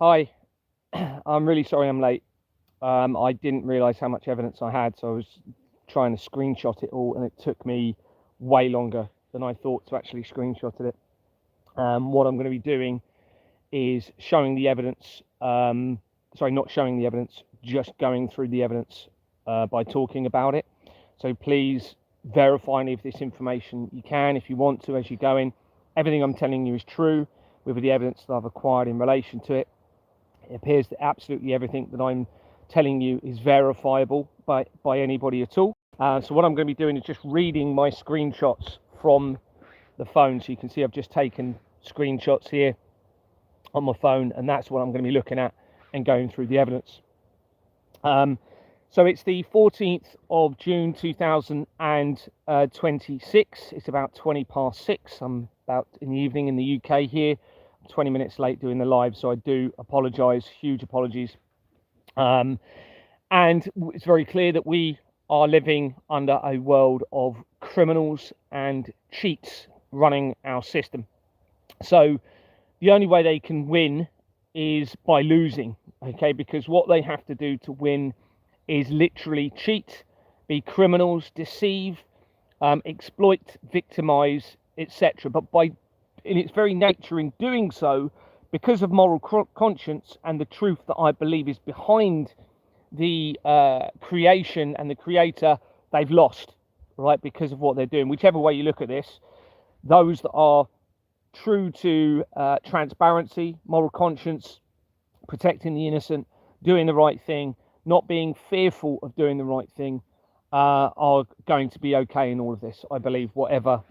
Hi, I'm really sorry I'm late. I didn't realise how much evidence I had, so I was trying to screenshot it all, and it took me way longer than I thought to actually screenshot it. What I'm going to be doing is showing the evidence. Sorry, not showing the evidence, just going through the evidence by talking about it. So please verify any of this information you can if you want to as you go in. Everything I'm telling you is true with the evidence that I've acquired in relation to it. It appears that absolutely everything that I'm telling you is verifiable by anybody at all. So what I'm going to be doing is just reading my screenshots from the phone. So you can see I've just taken screenshots here on my phone, and that's what I'm going to be looking at and going through the evidence. So it's the 14th of June 2026. It's about 20 past 6. I'm about in the evening in the UK here. 20 minutes late doing the live, so I do apologise, huge apologies. And it's very clear that we are living under a world of criminals and cheats running our system. So the only way they can win is by losing, okay? Because what they have to do to win is literally cheat, be criminals, deceive, exploit, victimize, etc. But in its very nature, in doing so, because of moral conscience and the truth that I believe is behind the creation and the creator, they've lost, right? Because of what they're doing. Whichever way you look at this, those that are true to transparency, moral conscience, protecting the innocent, doing the right thing, not being fearful of doing the right thing, are going to be okay in all of this, I believe, whatever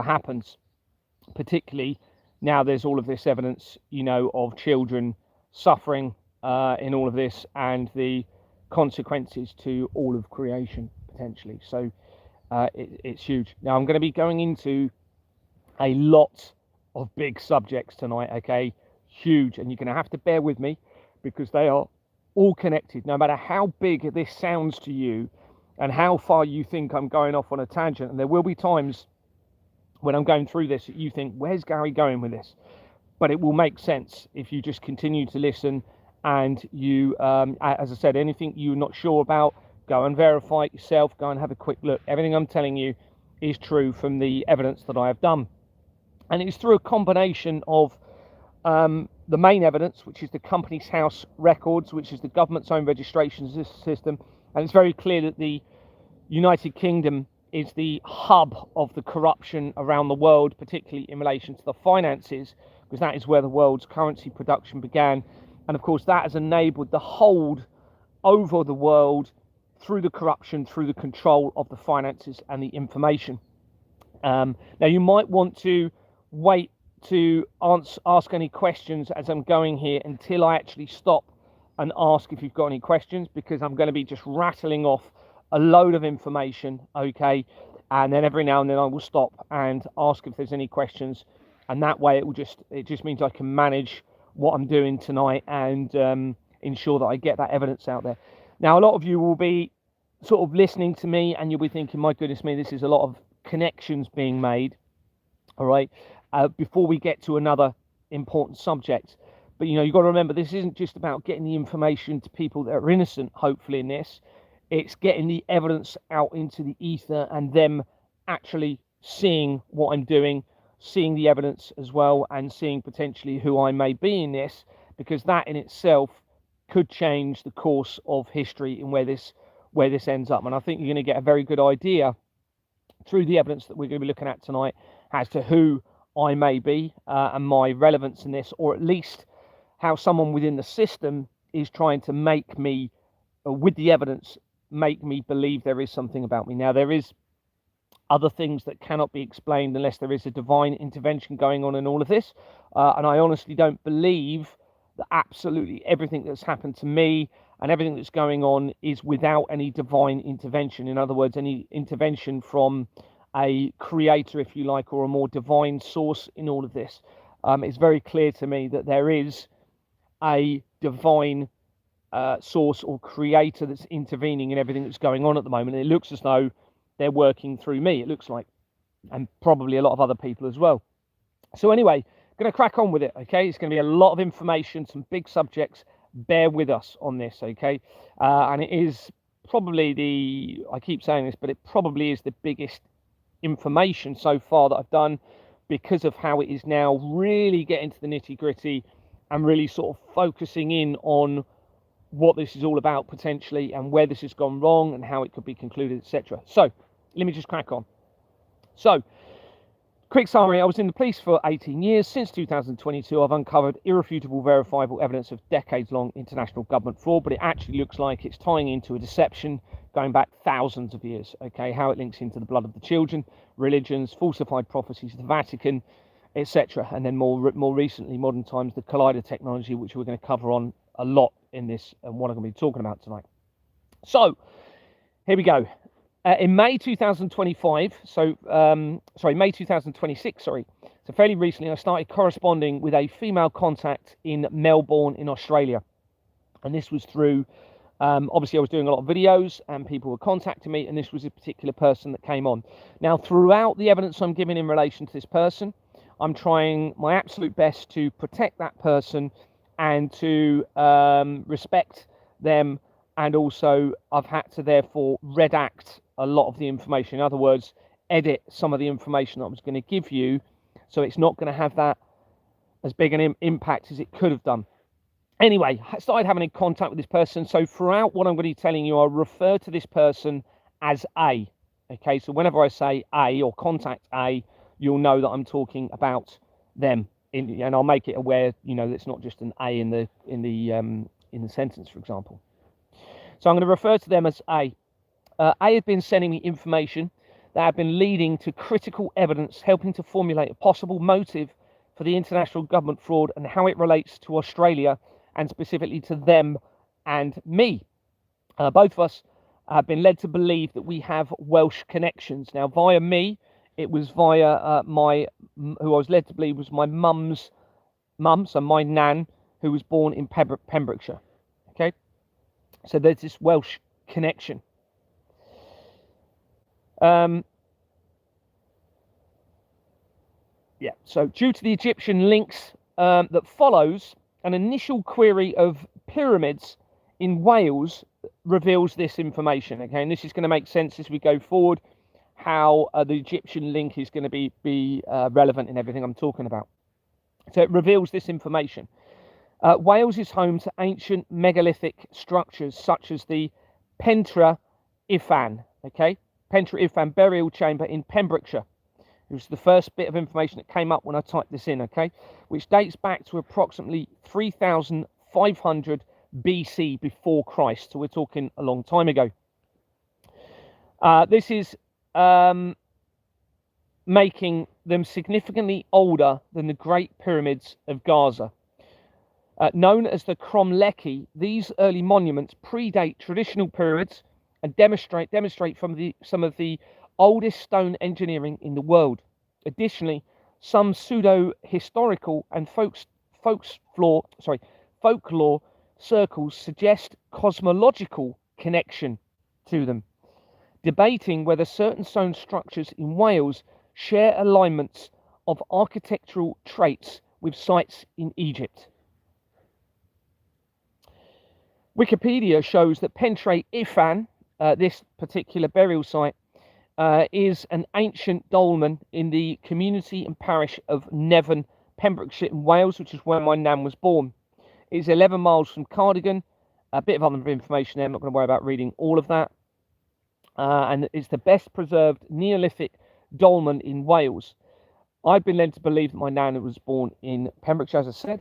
happens. Particularly now there's all of this evidence, of children suffering in all of this and the consequences to all of creation potentially. So it's huge. Now I'm going to be going into a lot of big subjects tonight, okay? Huge, and you're going to have to bear with me because they are all connected. No matter how big this sounds to you and how far you think I'm going off on a tangent, and there will be times when I'm going through this, you think, where's Gary going with this? But it will make sense if you just continue to listen and you, as I said, anything you're not sure about, go and verify it yourself, go and have a quick look. Everything I'm telling you is true from the evidence that I have done. And it's through a combination of the main evidence, which is the Companies House records, which is the government's own registration system. And it's very clear that the United Kingdom is the hub of the corruption around the world, particularly in relation to the finances, because that is where the world's currency production began. And of course, that has enabled the hold over the world through the corruption, through the control of the finances and the information. Now, you might want to wait to ask any questions as I'm going here until I actually stop and ask if you've got any questions, because I'm going to be just rattling off a load of information, okay, and then every now and then I will stop and ask if there's any questions, and that way it just means I can manage what I'm doing tonight and ensure that I get that evidence out there. Now, a lot of you will be sort of listening to me and you'll be thinking, my goodness me, this is a lot of connections being made, all right, before we get to another important subject. But you've got to remember, this isn't just about getting the information to people that are innocent, hopefully, in this. It's getting the evidence out into the ether and them actually seeing what I'm doing, seeing the evidence as well, and seeing potentially who I may be in this, because that in itself could change the course of history and where this ends up. And I think you're going to get a very good idea through the evidence that we're going to be looking at tonight as to who I may be and my relevance in this, or at least how someone within the system is trying to make me, with the evidence, make me believe there is something about me. Now, there is other things that cannot be explained unless there is a divine intervention going on in all of this. And I honestly don't believe that absolutely everything that's happened to me and everything that's going on is without any divine intervention. In other words, any intervention from a creator, if you like, or a more divine source in all of this. It's very clear to me that there is a divine source or creator that's intervening in everything that's going on at the moment. And it looks as though they're working through me, it looks like, and probably a lot of other people as well. So anyway, going to crack on with it, okay? It's going to be a lot of information, some big subjects. Bear with us on this, okay? And it is probably I keep saying this, but it probably is the biggest information so far that I've done, because of how it is now really getting to the nitty gritty and really sort of focusing in on what this is all about potentially, and where this has gone wrong and how it could be concluded, etc. So let me just crack on. So, quick summary: I was in the police for 18 years. Since 2022, I've uncovered irrefutable, verifiable evidence of decades-long international government fraud, but it actually looks like it's tying into a deception going back thousands of years, okay? How it links into the blood of the children, religions, falsified prophecies of the Vatican, etc. And then more recently, modern times, the collider technology, which we're going to cover on a lot in this and what I'm going to be talking about tonight. So, here we go. In May 2025, May 2026, so fairly recently, I started corresponding with a female contact in Melbourne in Australia. And this was through, obviously I was doing a lot of videos and people were contacting me, and this was a particular person that came on. Now, throughout the evidence I'm giving in relation to this person, I'm trying my absolute best to protect that person and to respect them. And also, I've had to therefore redact a lot of the information. In other words, edit some of the information that I was going to give you, so it's not going to have that as big an impact as it could have done. Anyway, I started having contact with this person. So throughout what I'm going to be telling you, I'll refer to this person as A. Okay, so whenever I say A or contact A, you'll know that I'm talking about them. And I'll make it aware, you know, it's not just an A in the sentence, for example. So I'm going to refer to them as A. A had been sending me information that had been leading to critical evidence, helping to formulate a possible motive for the international government fraud and how it relates to Australia, and specifically to them and me. Both of us have been led to believe that we have Welsh connections. Now, via me, it was via who I was led to believe was my mum's mum, so my nan, who was born in Pembrokeshire. Okay, so there's this Welsh connection. Yeah, so due to the Egyptian links that follows, an initial query of pyramids in Wales reveals this information, okay? And this is going to make sense as we go forward, how the Egyptian link is going to be relevant in everything I'm talking about. So it reveals this information. Wales is home to ancient megalithic structures such as the Pentre Ifan, okay? Pentre Ifan burial chamber in Pembrokeshire. It was the first bit of information that came up when I typed this in, okay? Which dates back to approximately 3,500 BC before Christ. So we're talking a long time ago. This is making them significantly older than the Great Pyramids of Gaza. Known as the Cromlech, these early monuments predate traditional pyramids and demonstrate some of the oldest stone engineering in the world. Additionally, some pseudo-historical and folklore circles suggest cosmological connection to them, debating whether certain stone structures in Wales share alignments of architectural traits with sites in Egypt. Wikipedia shows that Pentre Ifan, this particular burial site, is an ancient dolmen in the community and parish of Nevern, Pembrokeshire in Wales, which is where my nan was born. It's 11 miles from Cardigan. A bit of other information there, I'm not going to worry about reading all of that. And it's the best preserved Neolithic dolmen in Wales. I've been led to believe that my nan was born in Pembrokeshire, as I said.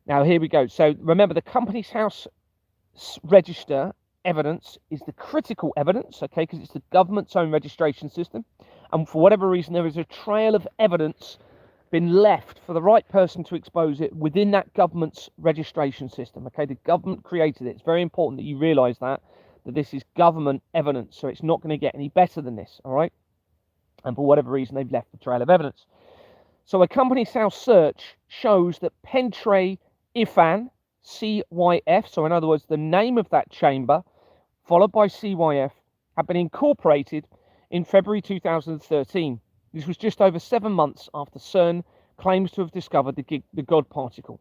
Now, here we go. So remember, the Companies House register evidence is the critical evidence, okay, because it's the government's own registration system, and for whatever reason there is a trail of evidence been left for the right person to expose it within that government's registration system, okay? The government created it. It's very important that you realize that this is government evidence, so it's not going to get any better than this, all right? And for whatever reason they've left the trail of evidence. So a Companies House search shows that Pentre Ifan, CYF, so in other words the name of that chamber followed by CYF, had been incorporated in February 2013. This was just over 7 months after CERN claims to have discovered the God particle.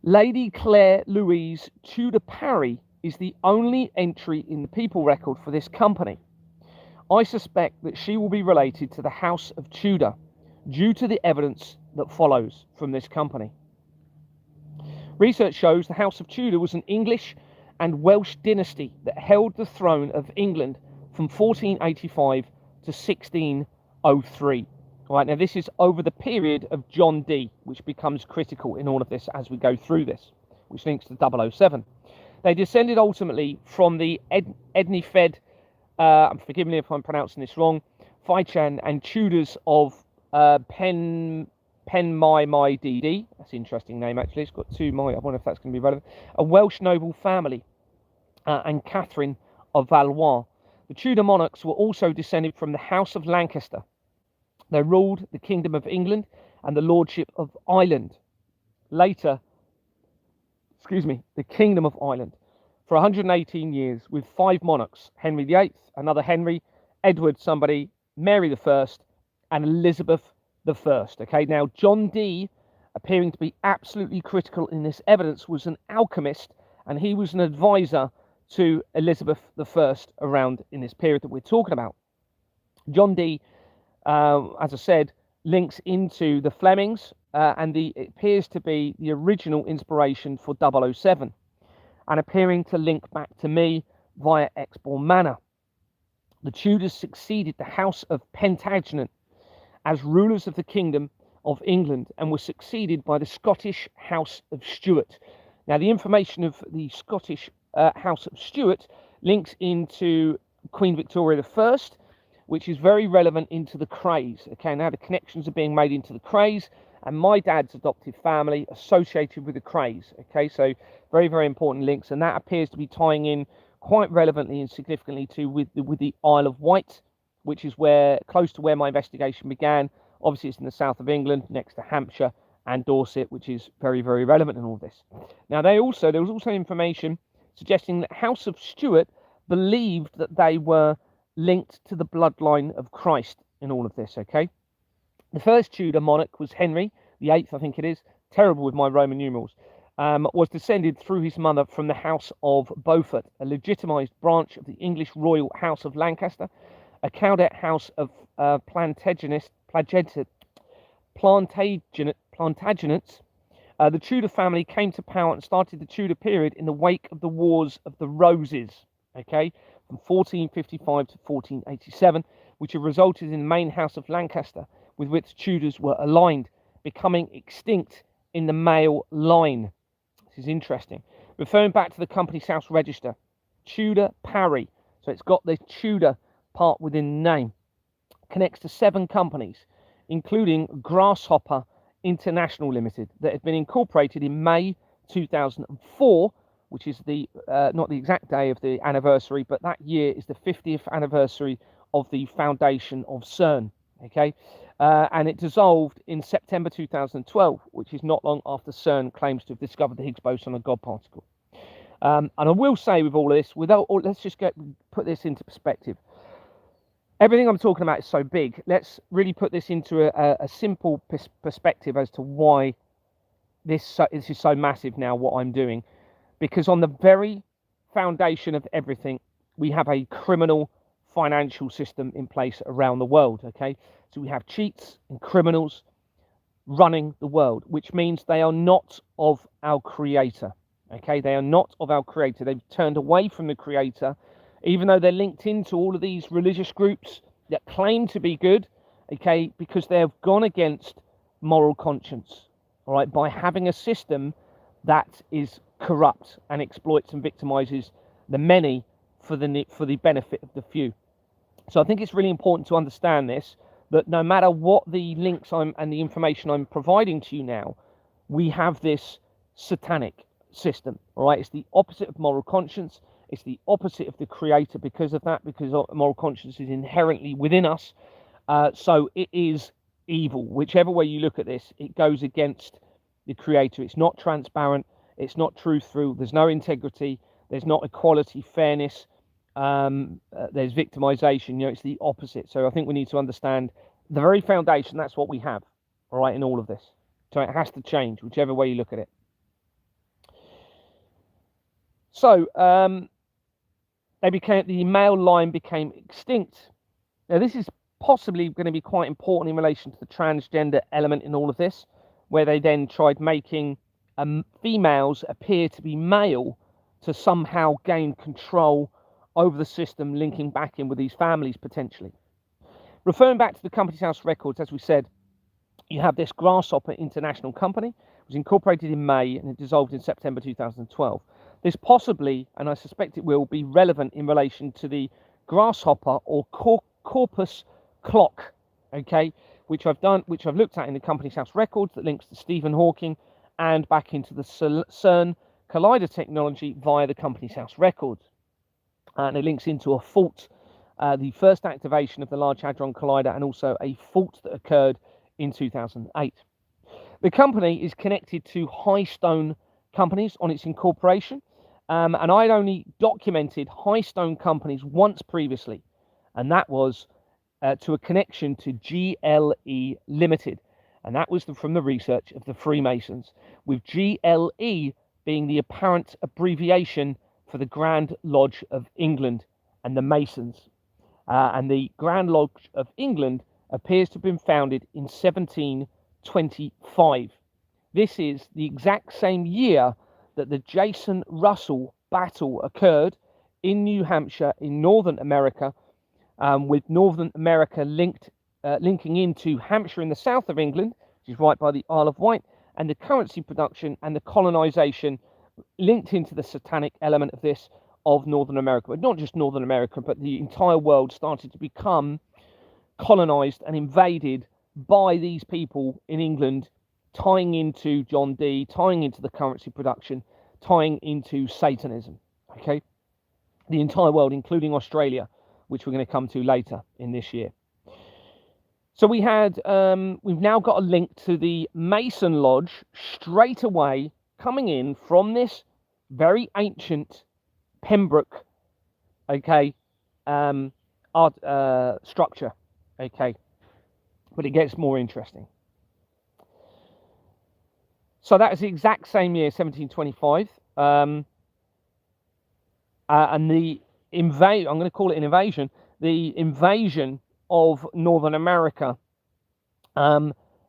Lady Claire Louise Tudor Parry is the only entry in the people record for this company. I suspect that she will be related to the House of Tudor due to the evidence that follows from this company. Research shows the House of Tudor was an English and Welsh dynasty that held the throne of England from 1485 to 1603. All right, now this is over the period of John Dee, which becomes critical in all of this as we go through this, which links to 007. They descended ultimately from the Ednifed, forgive me if I'm pronouncing this wrong, Fichan and Tudors of Penmaenmai DD. That's an interesting name, actually. It's got two my. I wonder if that's going to be relevant. A Welsh noble family, and Catherine of Valois. The Tudor monarchs were also descended from the House of Lancaster. They ruled the Kingdom of England and the Lordship of Ireland. Later, the Kingdom of Ireland for 118 years with 5 monarchs: Henry VIII, another Henry, Edward somebody, Mary I, and Elizabeth I. Okay, now John Dee, appearing to be absolutely critical in this evidence, was an alchemist, and he was an advisor to Elizabeth I around in this period that we're talking about. John Dee, as I said, links into the thlngs, and it appears to be the original inspiration for 007, and appearing to link back to me via Exbourne Manor. The Tudors succeeded the House of Plantagenet as rulers of the Kingdom of England and were succeeded by the Scottish House of Stuart. Now, the information of the Scottish House of Stuart links into Queen Victoria I, which is very relevant into the Crays. Okay, now the connections are being made into the Crays and my dad's adoptive family associated with the Crays. Okay, so very, very important links, and that appears to be tying in quite relevantly and significantly to with the Isle of Wight, which is close to where my investigation began. Obviously, it's in the south of England, next to Hampshire and Dorset, which is very, very relevant in all this. Now, there was also information suggesting that House of Stuart believed that they were linked to the bloodline of Christ in all of this. Okay, the first Tudor monarch was Henry VIII, I think it is. Terrible with my Roman numerals. Was descended through his mother from the House of Beaufort, a legitimised branch of the English royal House of Lancaster, a Caudet House of Plantagenets. The Tudor family came to power and started the Tudor period in the wake of the Wars of the Roses, okay, from 1455 to 1487, which had resulted in the main House of Lancaster, with which Tudors were aligned, becoming extinct in the male line. This is interesting. Referring back to the company's house register, Tudor Parry, so it's got the Tudor part within the name, connects to 7 companies, including Grasshopper International Limited, that had been incorporated in May 2004, which is the not the exact day of the anniversary, but that year is the 50th anniversary of the foundation of CERN. Okay, and it dissolved in September 2012, which is not long after CERN claims to have discovered the Higgs boson, a God particle. And I will say with all this, let's just put this into perspective. Everything I'm talking about is so big. Let's really put this into a simple perspective as to why this is so massive now, what I'm doing. Because on the very foundation of everything, we have a criminal financial system in place around the world, okay? So we have cheats and criminals running the world, which means they are not of our creator, okay? They are not of our creator. They've turned away from the creator, even though they're linked into all of these religious groups that claim to be good, okay, because they have gone against moral conscience, all right, by having a system that is corrupt and exploits and victimizes the many for the benefit of the few. So I think it's really important to understand this, that no matter what the links and the information I'm providing to you now, we have this satanic system, all right? It's the opposite of moral conscience. It's the opposite of the creator because of that, because moral conscience is inherently within us. So it is evil. Whichever way you look at this, it goes against the creator. It's not transparent. It's not truthful. There's no integrity. There's not equality, fairness. There's victimization. It's the opposite. So I think we need to understand the very foundation. That's what we have. all right, in all of this. So it has to change, whichever way you look at it. So the male line became extinct. Now, this is possibly going to be quite important in relation to the transgender element in all of this, where they then tried making females appear to be male to somehow gain control over the system, linking back in with these families potentially. Referring back to the Companies House records, as we said, you have this Grasshopper International Company. It was incorporated in May and it dissolved in September 2012. This possibly, and I suspect it will, be relevant in relation to the Grasshopper or Corpus clock, okay, which I've looked at in the Companies House records that links to Stephen Hawking and back into the CERN collider technology via the Companies House records. And it links into a fault, the first activation of the Large Hadron Collider, and also a fault that occurred in 2008. The company is connected to Highstone Companies on its incorporation, and I'd only documented Highstone Companies once previously, and that was to a connection to GLE Limited, and that was from the research of the Freemasons, with GLE being the apparent abbreviation for the Grand Lodge of England and the Masons. And the Grand Lodge of England appears to have been founded in 1725. This is the exact same year that the Jason Russell battle occurred in New Hampshire in Northern America, with Northern America linking into Hampshire in the south of England, which is right by the Isle of Wight, and the currency production and the colonization linked into the satanic element of this of Northern America. But not just Northern America, but the entire world started to become colonized and invaded by these people in England, tying into John Dee, tying into the currency production, tying into Satanism. Okay, the entire world, including Australia, which we're going to come to later in this year. So we've now got a link to the Mason Lodge straight away, coming in from this very ancient Pembroke, okay, structure, okay, but it gets more interesting. So that is the exact same year, 1725, and the I'm going to call it an invasion. The invasion of Northern America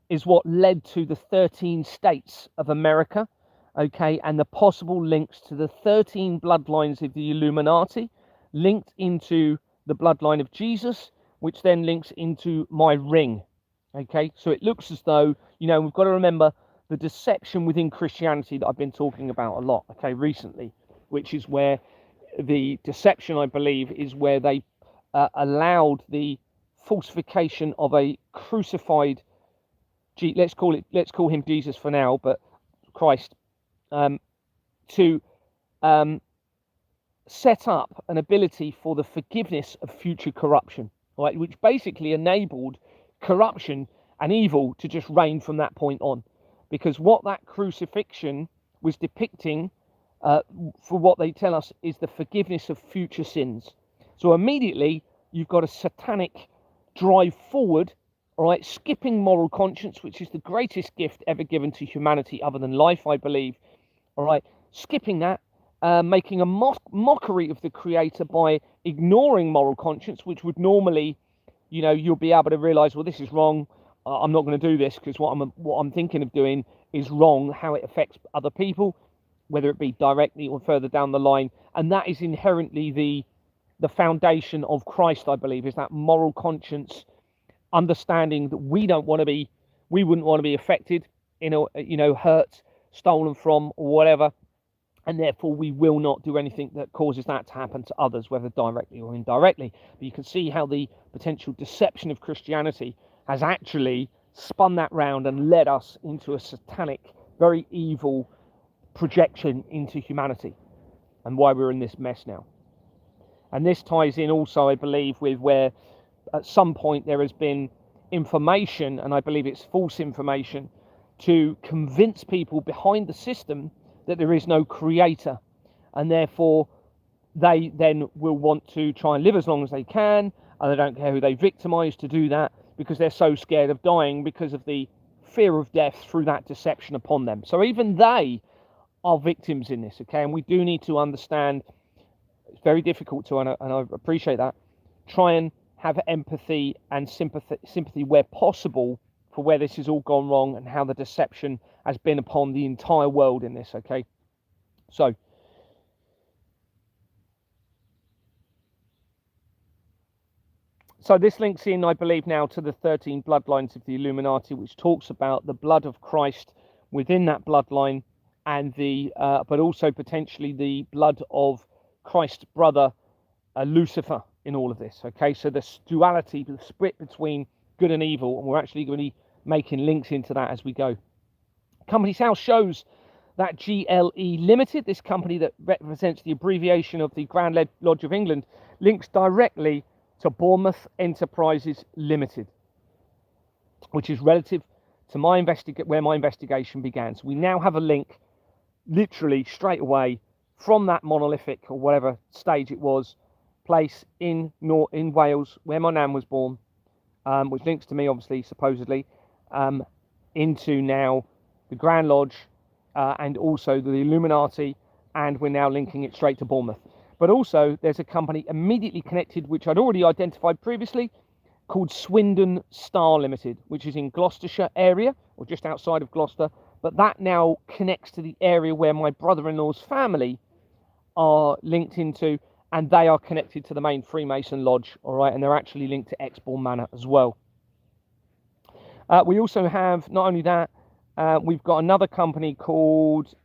is what led to the 13 states of America, okay, and the possible links to the 13 bloodlines of the Illuminati, linked into the bloodline of Jesus, which then links into my ring, okay. So it looks as though, we've got to remember the deception within Christianity that I've been talking about a lot, okay, recently, which is where the deception, I believe, is where they allowed the falsification of a crucified, let's call him Jesus for now, but Christ, to set up an ability for the forgiveness of future corruption, right, which basically enabled corruption and evil to just reign from that point on, because what that crucifixion was depicting, for what they tell us, is the forgiveness of future sins. So immediately you've got a satanic drive forward, all right, skipping moral conscience, which is the greatest gift ever given to humanity other than life, I believe, all right, skipping that, making a mockery of the Creator by ignoring moral conscience, which would normally, you'll be able to realize, well, this is wrong, I'm not going to do this because what I'm thinking of doing is wrong, how it affects other people, whether it be directly or further down the line. And that is inherently the foundation of Christ, I believe, is that moral conscience, understanding that we wouldn't want to be affected, hurt, stolen from, or whatever, and therefore we will not do anything that causes that to happen to others, whether directly or indirectly. But you can see how the potential deception of Christianity has actually spun that round and led us into a satanic, very evil projection into humanity, and why we're in this mess now. And this ties in also, I believe, with where at some point there has been information, and I believe it's false information, to convince people behind the system that there is no creator, and therefore they then will want to try and live as long as they can, and they don't care who they victimize to do that, because they're so scared of dying because of the fear of death through that deception upon them. So even they are victims in this, okay? And we do need to understand, it's very difficult to, and I appreciate that, try and have empathy and sympathy where possible for where this has all gone wrong and how the deception has been upon the entire world in this, okay? So this links in, I believe, now to the 13 bloodlines of the Illuminati, which talks about the blood of Christ within that bloodline, and the but also potentially the blood of Christ's brother Lucifer in all of this. Okay, so the duality, the split between good and evil, and we're actually going to be making links into that as we go. Company's house shows that GLE Limited, this company that represents the abbreviation of the Grand Lodge of England, links directly to Bournemouth Enterprises Limited, which is relative to where my investigation began. So we now have a link literally straight away from that monolithic or whatever stage it was place in Wales where my nan was born, which links to me obviously supposedly into now the Grand Lodge and also the Illuminati, and we're now linking it straight to Bournemouth. But also there's a company immediately connected, which I'd already identified previously, called Swindon Star Limited, which is in Gloucestershire area, or just outside of Gloucester. But that now connects to the area where my brother-in-law's family are linked into, and they are connected to the main Freemason Lodge, all right? And they're actually linked to Exbourne Manor as well. We also have, not only that, we've got another company called,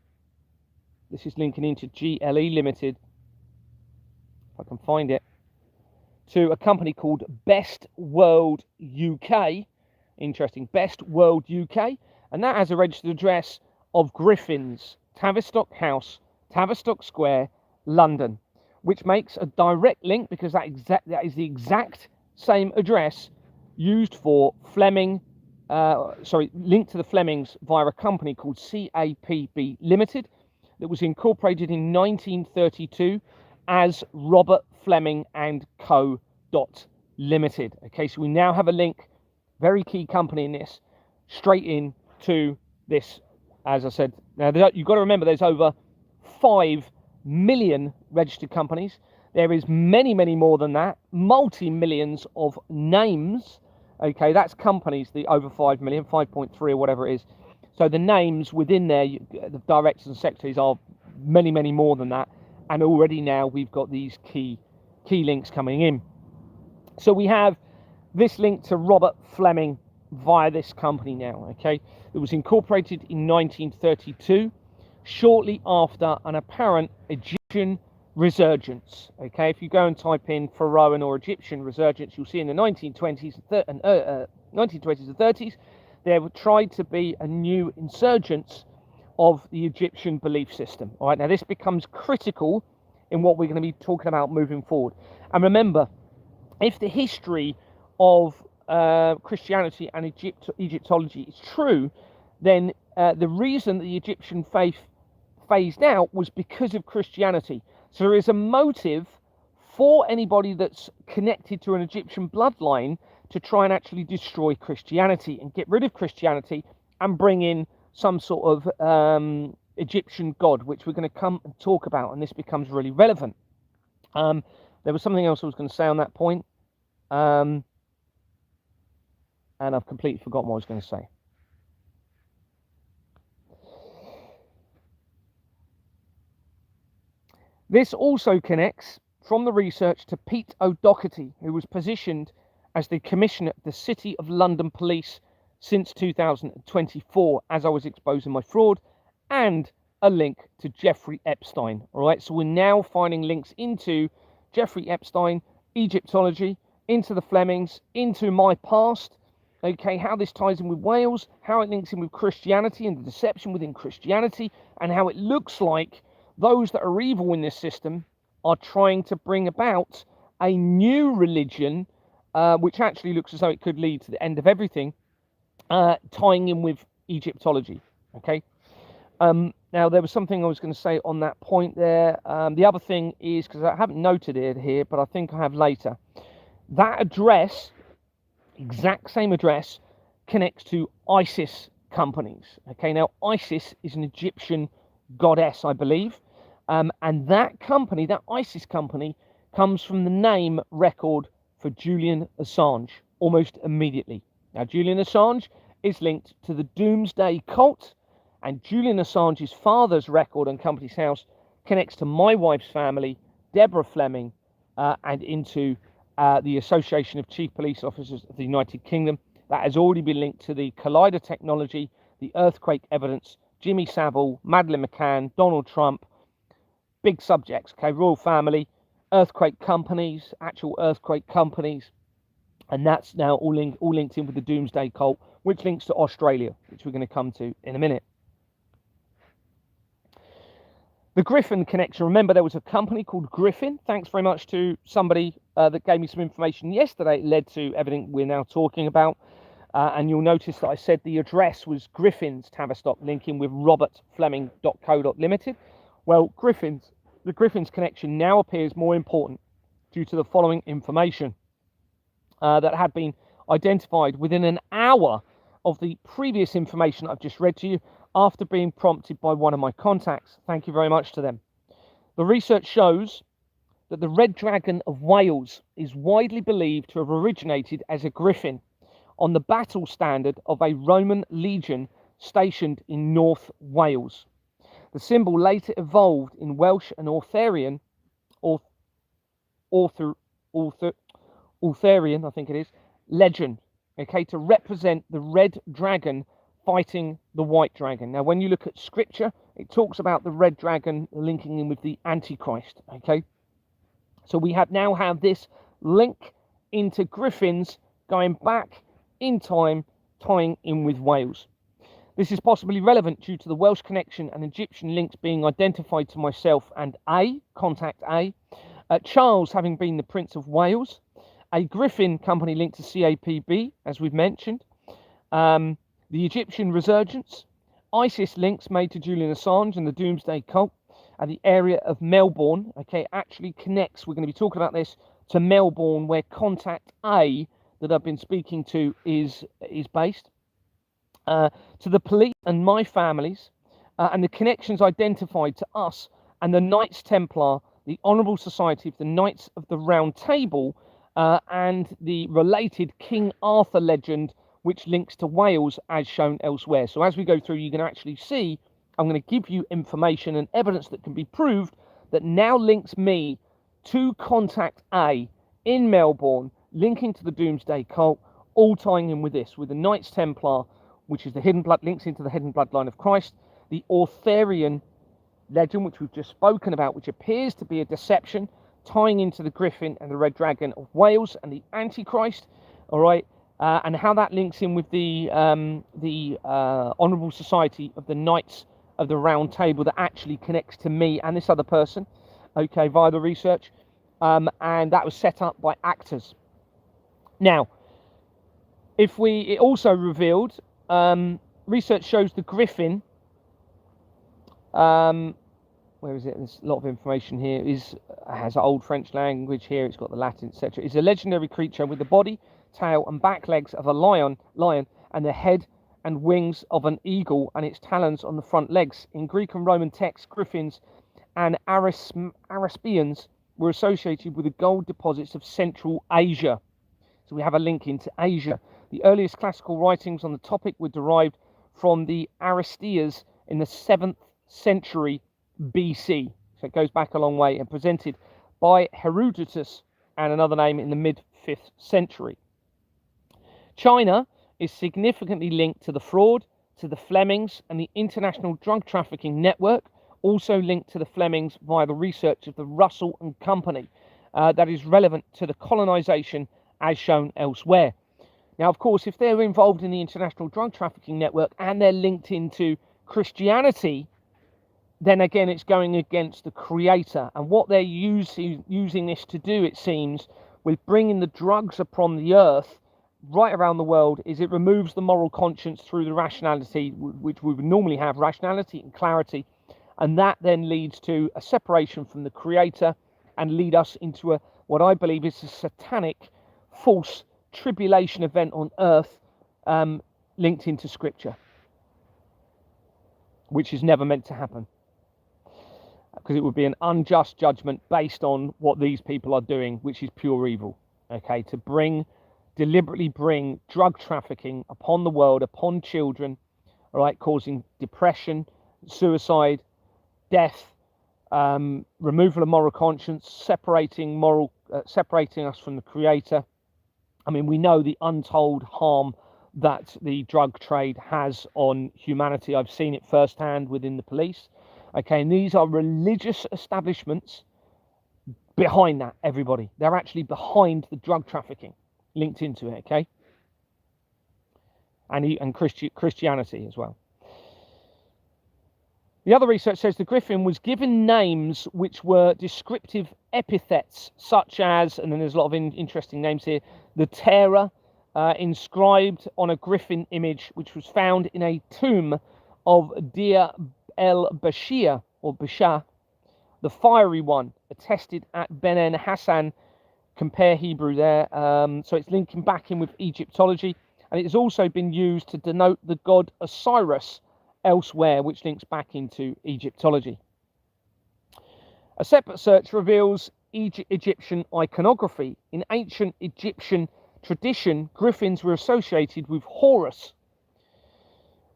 this is linking into GLE Limited, if I can find it, to a company called Best World UK. Interesting, Best World UK. And that has a registered address of Griffin's, Tavistock House, Tavistock Square, London, which makes a direct link because that is the exact same address used for Fleming, linked to the Flemings via a company called CAPB Limited that was incorporated in 1932 as Robert Fleming and Co. Limited. Okay, so we now have a link, very key company in this, straight in to this, as I said. Now, you've got to remember there's over 5 million registered companies. There is many, many more than that, multi-millions of names. Okay, that's companies, the over 5 million, 5.3 or whatever it is. So the names within there, the directors and secretaries are many, many more than that. And already now we've got these key links coming in. So we have this link to Robert Fleming via this company now, okay? It was incorporated in 1932, shortly after an apparent Egyptian resurgence, okay? If you go and type in Pharaoh or Egyptian resurgence, you'll see in the 1920s and 30s, there tried to be a new insurgence of the Egyptian belief system. All right, now this becomes critical in what we're going to be talking about moving forward. And remember, if the history of Christianity and Egyptology is true, then the reason that the Egyptian faith phased out was because of Christianity. So there is a motive for anybody that's connected to an Egyptian bloodline to try and actually destroy Christianity and get rid of Christianity and bring in some sort of Egyptian god, which we're going to come and talk about, and this becomes really relevant. There was something else I was going to say on that point, and I've completely forgotten what I was going to say. This also connects from the research to Pete O'Doherty, who was positioned as the Commissioner of the City of London Police since 2024, as I was exposing my fraud, and a link to Jeffrey Epstein. All right, so we're now finding links into Jeffrey Epstein, Egyptology, into the Flemings, into my past, okay, how this ties in with Wales, how it links in with Christianity and the deception within Christianity, and how it looks like those that are evil in this system are trying to bring about a new religion, which actually looks as though it could lead to the end of everything, tying in with Egyptology, okay? Now, there was something I was going to say on that point there. The other thing is, because I haven't noted it here, but I think I have later, that address, exact same address, connects to ISIS companies. Okay, now Isis is an Egyptian goddess, I believe, and that company, that ISIS company, comes from the name record for Julian Assange almost immediately. Now, Julian Assange is linked to the Doomsday Cult, and Julian Assange's father's record and company's house connects to my wife's family, Deborah Fleming, and into the Association of Chief Police Officers of the United Kingdom. That has already been linked to the Collider technology, the earthquake evidence, Jimmy Savile, Madeleine McCann, Donald Trump, big subjects, okay, royal family, earthquake companies, actual earthquake companies, and that's now all linked in with the Doomsday Cult, which links to Australia, which we're going to come to in a minute. The Griffin connection. Remember, there was a company called Griffin. Thanks very much to somebody that gave me some information yesterday. It led to everything we're now talking about. And you'll notice that I said the address was Griffin's Tavistock, linking with robertfleming.co.limited. Well, the Griffin's connection now appears more important due to the following information that had been identified within an hour of the previous information I've just read to you, after being prompted by one of my contacts. Thank you very much to them. The research shows that the Red Dragon of Wales is widely believed to have originated as a griffin on the battle standard of a Roman legion stationed in North Wales. The symbol later evolved in Welsh and Arthurian, I think it is, legend, okay, to represent the red dragon fighting the white dragon. Now, when you look at scripture, it talks about the red dragon linking in with the Antichrist, okay? So we now have this link into griffins going back in time, tying in with Wales. This is possibly relevant due to the Welsh connection and Egyptian links being identified to myself and contact Charles having been the Prince of Wales, a Griffin company linked to CAPB, as we've mentioned, the Egyptian resurgence, ISIS links made to Julian Assange and the Doomsday Cult, and the area of Melbourne, okay, actually connects, we're going to be talking about this, to Melbourne, where contact A that I've been speaking to is based, to the police and my families, and the connections identified to us and the Knights Templar, the Honourable Society of the Knights of the Round Table, and the related King Arthur legend, which links to Wales as shown elsewhere. So as we go through, you can actually see, I'm going to give you information and evidence that can be proved that now links me to contact A in Melbourne, linking to the Doomsday Cult, all tying in with this, with the Knights Templar, which is the hidden blood, links into the hidden bloodline of Christ, the Arthurian legend, which we've just spoken about, which appears to be a deception, tying into the Griffin and the Red Dragon of Wales and the Antichrist, all right, and how that links in with the Honourable Society of the Knights of the Round Table that actually connects to me and this other person, okay, via the research, and that was set up by actors. Now, it also revealed, research shows the Griffin, where is it? There's a lot of information here. Has old French language here. It's got the Latin, etc. Is a legendary creature with the body, tail, and back legs of a lion, and the head and wings of an eagle, and its talons on the front legs. In Greek and Roman texts, griffins and Araspians were associated with the gold deposits of Central Asia. So we have a link into Asia. The earliest classical writings on the topic were derived from the Aristeas in the 7th century BC. So it goes back a long way, and presented by Herodotus and another name in the mid-5th century. China is significantly linked to the fraud, to the Flemings and the international drug trafficking network, also linked to the Flemings via the research of the Russell and Company that is relevant to the colonization as shown elsewhere. Now, of course, if they're involved in the international drug trafficking network and they're linked into Christianity, then again, it's going against the creator. And what they're using this to do, it seems, with bringing the drugs upon the earth right around the world, is it removes the moral conscience through the rationality, which we would normally have, rationality and clarity. And that then leads to a separation from the creator and lead us into what I believe is a satanic, false tribulation event on earth linked into scripture. which is never meant to happen, because it would be an unjust judgment based on what these people are doing, which is pure evil. Okay, to deliberately bring drug trafficking upon the world, upon children, all right, causing depression, suicide, death, removal of moral conscience, separating us from the Creator. I mean, we know the untold harm that the drug trade has on humanity. I've seen it firsthand within the police. Okay, and these are religious establishments behind that, everybody. They're actually behind the drug trafficking, linked into it, okay? And Christianity as well. The other research says the griffin was given names which were descriptive epithets, such as, and then there's a lot of interesting names here, the terror, inscribed on a griffin image, which was found in a tomb of Deir el-Bashir, or Bashar, the fiery one, attested at Benen Hassan, compare Hebrew there, so it's linking back in with Egyptology, and it has also been used to denote the god Osiris elsewhere, which links back into Egyptology. A separate search reveals Egyptian iconography. In ancient Egyptian tradition, griffins were associated with Horus.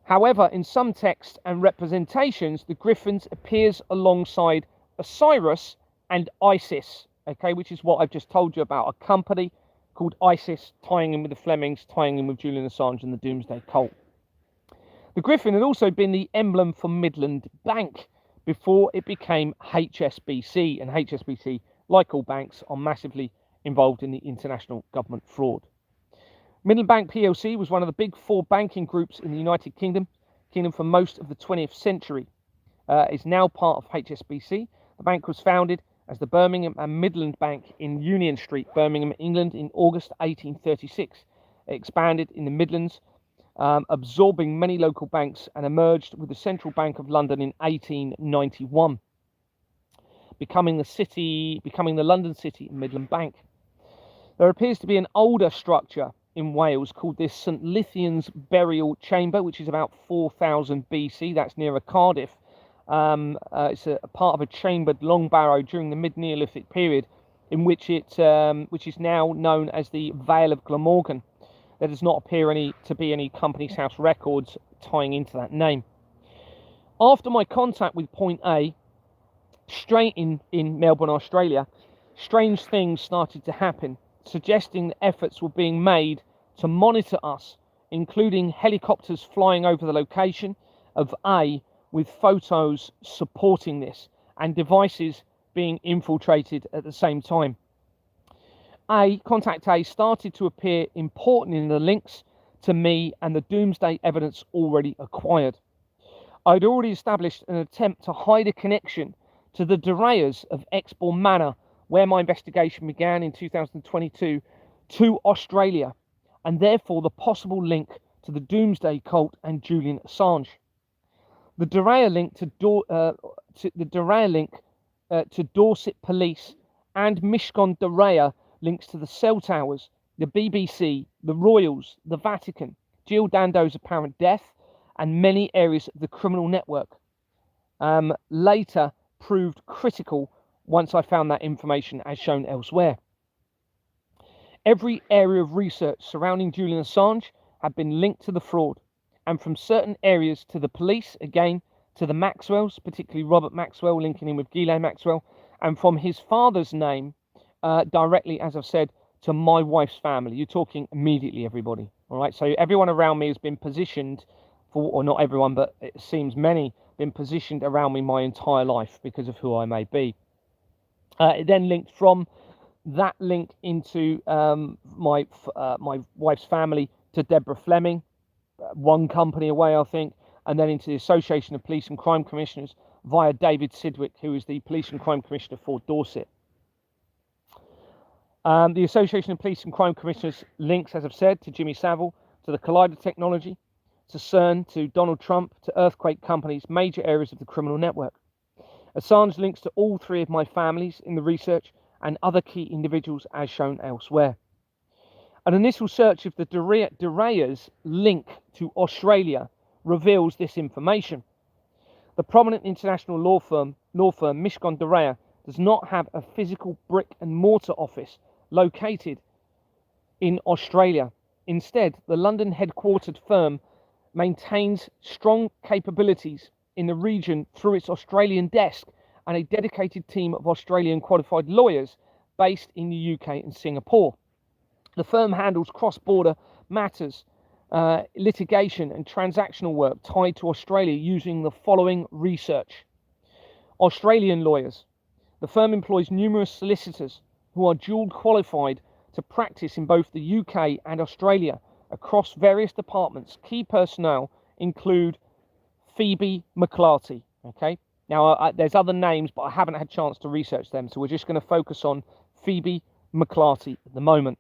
However, in some texts and representations, the griffins appears alongside Osiris and Isis, okay, which is what I've just told you about, a company called ISIS, tying in with the Flemings, tying in with Julian Assange and the Doomsday Cult. The griffin had also been the emblem for Midland Bank before it became HSBC, and HSBC, like all banks, are massively involved in the international government fraud. Midland Bank PLC was one of the big four banking groups in the United Kingdom for most of the 20th century. Is now part of HSBC. The bank was founded as the Birmingham and Midland Bank in Union Street, Birmingham, England, in August 1836. It expanded in the Midlands, absorbing many local banks, and emerged with the Central Bank of London in 1891, becoming the London City and Midland Bank. There appears to be an older structure in Wales called the St Lithion's Burial Chamber, which is about 4000 BC. That's near Cardiff. It's a part of a chambered long barrow during the mid-Neolithic period, in which which is now known as the Vale of Glamorgan. There does not appear to be any Companies House records tying into that name. After my contact with Point A, straight in Melbourne, Australia, strange things started to happen, suggesting that efforts were being made to monitor us, including helicopters flying over the location of A with photos supporting this, and devices being infiltrated at the same time. Contact A started to appear important in the links to me and the doomsday evidence already acquired. I'd already established an attempt to hide a connection to the derailleurs of Exbourne Manor, where my investigation began in 2022, to Australia, and therefore the possible link to the Doomsday Cult and Julian Assange. The derailleur link to Dorset Police and Mishcon derailleur links to the cell towers, the BBC, the Royals, the Vatican, Jill Dando's apparent death, and many areas of the criminal network. Later proved critical once I found that information as shown elsewhere. Every area of research surrounding Julian Assange had been linked to the fraud, and from certain areas to the police, again, to the Maxwells, particularly Robert Maxwell, linking in with Ghislaine Maxwell, and from his father's name, directly, as I've said, to my wife's family. You're talking immediately, everybody. All right, so everyone around me has been positioned for, or not everyone, but it seems many, been positioned around me my entire life because of who I may be. It then linked from that link into my wife's family to Deborah Fleming, one company away, I think, and then into the Association of Police and Crime Commissioners via David Sidgwick, who is the Police and Crime Commissioner for Dorset. The Association of Police and Crime Commissioners links, as I've said, to Jimmy Savile, to the Collider technology, to CERN, to Donald Trump, to earthquake companies, major areas of the criminal network. Assange links to all three of my families in the research and other key individuals as shown elsewhere. An initial search of the derailleurs link to Australia reveals this information. The prominent international law firm Mishcon de Reya does not have a physical brick and mortar office located in Australia. Instead, the London headquartered firm maintains strong capabilities in the region through its Australian desk and a dedicated team of Australian qualified lawyers based in the UK and Singapore. The firm handles cross-border matters, litigation and transactional work tied to Australia using the following research. Australian lawyers. The firm employs numerous solicitors who are dual qualified to practice in both the UK and Australia across various departments. Key personnel include Phoebe McClarty. Okay, now there's other names, but I haven't had a chance to research them, so we're just going to focus on Phoebe McClarty at the moment.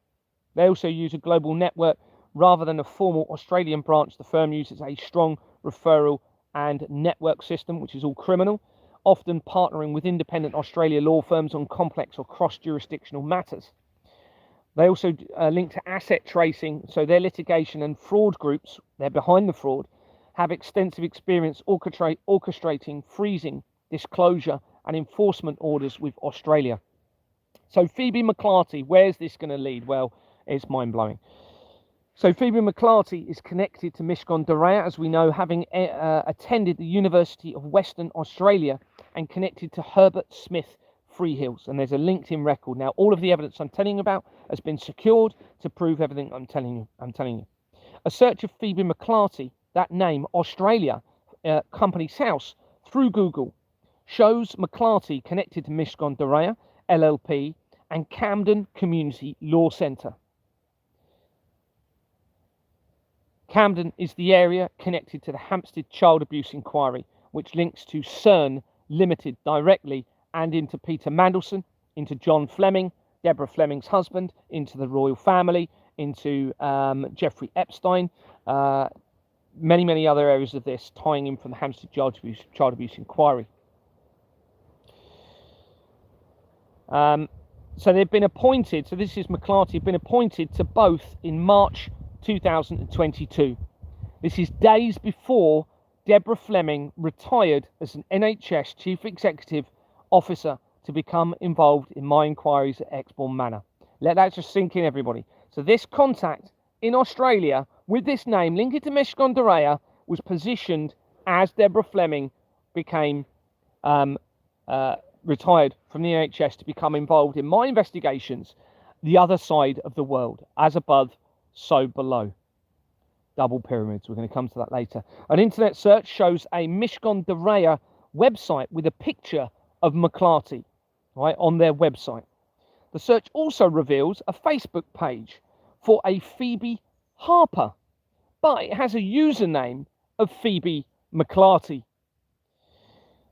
They also use a global network rather than a formal Australian branch. The firm uses a strong referral and network system, which is all criminal, often partnering with independent Australia law firms on complex or cross-jurisdictional matters. They also link to asset tracing, so their litigation and fraud groups, they're behind the fraud, have extensive experience orchestrating, freezing, disclosure and enforcement orders with Australia. So Phoebe McClarty, where's this going to lead? Well, it's mind-blowing. So Phoebe McClarty is connected to Mishcon de Reya, as we know, having attended the University of Western Australia and connected to Herbert Smith Freehills. And there's a LinkedIn record. Now, all of the evidence I'm telling you about has been secured to prove everything I'm telling you. A search of Phoebe McClarty, that name, Australia, company's house, through Google, shows McClarty connected to Mishcon de Reya, LLP, and Camden Community Law Centre. Camden is the area connected to the Hampstead Child Abuse Inquiry, which links to CERN Limited directly and into Peter Mandelson, into John Fleming, Deborah Fleming's husband, into the royal family, into Jeffrey Epstein, many other areas of this tying in from the Hampstead Child Abuse Inquiry. So they've been appointed, so this is McClarty, been appointed to both in March 2022. This is days before Deborah Fleming retired as an NHS Chief Executive Officer to become involved in my inquiries at Exbourne Manor. Let that just sink in, everybody. So this contact in Australia with this name linked to Mishcon de Reya was positioned as Deborah Fleming became retired from the NHS to become involved in my investigations, the other side of the world, as above, so below. Double pyramids, we're going to come to that later. An internet search shows a Mishcon de Reya website with a picture of McClarty, right, on their website. The search also reveals a Facebook page for a Phoebe Harper, but it has a username of Phoebe McClarty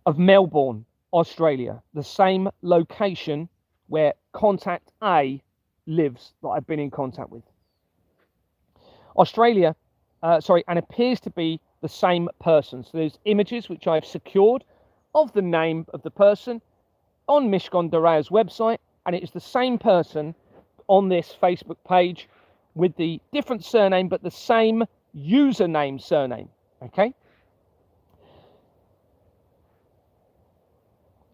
of Melbourne, Australia, the same location where contact A lives that I've been in contact with. Australia, and appears to be the same person. So there's images which I've secured of the name of the person on Mishcon de Reya's website, and it is the same person on this Facebook page with the different surname but the same username surname. Okay.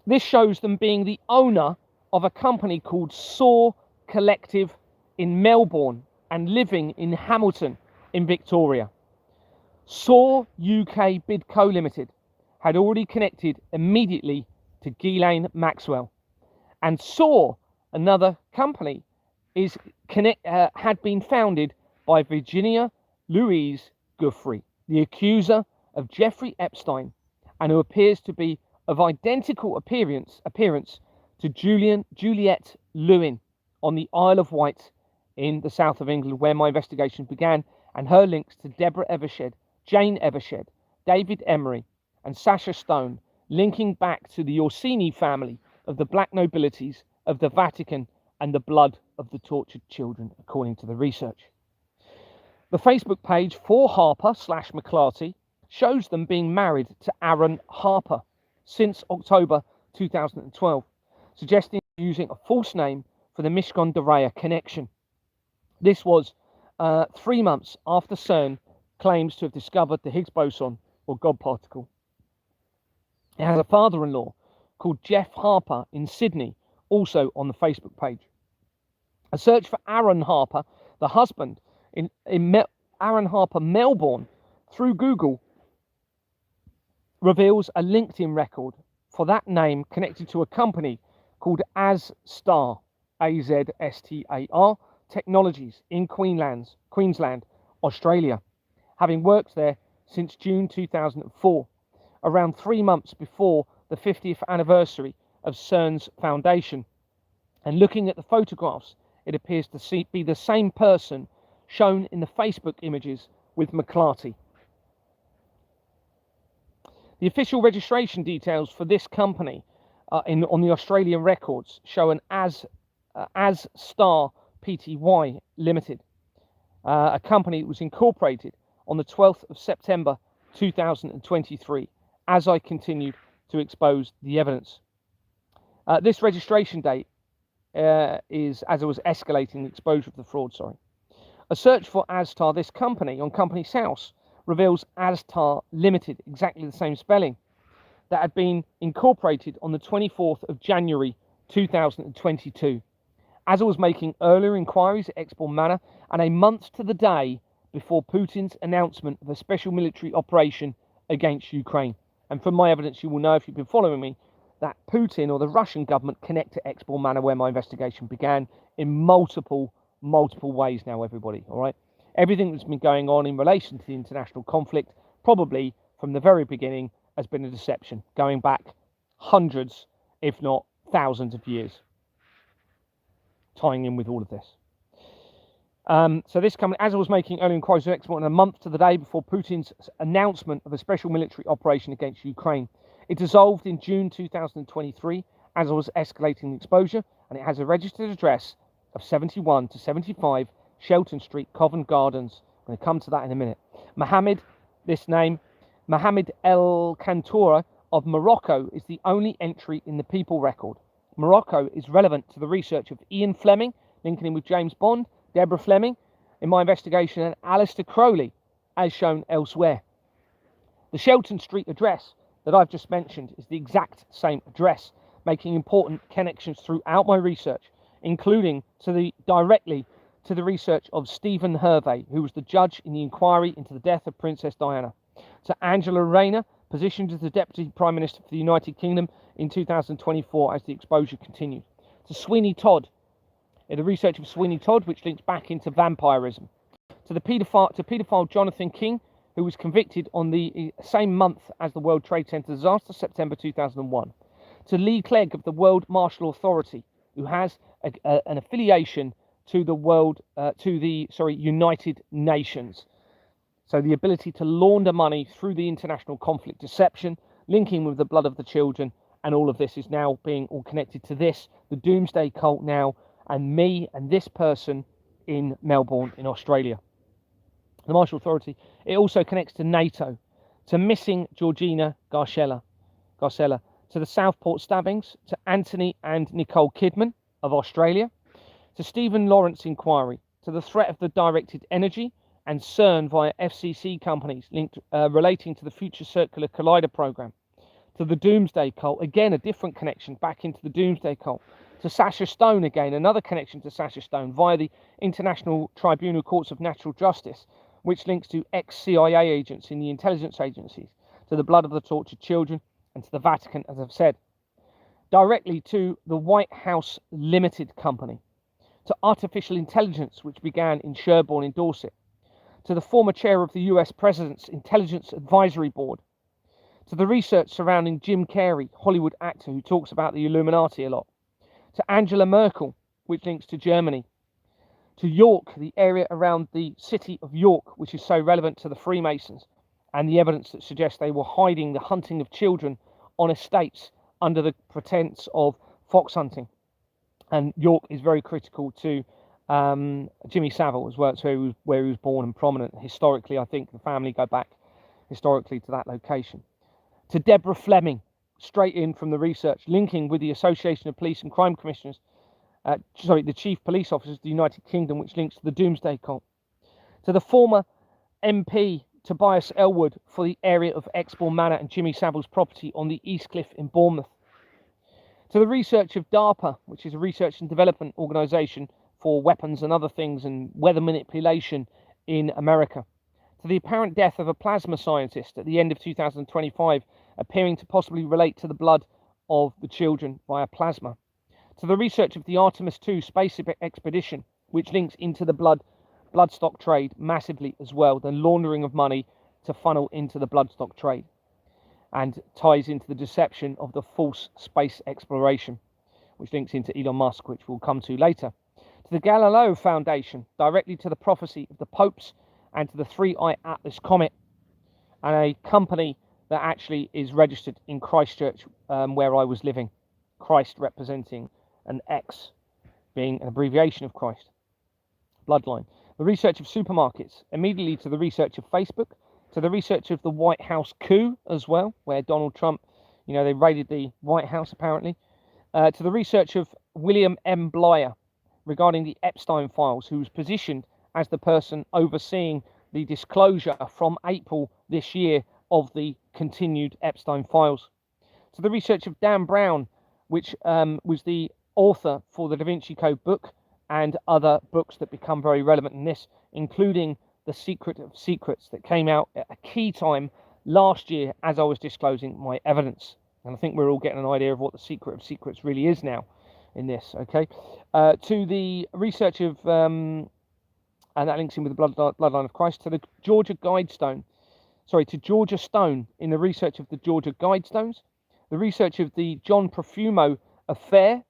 This shows them being the owner of a company called Saw Collective in Melbourne and living in Hamilton in Victoria. Saw UK Bidco Limited had already connected immediately to Ghislaine Maxwell, and Saw, another company, had been founded by Virginia Louise Guthrie, the accuser of Jeffrey Epstein, and who appears to be of identical appearance to Juliette Lewin on the Isle of Wight in the south of England, where my investigation began, and her links to Deborah Evershed, Jane Evershed, David Emery, and Sasha Stone, linking back to the Orsini family of the black nobilities of the Vatican and the blood of the tortured children, according to the research. The Facebook page for Harper/McClarty shows them being married to Aaron Harper since October 2012, suggesting using a false name for the Mishcon de Reya connection. This was 3 months after CERN claims to have discovered the Higgs boson, or God particle. It has a father-in-law called Jeff Harper in Sydney, also on the Facebook page. A search for Aaron Harper, the husband, in Aaron Harper, Melbourne, through Google, reveals a LinkedIn record for that name connected to a company called Azstar, Azstar Technologies in Queensland, Australia, having worked there since June 2004, around 3 months before the 50th anniversary of CERN's foundation. And looking at the photographs, it appears to be the same person shown in the Facebook images with McClarty. The official registration details for this company on the Australian records show an Azstar Pty Limited, a company that was incorporated on the 12th of September 2023, as I continued to expose the evidence. This registration date is as it was escalating the exposure of the fraud. A search for Azstar, this company, on Companies House reveals Azstar Limited, exactly the same spelling, that had been incorporated on the 24th of January 2022. As I was making earlier inquiries at Export Manor, and a month to the day before Putin's announcement of a special military operation against Ukraine. And from my evidence, you will know, if you've been following me, that Putin or the Russian government connect to Export Manor, where my investigation began, in multiple ways now, everybody, all right? Everything that's been going on in relation to the international conflict, probably from the very beginning, has been a deception, going back hundreds, if not thousands of years, tying in with all of this. So this company, as I was making early inquiries of Export, a month to the day before Putin's announcement of a special military operation against Ukraine, it dissolved in June 2023 as I was escalating the exposure, and it has a registered address of 71 to 75 Shelton Street, Covent Gardens. I'm going to come to that in a minute. Mohammed El Kantoura of Morocco is the only entry in the People record. Morocco is relevant to the research of Ian Fleming, linking him with James Bond, Deborah Fleming in my investigation, and Alistair Crowley, as shown elsewhere. The Shelton Street address that I've just mentioned is the exact same address, making important connections throughout my research, including directly to the research of Stephen Hervey, who was the judge in the inquiry into the death of Princess Diana, to Angela Rayner, positioned as the Deputy Prime Minister for the United Kingdom in 2024 as the exposure continued, to Sweeney Todd, the research of Sweeney Todd, which links back into vampirism, to paedophile Jonathan King, who was convicted on the same month as the World Trade Center disaster, September 2001, to Lee Clegg of the World Marshal Authority, who has an affiliation to the United Nations. So the ability to launder money through the international conflict deception, linking with the blood of the children, and all of this is now being all connected to this, the Doomsday Cult now, and me and this person in Melbourne in Australia. The Marshall Authority, it also connects to NATO, to missing Georgina Garcella, to the Southport stabbings, to Anthony and Nicole Kidman of Australia, to Stephen Lawrence inquiry, to the threat of the directed energy and CERN via FCC companies linked relating to the Future Circular Collider program, to the Doomsday Cult, again a different connection back into the Doomsday Cult, to Sasha Stone, again another connection to Sasha Stone via the International Tribunal Courts of Natural Justice, which links to ex-CIA agents in the intelligence agencies, to the blood of the tortured children, and to the Vatican, as I've said, directly to the White House Limited Company, to artificial intelligence, which began in Sherborne in Dorset, to the former chair of the US President's Intelligence Advisory Board, to the research surrounding Jim Carrey, Hollywood actor who talks about the Illuminati a lot, to Angela Merkel, which links to Germany, to York, the area around the city of York, which is so relevant to the Freemasons, and the evidence that suggests they were hiding the hunting of children on estates under the pretense of fox hunting. And York is very critical to Jimmy Savile as well. It's where he was born and prominent. Historically, I think the family go back historically to that location. To Deborah Fleming, straight in from the research, linking with the Association of Police and Crime Commissioners, the Chief Police Officers of the United Kingdom, which links to the Doomsday Cult. To the former MP Tobias Elwood for the area of Exbourne Manor and Jimmy Savile's property on the East Cliff in Bournemouth. To the research of DARPA, which is a research and development organisation for weapons and other things and weather manipulation in America. To the apparent death of a plasma scientist at the end of 2025, appearing to possibly relate to the blood of the children via plasma. To the research of the Artemis II space expedition, which links into the bloodstock trade massively as well, the laundering of money to funnel into the bloodstock trade, and ties into the deception of the false space exploration, which links into Elon Musk, which we'll come to later. To the Galileo Foundation, directly to the prophecy of the popes, and to the 3i Atlas comet, and a company that actually is registered in Christchurch, where I was living. Christ representing an X, being an abbreviation of Christ. Bloodline. The research of supermarkets, immediately to the research of Facebook, to the research of the White House coup as well, where Donald Trump, they raided the White House apparently, to the research of William M. Blyer regarding the Epstein files, who was positioned as the person overseeing the disclosure from April this year of the continued Epstein files. To the research of Dan Brown, which was the author for the Da Vinci Code book and other books that become very relevant in this, including The Secret of Secrets, that came out at a key time last year as I was disclosing my evidence. And I think we're all getting an idea of what The Secret of Secrets really is now in this, okay? To the research of, and that links in with the bloodline of Christ, to the Georgia Guidestone, to Georgia Stone in the research of the Georgia Guidestones, the research of the John Profumo affair,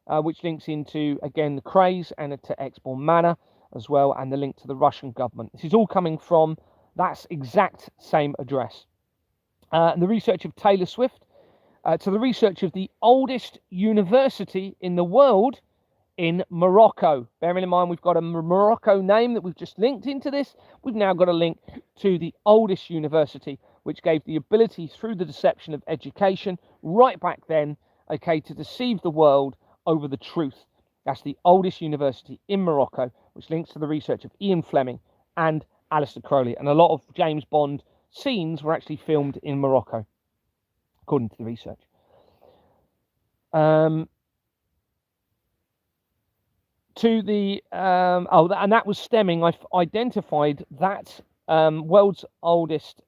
which links into, again, the craze and to Exbourne Manor as well, and the link to the Russian government. This is all coming from that exact same address. And the research of Taylor Swift, to the research of the oldest university in the world in Morocco. Bearing in mind we've got a Morocco name that we've just linked into this, we've now got a link to the oldest university, which gave the ability through the deception of education right back then, okay, to deceive the world over the truth. That's the oldest university in Morocco, which links to the research of Ian Fleming and Aleister Crowley. And a lot of James Bond scenes were actually filmed in Morocco, according to the research. And that was stemming. I've identified that world's oldest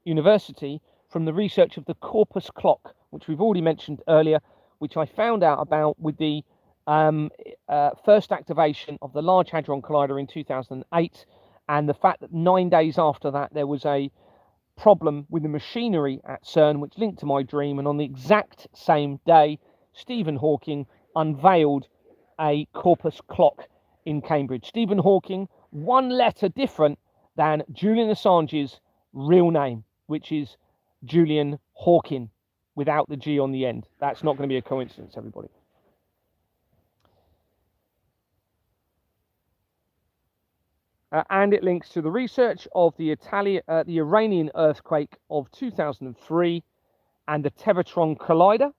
university from the research of the Corpus Clock, which we've already mentioned earlier, which I found out about with the first activation of the Large Hadron Collider in 2008, and the fact that 9 days after that there was a problem with the machinery at CERN, which linked to my dream, and on the exact same day, Stephen Hawking unveiled a corpus clock in Cambridge. Stephen Hawking, one letter different than Julian Assange's real name, which is Julian Hawking, without the G on the end. That's not going to be a coincidence, everybody. And it links to the research of the Iranian earthquake of 2003 and the Tevatron Collider.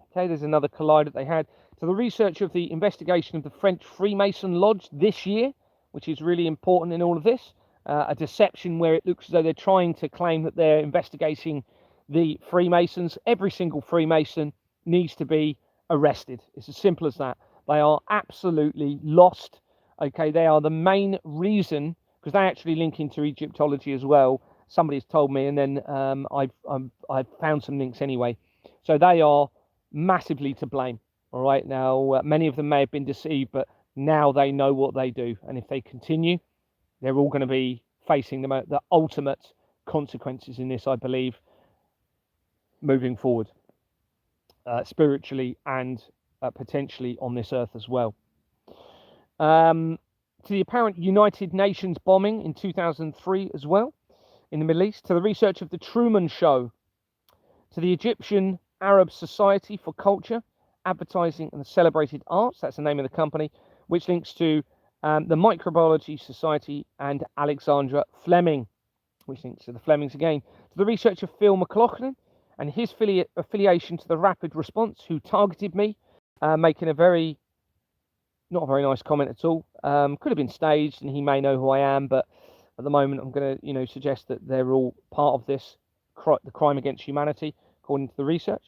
Okay, there's another collider they had. To the research of the investigation of the French Freemason Lodge this year, which is really important in all of this. A deception where it looks as though they're trying to claim that they're investigating the Freemasons. Every single Freemason needs to be arrested. It's as simple as that. They are absolutely lost. Okay, they are the main reason, because they actually link into Egyptology as well. Somebody's told me, and then I've found some links anyway. So they are massively to blame. All right, now many of them may have been deceived, but now they know what they do, and if they continue, they're all going to be facing the ultimate consequences in this, I believe, moving forward, spiritually and potentially on this earth as well. To the apparent United Nations bombing in 2003 as well in the Middle East, to the research of the Truman Show, to the Egyptian Arab Society for Culture, Advertising and the Celebrated Arts, that's the name of the company, which links to the Microbiology Society and Alexandra Fleming, which links to the Flemings again, to the research of Phil McLaughlin and his affiliation to the Rapid Response, who targeted me, making not a very nice comment at all. Could have been staged, and he may know who I am, but at the moment, I'm going to, suggest that they're all part of this, the crime against humanity, according to the research.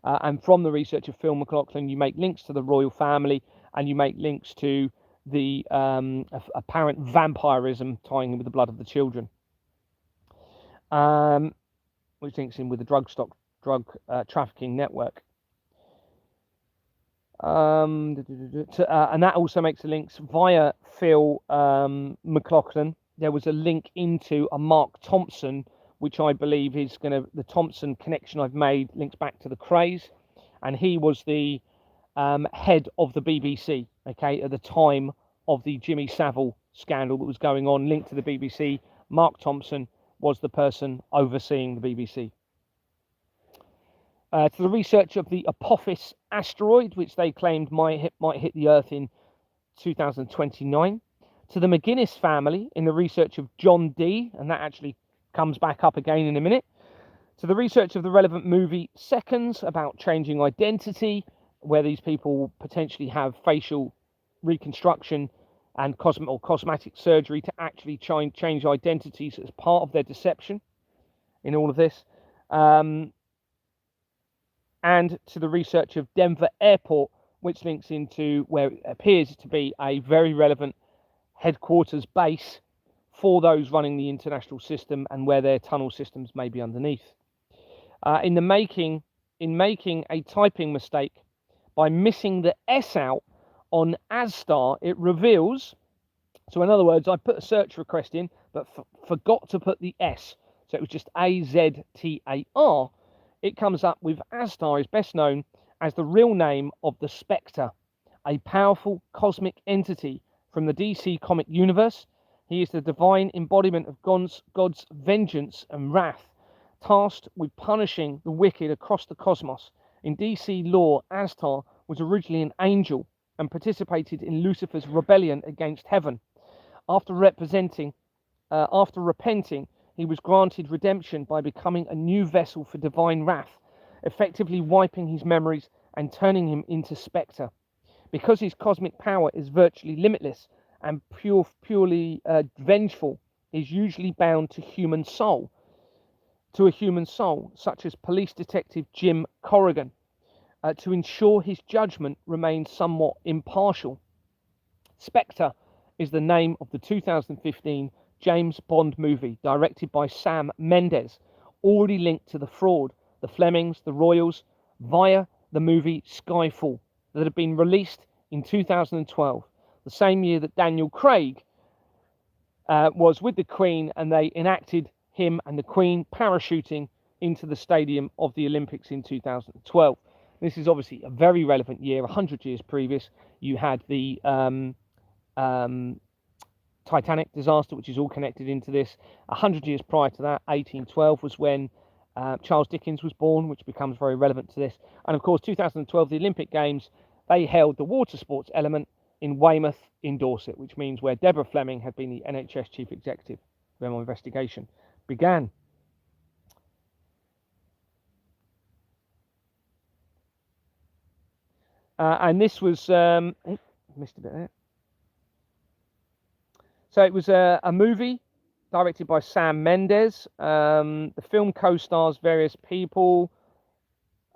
And from the research of Phil McLaughlin, you make links to the royal family, and you make links to the apparent vampirism tying in with the blood of the children, which links in with the drug trafficking network. And that also makes the links via Phil McLaughlin. There was a link into a Mark Thompson, which I believe is the Thompson connection I've made links back to the craze, and he was the head of the BBC, okay, at the time of the Jimmy Savile scandal that was going on, linked to the BBC. Mark Thompson was the person overseeing the BBC. To the research of the Apophis asteroid, which they claimed might hit the Earth in 2029. To the McGuinness family in the research of John Dee, and that actually comes back up again in a minute. To the research of the relevant movie Seconds about changing identity, where these people potentially have facial reconstruction and cosmetic surgery to actually change identities as part of their deception in all of this. And to the research of Denver Airport, which links into where it appears to be a very relevant headquarters base for those running the international system, and where their tunnel systems may be underneath. In making a typing mistake by missing the S out on Astar, it reveals. So in other words, I put a search request in, but forgot to put the S. So it was just AZTAR. It comes up with Astar is best known as the real name of the Spectre, a powerful cosmic entity from the DC comic universe. He is the divine embodiment of God's vengeance and wrath, tasked with punishing the wicked across the cosmos. In DC lore, Astar was originally an angel and participated in Lucifer's rebellion against heaven. After repenting, he was granted redemption by becoming a new vessel for divine wrath, effectively wiping his memories and turning him into Spectre. Because his cosmic power is virtually limitless and purely vengeful, he is usually bound to a human soul, such as police detective Jim Corrigan, to ensure his judgment remains somewhat impartial. Spectre is the name of the 2015 James Bond movie, directed by Sam Mendes, already linked to the fraud, the Flemings, the Royals, via the movie Skyfall, that had been released in 2012, the same year that Daniel Craig was with the Queen, and they enacted him and the Queen parachuting into the stadium of the Olympics in 2012. This is obviously a very relevant year. 100 years previous, you had the Titanic disaster, which is all connected into this. 100 years prior to that, 1812, was when Charles Dickens was born, which becomes very relevant to this. And of course, 2012, the Olympic Games, they held the water sports element in Weymouth in Dorset, which means where Deborah Fleming had been the NHS chief executive when my investigation began. And this was, missed a bit there. So it was a movie directed by Sam Mendes. The film co-stars various people.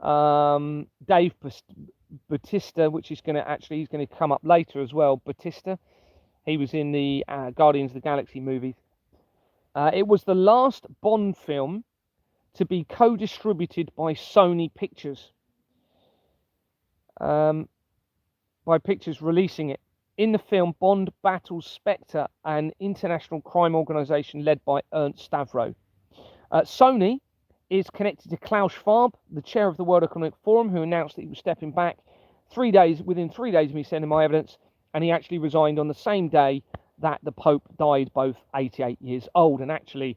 Dave Bautista, which is he's going to come up later as well. Bautista, he was in the Guardians of the Galaxy movies. It was the last Bond film to be co-distributed by Sony Pictures. By Pictures releasing it. In the film, Bond battles Spectre, an international crime organisation led by Ernst Stavro. Sony is connected to Klaus Schwab, the chair of the World Economic Forum, who announced that he was stepping back within 3 days of me sending my evidence, and he actually resigned on the same day that the Pope died, both 88 years old. And actually,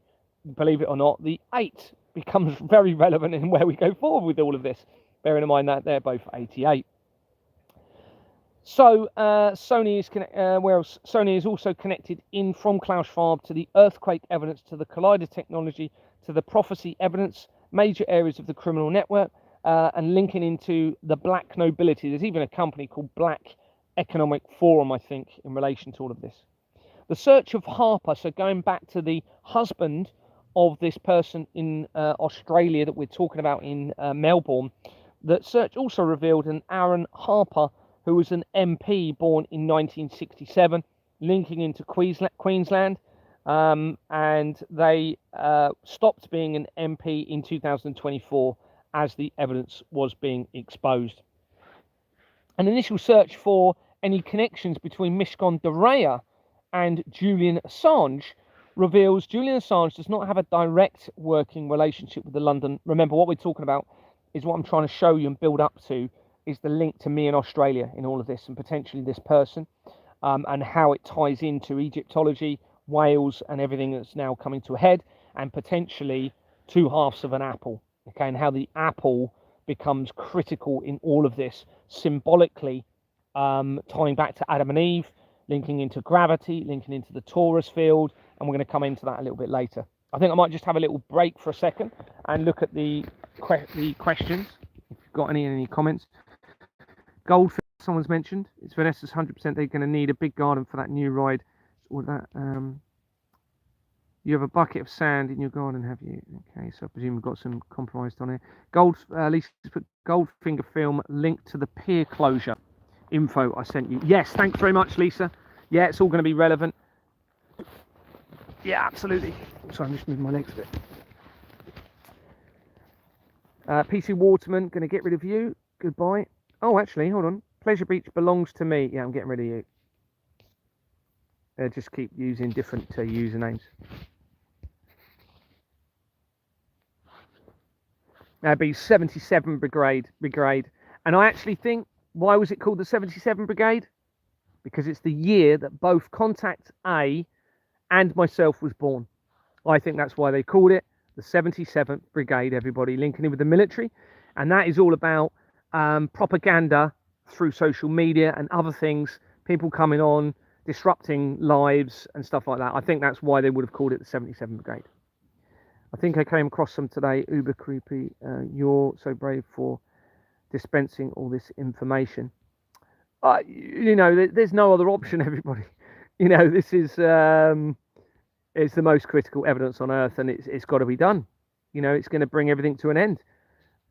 believe it or not, the 8 becomes very relevant in where we go forward with all of this, bearing in mind that they're both 88. So Sony is also connected in from Klaus Schwab to the earthquake evidence, to the collider technology, to the prophecy evidence, major areas of the criminal network, and linking into the black nobility. There's even a company called Black Economic Forum, I think, in relation to all of this. The search of Harper, so going back to the husband of this person in Australia that we're talking about in Melbourne, that search also revealed an Aaron Harper, who was an MP born in 1967, linking into Queensland, and they stopped being an MP in 2024 as the evidence was being exposed. An initial search for any connections between Mishcon de Reya and Julian Assange reveals Julian Assange does not have a direct working relationship with the London. Remember, what we're talking about is what I'm trying to show you and build up to is the link to me in Australia in all of this, and potentially this person, and how it ties into Egyptology, Wales, and everything that's now coming to a head, and potentially two halves of an apple, okay, and how the apple becomes critical in all of this, symbolically tying back to Adam and Eve, linking into gravity, linking into the torus field, and we're going to come into that a little bit later. I think I might just have a little break for a second and look at the questions, if you've got any comments. Goldfish, someone's mentioned. It's Vanessa's 100%. They're going to need a big garden for that new ride. Or that. You have a bucket of sand in your garden, have you? Okay, so I presume we've got some compromised on here. Lisa put Goldfinger film linked to the pier closure info I sent you. Yes, thanks very much, Lisa. Yeah, it's all going to be relevant. Yeah, absolutely. Sorry, I'm just moving my legs a bit. PC Waterman, going to get rid of you. Goodbye. Oh, actually, hold on. Pleasure Beach belongs to me. Yeah, I'm getting rid of you. Just keep using different usernames. That'd be 77 Brigade. And I actually think, why was it called the 77 Brigade? Because it's the year that both Contact A and myself was born. I think that's why they called it the 77th Brigade, everybody, linking in with the military. And that is all about propaganda through social media and other things, people coming on, disrupting lives and stuff like that. I think that's why they would have called it the 77th Brigade. I think I came across some today, uber creepy. You're so brave for dispensing all this information. You know, there's no other option, everybody. You know, this is it's the most critical evidence on earth, and it's got to be done. You know, it's going to bring everything to an end,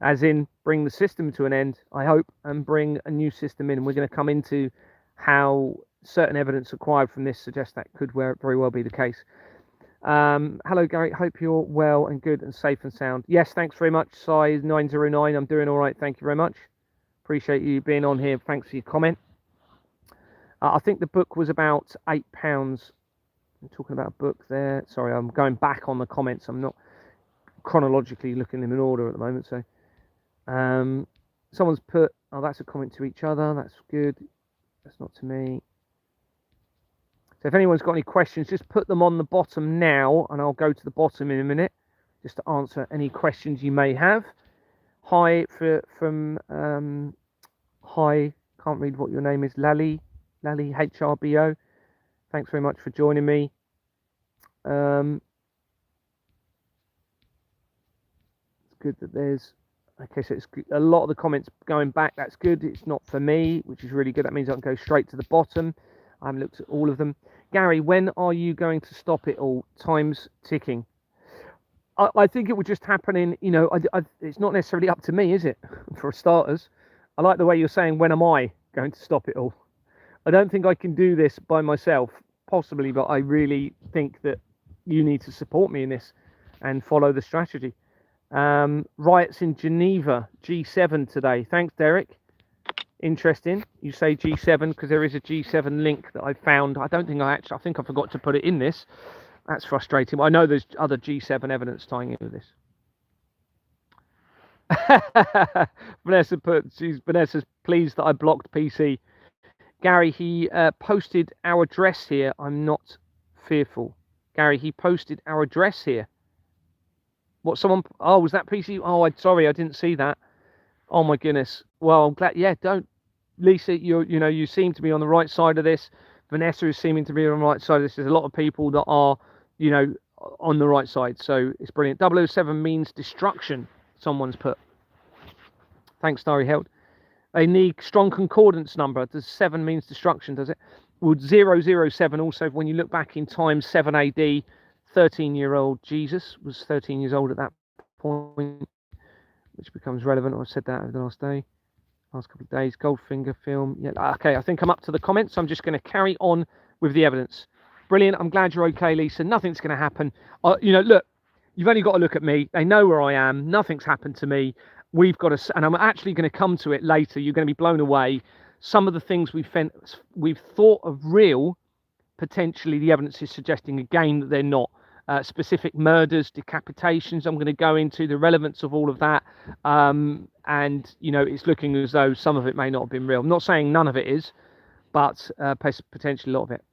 as in bring the system to an end, I hope, and bring a new system in. And we're going to come into how certain evidence acquired from this suggests that could very well be the case. Hello, Gary. Hope you're well and good and safe and sound. Yes, thanks very much, Size909. I'm doing all right. Thank you very much. Appreciate you being on here. Thanks for your comment. I think the book was about £8. I'm talking about a book there. Sorry, I'm going back on the comments. I'm not chronologically looking them in order at the moment. So someone's put, oh, that's a comment to each other. That's good. That's not to me. So if anyone's got any questions, just put them on the bottom now, and I'll go to the bottom in a minute just to answer any questions you may have. Hi from hi, can't read what your name is, Lally HRBO. Thanks very much for joining me. It's good that there's, okay, so it's a lot of the comments going back. That's good. It's not for me, which is really good. That means I can go straight to the bottom. I haven't looked at all of them. Gary, when are you going to stop it all? Time's ticking. I think it would just happen in, you know, it's not necessarily up to me, is it? For starters. I like the way you're saying, when am I going to stop it all? I don't think I can do this by myself, possibly, but I really think that you need to support me in this and follow the strategy. Riots in Geneva, G7 today. Thanks, Derek. Interesting. You say G7 because there is a G7 link that I found. I think I forgot to put it in this. That's frustrating. I know there's other G7 evidence tying in with this. Vanessa's pleased that I blocked PC. Gary, he posted our address here. I'm not fearful. Gary, he posted our address here. What, someone? Oh, was that PC? Oh, sorry, I didn't see that. Oh my goodness. Well, I'm glad. Yeah, don't, Lisa. You seem to be on the right side of this. Vanessa is seeming to be on the right side of this. There's a lot of people that are, on the right side. So it's brilliant. 007 means destruction. Someone's put. Thanks, Starry Held. They need strong concordance number. Does 7 means destruction, does it? Would 007 also, when you look back in time, 7 AD, 13-year-old Jesus was 13 years old at that point, which becomes relevant. I've said that over the last couple of days. Goldfinger film. Yeah, okay, I think I'm up to the comments. I'm just going to carry on with the evidence. Brilliant. I'm glad you're okay, Lisa. Nothing's going to happen. Look, you've only got to look at me. They know where I am. Nothing's happened to me. We've got to, and I'm actually going to come to it later. You're going to be blown away. Some of the things we've thought of real, potentially the evidence is suggesting again that they're not. Specific murders, decapitations. I'm going to go into the relevance of all of that. And, it's looking as though some of it may not have been real. I'm not saying none of it is, but potentially a lot of it.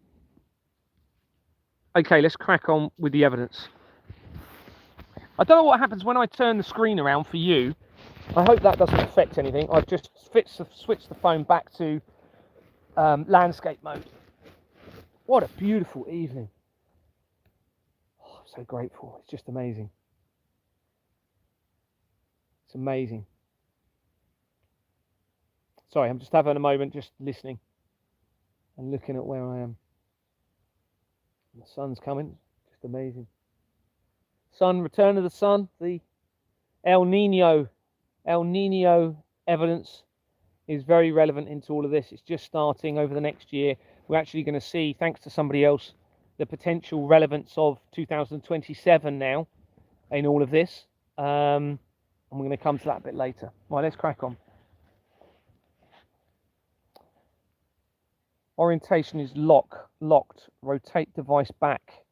Okay, let's crack on with the evidence. I don't know what happens when I turn the screen around for you. I hope that doesn't affect anything. I've just switched the phone back to landscape mode. What a beautiful evening. Oh, I'm so grateful. It's just amazing. It's amazing. Sorry, I'm just having a moment just listening and looking at where I am. The sun's coming. Just amazing. Sun, return of the sun, the El Nino evidence is very relevant into all of this. It's just starting over the next year. We're actually going to see, thanks to somebody else, the potential relevance of 2027 now in all of this. And we're going to come to that a bit later. Right, let's crack on. Orientation is locked. Rotate device back.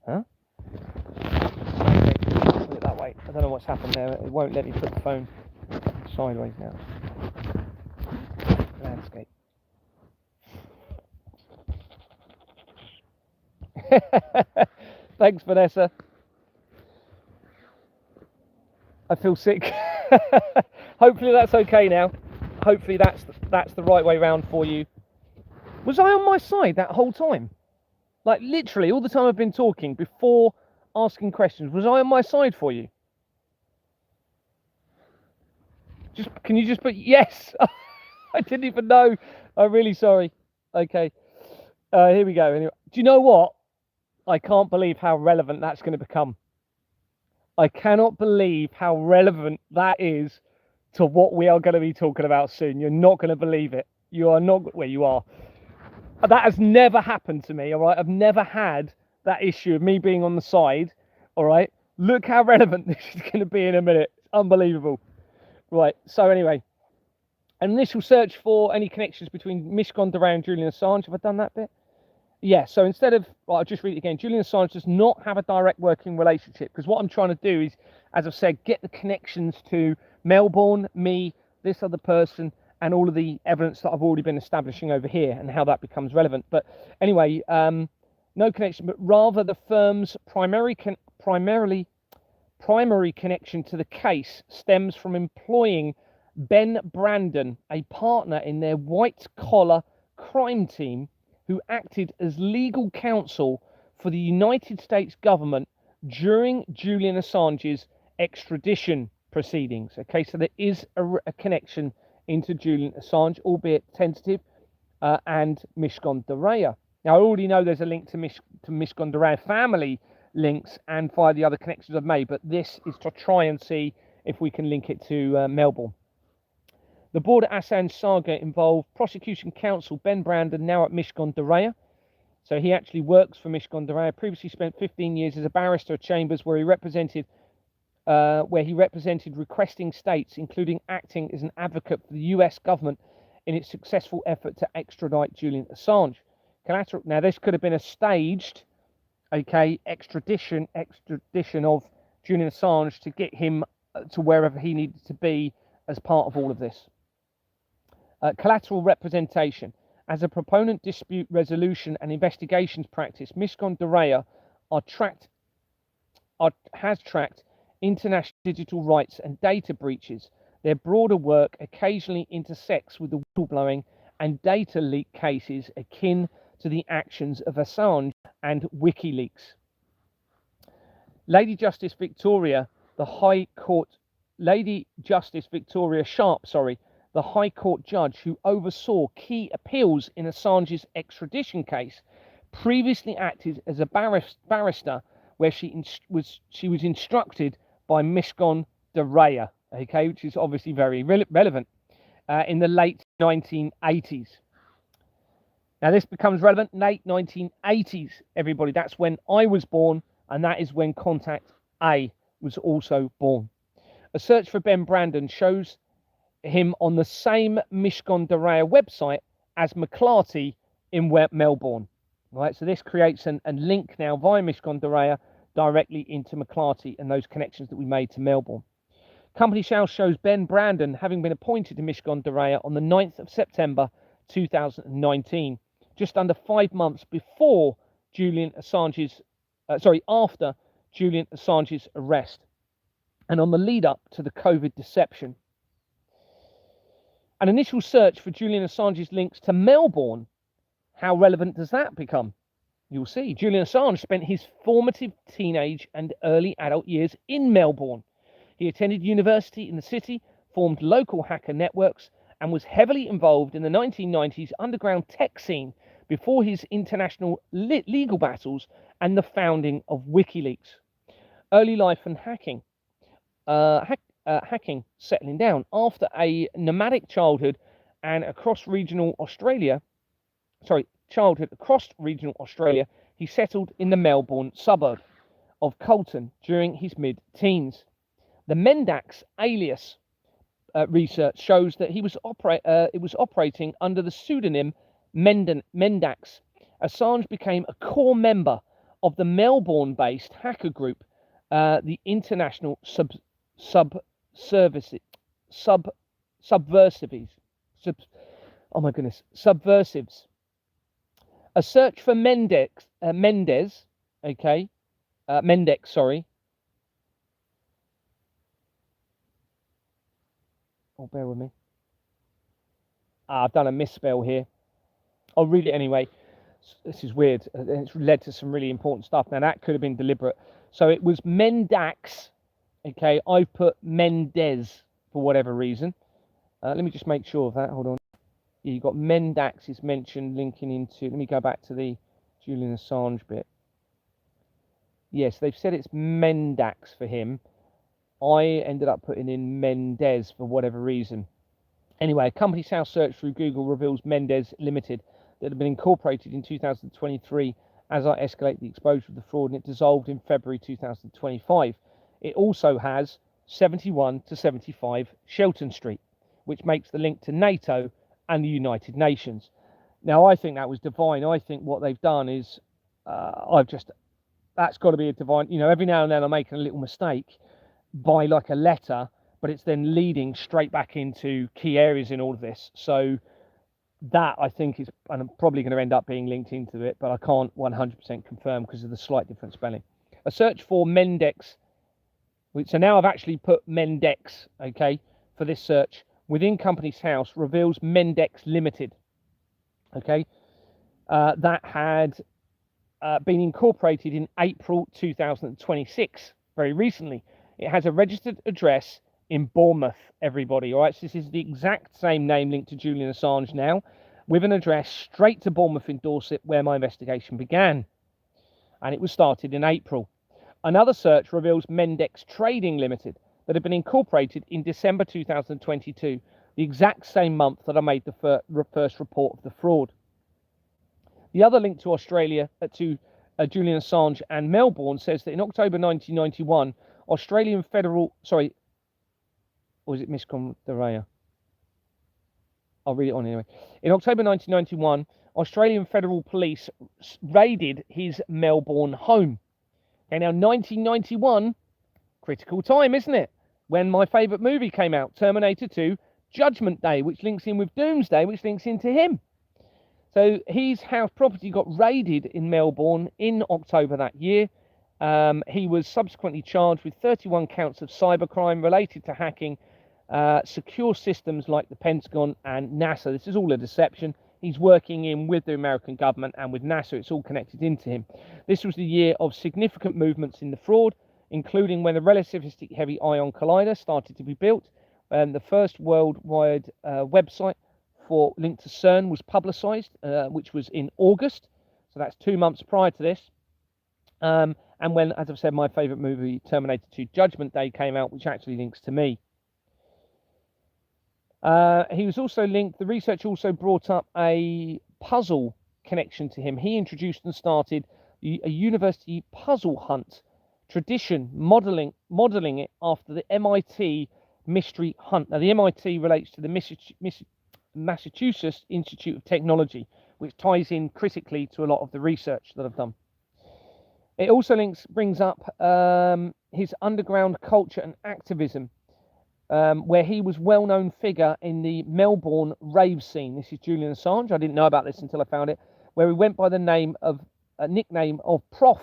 Huh? Put it that way. I don't know what's happened there. It won't let me put the phone sideways now. Landscape. Thanks, Vanessa. I feel sick. Hopefully that's okay now. Hopefully that's the right way round for you. Was I on my side that whole time? Like literally all the time I've been talking before asking questions, was I on my side for you? Can you just put yes? I didn't even know. I'm really sorry. Okay. Here we go. Anyway, do you know what? I can't believe how relevant that's going to become. I cannot believe how relevant that is to what we are going to be talking about soon. You're not going to believe it. You are not where you are. That has never happened to me, all right? I've never had that issue of me being on the side, all right? Look how relevant this is going to be in a minute. It's unbelievable. Right, so anyway, an initial search for any connections between Mish Gondoré and Julian Assange. Have I done that bit? Yeah, so instead of, well, I'll just read it again. Julian Assange does not have a direct working relationship, because what I'm trying to do is, as I've said, get the connections to Melbourne, me, this other person, and all of the evidence that I've already been establishing over here and how that becomes relevant. But anyway, no connection, but rather the firm's primary connection to the case stems from employing Ben Brandon, a partner in their white-collar crime team, who acted as legal counsel for the United States government during Julian Assange's extradition proceedings. Okay, so there is a connection into Julian Assange, albeit tentative, and Mish Gondoré. Now, I already know there's a link to Mish Gondoré family links and via the other connections I've made, but this is to try and see if we can link it to Melbourne. The border Assange saga involved prosecution counsel Ben Brandon, now at Mish Gondoré. So he actually works for Mish Gondoré. Previously spent 15 years as a barrister at Chambers, where he represented requesting states, including acting as an advocate for the US government in its successful effort to extradite Julian Assange. Collateral. Now, this could have been a staged, extradition of Julian Assange to get him to wherever he needed to be as part of all of this. Collateral representation. As a proponent dispute resolution and investigations practice, Mish Gondoré has tracked international digital rights and data breaches. Their broader work occasionally intersects with the whistleblowing and data leak cases akin to the actions of Assange and WikiLeaks. Lady Justice Victoria Sharp, the High Court judge who oversaw key appeals in Assange's extradition case, previously acted as a barrister where she was instructed by Mishcon de Reya, okay, which is obviously very relevant, in the late 1980s. Now this becomes relevant late 1980s, everybody. That's when I was born, and that is when Contact A was also born. A search for Ben Brandon shows him on the same Mishcon de Reya website as McClarty in Melbourne. Right, so this creates a link now via Mishcon de Reya directly into McClarty and those connections that we made to Melbourne. Company's House shows Ben Brandon having been appointed to Mishcon de Reya on the 9th of September 2019, just under 5 months before after Julian Assange's arrest, and on the lead up to the COVID deception. An initial search for Julian Assange's links to Melbourne. How relevant does that become? You'll see. Julian Assange spent his formative teenage and early adult years in Melbourne. He attended university in the city, formed local hacker networks, and was heavily involved in the 1990s underground tech scene before his international legal battles and the founding of WikiLeaks. Early life and hacking. Hacking settling down after a nomadic childhood across regional Australia, he settled in the Melbourne suburb of Colton during his mid-teens. The Mendax alias research shows that it was operating under the pseudonym Mendax. Assange became a core member of the Melbourne-based hacker group, the International Subversives. A search for Mendex, sorry. Oh, bear with me. I've done a misspell here. I'll read it anyway. This is weird. It's led to some really important stuff. Now, that could have been deliberate. So it was Mendax. Okay, I've put Mendez for whatever reason. Let me just make sure of that. Hold on. Yeah, you've got Mendax is mentioned linking into... Let me go back to the Julian Assange bit. Yes, they've said it's Mendax for him. I ended up putting in Mendez for whatever reason. Anyway, a Company's House search through Google reveals Mendez Limited that had been incorporated in 2023 as I escalate the exposure of the fraud, and it dissolved in February 2025. It also has 71 to 75 Shelton Street, which makes the link to NATO and the United Nations. Now, I think that was divine. I think what they've done is, that's got to be a divine, every now and then I'm making a little mistake by like a letter, but it's then leading straight back into key areas in all of this. So that I think is, and I'm probably going to end up being linked into it, but I can't 100% confirm because of the slight different spelling. A search for Mendex. So now I've actually put Mendex, okay, for this search within Company's House reveals Mendex Limited, okay, that had been incorporated in April 2026, very recently. It has a registered address in Bournemouth, everybody, all right? So this is the exact same name linked to Julian Assange now, with an address straight to Bournemouth in Dorset, where my investigation began. And it was started in April. Another search reveals Mendex Trading Limited that had been incorporated in December 2022, the exact same month that I made the first report of the fraud. The other link to Australia, to Julian Assange and Melbourne, says that in October 1991, Australian federal, sorry, or is it Mishcon de Reya? I'll read it on anyway. In October 1991, Australian Federal Police raided his Melbourne home. Okay, now 1991, critical time, isn't it? When my favourite movie came out, Terminator 2, Judgment Day, which links in with Doomsday, which links into him. So his house property got raided in Melbourne in October that year. He was subsequently charged with 31 counts of cybercrime related to hacking secure systems like the Pentagon and NASA. This is all a deception. He's working in with the American government and with NASA. It's all connected into him. This was the year of significant movements in the fraud, including when the relativistic heavy ion collider started to be built, The first worldwide website for link to CERN was publicised, which was in August. So that's 2 months prior to this. And when, as I've said, my favourite movie, Terminator 2 Judgment Day, came out, which actually links to me. He was also linked, the research also brought up a puzzle connection to him. He introduced and started a university puzzle hunt tradition, modelling it after the MIT mystery hunt. Now, the MIT relates to the Massachusetts Institute of Technology, which ties in critically to a lot of the research that I've done. It also brings up his underground culture and activism, where he was well-known figure in the Melbourne rave scene. This is Julian Assange. I didn't know about this until I found it, where he went by the nickname of Prof,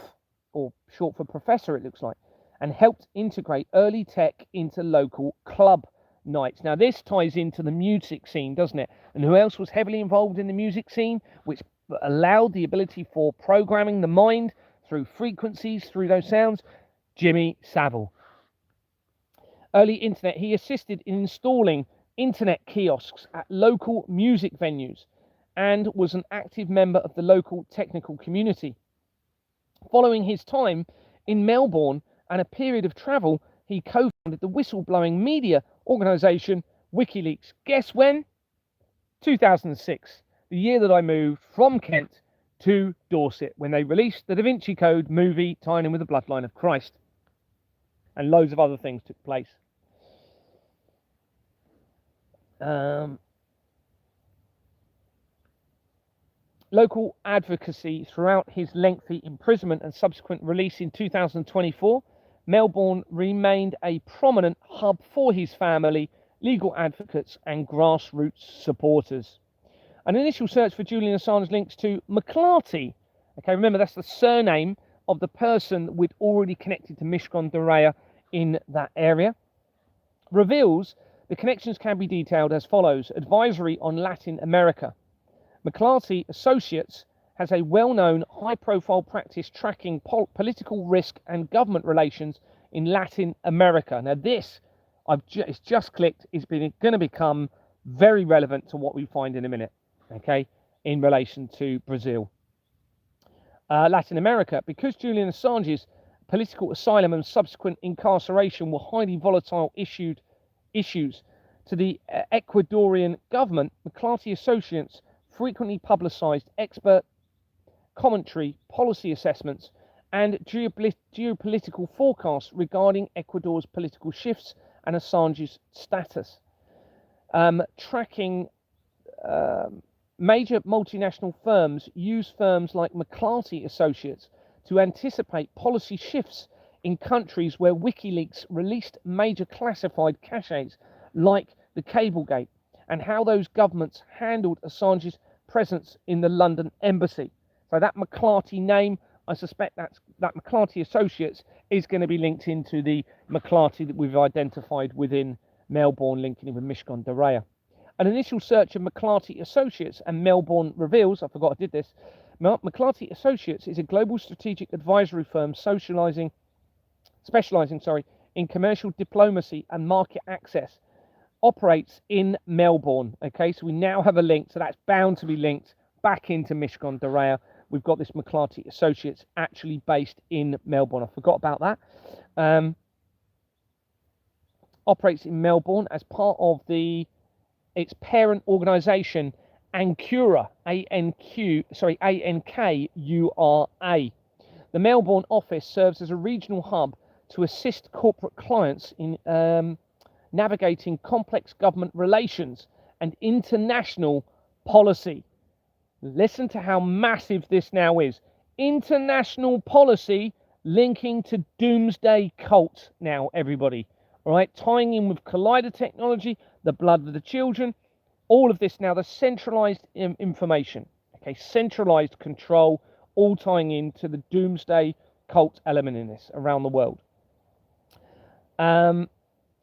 or short for Professor, it looks like, and helped integrate early tech into local club nights. Now, this ties into the music scene, doesn't it? And who else was heavily involved in the music scene, which allowed the ability for programming the mind through frequencies, through those sounds? Jimmy Savile. Early internet, he assisted in installing internet kiosks at local music venues and was an active member of the local technical community. Following his time in Melbourne and a period of travel, he co-founded the whistleblowing media organisation WikiLeaks. Guess when? 2006, the year that I moved from Kent to Dorset, when they released the Da Vinci Code movie tying in with the bloodline of Christ. And loads of other things took place. Local advocacy throughout his lengthy imprisonment and subsequent release in 2024, Melbourne remained a prominent hub for his family, legal advocates and grassroots supporters. An initial search for Julian Assange links to McClarty. Okay, remember that's the surname of the person we'd already connected to Mishcon de Reya in that area. Reveals the connections can be detailed as follows. Advisory on Latin America. McClarty Associates has a well-known high-profile practice tracking political risk and government relations in Latin America. Now this, it's just clicked, is going to become very relevant to what we find in a minute, okay, in relation to Brazil. Latin America, because Julian Assange's political asylum and subsequent incarceration were highly volatile issues to the Ecuadorian government, McClarty Associates frequently publicised expert commentary, policy assessments, and geopolitical forecasts regarding Ecuador's political shifts and Assange's status. Tracking major multinational firms use firms like McClarty Associates to anticipate policy shifts in countries where WikiLeaks released major classified caches like the Cablegate, and how those governments handled Assange's presence in the London embassy. So that McClarty name, I suspect that McClarty Associates is going to be linked into the McClarty that we've identified within Melbourne, linking in with Mishcon de Reya. An initial search of McClarty Associates and Melbourne reveals, I forgot I did this, McClarty Associates is a global strategic advisory firm specialising in commercial diplomacy and market access. Operates in Melbourne. Okay, so we now have a link, so that's bound to be linked back into Mishcon de Reya. We've got this McClarty Associates actually based in Melbourne. I forgot about that. Operates in Melbourne as part of its parent organisation, Ankura, Ankura. The Melbourne office serves as a regional hub to assist corporate clients in navigating complex government relations and international policy. Listen to how massive this now is. International policy linking to doomsday cult now, everybody. All right, tying in with collider technology, the blood of the children, all of this now, the centralized information, okay, centralized control, all tying into the doomsday cult element in this around the world.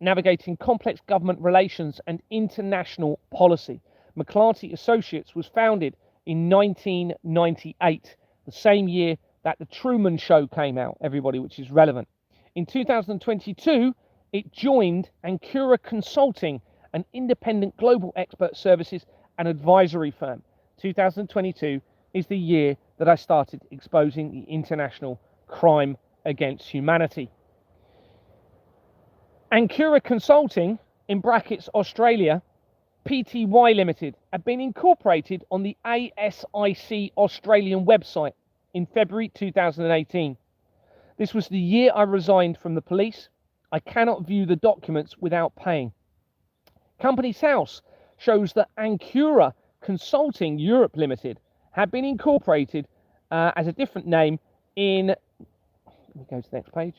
Navigating complex government relations and international policy. McClarty Associates was founded in 1998, the same year that The Truman Show came out, everybody, which is relevant. In 2022, it joined Ancura Consulting, an independent global expert services and advisory firm. 2022 is the year that I started exposing the international crime against humanity. Ancura Consulting, in brackets Australia, Pty Limited, had been incorporated on the ASIC Australian website in February 2018. This was the year I resigned from the police. I cannot view the documents without paying. Company's house shows that Ancura Consulting Europe Limited had been incorporated as a different name in, let me go to the next page,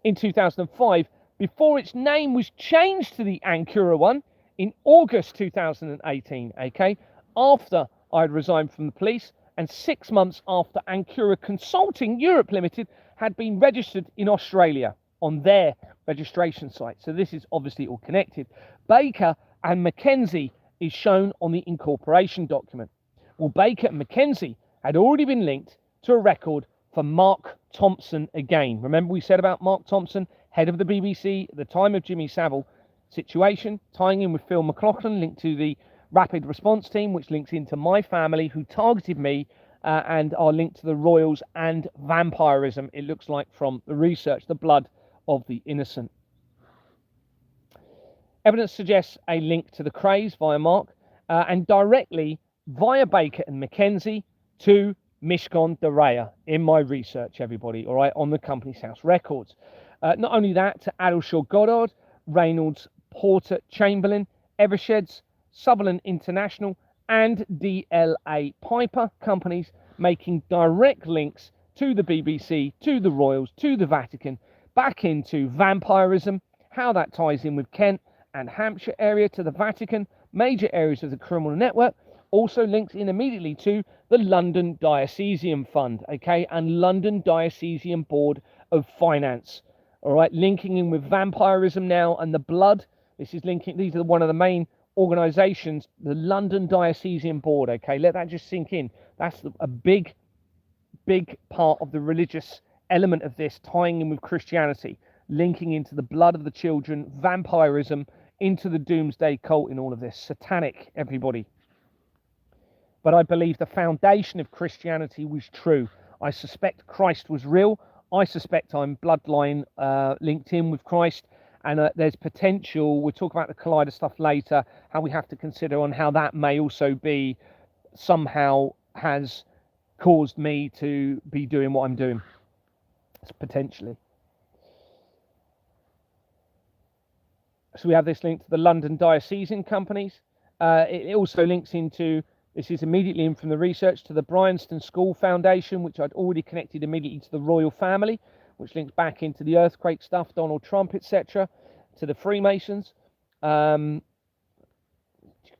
in 2005, before its name was changed to the Ancura one in August 2018, okay, after I had resigned from the police and 6 months after Ancura Consulting Europe Limited had been registered in Australia on their registration site. So this is obviously all connected. Baker and McKenzie is shown on the incorporation document. Well, Baker and McKenzie had already been linked to a record for Mark Thompson again. Remember we said about Mark Thompson, head of the BBC at the time of Jimmy Savile situation, tying in with Phil McLaughlin, linked to the rapid response team, which links into my family who targeted me and are linked to the royals and vampirism, it looks like from the research, the blood of the innocent. Evidence suggests a link to the craze via Mark and directly via Baker and McKenzie to Mishcon de Raya in my research, everybody, all right, on the company's house records. Not only that, to Addleshaw Goddard, Reynolds, Porter, Chamberlain, Eversheds, Sutherland International, and DLA Piper companies making direct links to the BBC, to the Royals, to the Vatican, back into vampirism, how that ties in with Kent and Hampshire area to the Vatican, major areas of the criminal network, also links in immediately to the London Diocesan Fund, okay, and London Diocesan Board of Finance, all right, linking in with vampirism now and the blood. This is linking, these are one of the main organisations, the London Diocesan Board, okay, let that just sink in. That's a big part of the religious element of this, tying in with Christianity, linking into the blood of the children, vampirism, into the doomsday cult in all of this. Satanic, everybody. But I believe the foundation of Christianity was true. I suspect Christ was real. I suspect I'm bloodline linked in with Christ. And there's potential, we'll talk about the collider stuff later, how we have to consider on how that may also be somehow has caused me to be doing what I'm doing. Potentially. So we have this link to the London Diocesan companies. It also links into, this is immediately in from the research, to the Bryanston School Foundation, which I'd already connected immediately to the royal family, which links back into the earthquake stuff, Donald Trump, etc., to the Freemasons.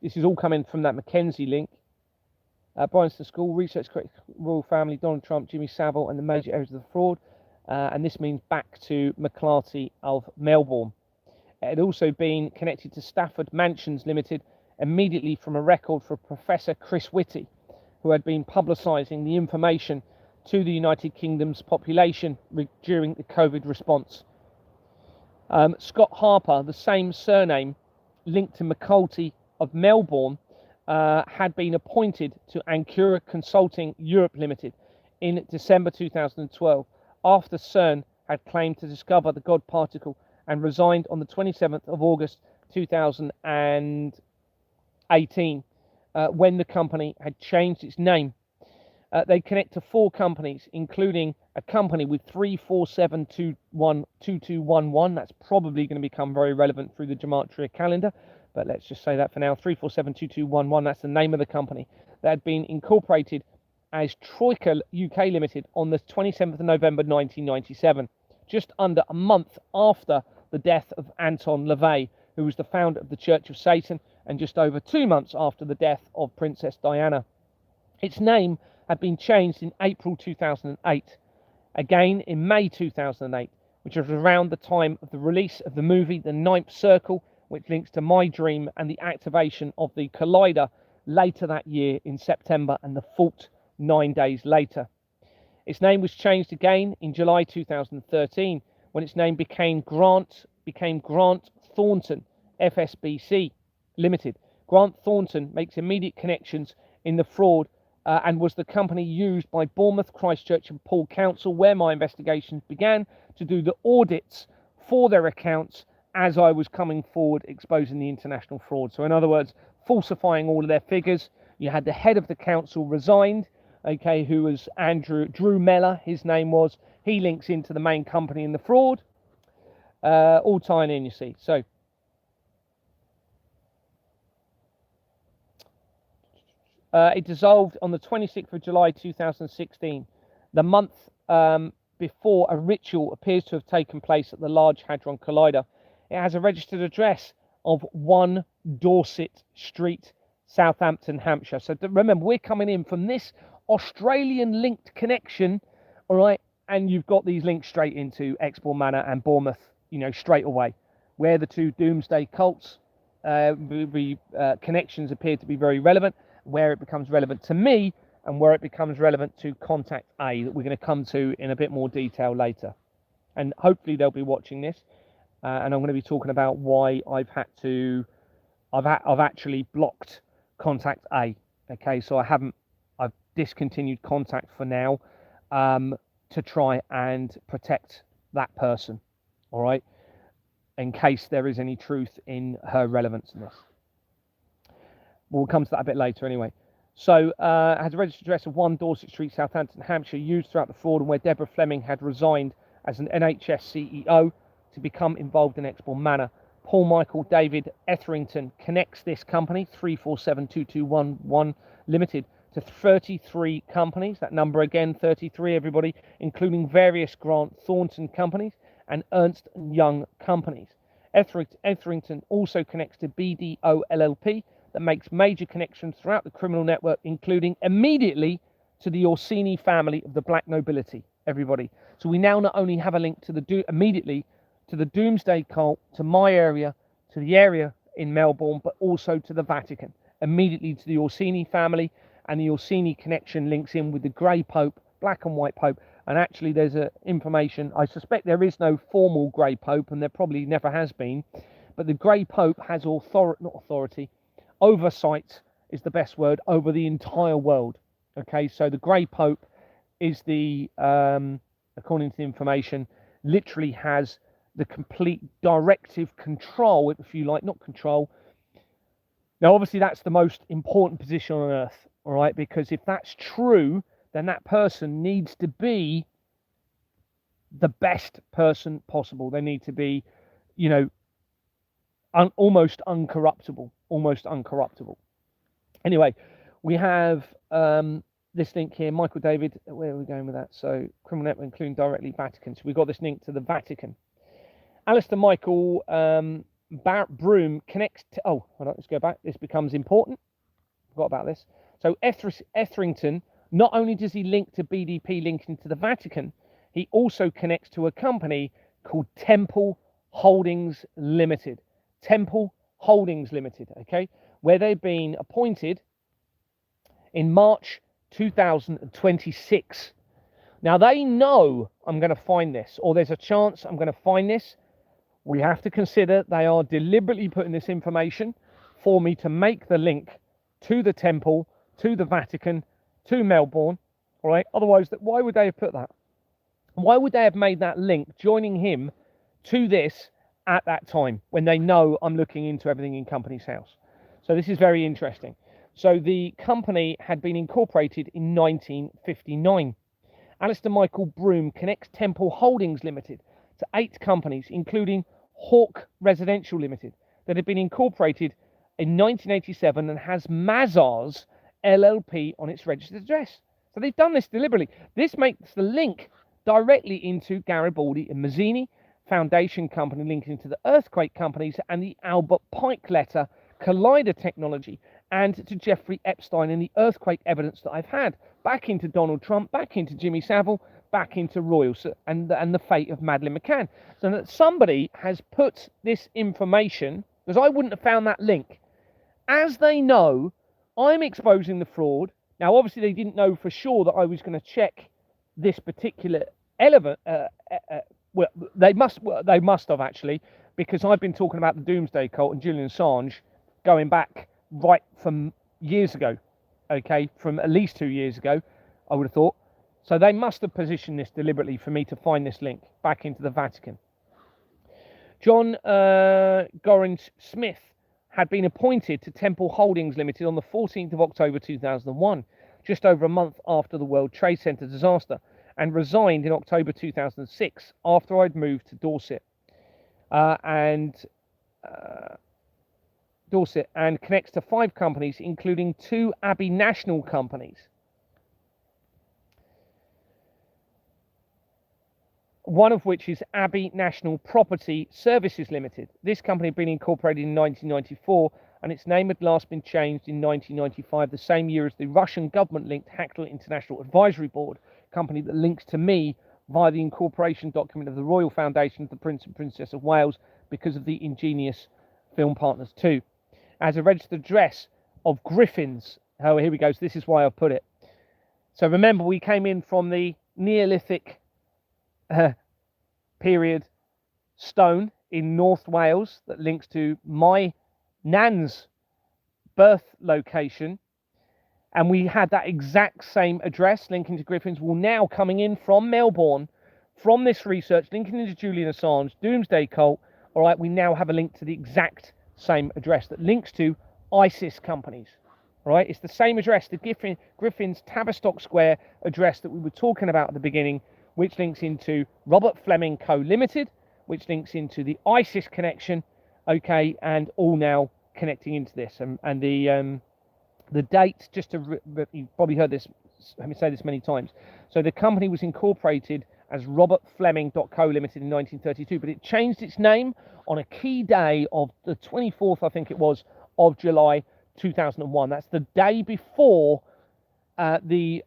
This is all coming from that Mackenzie link. Bryanston School, research, royal family, Donald Trump, Jimmy Savile, and the major areas of the fraud. And this means back to McClarty of Melbourne. It had also been connected to Stafford Mansions Limited immediately from a record for Professor Chris Whitty, who had been publicising the information to the United Kingdom's population during the COVID response. Scott Harper, the same surname linked to McCarthy of Melbourne, had been appointed to Ancura Consulting Europe Limited in December 2012 after CERN had claimed to discover the God particle and resigned on the 27th of August 2018 when the company had changed its name. They connect to 4 companies, including a company with 3472211. That's probably going to become very relevant through the Gematria calendar, but let's just say that for now. 3472211, that's the name of the company that had been incorporated as Troika UK Limited on the 27th of November 1997, just under a month after the death of Anton LaVey, who was the founder of the Church of Satan, and just over 2 months after the death of Princess Diana. Its name had been changed in April 2008, again in May 2008, which was around the time of the release of the movie The Ninth Circle, which links to my dream and the activation of the collider later that year in September, and the fault 9 days later. Its name was changed again in July 2013, when its name became Grant became Grant Thornton FSBC Limited. Grant Thornton makes immediate connections in the fraud and was the company used by Bournemouth, Christchurch and Poole Council, where my investigations began, to do the audits for their accounts as I was coming forward exposing the international fraud. So in other words, falsifying all of their figures. You had the head of the council resigned, okay, who was Drew Mellor, his name was. He links into the main company in the fraud. All tying in, you see. So it dissolved on the 26th of July 2016, the month before a ritual appears to have taken place at the Large Hadron Collider. It has a registered address of 1 Dorset Street, Southampton, Hampshire. So remember, we're coming in from this Australian linked connection, all right, and you've got these links straight into Exbourne Manor and Bournemouth, you know, straight away, where the two doomsday cults connections appear to be very relevant, where it becomes relevant to me and where it becomes relevant to Contact A, that we're going to come to in a bit more detail later. And hopefully they'll be watching this, and I'm going to be talking about why I've actually blocked Contact A. Okay, so I've discontinued Contact for now, to try and protect that person, all right, in case there is any truth in her relevance in this. We'll come to that a bit later anyway. So has a registered address of 1 Dorset Street, Southampton, Hampshire, used throughout the fraud, and where Deborah Fleming had resigned as an NHS CEO to become involved in Exbourne Manor. Paul Michael David Etherington connects this company, 3472211 Limited, to 33 companies. That number again, 33, everybody, including various Grant Thornton companies and Ernst & Young companies. Etherington also connects to BDO LLP, that makes major connections throughout the criminal network, including immediately to the Orsini family of the black nobility, everybody. So we now not only have a link to immediately to the Doomsday Cult, to my area, to the area in Melbourne, but also to the Vatican, immediately to the Orsini family, and the Orsini connection links in with the Grey Pope, black and white Pope. And actually there's information, I suspect there is no formal Grey Pope, and there probably never has been, but the Grey Pope has oversight is the best word, over the entire world. Okay, so the Grey Pope is the, according to the information, literally has the complete directive control, if you like, not control. Now, obviously, that's the most important position on earth, all right, because if that's true, then that person needs to be the best person possible. They need to be, you know, almost uncorruptible. Anyway, we have this link here, Michael David. Where are we going with that? So criminal network, including directly Vatican. So we've got this link to the Vatican. Alistair Michael Broom connects to, hold on, let's go back. This becomes important. Forgot about this. So Etherington, not only does he link to BDP linking to the Vatican, he also connects to a company called Temple Holdings Limited. Temple Holdings Limited, okay, where they've been appointed in March 2026. Now they know I'm going to find this, or there's a chance I'm going to find this. We have to consider they are deliberately putting this information for me to make the link to the temple, to the Vatican, to Melbourne, all right? Otherwise, why would they have put that? Why would they have made that link, joining him to this at that time, when they know I'm looking into everything in Companies House? So this is very interesting. So the company had been incorporated in 1959. Alistair Michael Broom connects Temple Holdings Limited to 8 companies, including Hawk Residential Limited, that had been incorporated in 1987 and has Mazars LLP on its registered address. So they've done this deliberately. This makes the link directly into Garibaldi and Mazzini Foundation Company, linking to the earthquake companies and the Albert Pike letter Collider Technology, and to Jeffrey Epstein and the earthquake evidence that I've had, back into Donald Trump, back into Jimmy Savile, back into Royals, and the fate of Madeleine McCann. So that somebody has put this information, because I wouldn't have found that link, as they know I'm exposing the fraud. Now, obviously, they didn't know for sure that I was going to check this particular element. Well, they must have actually, because I've been talking about the Doomsday Cult and Julian Assange going back right from years ago, okay, from at least 2 years ago, I would have thought. So they must have positioned this deliberately for me to find this link back into the Vatican. John Gorringe Smith had been appointed to Temple Holdings Limited on the 14th of October 2001, just over a month after the World Trade Center disaster, and resigned in October 2006 after I'd moved to Dorset. Dorset, and connects to 5 companies, including 2 Abbey National companies. One of which is Abbey National Property Services Limited. This company had been incorporated in 1994, and its name had last been changed in 1995, the same year as the Russian government-linked Hackler International Advisory Board, company that links to me via the incorporation document of the Royal Foundation of the Prince and Princess of Wales because of the ingenious film partners too. As a registered address of Griffins. Oh, here we go. So this is why I put it. So remember, we came in from the Neolithic period stone in North Wales that links to my nan's birth location, and we had that exact same address linking to Griffins. Well, now coming in from Melbourne, from this research linking into Julian Assange, Doomsday Cult, all right, we now have a link to the exact same address that links to ISIS companies. All right, it's the same address, the Griffin's Tavistock Square address that we were talking about at the beginning, which links into Robert Fleming Co. Limited, which links into the ISIS connection, okay, and all now connecting into this. And the date, just to you've probably heard this, let me say this many times. So the company was incorporated as Robert Fleming Co. Limited in 1932, but it changed its name on a key day of the 24th, I think it was, of July 2001. That's the day before the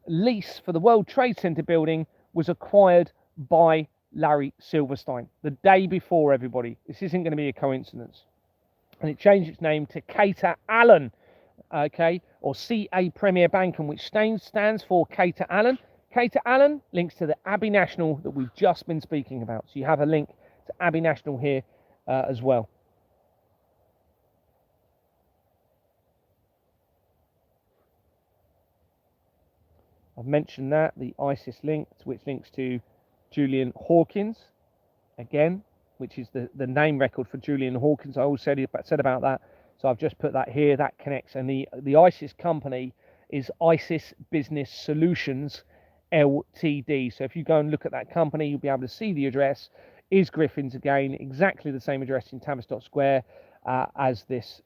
lease for the World Trade Center building was acquired by Larry Silverstein. The day before, everybody. This isn't going to be a coincidence. And it changed its name to Cater Allen, okay, or CA Premier Banking, which stands for Cater Allen. Cater Allen links to the Abbey National that we've just been speaking about. So you have a link to Abbey National here as well. I've mentioned that, the ISIS link, which links to Julian Hawkins, again, which is the name record for Julian Hawkins. I always said about that, so I've just put that here. That connects, and the ISIS company is ISIS Business Solutions Ltd. So if you go and look at that company, you'll be able to see the address is Griffins again, exactly the same address in Tavistock Square as this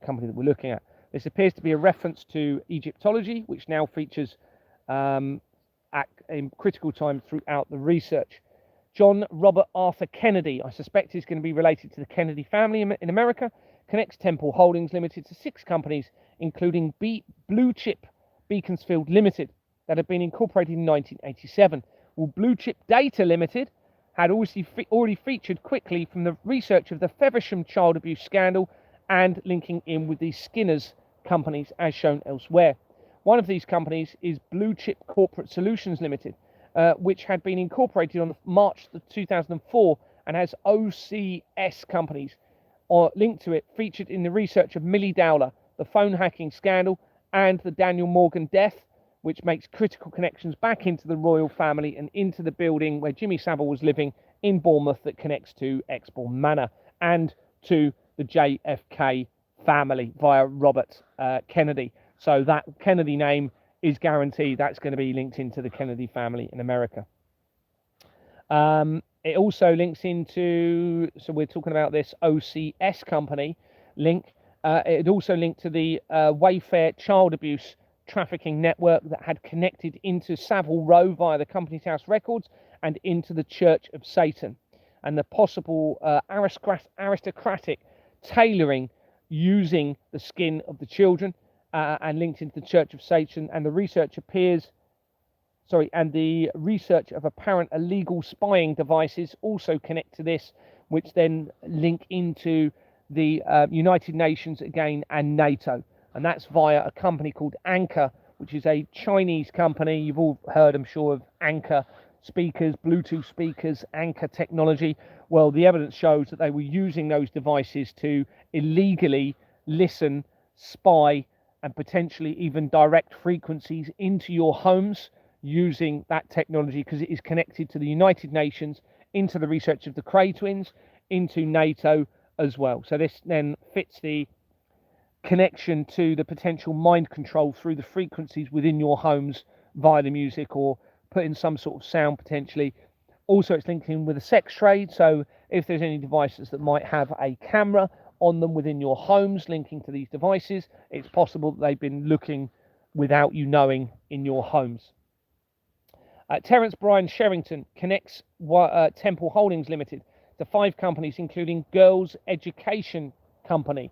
company that we're looking at. This appears to be a reference to Egyptology, which now features at a critical time throughout the research. John Robert Arthur Kennedy, I suspect is going to be related to the Kennedy family in America, connects Temple Holdings Limited to 6 companies, including Blue Chip Beaconsfield Limited, that had been incorporated in 1987. Well, Blue Chip Data Limited had already featured quickly from the research of the Feversham child abuse scandal and linking in with the Skinner's companies as shown elsewhere. One of these companies is Blue Chip Corporate Solutions Limited, which had been incorporated on March 2004 and has OCS companies linked to it, featured in the research of Millie Dowler, the phone hacking scandal, and the Daniel Morgan death, which makes critical connections back into the royal family and into the building where Jimmy Savile was living in Bournemouth that connects to Exbourne Manor and to the JFK family via Robert Kennedy. So that Kennedy name is guaranteed that's going to be linked into the Kennedy family in America. It also links into, so we're talking about this OCS company link. It also linked to the Wayfair child abuse trafficking network that had connected into Savile Row via the Company's House records and into the Church of Satan, and the possible aristocratic tailoring using the skin of the children and linked into the Church of Satan, and the research the research of apparent illegal spying devices also connect to this, which then link into the United Nations again and NATO, and that's via a company called Anchor, which is a Chinese company. You've all heard, I'm sure, of Anchor speakers, Bluetooth speakers, anchor technology. Well, the evidence shows that they were using those devices to illegally listen, spy, and potentially even direct frequencies into your homes using that technology, because it is connected to the United Nations, into the research of the Cray twins, into NATO as well. So this then fits the connection to the potential mind control through the frequencies within your homes via the music, or putting some sort of sound potentially. Also, it's linked in with the sex trade. So if there's any devices that might have a camera on them within your homes linking to these devices, it's possible that they've been looking without you knowing in your homes. Terence Bryan Sherrington connects Temple Holdings Limited to 5 companies, including Girls Education Company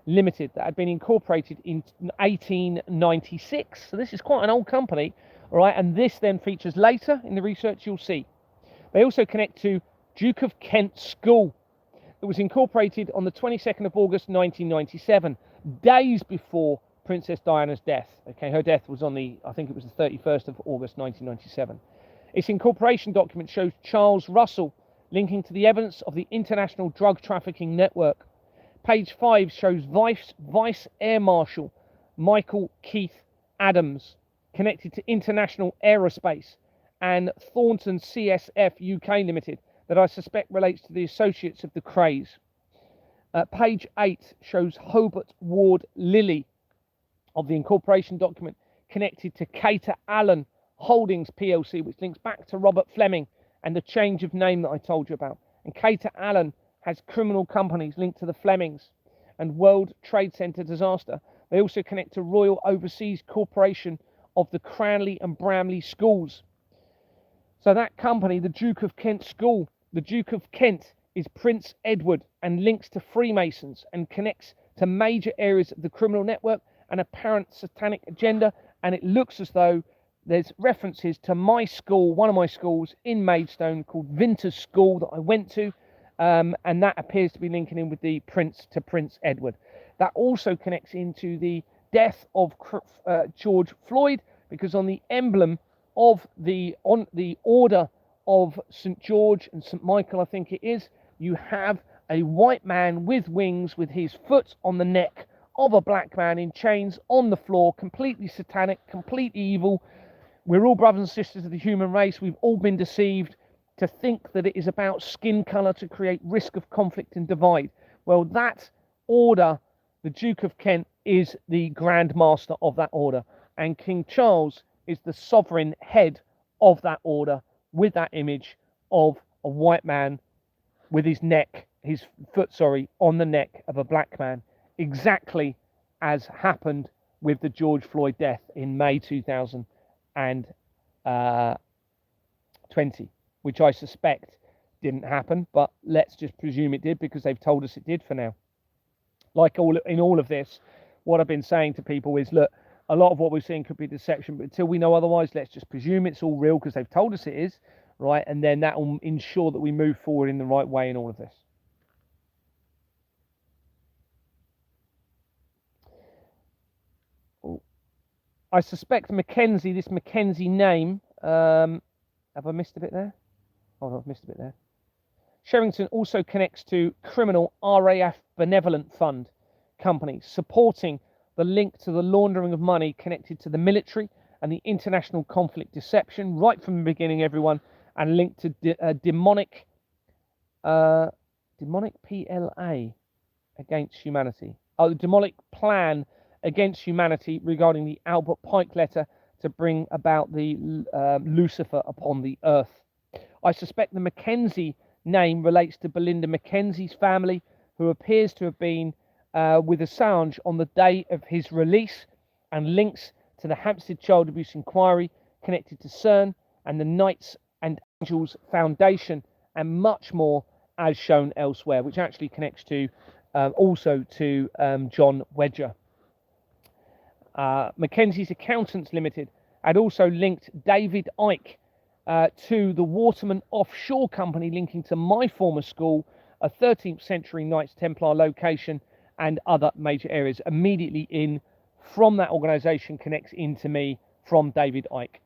Limited, that had been incorporated in 1896. So this is quite an old company, all right? And this then features later in the research, you'll see. They also connect to Duke of Kent School. It was incorporated on the 22nd of August 1997, days before Princess Diana's death. Okay, her death was on I think it was the 31st of August 1997. Its incorporation document shows Charles Russell linking to the evidence of the international drug trafficking network. Page 5 shows Vice Air Marshal Michael Keith Adams connected to International Aerospace and Thornton CSF UK Limited, that I suspect relates to the associates of the Crays. Page 8 shows Hobart Ward Lilly of the incorporation document connected to Cater Allen Holdings PLC, which links back to Robert Fleming and the change of name that I told you about. And Cater Allen has criminal companies linked to the Flemings and World Trade Center disaster. They also connect to Royal Overseas Corporation of the Cranley and Bramley schools. So that company, the Duke of Kent School, the Duke of Kent is Prince Edward, and links to Freemasons and connects to major areas of the criminal network and apparent satanic agenda. And it looks as though there's references to my school, one of my schools in Maidstone called Vinters School that I went to, and that appears to be linking in with the Prince Edward. That also connects into the death of George Floyd, because on the emblem of the Order of St. George and St. Michael, I think it is, you have a white man with wings with his foot on the neck of a black man in chains on the floor, completely satanic, completely evil. We're all brothers and sisters of the human race. We've all been deceived to think that it is about skin colour to create risk of conflict and divide. Well, that order, the Duke of Kent, is the Grand Master of that order, and King Charles is the sovereign head of that order, with that image of a white man with his foot on the neck of a black man, exactly as happened with the George Floyd death in May 2020, which I suspect didn't happen, but let's just presume it did, because they've told us it did for now. Like in all of this, what I've been saying to people is, look, a lot of what we're seeing could be deception, but until we know otherwise, let's just presume it's all real because they've told us it is, right? And then that will ensure that we move forward in the right way in all of this. I suspect Mackenzie, this Mackenzie name, have I missed a bit there? Oh, no, I've missed a bit there. Sherrington also connects to criminal RAF Benevolent Fund company, supporting the link to the laundering of money connected to the military and the international conflict deception right from the beginning, everyone, and linked to demonic PLA against humanity. Oh, the demonic plan against humanity regarding the Albert Pike letter to bring about the Lucifer upon the earth. I suspect the Mackenzie name relates to Belinda Mackenzie's family, who appears to have been with Assange on the day of his release, and links to the Hampstead Child Abuse Inquiry connected to CERN and the Knights and Angels Foundation, and much more as shown elsewhere, which actually connects to also to John Wedger. Mackenzie's Accountants Limited had also linked David Icke to the Waterman Offshore Company, linking to my former school, a 13th century Knights Templar location, and other major areas. Immediately in from that organisation connects into me from David Icke.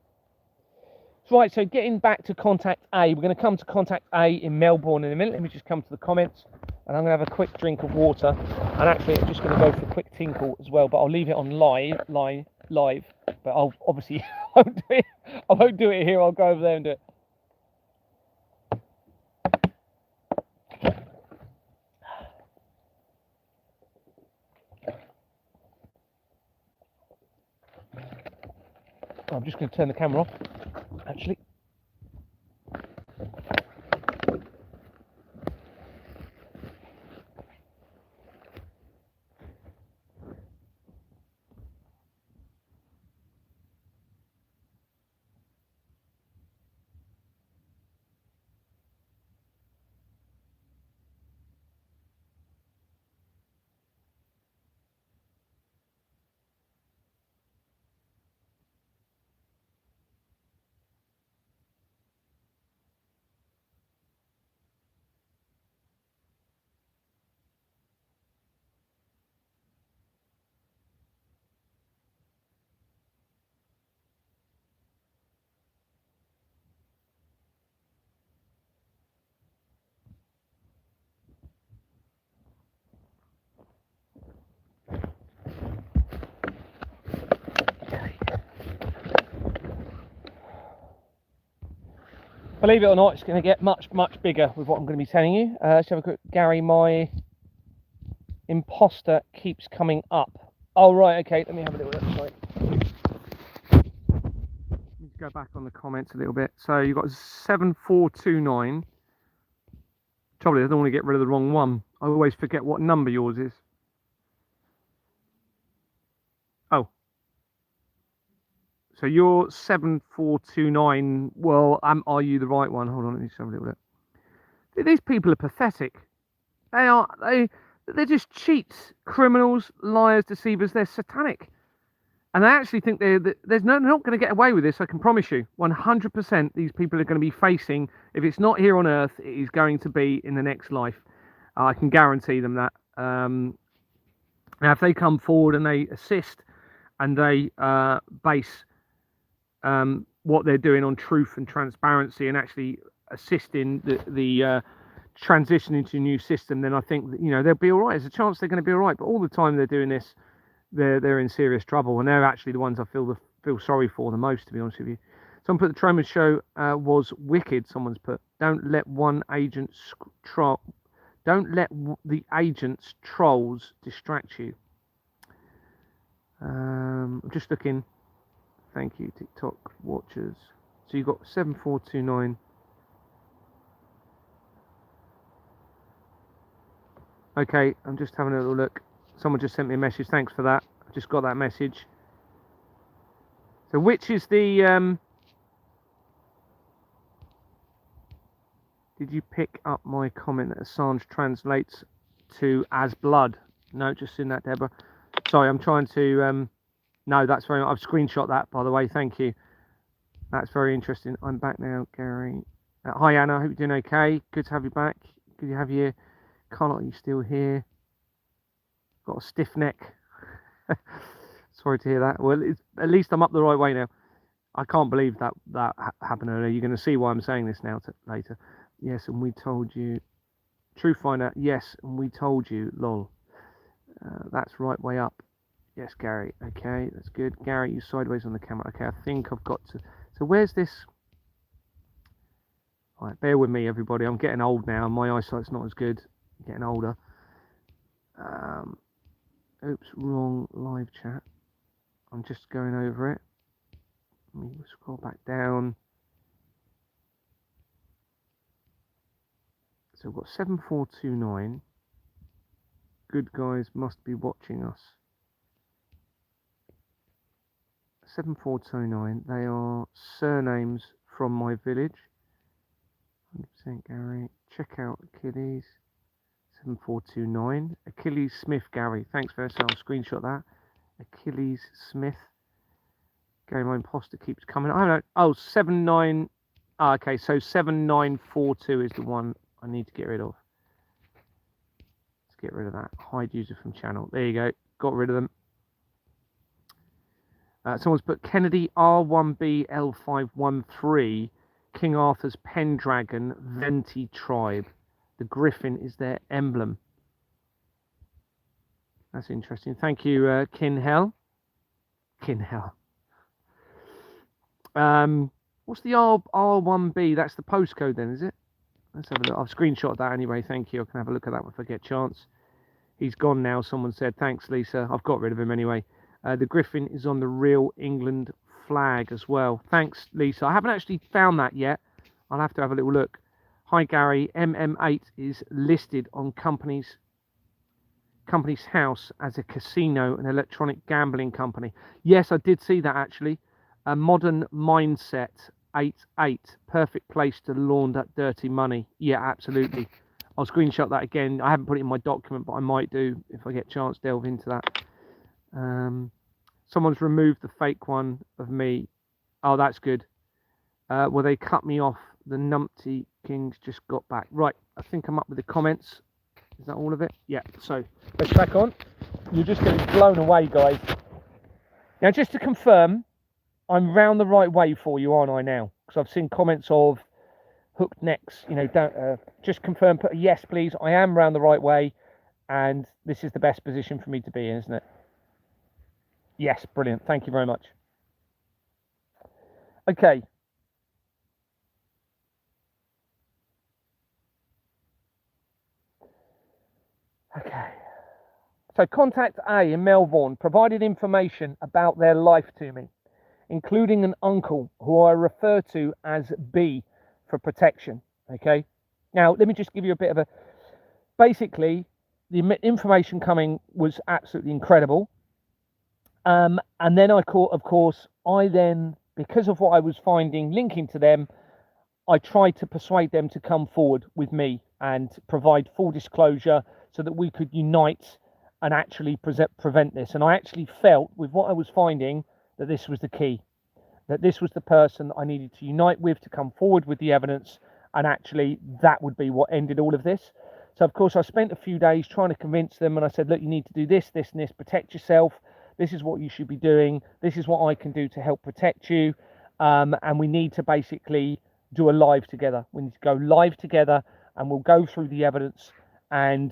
Right, so getting back to contact A, we're going to come to contact A in Melbourne in a minute. Let me just come to the comments, and I'm going to have a quick drink of water, and actually I'm just going to go for a quick tinkle as well, but I'll leave it on live, but I'll obviously I won't do it here. I'll go over there and do it. I'm just going to turn the camera off, actually. Believe it or not, it's going to get much bigger with what I'm going to be telling you. Let's have a quick. Gary, my imposter keeps coming up. Oh, right, okay, let me have a little look. Sorry. Let me go back on the comments a little bit. So you've got 7429. Trouble is, I don't want to get rid of the wrong one. I always forget what number yours is. Oh. So you're 7429. Well, are you the right one? Hold on, let me just have a little look. These people are pathetic. They're just cheats, criminals, liars, deceivers. They're satanic, and I actually think they're not going to get away with this. I can promise you, 100%. These people are going to be facing, if it's not here on Earth, it is going to be in the next life. I can guarantee them that. Now, if they come forward and they assist and they base what they're doing on truth and transparency and actually assist in the transition into a new system, then I think that, they'll be all right. There's a chance they're going to be all right. But all the time they're doing this, they're in serious trouble, and they're actually the ones I feel sorry for the most, to be honest with you. Someone put the Truman Show was wicked. Someone's put, don't let the agent's trolls distract you. I'm just looking. Thank you, TikTok watchers. So you've got 7429. Okay, I'm just having a little look. Someone just sent me a message. Thanks for that. I just got that message. So which is the... Did you pick up my comment that Assange translates to as blood? No, just seen that, Deborah. Sorry, I'm trying to... no, that's very... I've screenshot that, by the way. Thank you. That's very interesting. I'm back now, Gary. Hi, Anna. I hope you're doing okay. Good to have you back. Good to have you. Can't you still here? Got a stiff neck. Sorry to hear that. Well, at least I'm up the right way now. I can't believe that happened earlier. You're going to see why I'm saying this now later. Yes, and we told you. True Finder. Yes, and we told you. Lol. That's right way up. Yes, Gary. Okay, that's good. Gary, you sideways on the camera. Okay, I think I've got to... So where's this? All right, bear with me, everybody. I'm getting old now. My eyesight's not as good. I'm getting older. Oops, wrong live chat. I'm just going over it. Let me scroll back down. So we've got 7429. Good guys must be watching us. 7429. They are surnames from my village. 100% Gary. Check out Achilles. 7429. Achilles Smith, Gary. Thanks very much. I'll screenshot that. Achilles Smith. Gary, my imposter keeps coming. I don't know. Oh, 79. Oh, okay, so 7942 is the one I need to get rid of. Let's get rid of that. Hide user from channel. There you go. Got rid of them. Someone's put Kennedy R1B L513, King Arthur's Pendragon, Venti tribe. The griffin is their emblem. That's interesting. Thank you, Kinhel. Kinhel. What's the R1B? That's the postcode then, is it? Let's have a look. I've screenshot that anyway. Thank you. I can have a look at that if I get a chance. He's gone now. Someone said, thanks, Lisa. I've got rid of him anyway. The griffin is on the real England flag as well. Thanks, Lisa. I haven't actually found that yet. I'll have to have a little look. Hi, Gary. MM8 is listed on company's house as a casino and electronic gambling company. Yes, I did see that actually. A modern mindset 88, perfect place to launder dirty money. Yeah, absolutely. I'll screenshot that again. I haven't put it in my document, but I might do if I get a chance to delve into that. Someone's removed the fake one of me. Oh, that's good. Well, they cut me off. The numpty kings just got back. Right, I think I'm up with the comments. Is that all of it? Yeah, so let's crack on. You're just getting blown away, guys. Now, just to confirm, I'm round the right way for you, aren't I now? Because I've seen comments of hooked necks, you know, don't just confirm, put a yes, please. I am round the right way, and this is the best position for me to be in, isn't it? Yes, brilliant. Thank you very much. Okay. Okay. So contact A in Melbourne provided information about their life to me, including an uncle who I refer to as B for protection. Okay. Now, let me just give you a bit of a, basically, the information coming was absolutely incredible. And then of course, because of what I was finding linking to them, I tried to persuade them to come forward with me and provide full disclosure so that we could unite and actually prevent this. And I actually felt with what I was finding that this was the key, that this was the person that I needed to unite with to come forward with the evidence, and actually that would be what ended all of this. So of course I spent a few days trying to convince them, and I said, look, you need to do this, this and this, protect yourself. This is what you should be doing. This is what I can do to help protect you. And we need to basically do a live together. We need to go live together, and we'll go through the evidence, and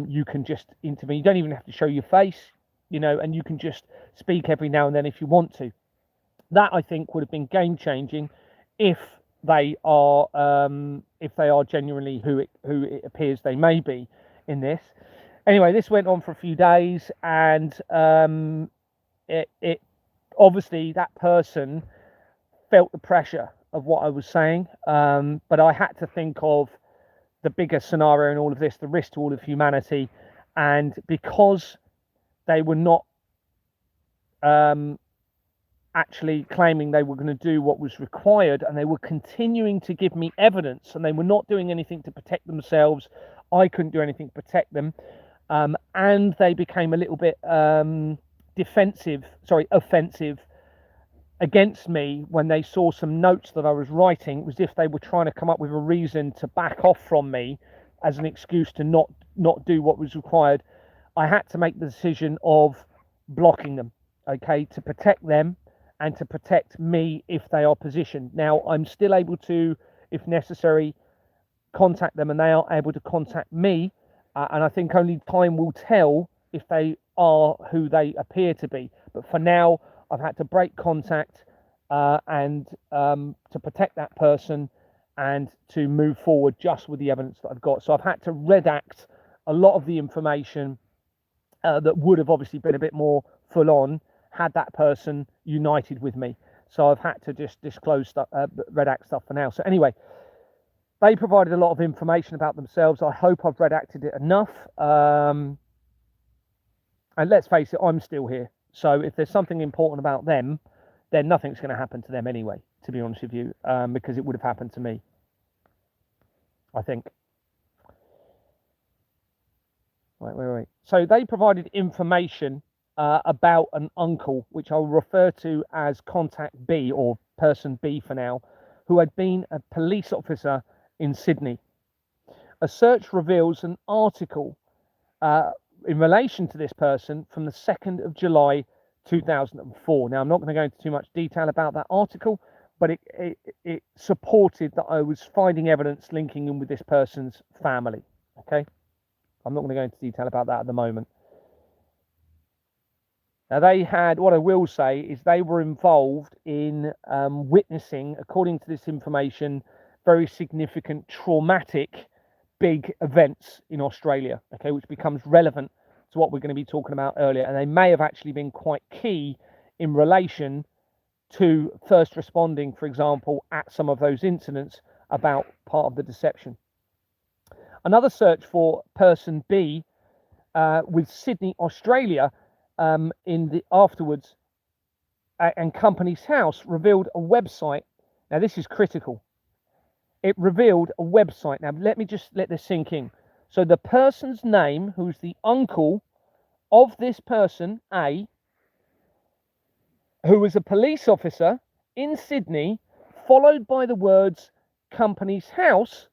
you can just intervene. You don't even have to show your face, you know, and you can just speak every now and then if you want to. That, I think, would have been game changing if they are genuinely who it appears they may be in this. Anyway, this went on for a few days, and it obviously that person felt the pressure of what I was saying, but I had to think of the bigger scenario in all of this, the risk to all of humanity, and because they were not actually claiming they were going to do what was required, and they were continuing to give me evidence, and they were not doing anything to protect themselves, I couldn't do anything to protect them, and they became a little bit offensive against me when they saw some notes that I was writing. It was as if they were trying to come up with a reason to back off from me as an excuse to not do what was required. I had to make the decision of blocking them, okay, to protect them and to protect me if they are positioned. Now, I'm still able to, if necessary, contact them, and they are able to contact me, and I think only time will tell if they are who they appear to be. But for now, I've had to break contact and to protect that person and to move forward just with the evidence that I've got. So I've had to redact a lot of the information that would have obviously been a bit more full on had that person united with me. So I've had to just disclose stuff, redact stuff for now. So anyway, they provided a lot of information about themselves. I hope I've redacted it enough. And let's face it, I'm still here. So if there's something important about them, then nothing's going to happen to them anyway, to be honest with you, because it would have happened to me, I think. Wait. So they provided information about an uncle, which I'll refer to as contact B, or person B for now, who had been a police officer in Sydney. A search reveals an article in relation to this person from the 2nd of July 2004. Now, I'm not going to go into too much detail about that article, but it supported that I was finding evidence linking in with this person's family. Okay, I'm not going to go into detail about that at the moment. Now, they had, what I will say is they were involved in witnessing, according to this information, very significant traumatic big events in Australia, okay, which becomes relevant to what we're going to be talking about earlier. And they may have actually been quite key in relation to first responding, for example, at some of those incidents about part of the deception. Another search for person B with Sydney, Australia, in the afterwards and Company's House revealed a website. Now, this is critical. It revealed a website. Now, let me just let this sink in. So the person's name, who's the uncle of this person, A, who was a police officer in Sydney, followed by the words Company's House,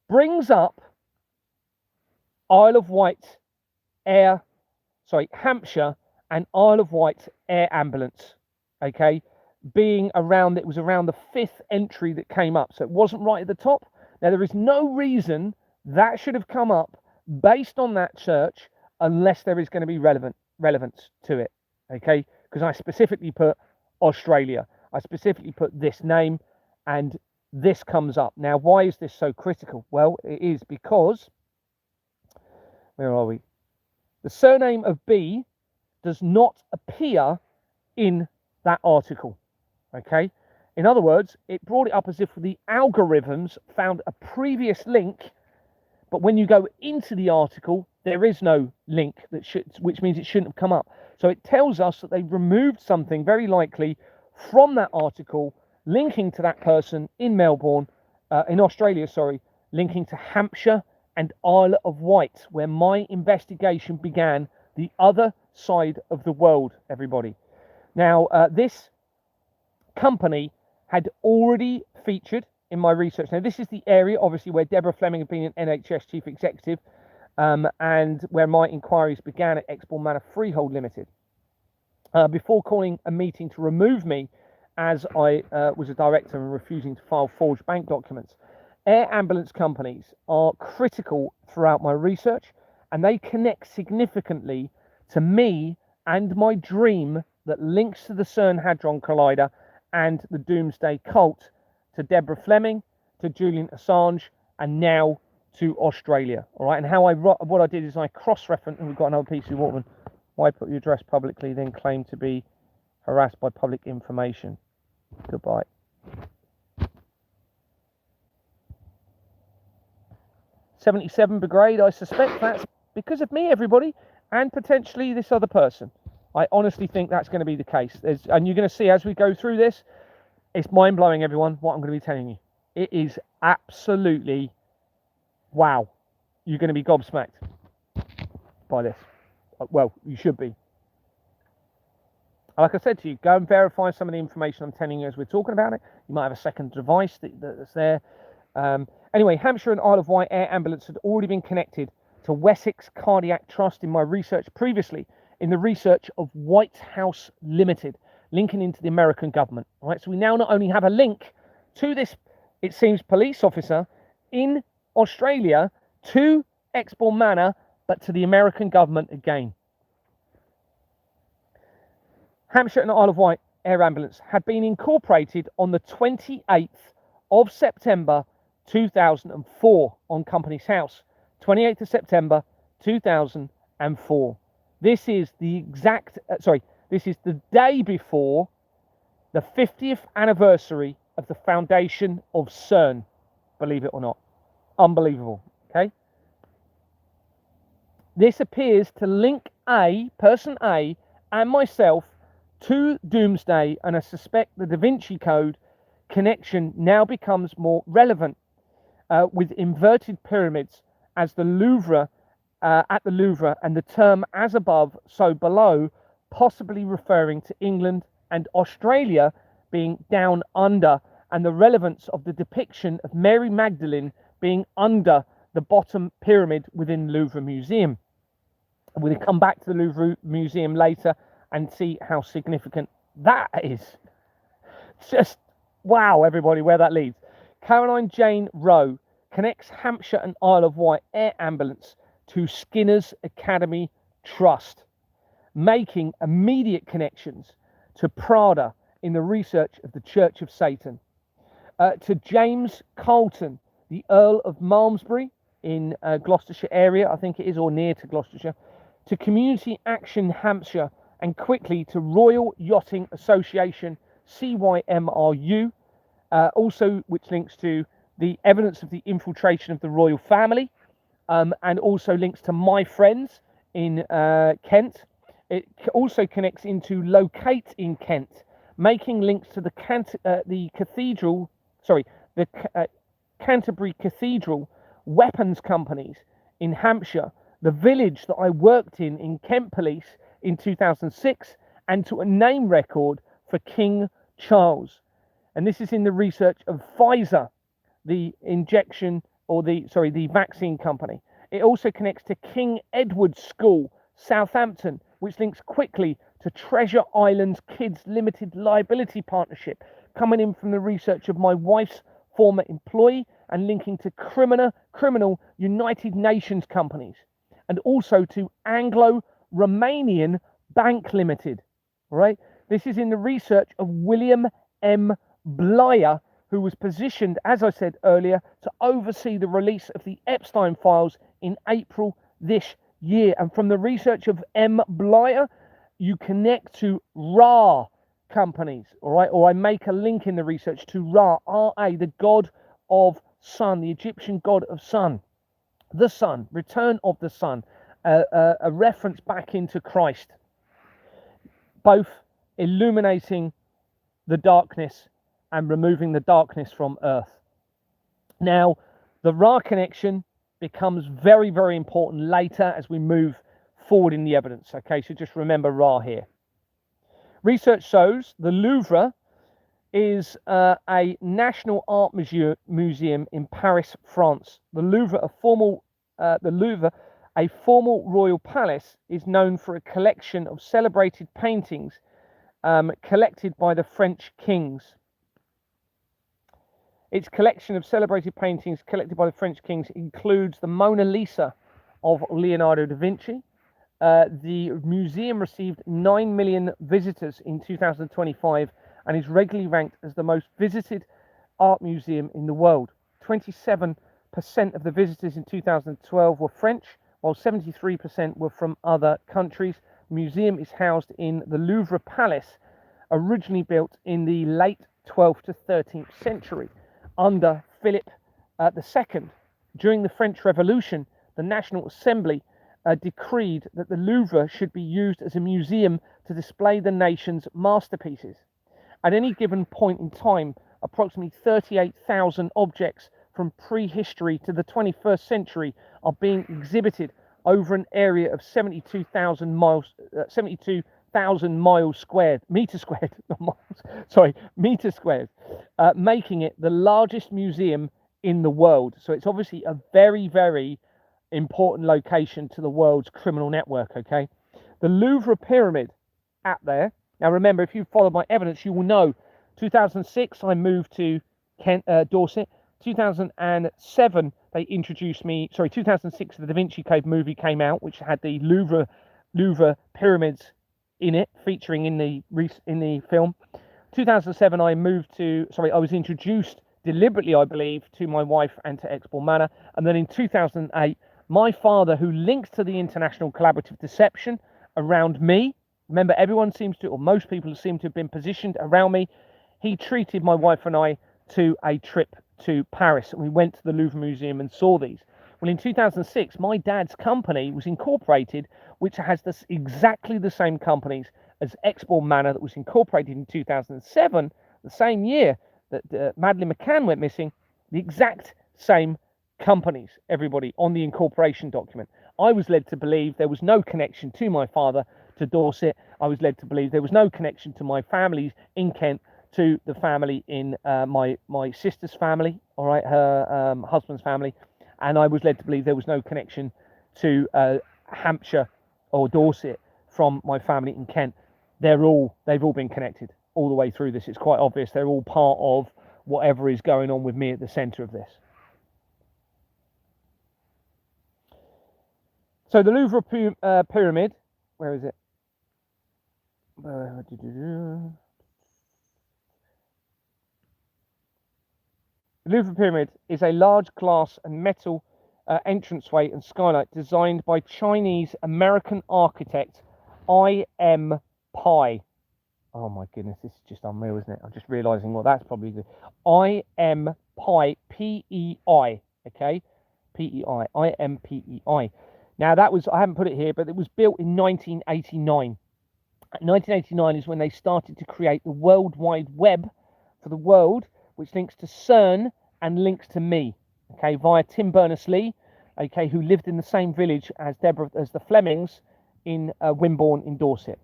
brings up Hampshire and Isle of Wight air ambulance, okay, being around, it was around the 5th entry that came up, so it wasn't right at the top. Now, there is no reason that should have come up based on that search unless there is going to be relevance to it, okay, because I specifically put Australia, I specifically put this name, and this comes up. Now, why is this so critical? Well, it is because, where are we? The surname of B does not appear in that article, okay? In other words, it brought it up as if the algorithms found a previous link, but when you go into the article, there is no link, which means it shouldn't have come up. So it tells us that they removed something very likely from that article, linking to that person in Melbourne, in Australia, sorry, linking to Hampshire and Isle of Wight, where my investigation began, the other side of the world, everybody. Now, this company had already featured in my research. Now, this is the area, obviously, where Deborah Fleming had been an NHS chief executive, and where my inquiries began at Exbourne Manor Freehold Limited. Before calling a meeting to remove me as I was a director and refusing to file forged bank documents. Air ambulance companies are critical throughout my research, and they connect significantly to me and my dream that links to the CERN Hadron Collider and the Doomsday Cult, to Deborah Fleming, to Julian Assange, and now to Australia. All right, and what I did is I cross-referenced, and we've got another piece of Waterman. Why put your address publicly, then claim to be harassed by public information? Goodbye. '77 Brigade, I suspect that's because of me, everybody, and potentially this other person. I honestly think that's going to be the case. And you're going to see as we go through this, it's mind-blowing, everyone, what I'm going to be telling you. It is absolutely wow. You're going to be gobsmacked by this. Well, you should be. Like I said to you, go and verify some of the information I'm telling you as we're talking about it. You might have a second device that's there. Anyway, Hampshire and Isle of Wight air ambulance had already been connected to Wessex Cardiac Trust in my research previously, in the research of White House Limited, linking into the American government. All right, so we now not only have a link to this, it seems, police officer in Australia to Exbourne Manor, but to the American government again. Hampshire and Isle of Wight air ambulance had been incorporated on the 28th of September 2004 on Company's House. 28th of September 2004. This is the this is the day before the 50th anniversary of the foundation of CERN, believe it or not. Unbelievable, okay? This appears to link person A, and myself to Doomsday, and I suspect the Da Vinci Code connection now becomes more relevant with inverted pyramids as the Louvre, at the Louvre, and the term as above, so below, possibly referring to England and Australia being down under, and the relevance of the depiction of Mary Magdalene being under the bottom pyramid within the Louvre Museum. We'll come back to the Louvre Museum later and see how significant that is. Just wow, everybody, where that leads. Caroline Jane Rowe connects Hampshire and Isle of Wight air ambulance to Skinner's Academy Trust, making immediate connections to Prada in the research of the Church of Satan. To James Carlton, the Earl of Malmesbury in Gloucestershire area, I think it is, or near to Gloucestershire. To Community Action Hampshire, and quickly to Royal Yachting Association, CYMRU, also which links to the evidence of the infiltration of the royal family, and also links to My Friends in Kent. It also connects into Locate in Kent, making links to the Canterbury Cathedral weapons companies in Hampshire, the village that I worked in Kent Police in 2006, and to a name record for King Charles. And this is in the research of Pfizer, the vaccine company. It also connects to King Edward School, Southampton, which links quickly to Treasure Islands Kids Limited Liability Partnership, coming in from the research of my wife's former employee, and linking to criminal United Nations companies, and also to Anglo-Romanian Bank Limited. Right? This is in the research of William M. Blyer, who was positioned, as I said earlier, to oversee the release of the Epstein files in April this year. And from the research of M. Blyer, you connect to Ra companies, all right? Or I make a link in the research to Ra, R-A, the god of sun, the Egyptian god of sun, the sun, return of the sun, a reference back into Christ, both illuminating the darkness and removing the darkness from earth. Now, the Ra connection becomes very, very important later as we move forward in the evidence. Okay, so just remember Ra here. Research shows the Louvre is a national art museum in Paris, France. The Louvre, a formal royal palace, is known for a collection of celebrated paintings collected by the French kings. Its collection of celebrated paintings collected by the French kings includes the Mona Lisa of Leonardo da Vinci. The museum received 9 million visitors in 2025 and is regularly ranked as the most visited art museum in the world. 27% of the visitors in 2012 were French, while 73% were from other countries. The museum is housed in the Louvre Palace, originally built in the late 12th to 13th century under Philip II. During the French Revolution, the National Assembly decreed that the Louvre should be used as a museum to display the nation's masterpieces. At any given point in time, approximately 38,000 objects from prehistory to the 21st century are being exhibited over an area of 72,000 meters squared, making it the largest museum in the world. So it's obviously a very, very important location to the world's criminal network. Okay, the Louvre Pyramid at there. Now remember, if you follow my evidence, you will know 2006 I moved to Dorset. 2007 they introduced me. 2006 the Da Vinci Code movie came out, which had the Louvre pyramids in it, featuring in the film. 2007 I was introduced deliberately, I believe, to my wife and to Expool Manor. And then in 2008, my father, who links to the international collaborative deception around me, remember everyone seems to, or most people seem to have been positioned around me, he treated my wife and I to a trip to Paris. And we went to the Louvre Museum and saw these. Well, in 2006, my dad's company was incorporated, which has exactly the same companies as Expool Manor that was incorporated in 2007, the same year that Madeleine McCann went missing, the exact same companies, everybody, on the incorporation document. I was led to believe there was no connection to my father to Dorset. I was led to believe there was no connection to my families in Kent to the family in my sister's family, all right, her husband's family. And I was led to believe there was no connection to Hampshire or Dorset from my family in Kent. they've all been connected all the way through this. It's quite obvious they're all part of whatever is going on with me at the center of this. So the Louvre pyramid, where is it? The Louvre pyramid is a large glass and metal entranceway and skylight designed by Chinese American architect I.M. Pai. Oh my goodness, this is just unreal, isn't it? I'm just realizing what that's probably good. I.M. Pai, P-E-I, okay? P-E-I, I-M-P-E-I. Now that was, I haven't put it here, but it was built in 1989. 1989 is when they started to create the World Wide Web for the world, which links to CERN and links to me, okay, via Tim Berners-Lee, okay, who lived in the same village as the Flemings in Wimborne in Dorset.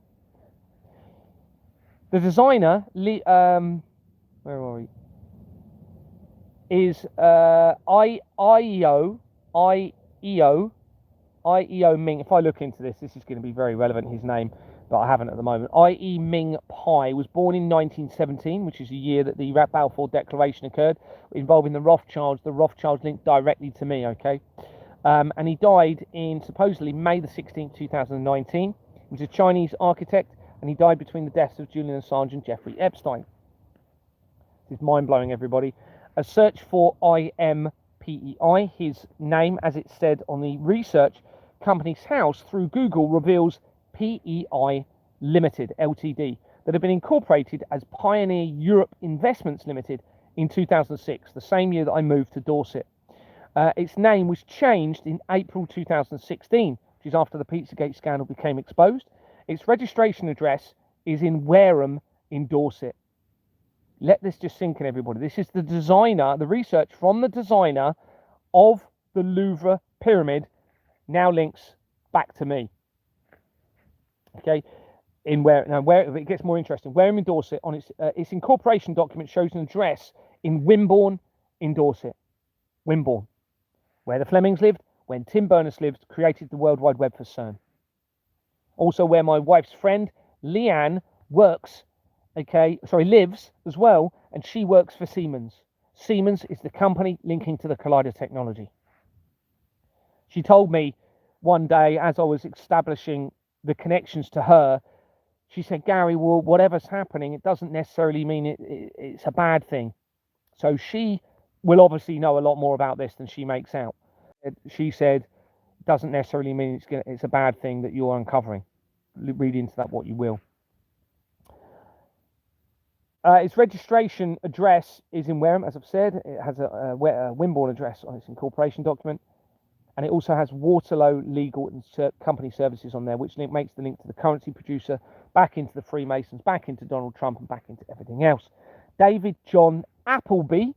The designer, where are we? Is I.E.O. Ming. If I look into this, this is going to be very relevant, his name, but I haven't at the moment. I.E. Ming Pai was born in 1917, which is the year that the Balfour Declaration occurred, involving the Rothschilds. The Rothschilds linked directly to me, okay? And he died in supposedly May the 16th, 2019. He was a Chinese architect, and he died between the deaths of Julian Assange and Jeffrey Epstein. This is mind-blowing, everybody. A search for IMPEI, his name, as it said on the research company's house through Google, reveals PEI Limited, Ltd, that had been incorporated as Pioneer Europe Investments Limited in 2006, the same year that I moved to Dorset. Its name was changed in April 2016, which is after the Pizzagate scandal became exposed. Its registration address is in Wareham in Dorset. Let this just sink in, everybody. This is the designer, the research from the designer of the Louvre pyramid now links back to me. Okay, where it gets more interesting. Wareham in Dorset, on its incorporation document shows an address in Wimborne in Dorset. Wimborne, where the Flemings lived, when Tim Berners-Lee lived, created the World Wide Web for CERN. Also where my wife's friend, Leanne, lives as well, and she works for Siemens. Siemens is the company linking to the Collider technology. She told me one day, as I was establishing the connections to her, she said, Gary, well, whatever's happening, it doesn't necessarily mean it's a bad thing. So she will obviously know a lot more about this than she makes out. She said, doesn't necessarily mean it's a bad thing that you're uncovering. Read into that what you will. Its registration address is in Wareham, as I've said. It has a Wimborne address on its incorporation document. And it also has Waterloo legal and company services on there, which makes the link to the currency producer, back into the Freemasons, back into Donald Trump, and back into everything else. David John Appleby,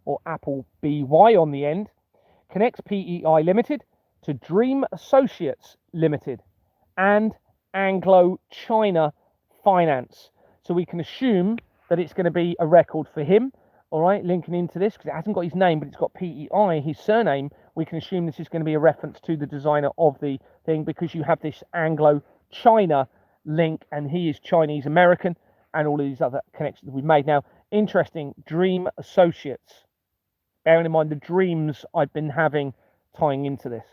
or Appleby on the end, connects PEI Limited to Dream Associates Limited and Anglo-China Finance. So we can assume that it's going to be a record for him, all right, linking into this, because it hasn't got his name, but it's got PEI, his surname. We can assume this is going to be a reference to the designer of the thing, because you have this Anglo-China link, and he is Chinese-American, and all of these other connections that we've made. Now, interesting, Dream Associates. Bearing in mind the dreams I've been having tying into this.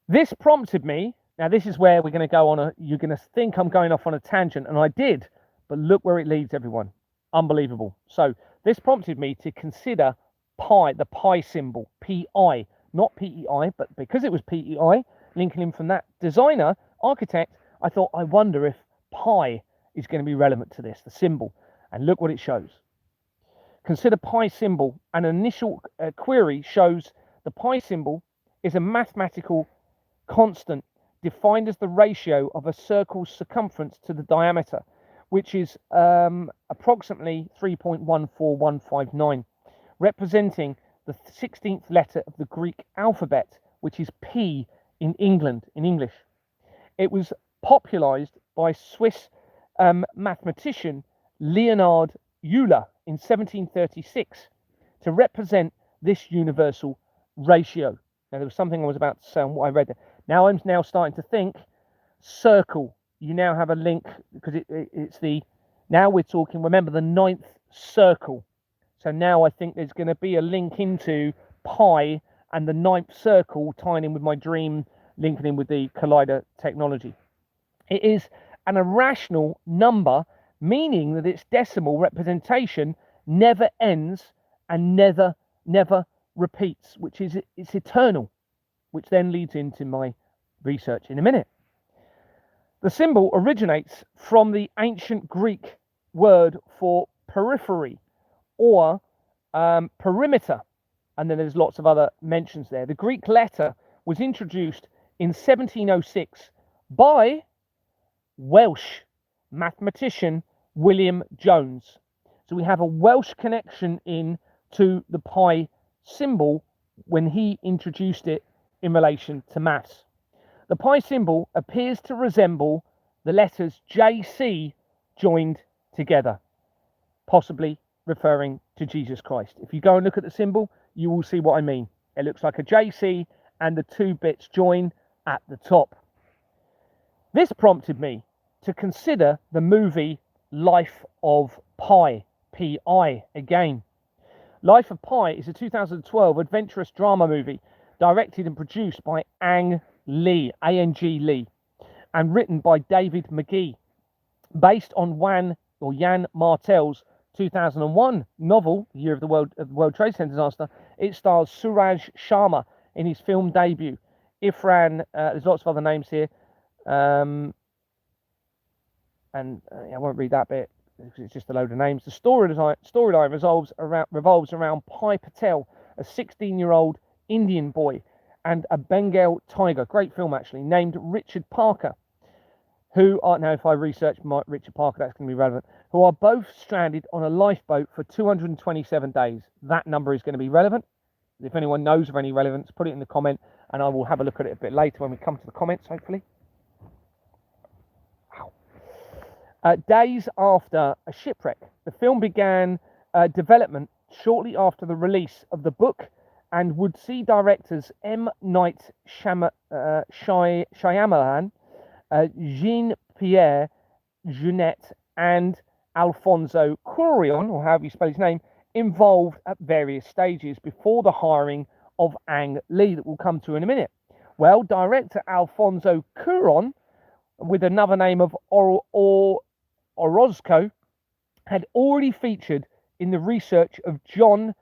This prompted me. Now, this is where we're going to go on you're going to think I'm going off on a tangent, and I did, but look where it leads, everyone. Unbelievable. So this prompted me to consider pi, the pi symbol, PI, not PEI, but because it was PEI, linking in from that designer, architect, I thought, I wonder if pi is going to be relevant to this, the symbol. And look what it shows. Consider pi symbol. An initial query shows the pi symbol is a mathematical constant defined as the ratio of a circle's circumference to the diameter, which is approximately 3.14159, representing the 16th letter of the Greek alphabet, which is P in English. It was popularized by Swiss mathematician Leonhard Euler in 1736 to represent this universal ratio. Now, there was something I was about to say on what I read there. Now I'm starting to think circle. You now have a link because it's now we're talking, remember, the 9th circle. So now I think there's going to be a link into pi and the 9th circle tying in with my dream, linking in with the collider technology. It is an irrational number, meaning that its decimal representation never ends and never repeats, which is it's eternal, which then leads into my research in a minute. The symbol originates from the ancient Greek word for periphery or perimeter, and then there's lots of other mentions there. The Greek letter was introduced in 1706 by Welsh mathematician William Jones. So we have a Welsh connection in to the pi symbol when he introduced it in relation to maths. The pi symbol appears to resemble the letters JC joined together, possibly referring to Jesus Christ. If you go and look at the symbol, you will see what I mean. It looks like a JC and the two bits join at the top. This prompted me to consider the movie Life of Pi, P-I again. Life of Pi is a 2012 adventurous drama movie directed and produced by Ang Lee, A-N-G Lee, and written by David McGee, based on Jan Martel's 2001 novel, The Year of the World Trade Center Disaster. It stars Suraj Sharma in his film debut. Irfan, there's lots of other names here, and I won't read that bit because it's just a load of names. The storyline revolves around Pai Patel, a 16-year-old Indian boy, and a Bengal tiger, great film actually, named Richard Parker, who are, now if I research Richard Parker, that's going to be relevant, who are both stranded on a lifeboat for 227 days. That number is going to be relevant. If anyone knows of any relevance, put it in the comment, and I will have a look at it a bit later when we come to the comments, hopefully. Days after a shipwreck, the film began development shortly after the release of the book, and would see directors M. Night Shyamalan, Jean-Pierre Jeunet, and Alfonso Cuarón, or however you spell his name, involved at various stages before the hiring of Ang Lee that we'll come to in a minute. Well, director Alfonso Cuarón, with another name of Orozco, had already featured in the research of John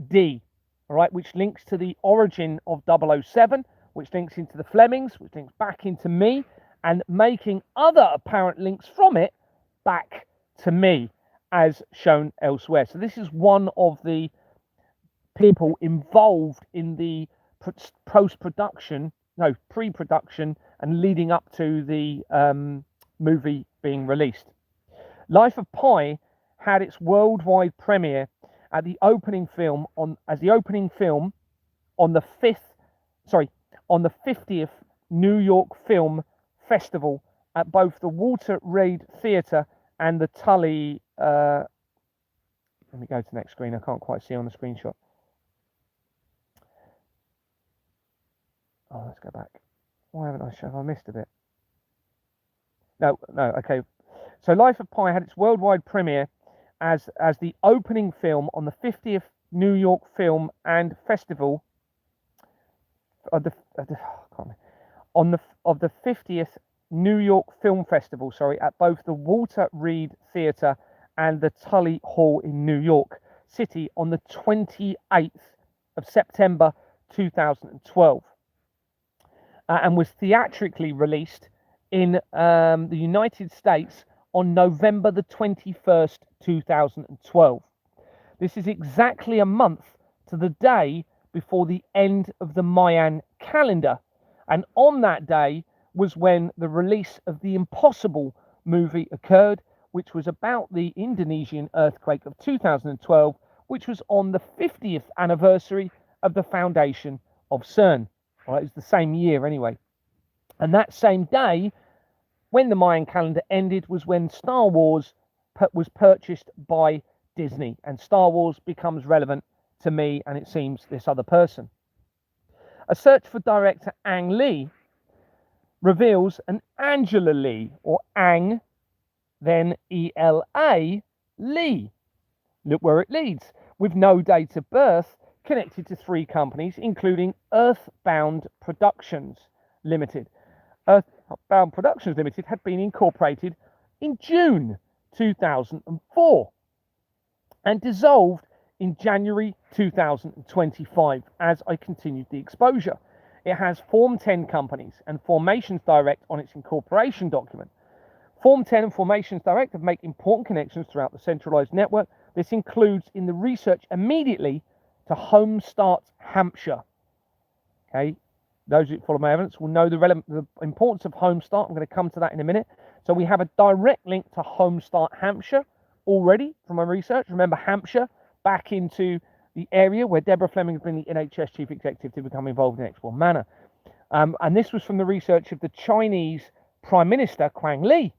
Dee, all right, which links to the origin of 007, which links into the Flemings, which links back into me, and making other apparent links from it back to me, as shown elsewhere. So this is one of the people involved in the pre-production and leading up to the movie being released. Life of Pi had its worldwide premiere at the opening film on the 50th New York Film Festival at both the Walter Reed Theatre and the Tully. Let me go to the next screen. I can't quite see on the screenshot. Oh, let's go back. Why haven't I shown? I missed a bit. No, okay. So Life of Pi had its worldwide premiere as the opening film on the 50th New York Film and Festival of the 50th New York Film Festival, at both the Walter Reed Theatre and the Tully Hall in New York City on the 28th of September 2012, and was theatrically released in the United States on November the 21st, 2012. This is exactly a month to the day before the end of the Mayan calendar, and on that day was when the release of the Impossible movie occurred, which was about the Indonesian earthquake of 2012, which was on the 50th anniversary of the foundation of CERN. Well, it was the same year anyway. And that same day, when the Mayan calendar ended, was when Star Wars was purchased by Disney, and Star Wars becomes relevant to me, and it seems this other person. A search for director Ang Lee reveals an Angela Lee, or Ang, then ELA, Lee. Look where it leads, with no date of birth, connected to 3 companies, including Earthbound Productions Limited. Earthbound Productions Limited had been incorporated in June 2004 and dissolved in January 2025 as I continued the exposure. It has Form 10 companies and Formations Direct on its incorporation document. Form 10 and Formations Direct have made important connections throughout the centralised network. This includes in the research immediately to Homestart, Hampshire. Okay, those who follow my evidence will know the importance of Homestart. I'm going to come to that in a minute. So we have a direct link to Homestart, Hampshire already from my research. Remember, Hampshire, back into the area where Deborah Fleming has been the NHS Chief Executive to become involved in export manner. And this was from the research of the Chinese Prime Minister, Quang Li,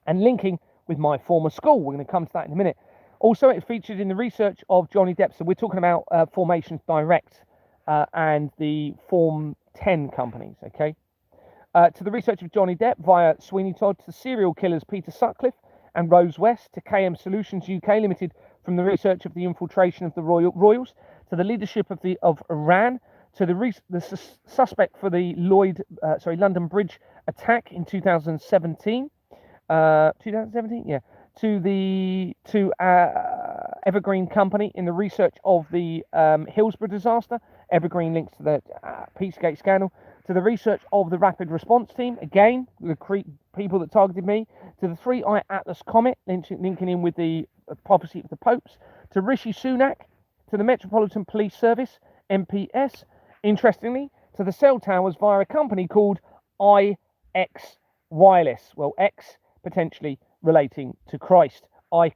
and linking with my former school. We're going to come to that in a minute. Also, it featured in the research of Johnny Depp. So we're talking about Formations Direct and the Form 10 companies, okay? To the research of Johnny Depp via Sweeney Todd, to serial killers Peter Sutcliffe and Rose West, to KM Solutions UK Limited from the research of the infiltration of the Royals, to the leadership of Iran, to the suspect for the London Bridge attack in 2017. 2017, yeah. To Evergreen Company in the research of the Hillsborough disaster. Evergreen links to the Pizzagate scandal. To the research of the Rapid Response Team, again, the people that targeted me. To the 3i Atlas Comet, linking in with the prophecy of the popes. To Rishi Sunak. To the Metropolitan Police Service, MPS. Interestingly, to the cell towers via a company called IX Wireless. Well, X potentially relating to Christ. I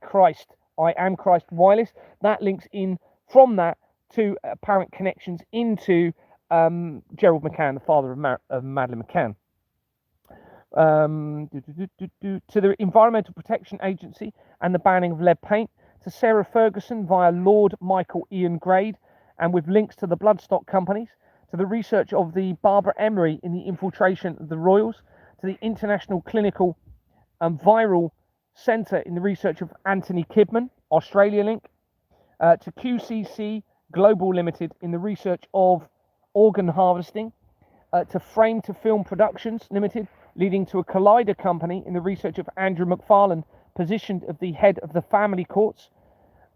am Christ Wireless. That links in from that to apparent connections into Gerald McCann, the father of Madeleine McCann. To the Environmental Protection Agency and the banning of lead paint. To Sarah Ferguson via Lord Michael Ian Grade, and with links to the bloodstock companies. To the research of the Barbara Emery in the infiltration of the Royals. To the International Clinical Viral Centre in the research of Anthony Kidman, Australia link. To QCC Global Limited in the research of organ harvesting. To Frame to Film Productions Limited, leading to a Collider company in the research of Andrew McFarlane, positioned as the head of the family courts.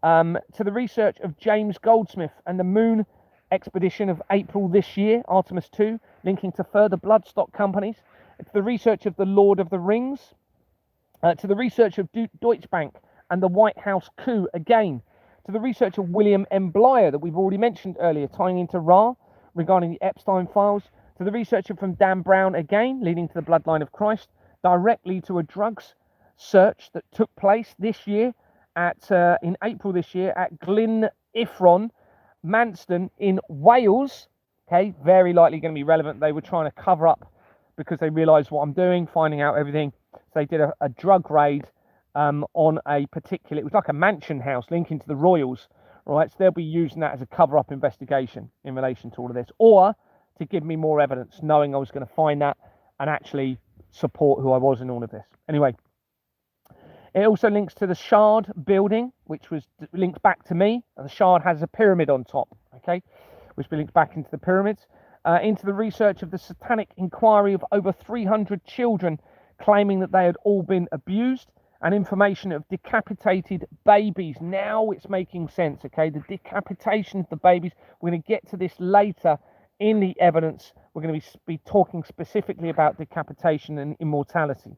To the research of James Goldsmith and the Moon expedition of April this year, Artemis 2, linking to further bloodstock companies. To the research of the Lord of the Rings. To the research of Deutsche Bank and the White House coup again. To the research of William M. Blyer that we've already mentioned earlier, tying into Ra regarding the Epstein files. To the research from Dan Brown again, leading to the bloodline of Christ, directly to a drugs search that took place this year in April this year at Glyn Ifron Manston in Wales. Okay, very likely going to be relevant. They were trying to cover up because they realised what I'm doing, finding out everything. So they did a drug raid on a particular, it was like a mansion house linking to the Royals, right? So they'll be using that as a cover-up investigation in relation to all of this, or to give me more evidence, knowing I was going to find that and actually support who I was in all of this. Anyway, it also links to the Shard building, which was linked back to me. And the Shard has a pyramid on top, okay, which will link back into the pyramids. Into the research of the satanic inquiry of over 300 children claiming that they had all been abused, and information of decapitated babies. Now it's making sense, okay? The decapitation of the babies. We're going to get to this later in the evidence. We're going to be talking specifically about decapitation and immortality.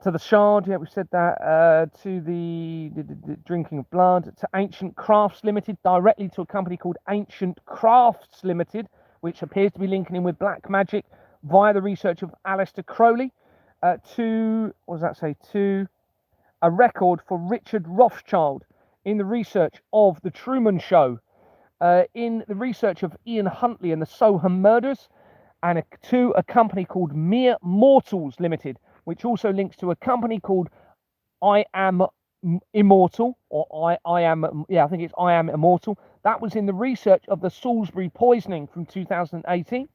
To the Shard, yeah, we said that. To the drinking of blood. To Ancient Crafts Limited, directly to a company called Ancient Crafts Limited, which appears to be linking in with black magic via the research of Aleister Crowley. To, what does that say? To a record for Richard Rothschild in the research of The Truman Show. In the research of Ian Huntley and the Soham murders. And to a company called Mere Mortals Limited, which also links to a company called I Am Immortal, or I Am, yeah, I think it's I Am Immortal, That was in the research of the Salisbury poisoning from 2018,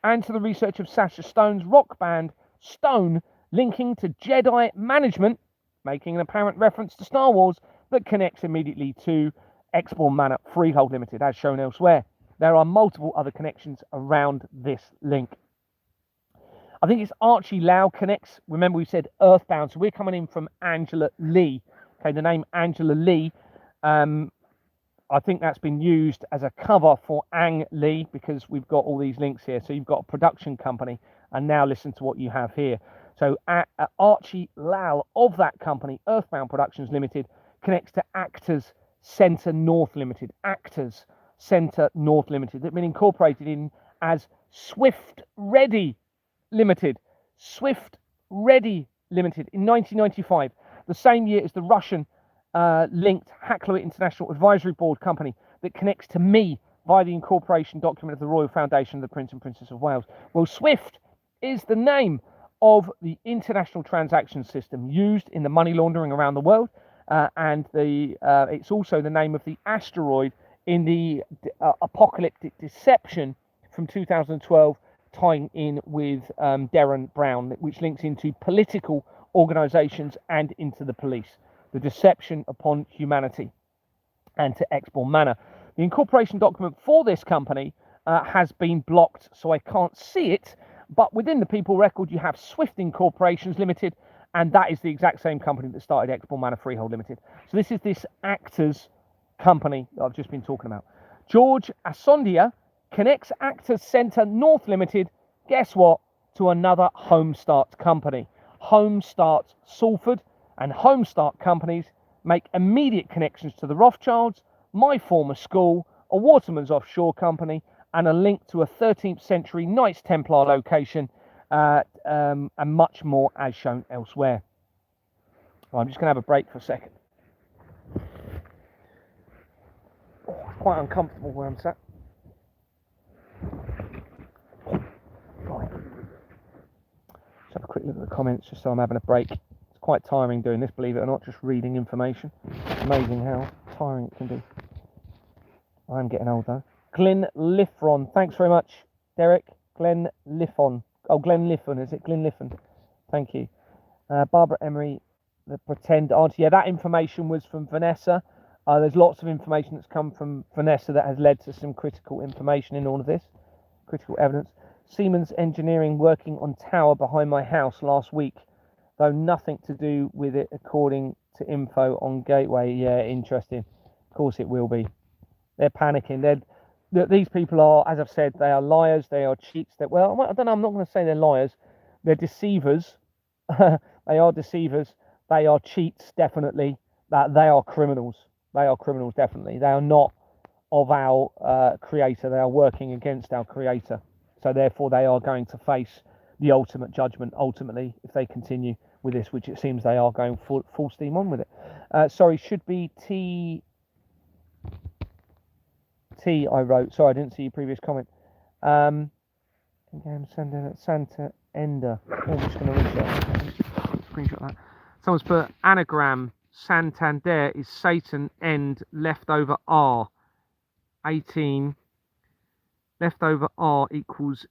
and to the research of Sasha Stone's rock band Stone, linking to Jedi management, making an apparent reference to Star Wars that connects immediately to Exborn Manor Freehold Limited, as shown elsewhere. There are multiple other connections around this link. I think it's Archie Lau connects. Remember, we said Earthbound, so we're coming in from Angela Lee. Okay, the name Angela Lee, I think that's been used as a cover for Ang Lee, because we've got all these links here. So you've got a production company, and now listen to what you have here. So Archie Lau of that company, Earthbound Productions Limited, connects to Actors Centre North Limited. Actors Centre North Limited. They've been incorporated in as Swift Ready Limited. Swift Ready Limited in 1995, the same year as the Russian linked Hacklow International Advisory Board company that connects to me via the incorporation document of the Royal Foundation of the Prince and Princess of Wales. Well, SWIFT is the name of the international transaction system used in the money laundering around the world, and it's also the name of the asteroid in the apocalyptic deception from 2012, tying in with Derren Brown, which links into political organisations and into the police. The deception upon humanity, and to Exborn Manor. The incorporation document for this company has been blocked, so I can't see it, but within the people record you have Swift Incorporations Limited, and that is the exact same company that started Exborn Manor Freehold Limited. So this is this Actors company that I've just been talking about. George Asondia connects Actors Centre North Limited, guess what, to another Homestart company. Homestart Salford, and Homestart companies make immediate connections to the Rothschilds, my former school, a Waterman's Offshore company, and a link to a 13th century Knights Templar location, and much more as shown elsewhere. Well, I'm just going to have a break for a second. Oh, it's quite uncomfortable where I'm sat. Right. Let's have a quick look at the comments just so I'm having a break. It's quite tiring doing this, believe it or not, just reading information. It's amazing how tiring it can be. I'm getting old though. Glenn Liffron, thanks very much, Derek. Glenn Liffon. Oh, Glenn Liffon, is it? Glenn Liffon. Thank you. Barbara Emery, the pretend auntie. Yeah, that information was from Vanessa. There's lots of information that's come from Vanessa that has led to some critical information in all of this. Critical evidence. Siemens Engineering working on tower behind my house last week, though nothing to do with it according to info on Gateway. Yeah, interesting. Of course it will be. They're panicking. These people are, as I've said, they are liars. They are cheats. Well, I don't know. I'm not going to say they're liars. They're deceivers. They are deceivers. They are cheats, definitely. They are criminals. They are criminals, definitely. They are not of our creator. They are working against our creator. So therefore, they are going to face the ultimate judgment, ultimately, if they continue with this, which it seems they are going full steam on with it. Sorry, should be T, I wrote. Sorry, I didn't see your previous comment. Again, Santa Ender. Oh, I'm just going to screenshot that. Someone's put anagram Santander is Satan end leftover R. 18 leftover R equals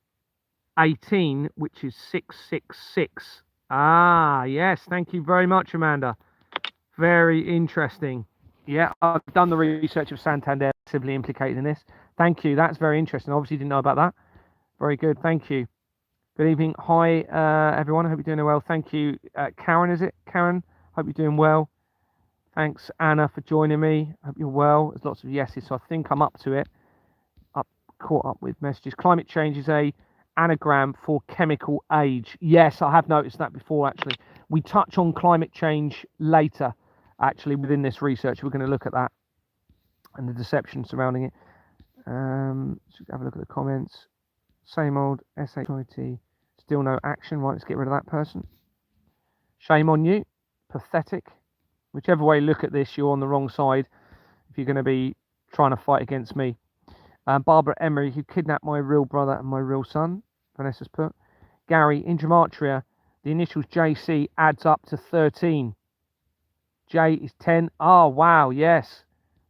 18, which is 666. Ah, yes. Thank you very much, Amanda. Very interesting. Yeah, I've done the research of Santander simply implicated in this. Thank you. That's very interesting. Obviously didn't know about that. Very good. Thank you. Good evening. Hi, everyone. I hope you're doing well. Thank you. Karen, is it? Karen, hope you're doing well. Thanks, Anna, for joining me. Hope you're well. There's lots of yeses, so I think I'm up to it. Caught up with messages. Climate change is a anagram for chemical age. Yes, I have noticed that before, actually. We touch on climate change later, actually, within this research. We're going to look at that and the deception surrounding it. Let's have a look at the comments. Same old SHIT. Still no action. Right, let's get rid of that person. Shame on you. Pathetic. Whichever way you look at this, you're on the wrong side if you're going to be trying to fight against me. Barbara Emery, who kidnapped my real brother and my real son. Vanessa's put. Gary, in Gematria, the initials JC adds up to 13. J is 10. Oh, wow, yes.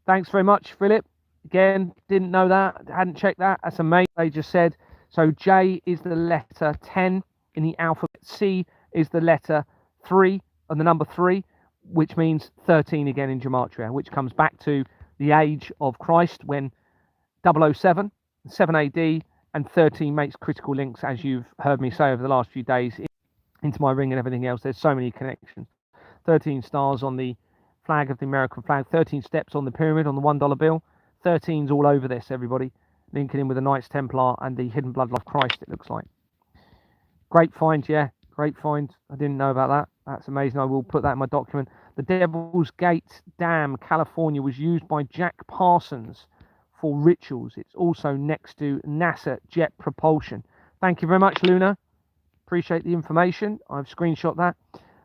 Thanks very much, Philip. Again, didn't know that, hadn't checked that. That's amazing. They just said, so J is the letter 10 in the alphabet. C is the letter 3 and the number 3, which means 13 again in Gematria, which comes back to the age of Christ when 007, 7 AD, and 13 makes critical links, as you've heard me say over the last few days, into my ring and everything else. There's so many connections. 13 stars on the flag of the American flag, 13 steps on the pyramid on the $1 bill, 13's all over this, everybody. Linking in with the Knights Templar and the Hidden Bloodline of Christ, it looks like. Great find, yeah, great find. I didn't know about that. That's amazing. I will put that in my document. The Devil's Gate Dam, California, was used by Jack Parsons for rituals. It's also next to NASA jet propulsion. Thank you very much, Luna. Appreciate the information. I've screenshot that.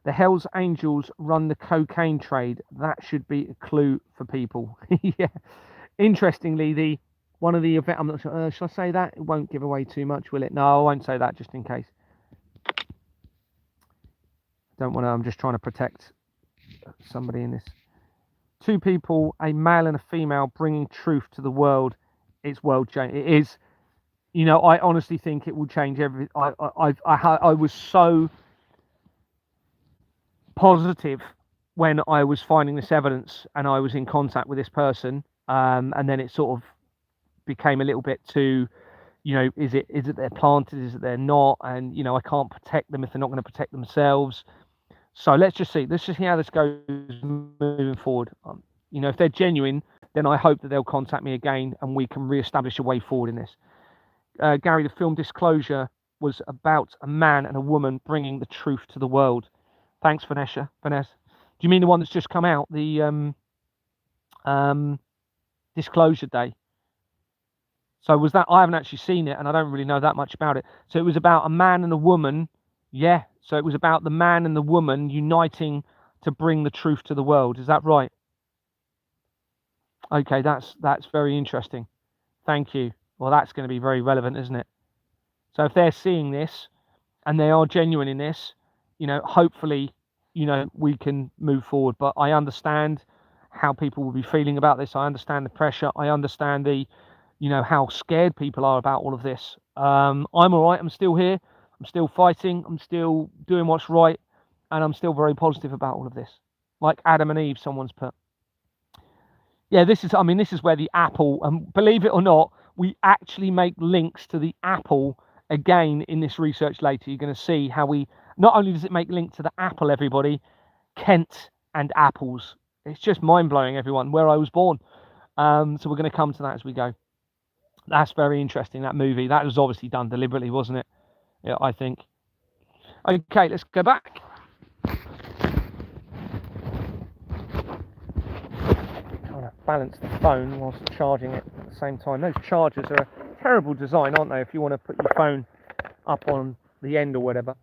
The Hells Angels run the cocaine trade. That should be a clue for people. Yeah. Interestingly, one of the event, I'm not sure, shall I say that? It won't give away too much, will it? No, I won't say that just in case. Don't want to, I'm just trying to protect somebody in this. 2 people, a male and a female, bringing truth to the world. It's world change. It is, you know, I honestly think it will change everything. I was so positive when I was finding this evidence and I was in contact with this person, and then it sort of became a little bit too, you know, is it they're planted, is it they're not, and you know, I can't protect them if they're not going to protect themselves. So let's just see how this goes moving forward. You know, if they're genuine, then I hope that they'll contact me again and we can re-establish a way forward in this. Gary, the film Disclosure was about a man and a woman bringing the truth to the world. Thanks, Vanessa. Do you mean the one that's just come out, the Disclosure Day? So was that? I haven't actually seen it, and I don't really know that much about it. So it was about a man and a woman. Yeah. So it was about the man and the woman uniting to bring the truth to the world. Is that right? Okay, that's very interesting. Thank you. Well, that's going to be very relevant, isn't it? So if they're seeing this and they are genuine in this, you know, hopefully, you know, we can move forward. But I understand how people will be feeling about this. I understand the pressure. I understand the, you know, how scared people are about all of this. I'm all right. I'm still here. I'm still fighting. I'm still doing what's right. And I'm still very positive about all of this. Like Adam and Eve, someone's put. Yeah, this is where the Apple, and believe it or not, we actually make links to the Apple again in this research later. You're going to see how we, not only does it make link to the Apple, everybody, Kent and apples. It's just mind-blowing, everyone, where I was born. So we're going to come to that as we go. That's very interesting, that movie. That was obviously done deliberately, wasn't it? Yeah, I think. Okay, let's go back. Trying to balance the phone whilst charging it at the same time. Those chargers are a terrible design, aren't they? If you want to put your phone up on the end or whatever.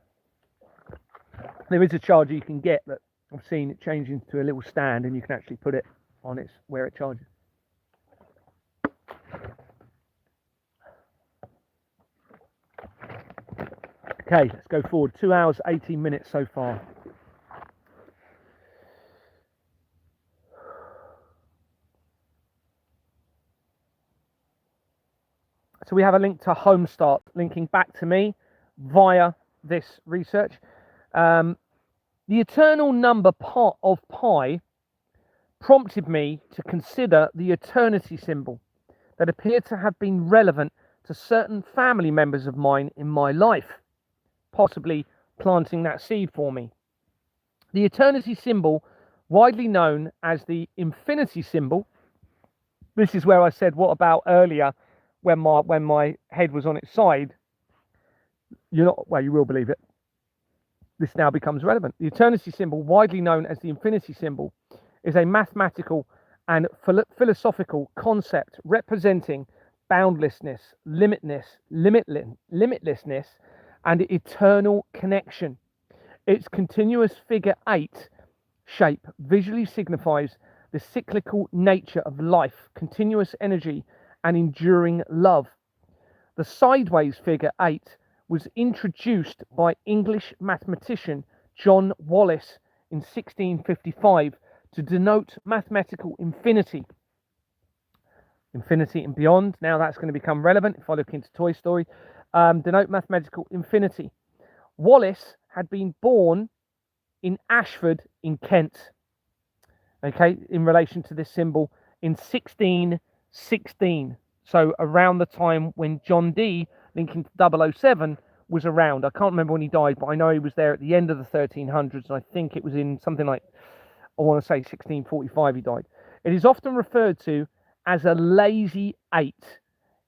There is a charger you can get that I've seen it change into a little stand, and you can actually put it on its where it charges. Okay, let's go forward. 2 hours, 18 minutes so far. So we have a link to Homestart, linking back to me via this research. The eternal number part of pi prompted me to consider the eternity symbol that appeared to have been relevant to certain family members of mine in my life, possibly planting that seed for me. The eternity symbol, widely known as the infinity symbol, this is where I said, what about earlier when my head was on its side? You're not, well, you will believe it. This now becomes relevant. The eternity symbol, widely known as the infinity symbol, is a mathematical and philosophical concept representing boundlessness, limitlessness, and eternal connection. Its continuous figure 8 shape visually signifies the cyclical nature of life, continuous energy, and enduring love. The sideways figure 8 was introduced by English mathematician John Wallis in 1655 to denote mathematical infinity. infinity and beyond. Now that's going to become relevant if I look into Toy Story. Denote mathematical infinity. Wallace had been born in Ashford in Kent, okay, in relation to this symbol in 1616. So around the time when John Dee, linking to 007, was around. I can't remember when he died, but I know he was there at the end of the 1300s, and I think it was in something like, I want to say 1645 he died. It is often referred to as a lazy 8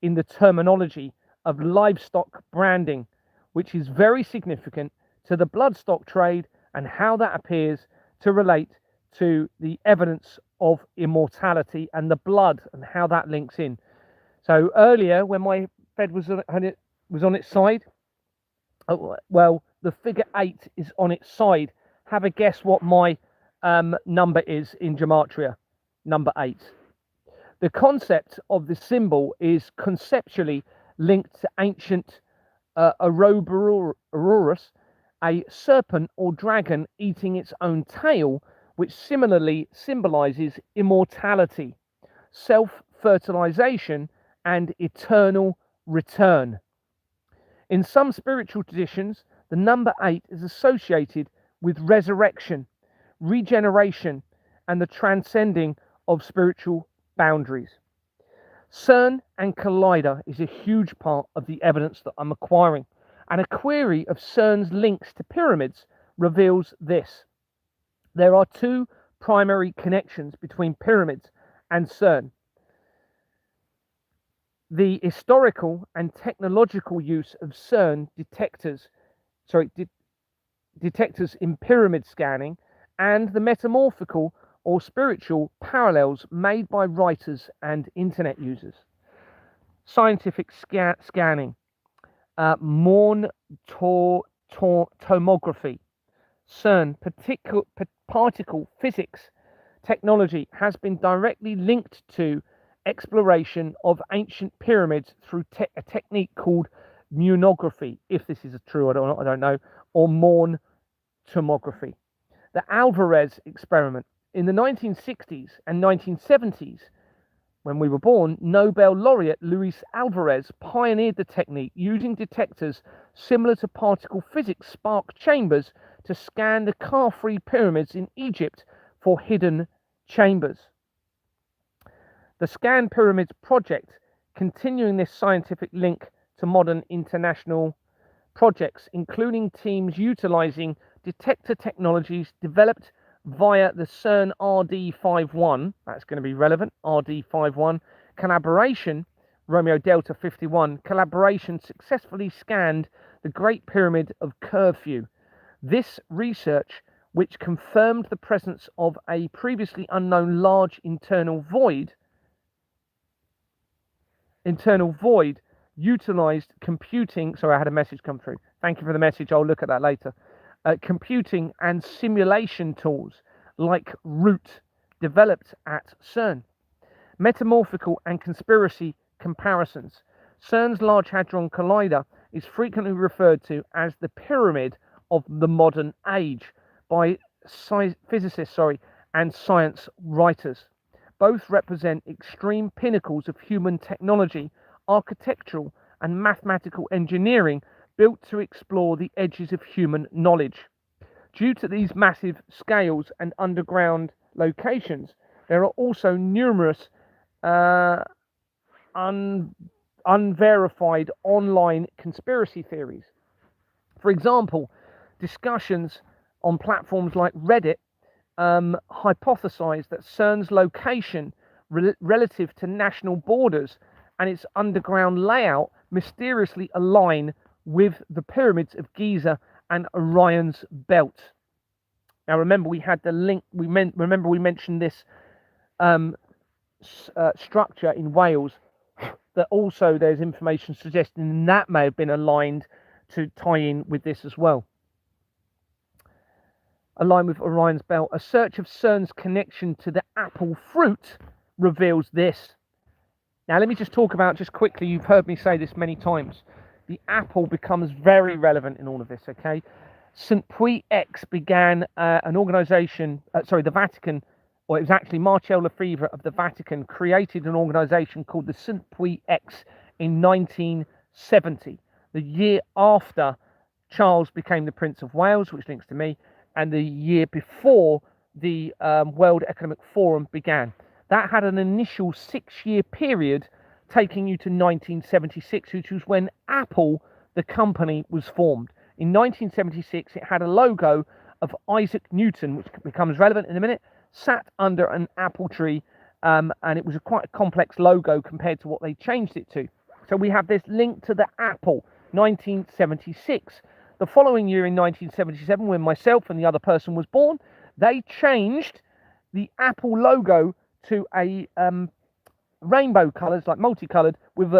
in the terminology of livestock branding, which is very significant to the bloodstock trade and how that appears to relate to the evidence of immortality and the blood and how that links in. So earlier, when my bed was on its side, well, the figure 8 is on its side. Have a guess what my number is in gematria. Number 8. The concept of the symbol is conceptually linked to ancient Ouroboros, a serpent or dragon eating its own tail, which similarly symbolizes immortality, self-fertilization, and eternal return. In some spiritual traditions, the number 8 is associated with resurrection, regeneration, and the transcending of spiritual boundaries. CERN and Collider is a huge part of the evidence that I'm acquiring, and a query of CERN's links to pyramids reveals this. There are two primary connections between pyramids and CERN. The historical and technological use of CERN detectors in pyramid scanning, and the metamorphical or spiritual parallels made by writers and internet users. Scientific scanning, Morn tomography, CERN particle physics technology has been directly linked to exploration of ancient pyramids through a technique called munography, if this is true, I don't know, or Morn tomography. The Alvarez experiment. In the 1960s and 1970s, when we were born, Nobel laureate Luis Alvarez pioneered the technique using detectors similar to particle physics spark chambers to scan the Khafre pyramids in Egypt for hidden chambers. The Scan Pyramids project, continuing this scientific link to modern international projects, including teams utilizing detector technologies developed via the CERN RD51, that's going to be relevant, RD51, collaboration, Romeo Delta 51, collaboration successfully scanned the Great Pyramid of Khufu. This research, which confirmed the presence of a previously unknown large internal void, utilized computing. Sorry, I had a message come through. Thank you for the message. I'll look at that later. Computing and simulation tools like Root developed at CERN. Metamorphical and conspiracy comparisons. CERN's Large Hadron Collider is frequently referred to as the pyramid of the modern age by physicists and science writers. Both represent extreme pinnacles of human technology, architectural and mathematical engineering built to explore the edges of human knowledge. Due to these massive scales and underground locations, there are also numerous unverified online conspiracy theories. For example, discussions on platforms like Reddit hypothesize that CERN's location relative to national borders and its underground layout mysteriously align with the pyramids of Giza and Orion's belt. Now, remember, we had the link. We mentioned this structure in Wales. That also there's information suggesting that may have been aligned to tie in with this as well. Aligned with Orion's belt. A search of CERN's connection to the apple fruit reveals this. Now, let me just talk about, just quickly, you've heard me say this many times. The apple becomes very relevant in all of this, okay? St. Pie X began an organization, the Vatican or it was actually Marcel Lefebvre of the Vatican, created an organisation called the thlngs in 1970, the year after Charles became the Prince of Wales, which links to me, and the year before the World Economic Forum began. That had an initial 6-year period taking you to 1976, which was when Apple, the company, was formed. In 1976, it had a logo of Isaac Newton, which becomes relevant in a minute, sat under an apple tree, and it was quite a complex logo compared to what they changed it to. So we have this link to the Apple, 1976. The following year, in 1977, when myself and the other person was born, they changed the Apple logo to a rainbow colours, like multicoloured, with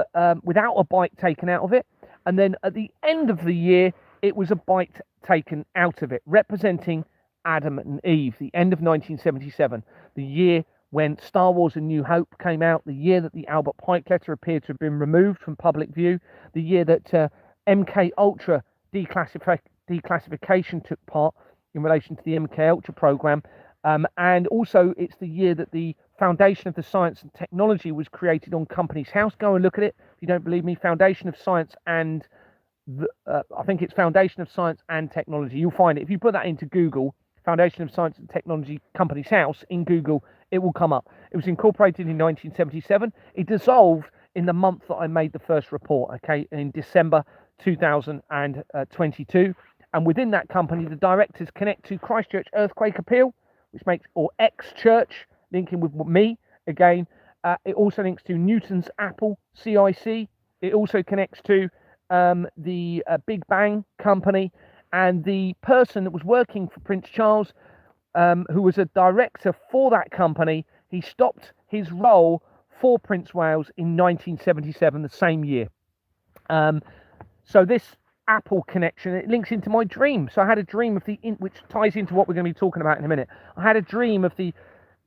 without a bite taken out of it. And then at the end of the year, it was a bite taken out of it, representing Adam and Eve, the end of 1977, the year when Star Wars: A New Hope came out, the year that the Albert Pike letter appeared to have been removed from public view, the year that MK Ultra declassification took part in relation to the MK Ultra program, and also it's the year that the Foundation of the Science and Technology was created on Companies House. Go and look at it if you don't believe me. Foundation of Science and I think it's Foundation of Science and Technology. You'll find it if you put that into Google. Foundation of Science and Technology Companies House in Google, it will come up. It was incorporated in 1977. It dissolved in the month that I made the first report, okay, in December 2022. And within that company, the directors connect to Christchurch Earthquake Appeal, which makes, or X-Church, linking with me again. It also links to Newton's Apple, CIC. It also connects to the Big Bang Company, and the person that was working for Prince Charles, who was a director for that company, he stopped his role for Prince Wales in 1977, the same year. So this Apple connection, it links into my dream. So I had a dream of which ties into what we're going to be talking about in a minute. I had a dream of the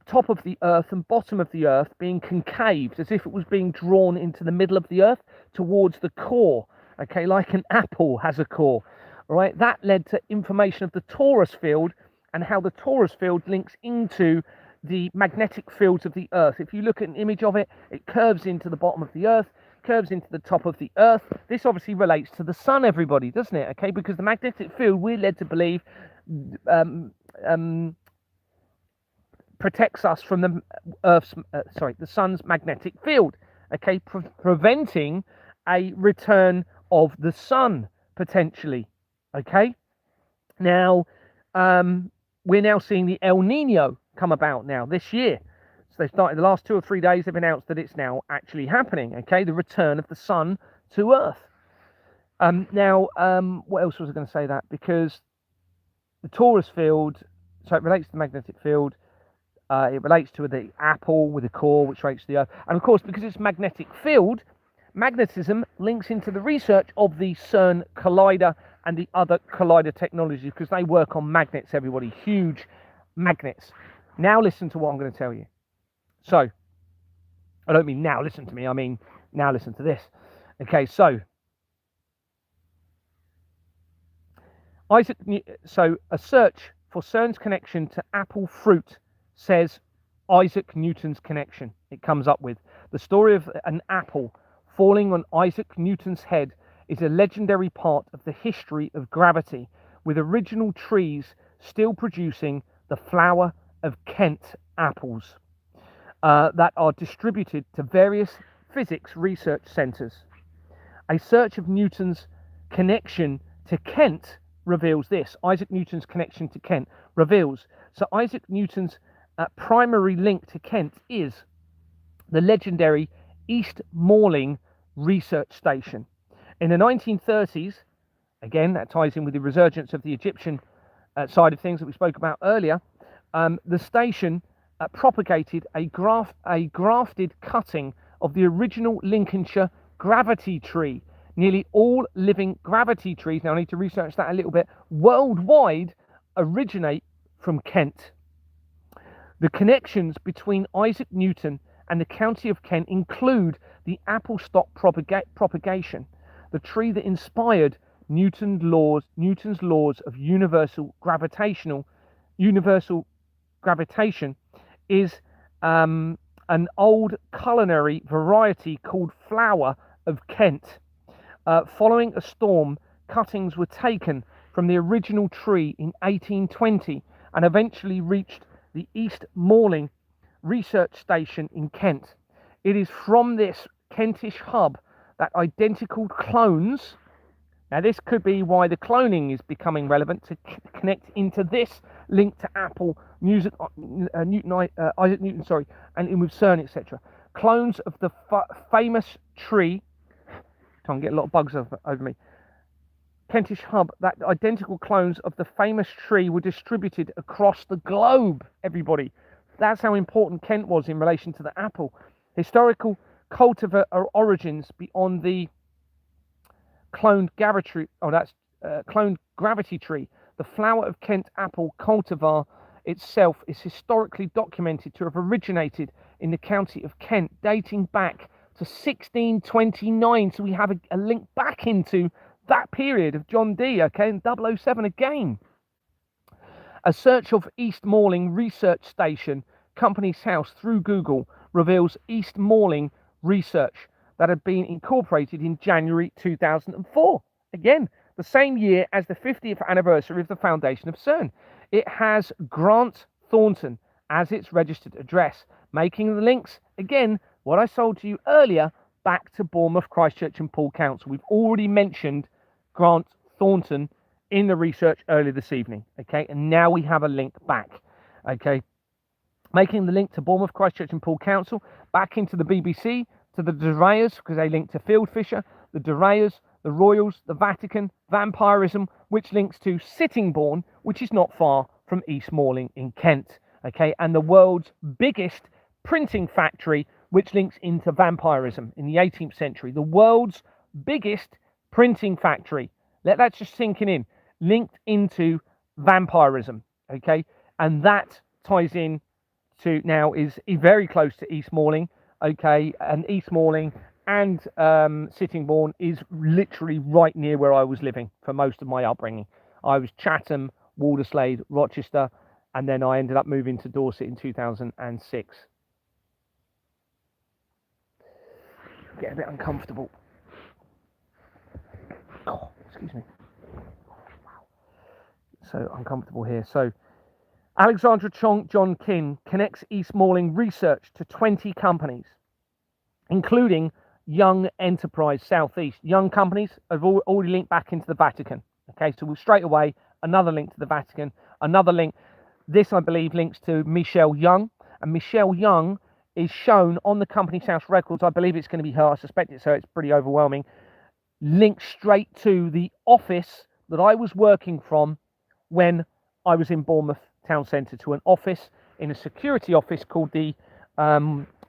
top of the earth and bottom of the earth being concaved, as if it was being drawn into the middle of the earth towards the core, okay, like an apple has a core. All right, that led to information of the torus field and how the torus field links into the magnetic fields of the earth. If you look at an image of it, it curves into the bottom of the earth, curves into the top of the earth. This obviously relates to the sun, everybody, doesn't it? Okay, because the magnetic field, we're led to believe, protects us from the the sun's magnetic field, okay, preventing a return of the sun potentially. Okay, now we're now seeing the El Nino come about now this year. So they started the last 2 or 3 days. They've announced that it's now actually happening. Okay, the return of the sun to Earth. What else was I going to say that? Because the torus field, so it relates to the magnetic field. It relates to the apple with the core, which relates to the Earth, and of course, because it's magnetic field, magnetism links into the research of the CERN collider and the other collider technologies, because they work on magnets, everybody, huge magnets. Now listen to what I'm going to tell you. So, I don't mean now listen to me, I mean now listen to this. Okay, so, a search for CERN's connection to apple fruit says Isaac Newton's connection. It comes up with the story of an apple falling on Isaac Newton's head is a legendary part of the history of gravity, with original trees still producing the flower of Kent apples that are distributed to various physics research centres. A search of Newton's connection to Kent reveals this. Isaac Newton's connection to Kent reveals. So Isaac Newton's primary link to Kent is the legendary East Malling research station. In the 1930s, again, that ties in with the resurgence of the Egyptian side of things that we spoke about earlier, the station propagated a grafted cutting of the original Lincolnshire gravity tree. Nearly all living gravity trees, now I need to research that a little bit, worldwide originate from Kent. The connections between Isaac Newton and the county of Kent include the apple stock propagation, the tree that inspired Newton's laws of universal gravitation is an old culinary variety called flower of Kent. Following a storm, cuttings were taken from the original tree in 1820 and eventually reached the East Malling research station in Kent. It is from this Kentish hub that identical clones, now this could be why the cloning is becoming relevant, to connect into this link to Apple, music, Isaac Newton, sorry, and in with CERN, etc. Clones of the famous tree, can't get a lot of bugs over me, Kentish hub, that identical clones of the famous tree were distributed across the globe, everybody. That's how important Kent was in relation to the apple. Historical cultivar origins beyond the cloned gravity tree. The flower of Kent apple cultivar itself is historically documented to have originated in the county of Kent, dating back to 1629. So we have a link back into that period of John Dee, okay, and 007 again. A search of East Malling Research Station, company's house through Google, reveals East Malling Research that had been incorporated in January 2004. Again, the same year as the 50th anniversary of the foundation of CERN. It has Grant Thornton as its registered address, making the links, again, what I sold to you earlier, back to Bournemouth, Christchurch and Poole Council. We've already mentioned Grant Thornton in the research earlier this evening, okay, and now we have a link back, okay, making the link to Bournemouth, Christchurch and Poole Council, back into the BBC, to the De Reyes, because they link to Field Fisher, the De Reyes, the Royals, the Vatican, vampirism, which links to Sittingbourne, which is not far from East Malling in Kent, okay, and the world's biggest printing factory, which links into vampirism in the 18th century. The world's biggest printing factory, let that just sink in, linked into vampirism, okay, and that ties in to now is very close to East Malling, okay, and East Malling and Sittingbourne is literally right near where I was living for most of my upbringing. I was Chatham, Walderslade, Rochester, and then I ended up moving to Dorset in 2006. Get a bit uncomfortable. Oh, excuse me. Wow. So uncomfortable here. So Alexandra John King connects East Malling Research to 20 companies, including Young Enterprise Southeast. Young companies have already linked back into the Vatican. Okay, so we'll straight away, another link to the Vatican, another link. This, I believe, links to Michelle Young, and Michelle Young is shown on the company's house records. I believe it's going to be her. I suspect it's her. It's pretty overwhelming. Linked straight to the office that I was working from when I was in Bournemouth Town Centre, to an office in a security office called the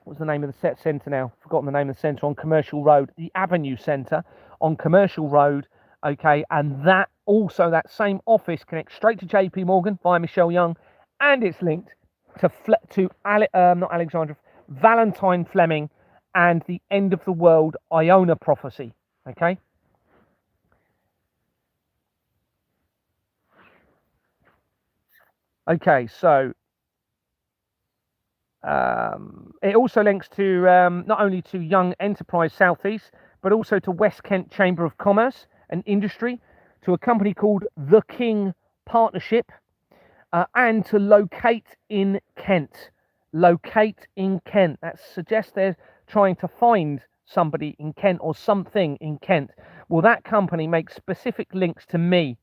what's the name of the set centre now? Forgotten the name of the centre, on Commercial Road, the Avenue Centre on Commercial Road. Okay, and that also, that same office connects straight to JP Morgan via Michelle Young, and it's linked to not Alexandra, Valentine Fleming and the end of the world Iona prophecy. Okay. Okay, so it also links to not only to Young Enterprise Southeast, but also to West Kent Chamber of Commerce and Industry, to a company called The King Partnership, and to Locate in Kent. Locate in Kent. That suggests they're trying to find somebody in Kent or something in Kent. Well, that company makes specific links to me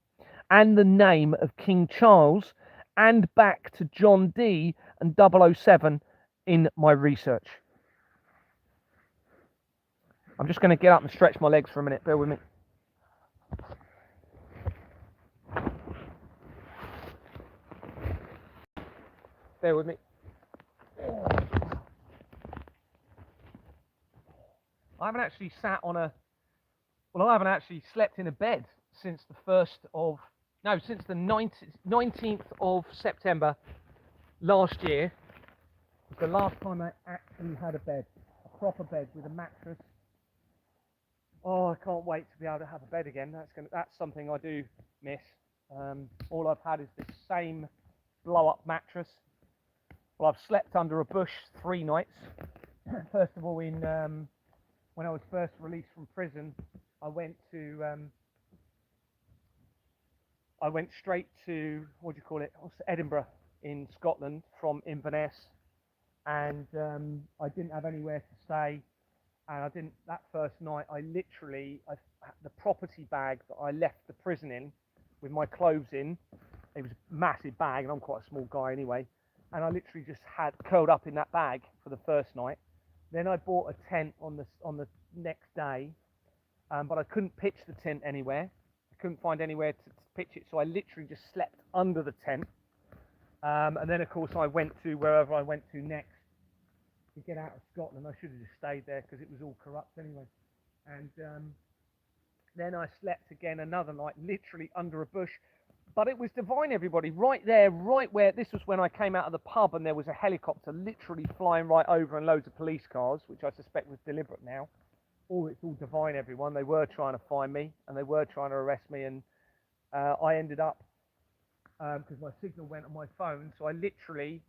and the name of King Charles, and back to John Dee and 007 in my research. I'm just going to get up and stretch my legs for a minute. Bear with me. Bear with me. I haven't actually sat on a... Well, I haven't actually slept in a bed since the 19th of September last year. Was the last time I actually had a bed, a proper bed with a mattress. Oh, I can't wait to be able to have a bed again. That's something I do miss. All I've had is this same blow-up mattress. Well, I've slept under a bush 3 nights. First of all, when I was first released from prison, I went straight to, what do you call it, Edinburgh in Scotland from Inverness, and I didn't have anywhere to stay. And I didn't, that first night, the property bag that I left the prison in with my clothes in, it was a massive bag, and I'm quite a small guy anyway, and I literally just had curled up in that bag for the first night. Then I bought a tent on the next day, but I couldn't pitch the tent anywhere. I couldn't find anywhere to pitch it, so I literally just slept under the tent. And then, of course, I went to wherever I went to next to get out of Scotland. I should have just stayed there because it was all corrupt anyway. And then I slept again another night, literally under a bush. But it was divine, everybody. Right there, right where, this was when I came out of the pub and there was a helicopter literally flying right over and loads of police cars, which I suspect was deliberate now. It's all divine, everyone. They were trying to find me and they were trying to arrest me. And I ended up, because my signal went on my phone, so I literally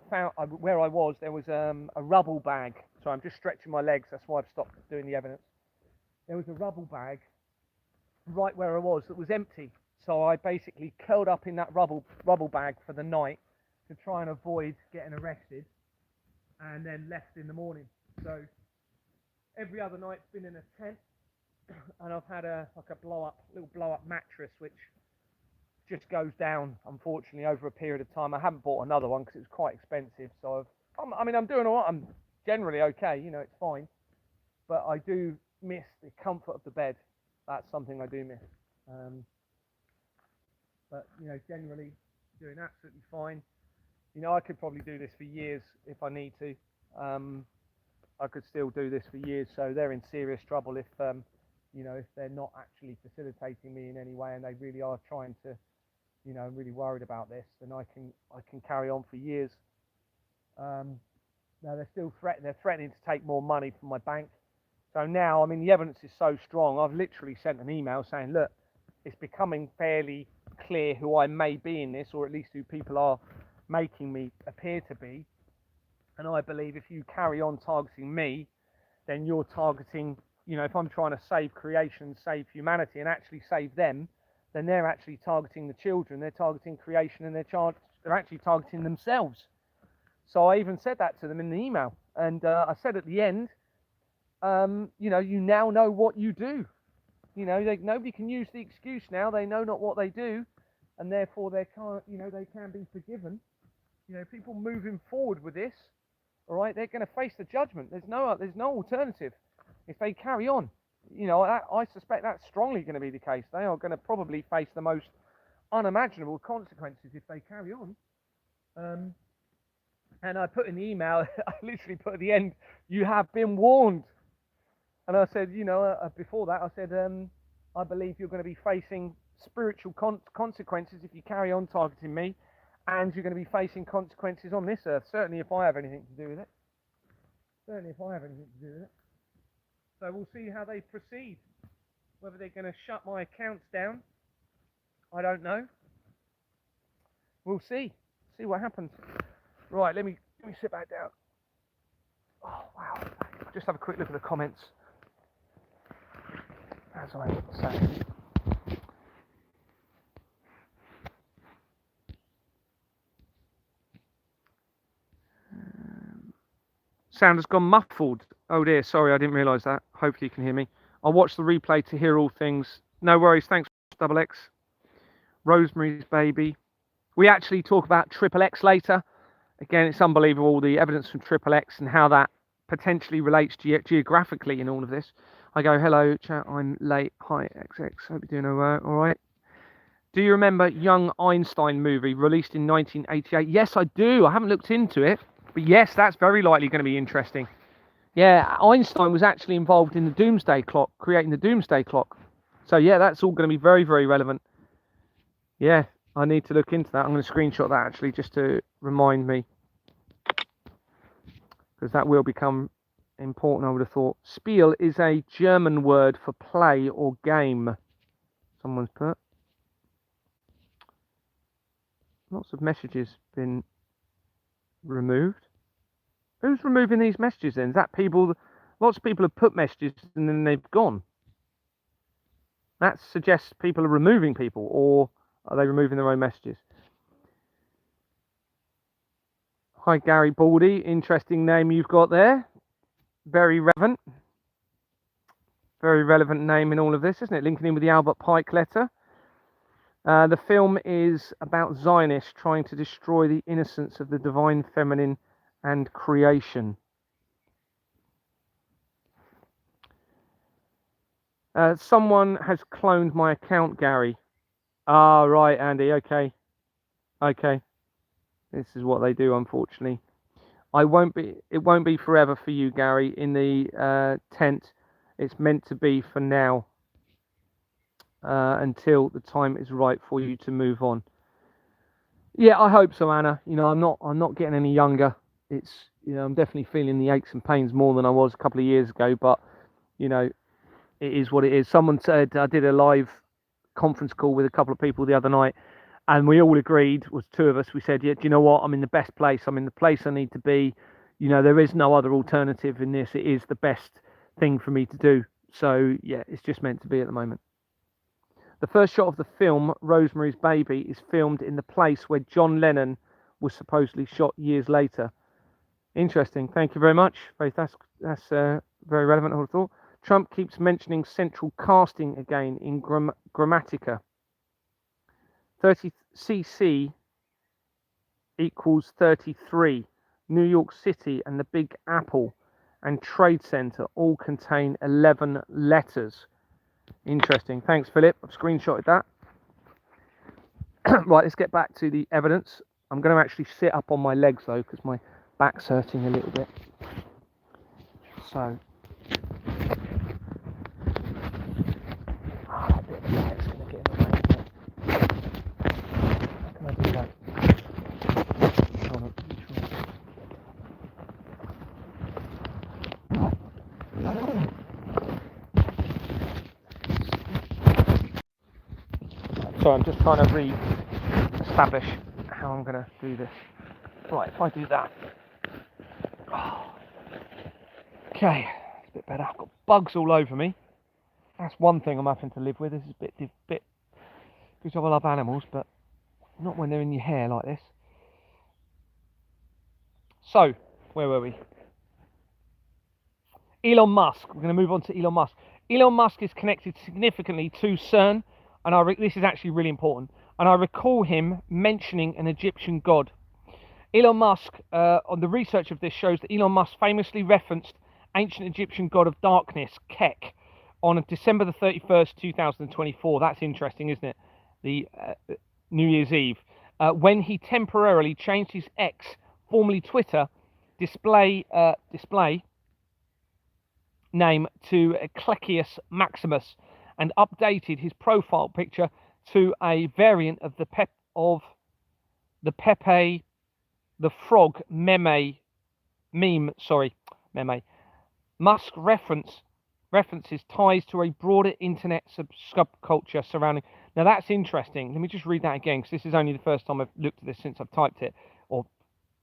found, where I was, there was a rubble bag. So I'm just stretching my legs. That's why I've stopped doing the evidence. There was a rubble bag right where I was that was empty. So I basically curled up in that rubble bag for the night to try and avoid getting arrested, and then left in the morning. So every other night's been in a tent, and I've had a little blow up mattress, which just goes down, unfortunately, over a period of time. I haven't bought another one because it was quite expensive. So I'm doing all right. I'm generally okay. It's fine. But I do miss the comfort of the bed. That's something I do miss. But generally doing absolutely fine. I could probably do this for years if I need to. I could still do this for years. So they're in serious trouble if if they're not actually facilitating me in any way, and they really are trying to, I'm really worried about this, then I can carry on for years. Now they're still threatening to take more money from my bank. So now, the evidence is so strong. I've literally sent an email saying, look, it's becoming fairly clear who I may be in this, or at least who people are making me appear to be. And I believe if you carry on targeting me, then you're targeting, if I'm trying to save creation, save humanity, and actually save them, then they're actually targeting the children, they're targeting creation, and they're actually targeting themselves. So I even said that to them in the email. And I said at the end, you now know what you do. Nobody can use the excuse now. They know not what they do, and therefore they can be forgiven. People moving forward with this, all right, they're going to face the judgment. There's no alternative. If they carry on, I suspect that's strongly going to be the case. They are going to probably face the most unimaginable consequences if they carry on. And I put in the email, I literally put at the end, "You have been warned." And I said, before that, I said, I believe you're going to be facing spiritual consequences if you carry on targeting me, and you're going to be facing consequences on this earth, certainly if I have anything to do with it. So we'll see how they proceed. Whether they're going to shut my accounts down, I don't know. We'll see what happens. Right, let me sit back down. Oh, wow. I'll just have a quick look at the comments. As I say. Sound has gone muffled. Oh dear, sorry, I didn't realise that. Hopefully you can hear me. I'll watch the replay to hear all things. No worries, thanks, Double X. Rosemary's Baby. We actually talk about Triple X later. Again, it's unbelievable, the evidence from Triple X and how that potentially relates geographically in all of this. I go, hello, chat, I'm late. Hi, XX, hope you're doing all right. Do you remember Young Einstein movie released in 1988? Yes, I do. I haven't looked into it. But yes, that's very likely going to be interesting. Yeah, Einstein was actually involved in the Doomsday Clock, creating the Doomsday Clock. So yeah, that's all going to be very, very relevant. Yeah, I need to look into that. I'm going to screenshot that actually just to remind me. Because that will become important, I would have thought. Spiel is a German word for play or game. Someone's put. Lots of messages been removed. Who's removing these messages then? Is that people? Lots of people have put messages and then they've gone. That suggests people are removing people, or are they removing their own messages? Hi, Gary Baldy. Interesting name you've got there. Very relevant. Very relevant name in all of this, isn't it? Linking in with the Albert Pike letter. The film is about Zionists trying to destroy the innocence of the divine feminine and creation. Someone has cloned my account, Gary. Ah, right, Andy. Okay. This is what they do, unfortunately. It won't be forever for you, Gary, in the tent. It's meant to be for now, until the time is right for you to move on. Yeah, I hope so, Anna. You know, I'm not getting any younger. It's, you know, I'm definitely feeling the aches and pains more than I was a couple of years ago, but, you know, it is what it is. Someone said, I did a live conference call with a couple of people the other night, and we all agreed, was two of us, we said, yeah, do you know what? I'm in the best place. I'm in the place I need to be. You know, there is no other alternative in this. It is the best thing for me to do. So, yeah, it's just meant to be at the moment. The first shot of the film, Rosemary's Baby, is filmed in the place where John Lennon was supposedly shot years later. Interesting. Thank you very much, Faith. That's very relevant, I would have thought. Trump keeps mentioning central casting again in Grammatica. 30cc equals 33. New York City and the Big Apple and Trade Center all contain 11 letters. Interesting. Thanks, Philip. I've screenshotted that. Right, let's get back to the evidence. I'm going to actually sit up on my legs, though, because my back's hurting a little bit. So, a bit of light's going to get in the way. How can I do that? So I'm just trying to re-establish how I'm going to do this. Right, if I do that. Okay, it's a bit better. I've got bugs all over me. That's one thing I'm having to live with. This is a bit because I love animals, but not when they're in your hair like this. So, where were we? Elon Musk. We're going to move on to Elon Musk. Elon Musk is connected significantly to CERN, and this is actually really important. And I recall him mentioning an Egyptian god. Elon Musk, on the research of this, shows that Elon Musk famously referenced ancient Egyptian god of darkness, Kek, on December the 31st, 2024. That's interesting, isn't it? The New Year's Eve. When he temporarily changed his X, formerly Twitter, display name to Eclecius Maximus, and updated his profile picture to a variant of the Pepe the Frog meme. Musk references ties to a broader internet subculture surrounding. Now that's interesting. Let me just read that again, because this is only the first time I've looked at this since I've typed it or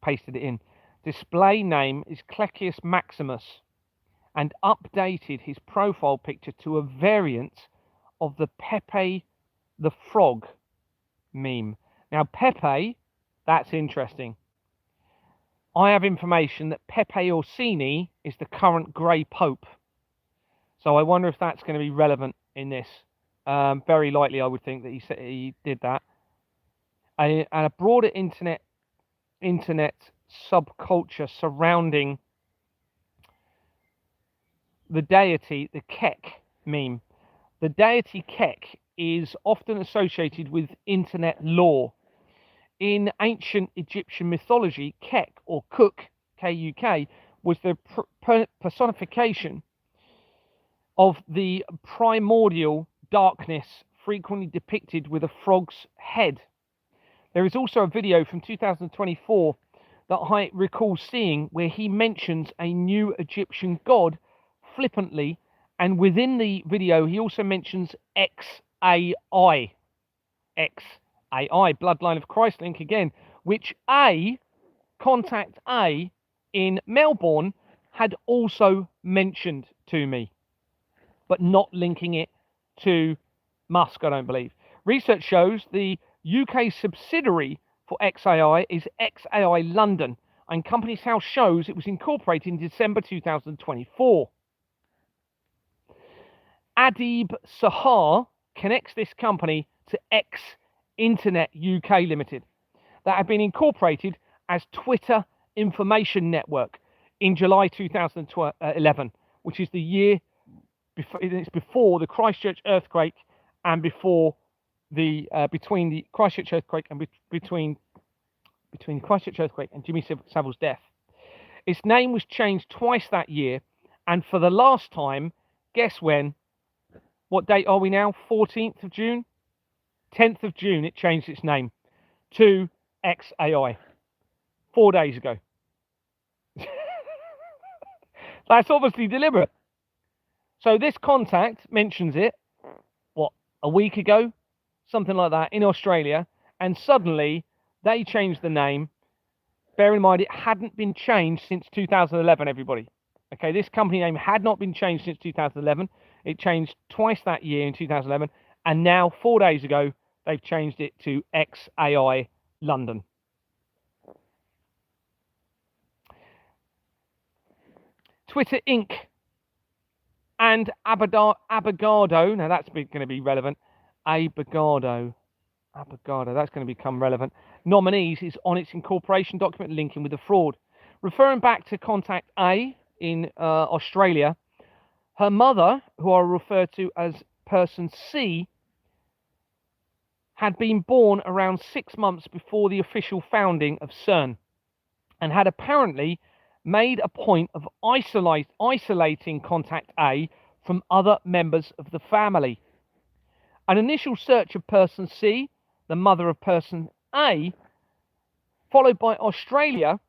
pasted it in. Display name is Eclecius Maximus, and updated his profile picture to a variant of the Pepe the Frog meme. Now, Pepe, that's interesting. I have information that Pepe Orsini is the current Grey Pope. So I wonder if that's going to be relevant in this. Very likely, I would think that he did that. And a broader internet subculture surrounding the deity, the Kek meme. The deity Kek is often associated with internet lore. In ancient Egyptian mythology, Kek, or Kuk, K-U-K, was the personification of the primordial darkness, frequently depicted with a frog's head. There is also a video from 2024 that I recall seeing where he mentions a new Egyptian god flippantly, and within the video he also mentions XAI, Bloodline of Christ link again, which A Contact A in Melbourne had also mentioned to me, but not linking it to Musk, I don't believe. Research shows the UK subsidiary for XAI is XAI London, and Companies House shows it was incorporated in December 2024. Adib Sahar connects this company to X Internet UK Limited, that had been incorporated as Twitter Information Network in July 2011, which is the year before the Christchurch earthquake and before the between the Christchurch earthquake and between the Christchurch earthquake and Jimmy Savile's death. Its name was changed twice that year, and for the last time, guess when? What date are we now? 14th of June? 10th of June, it changed its name to XAI 4 days ago. That's obviously deliberate. So this contact mentions it, what, a week ago? Something like that, in Australia, and suddenly they changed the name. Bear in mind, it hadn't been changed since 2011, everybody. Okay, this company name had not been changed since 2011. It changed twice that year in 2011, and now 4 days ago, they've changed it to XAI London. Twitter Inc. and Abogado, now that's going to be relevant, Abogado, that's going to become relevant, nominees is on its incorporation document linking with the fraud. Referring back to Contact A in Australia, her mother, who I refer to as Person C, had been born around 6 months before the official founding of CERN, and had apparently made a point of isolating Contact A from other members of the family. An initial search of Person C, the mother of Person A, followed by Australia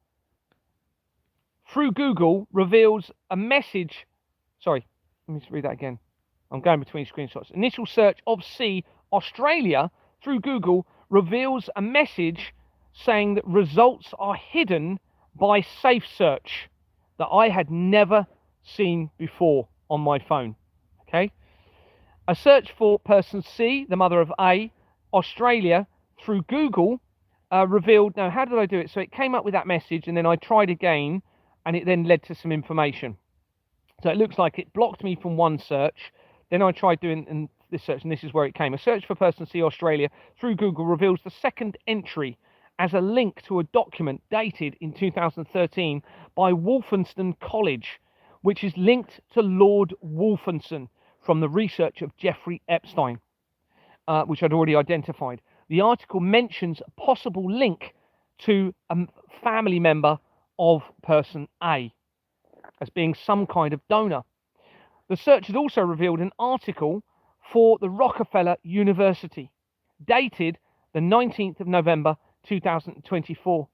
through Google, reveals a message. Sorry, let me just read that again. I'm going between screenshots. Initial search of C, Australia, through Google, reveals a message saying that results are hidden by Safe Search that I had never seen before on my phone. Okay. A search for Person C, the mother of A, Australia, through Google revealed. Now, how did I do it? So it came up with that message, and then I tried again, and it then led to some information. So it looks like it blocked me from one search. Then I tried doing this search, and this is where it came. A search for Person C, Australia, through Google reveals the second entry as a link to a document dated in 2013 by Wolfenstone College, which is linked to Lord Wolfenson from the research of Jeffrey Epstein, which I'd already identified. The article mentions a possible link to a family member of Person A as being some kind of donor. The search had also revealed an article for the Rockefeller University, dated the 19th of November 2024,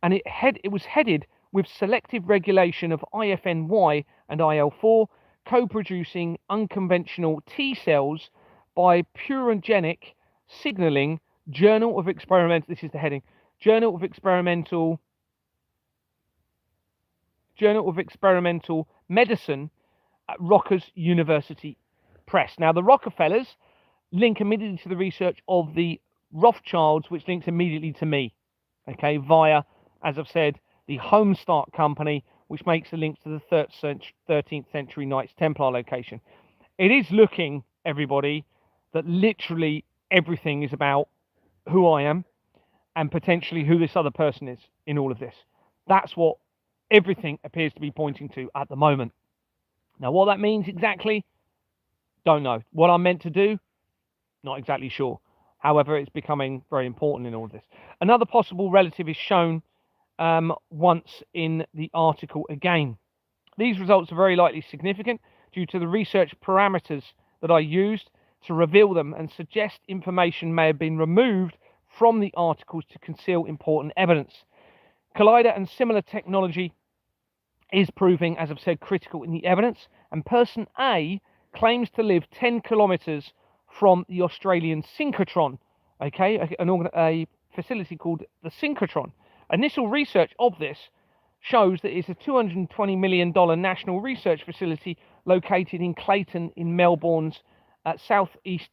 and it was headed with selective regulation of IFNY and IL-4, co-producing unconventional T cells by purogenic signaling, Journal of Experimental, this is the heading, Journal of Experimental Medicine at Rutgers University Press. Now, the Rockefellers link immediately to the research of the Rothschilds, which links immediately to me, okay, via, as I've said, the Homestart company, which makes a link to the 13th century Knights Templar location. It is looking, everybody, that literally everything is about who I am and potentially who this other person is in all of this. That's what everything appears to be pointing to at the moment. Now, what that means exactly, don't know. What I'm meant to do, not exactly sure. However, it's becoming very important in all of this. Another possible relative is shown once in the article again. These results are very likely significant due to the research parameters that I used to reveal them, and suggest information may have been removed from the articles to conceal important evidence. Collider and similar technology is proving, as I've said, critical in the evidence, and Person A claims to live 10 kilometers from the Australian synchrotron, okay, a facility called the synchrotron, Initial research of this shows that it's a $220 million national research facility located in Clayton in Melbourne's southeast,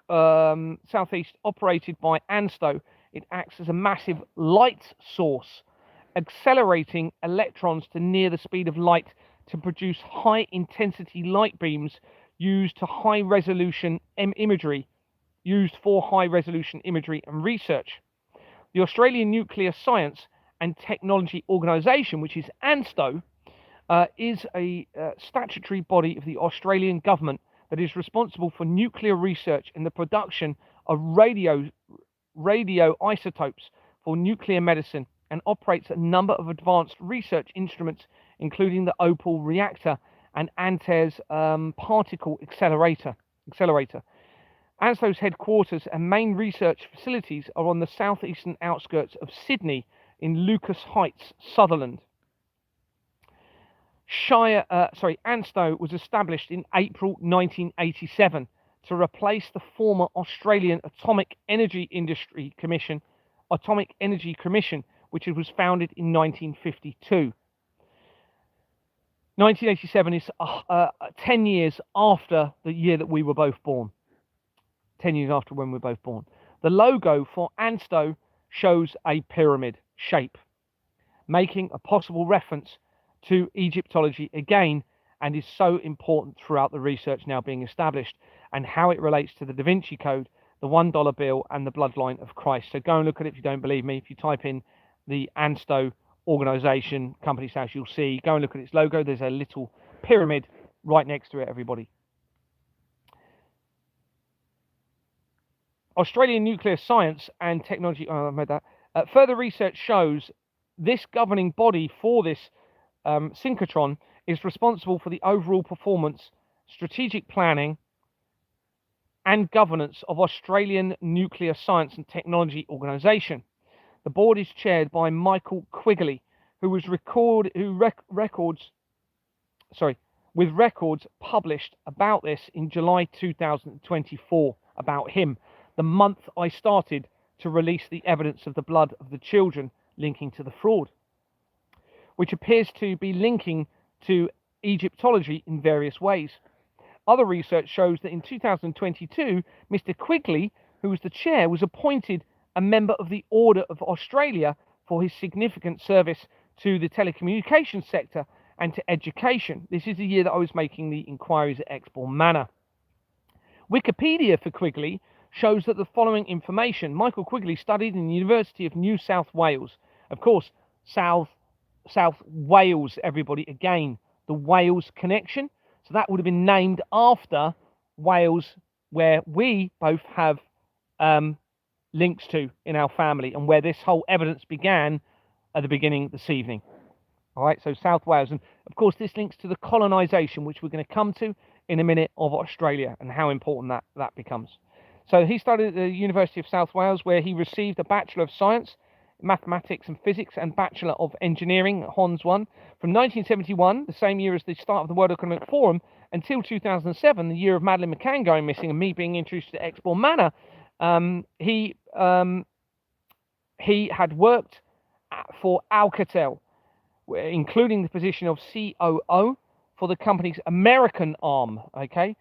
operated by ANSTO. It acts as a massive light source, accelerating electrons to near the speed of light to produce high intensity light beams used for high resolution imagery and research. The Australian Nuclear Science and Technology Organisation, which is ANSTO, is a statutory body of the Australian government that is responsible for nuclear research and the production of radioisotopes for nuclear medicine, and operates a number of advanced research instruments, including the Opal reactor and Antares particle accelerator. ANSTO's headquarters and main research facilities are on the southeastern outskirts of Sydney in Lucas Heights, Sutherland. ANSTO was established in April 1987 to replace the former Australian Atomic Energy Commission, which was founded in 1952. 1987 is 10 years after the year that we were both born. 10 years after when we were both born. The logo for ANSTO shows a pyramid shape, making a possible reference to Egyptology again, and is so important throughout the research now being established and how it relates to the Da Vinci Code, the $1 bill, and the bloodline of Christ. So go and look at it if you don't believe me. If you type in the ANSTO organization, company's house, you'll see. Go and look at its logo. There's a little pyramid right next to it, everybody. Australian Nuclear Science and Technology, further research shows this governing body for this synchrotron is responsible for the overall performance, strategic planning, and governance of Australian Nuclear Science and Technology Organisation. The board is chaired by Michael Quigley, with records published about this in July 2024 about him, the month I started to release the evidence of the blood of the children linking to the fraud, which appears to be linking to Egyptology in various ways. Other research shows that in 2022, Mr. Quigley, who was the chair, was appointed a member of the Order of Australia for his significant service to the telecommunications sector and to education. This is the year that I was making the inquiries at Exbourne Manor. Wikipedia for Quigley shows that the following information: Michael Quigley studied in the University of New South Wales. Of course, South Wales, everybody, again, the Wales connection. So that would have been named after Wales, where we both have links to in our family, and where this whole evidence began at the beginning this evening. All right, so South Wales. And of course, this links to the colonisation, which we're going to come to in a minute, of Australia and how important that becomes. So he studied at the University of South Wales, where he received a Bachelor of Science, Mathematics and Physics, and Bachelor of Engineering, HONS 1, from 1971, the same year as the start of the World Economic Forum, until 2007, the year of Madeleine McCann going missing and me being introduced to Exbourne Manor. He had worked for Alcatel, including the position of COO for the company's American arm. Okay,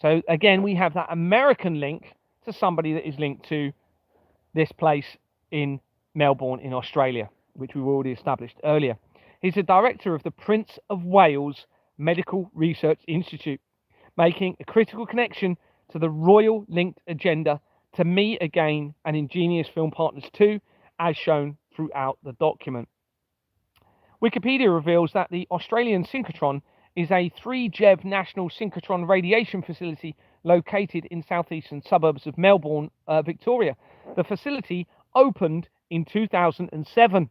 so again, we have that American link to somebody that is linked to this place in Melbourne in Australia, which we've already established earlier. He's a director of the Prince of Wales Medical Research Institute, making a critical connection to the Royal Linked Agenda, to me again, and Ingenious Film Partners too, as shown throughout the document. Wikipedia reveals that the Australian synchrotron is a 3GeV national synchrotron radiation facility located in southeastern suburbs of Melbourne, Victoria. The facility opened in 2007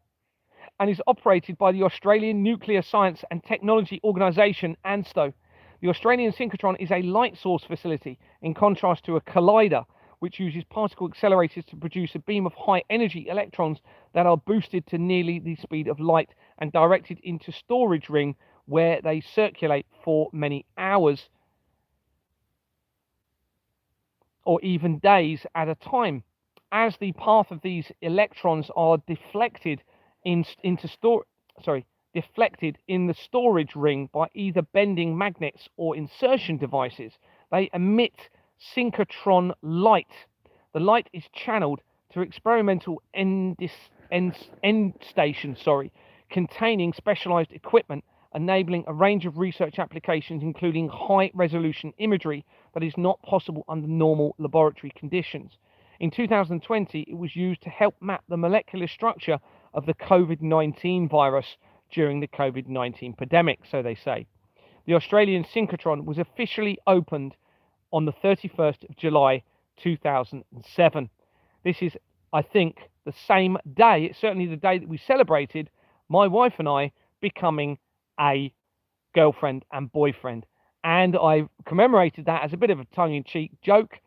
and is operated by the Australian Nuclear Science and Technology Organisation, ANSTO. The Australian synchrotron is a light source facility, in contrast to a collider, which uses particle accelerators to produce a beam of high energy electrons that are boosted to nearly the speed of light and directed into storage ring, where they circulate for many hours or even days at a time. As the path of these electrons are deflected deflected in the storage ring by either bending magnets or insertion devices. They emit synchrotron light. The light is channeled to experimental end station, containing specialized equipment enabling a range of research applications, including high-resolution imagery that is not possible under normal laboratory conditions. In 2020, it was used to help map the molecular structure of the COVID-19 virus during the COVID-19 pandemic, so they say. The Australian synchrotron was officially opened on the 31st of July 2007. This is, I think, the same day, it's certainly the day that we celebrated my wife and I becoming a girlfriend and boyfriend. And I commemorated that as a bit of a tongue-in-cheek joke.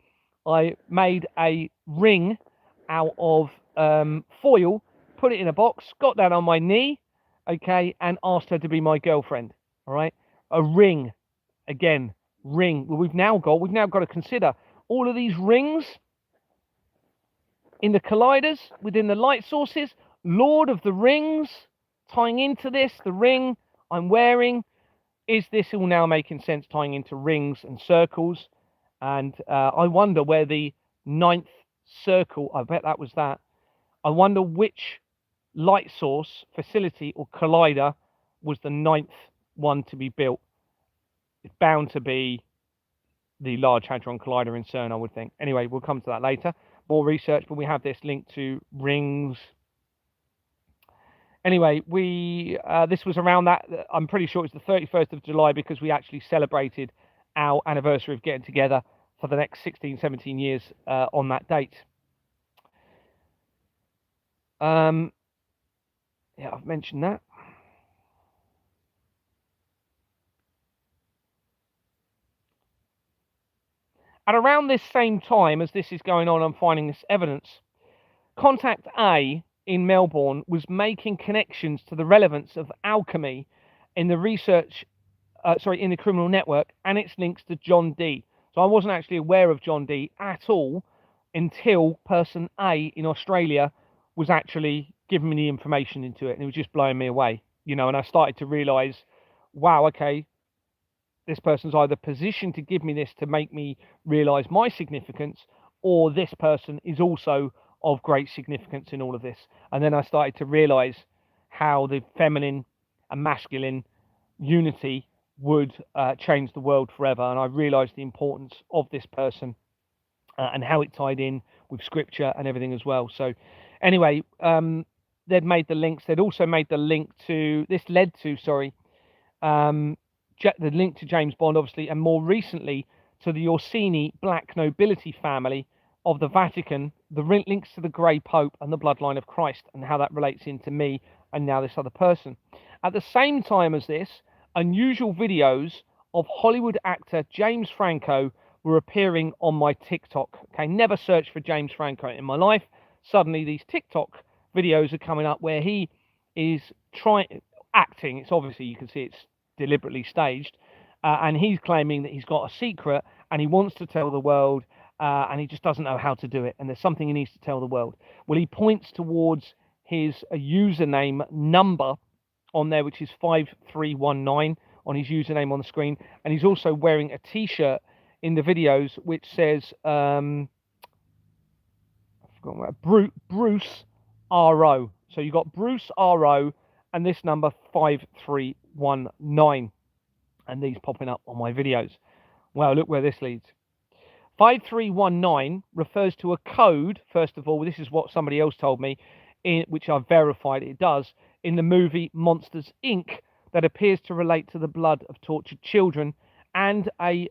I made a ring out of foil, put it in a box, got down on my knee, okay, and asked her to be my girlfriend. All right, a ring, again, ring. Well, we've now got to consider all of these rings in the colliders, within the light sources, Lord of the Rings, tying into this, the ring I'm wearing. Is this all now making sense, tying into rings and circles? And I wonder where the 9th circle, I bet that was that. I wonder which light source, facility, or collider was the 9th one to be built. It's bound to be the Large Hadron Collider in CERN, I would think. Anyway, we'll come to that later. More research, but we have this link to rings. Anyway, this was around that. I'm pretty sure it's the 31st of July because we actually celebrated our anniversary of getting together for the next 16, 17 years on that date. Yeah, I've mentioned that. At around this same time as this is going on, I'm finding this evidence. Contact A in Melbourne was making connections to the relevance of alchemy in the research, in the criminal network and its links to John D. So I wasn't actually aware of John D at all until person A in Australia was actually giving me the information into it, and it was just blowing me away, and I started to realize, wow, okay, this person's either positioned to give me this to make me realize my significance, or this person is also of great significance in all of this. And then I started to realize how the feminine and masculine unity would change the world forever. And I realized the importance of this person and how it tied in with scripture and everything as well. So anyway, they'd made the links. They'd also made the link to, this led to, the link to James Bond, obviously, and more recently to the Orsini black nobility family of the Vatican, the links to the Grey Pope and the bloodline of Christ, and how that relates into me and now this other person. At the same time as this, unusual videos of Hollywood actor James Franco were appearing on my TikTok. Okay, never searched for James Franco in my life. Suddenly these TikTok videos are coming up where he is acting. It's obviously, you can see it's deliberately staged, and he's claiming that he's got a secret and he wants to tell the world, and he just doesn't know how to do it, and there's something he needs to tell the world. Well, he points towards his username number on there, which is 5319 on his username on the screen, and he's also wearing a t-shirt in the videos which says Bruce RO. So you got Bruce RO and this number 5319, and these popping up on my videos. Well, look where this leads. 5319 refers to a code. First of all, this is what somebody else told me, which I've verified it does, in the movie Monsters, Inc., that appears to relate to the blood of tortured children, and a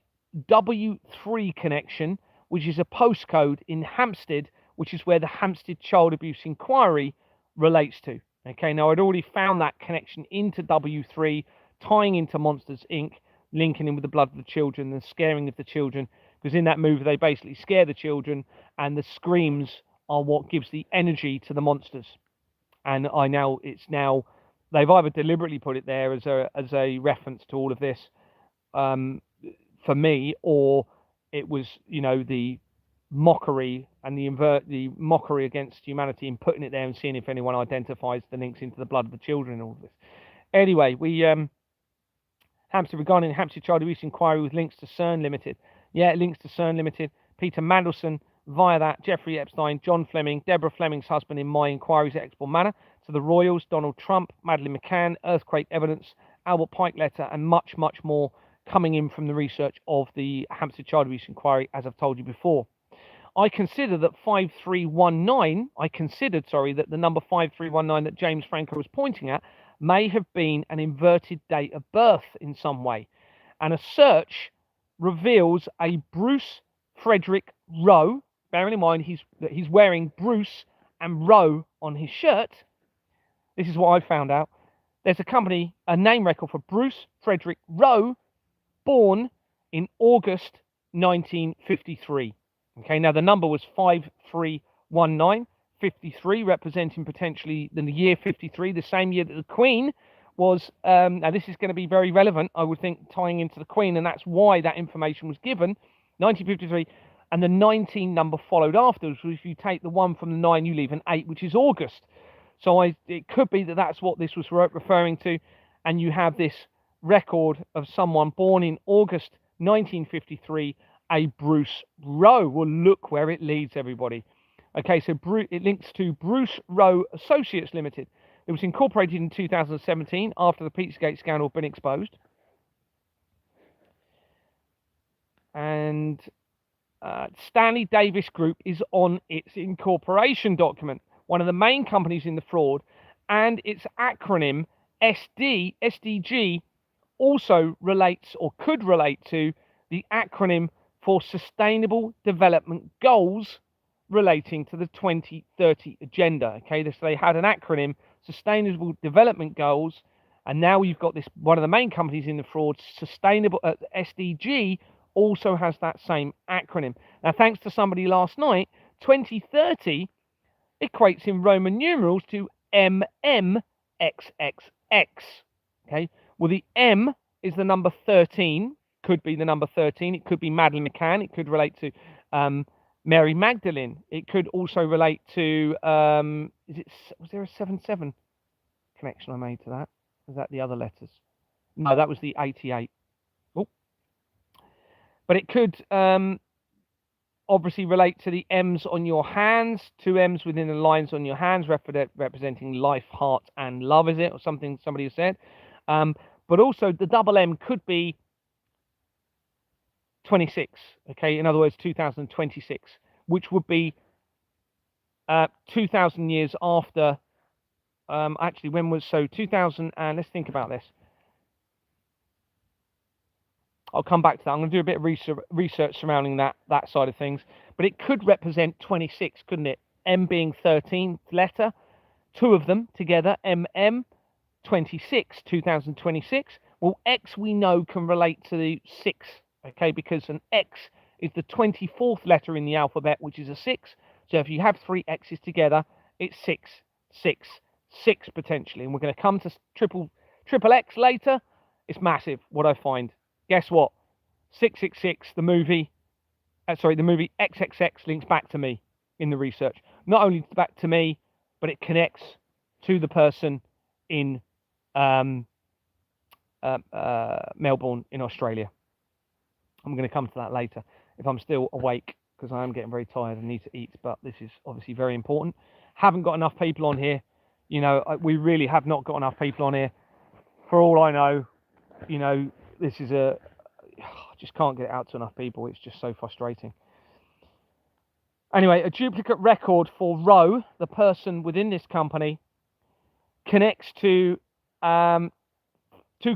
W3 connection, which is a postcode in Hampstead, which is where the Hampstead Child Abuse Inquiry relates to. Okay, now I'd already found that connection into W3, tying into Monsters, Inc., linking in with the blood of the children, the scaring of the children, because in that movie they basically scare the children, and the screams are what gives the energy to the monsters. And they've either deliberately put it there as a reference to all of this for me, or it was, the mockery and the mockery against humanity and putting it there and seeing if anyone identifies the links into the blood of the children and all of this. Anyway, we Hampstead regarding the Hampstead Child Abuse Inquiry with links to CERN Limited. Yeah, links to CERN Limited. Peter Mandelson via that. Jeffrey Epstein, John Fleming, Deborah Fleming's husband in my inquiries at Expo Manor. To the Royals, Donald Trump, Madeleine McCann, earthquake evidence, Albert Pike letter, and much, much more coming in from the research of the Hampstead Child Abuse Inquiry, as I've told you before. I consider that 5319, that the number 5319 that James Franco was pointing at may have been an inverted date of birth in some way. And a search reveals a Bruce Frederick Rowe, bearing in mind he's wearing Bruce and Rowe on his shirt. This is what I found out. There's a name record for Bruce Frederick Rowe, born in August 1953. Okay, now the number was 5319, 53 representing potentially the year 53, the same year that the Queen was, now this is going to be very relevant, I would think, tying into the Queen, and that's why that information was given, 1953, and the 19 number followed afterwards. So if you take the 1 from the 9, you leave an 8, which is August. So it could be that that's what this was referring to, and you have this record of someone born in August 1953, a Bruce Rowe. Well, look where it leads, everybody. Okay, so it links to Bruce Rowe Associates Limited. It was incorporated in 2017 after the Pizzagate scandal had been exposed. And Stanley Davis Group is on its incorporation document, one of the main companies in the fraud, and its acronym SDG also relates or could relate to the acronym for Sustainable Development Goals relating to the 2030 agenda. Okay, so they had an acronym, Sustainable Development Goals, and now you've got this, one of the main companies in the fraud, Sustainable SDG, also has that same acronym. Now, thanks to somebody last night, 2030 equates in Roman numerals to MMXXX. Okay, well, the M is the number 13, could be the number 13. It could be Madeleine McCann. It could relate to Mary Magdalene. It could also relate to, was there a 77 connection I made to that? Was that the other letters? No, that was the 88. Oh. But it could obviously relate to the M's on your hands, 2 M's within the lines on your hands, representing life, heart, and love, is it? Or something somebody has said. But also the double M could be 26, okay, in other words 2026, which would be 2,000 years after, actually when was, so 2000, and let's think about this, I'll come back to that. I'm going to do a bit of research surrounding that side of things, but it could represent 26, couldn't it? M being 13th letter, 2 of them together, MM 26, 2026. Well, X we know can relate to the 6. Okay, because an X is the 24th letter in the alphabet, which is a 6. So if you have 3 X's together, it's 6, 6, 6 potentially. And we're going to come to triple X later. It's massive, what I find. Guess what? 666, the movie XXX links back to me in the research. Not only back to me, but it connects to the person in Melbourne in Australia. I'm going to come to that later if I'm still awake, because I am getting very tired and need to eat, but this is obviously very important. Haven't got enough people on here. You know, we really have not got enough people on here. For all I know, you know, this is I just can't get it out to enough people. It's just so frustrating. Anyway, a duplicate record for Rowe, the person within this company, connects to 2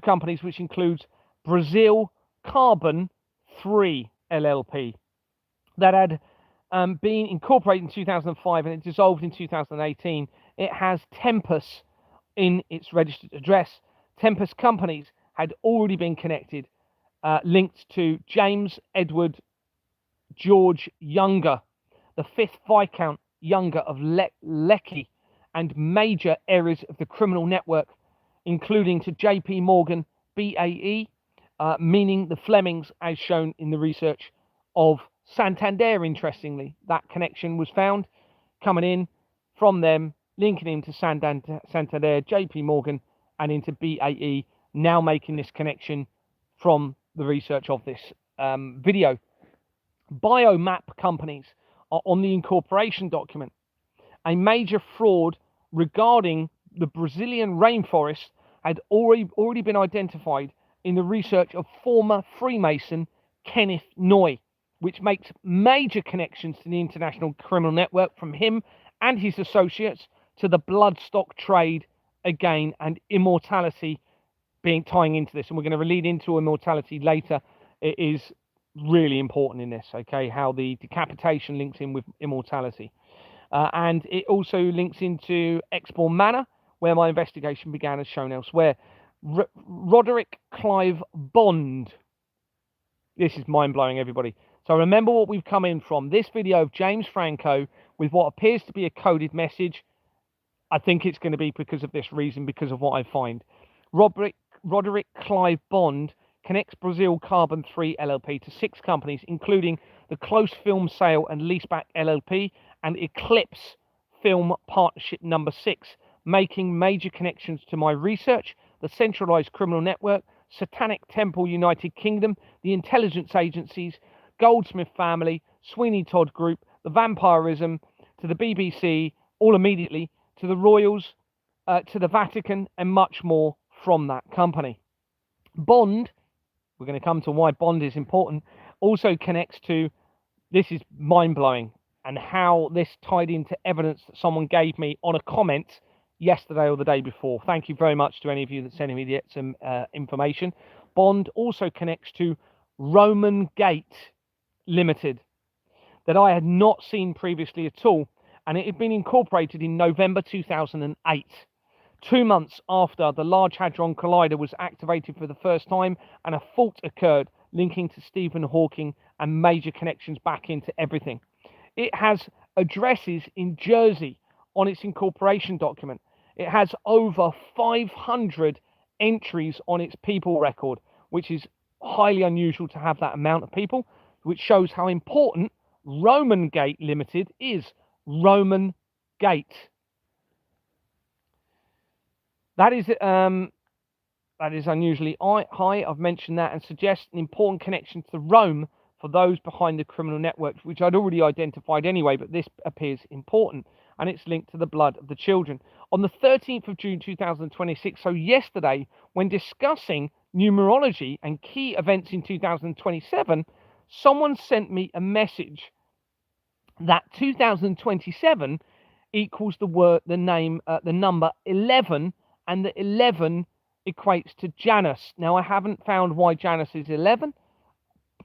companies, which includes Brazil Carbon 3 LLP, that had been incorporated in 2005 and it dissolved in 2018. It has Tempus in its registered address. Tempus companies had already been connected, linked to James Edward George Younger, the 5th Viscount Younger of Lecky, and major areas of the criminal network, including to JP Morgan, BAE, meaning the Flemings, as shown in the research of Santander, interestingly, that connection was found coming in from them, linking into Santander, JP Morgan, and into BAE, now making this connection from the research of this video. Biomap companies are on the incorporation document. A major fraud regarding the Brazilian rainforest had already been identified in the research of former Freemason Kenneth Noy, which makes major connections to the international criminal network from him and his associates to the bloodstock trade again, and immortality being tying into this. And we're going to lead into immortality later. It is really important in this, okay, how the decapitation links in with immortality. And it also links into Exbourne Manor, where my investigation began, as shown elsewhere. Roderick Clive Bond. This is mind-blowing, everybody. So remember what we've come in from. This video of James Franco with what appears to be a coded message. I think it's going to be because of this reason, because of what I find. Roderick Clive Bond connects Brazil Carbon 3 LLP to 6 companies, including the Close Film Sale and Leaseback LLP and Eclipse Film Partnership number 6, making major connections to my research, the centralized criminal network, Satanic Temple United Kingdom, the intelligence agencies, Goldsmith family, Sweeney Todd Group, the vampirism, to the BBC, all immediately, to the Royals, to the Vatican, and much more from that company. Bond, we're going to come to why Bond is important, also connects to, this is mind-blowing, and how this tied into evidence that someone gave me on a comment yesterday or the day before. Thank you very much to any of you that sent me some information. Bond also connects to Roman Gate Limited, that I had not seen previously at all, and it had been incorporated in November 2008, 2 months after the Large Hadron Collider was activated for the first time and a fault occurred linking to Stephen Hawking and major connections back into everything. It has addresses in Jersey on its incorporation document. It has over 500 entries on its people record, which is highly unusual to have that amount of people, which shows how important Roman Gate Limited is. Roman Gate. That is unusually high. I've mentioned that, and suggests an important connection to Rome for those behind the criminal network, which I'd already identified anyway, but this appears important, and it's linked to the blood of the children. On the 13th of June 2026, so yesterday, when discussing numerology and key events in 2027, someone sent me a message that 2027 equals the number 11, and the 11 equates to Janus. Now, I haven't found why Janus is 11.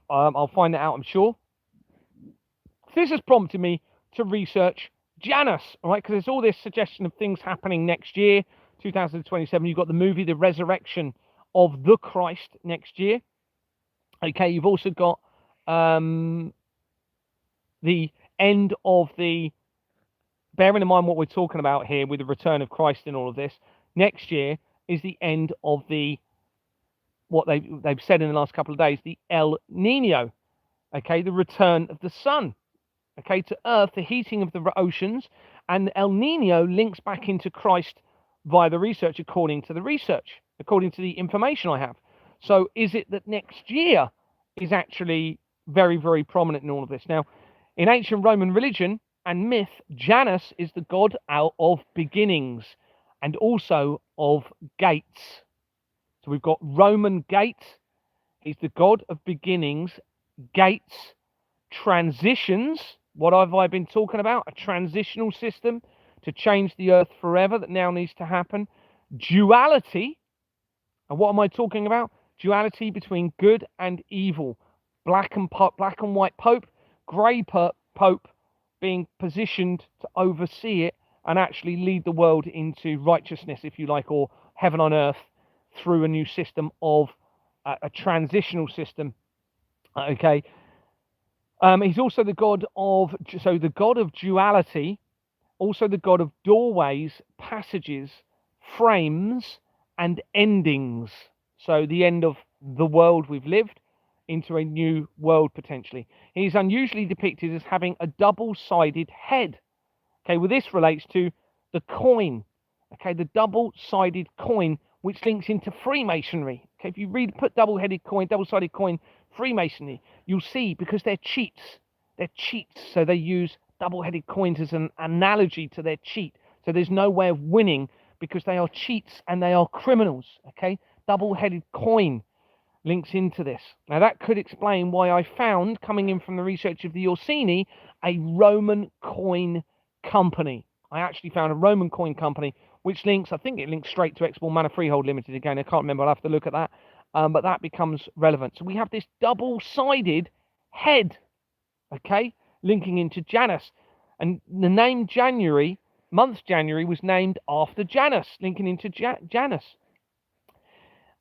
I'll find that out, I'm sure. This has prompted me to research Janus, all right, because there's all this suggestion of things happening next year, 2027. You've got the movie The Resurrection of the Christ next year. Okay, you've also got the end of the, bearing in mind what we're talking about here with the return of Christ and all of this, next year is the end of the, what they've said in the last couple of days, the El Nino, okay, the return of the sun, okay, to Earth, the heating of the oceans, and El Nino links back into Christ via the research, according to the information I have. So is it that next year is actually very, very prominent in all of this? Now, in ancient Roman religion and myth, Janus is the god out of beginnings and also of gates. So we've got Roman Gate. He's the god of beginnings, gates, transitions. What have I been talking about? A transitional system to change the earth forever that now needs to happen. Duality. And what am I talking about? Duality between good and evil. Black and white pope, grey pope being positioned to oversee it and actually lead the world into righteousness, if you like, or heaven on earth through a new system of a transitional system. Okay. He's also the god of, so the god of duality, also the god of doorways, passages, frames, and endings. So the end of the world we've lived, into a new world potentially. He is unusually depicted as having a double-sided head. Okay, well, this relates to the coin. Okay, the double-sided coin, which links into Freemasonry. Okay, if you put double-headed coin, double-sided coin, Freemasonry, you'll see, because they're cheats. They're cheats, so they use double-headed coins as an analogy to their cheat. So there's no way of winning because they are cheats and they are criminals. Okay, double-headed coin links into this. Now that could explain why I found, coming in from the research of the Orsini, a Roman coin company. I actually found a Roman coin company which links, I think it links straight to Exmoor Manor Freehold Limited again. I can't remember, I'll have to look at that. But that becomes relevant. So we have this double-sided head, okay, linking into Janus. And the name January, month January, was named after Janus, linking into Janus.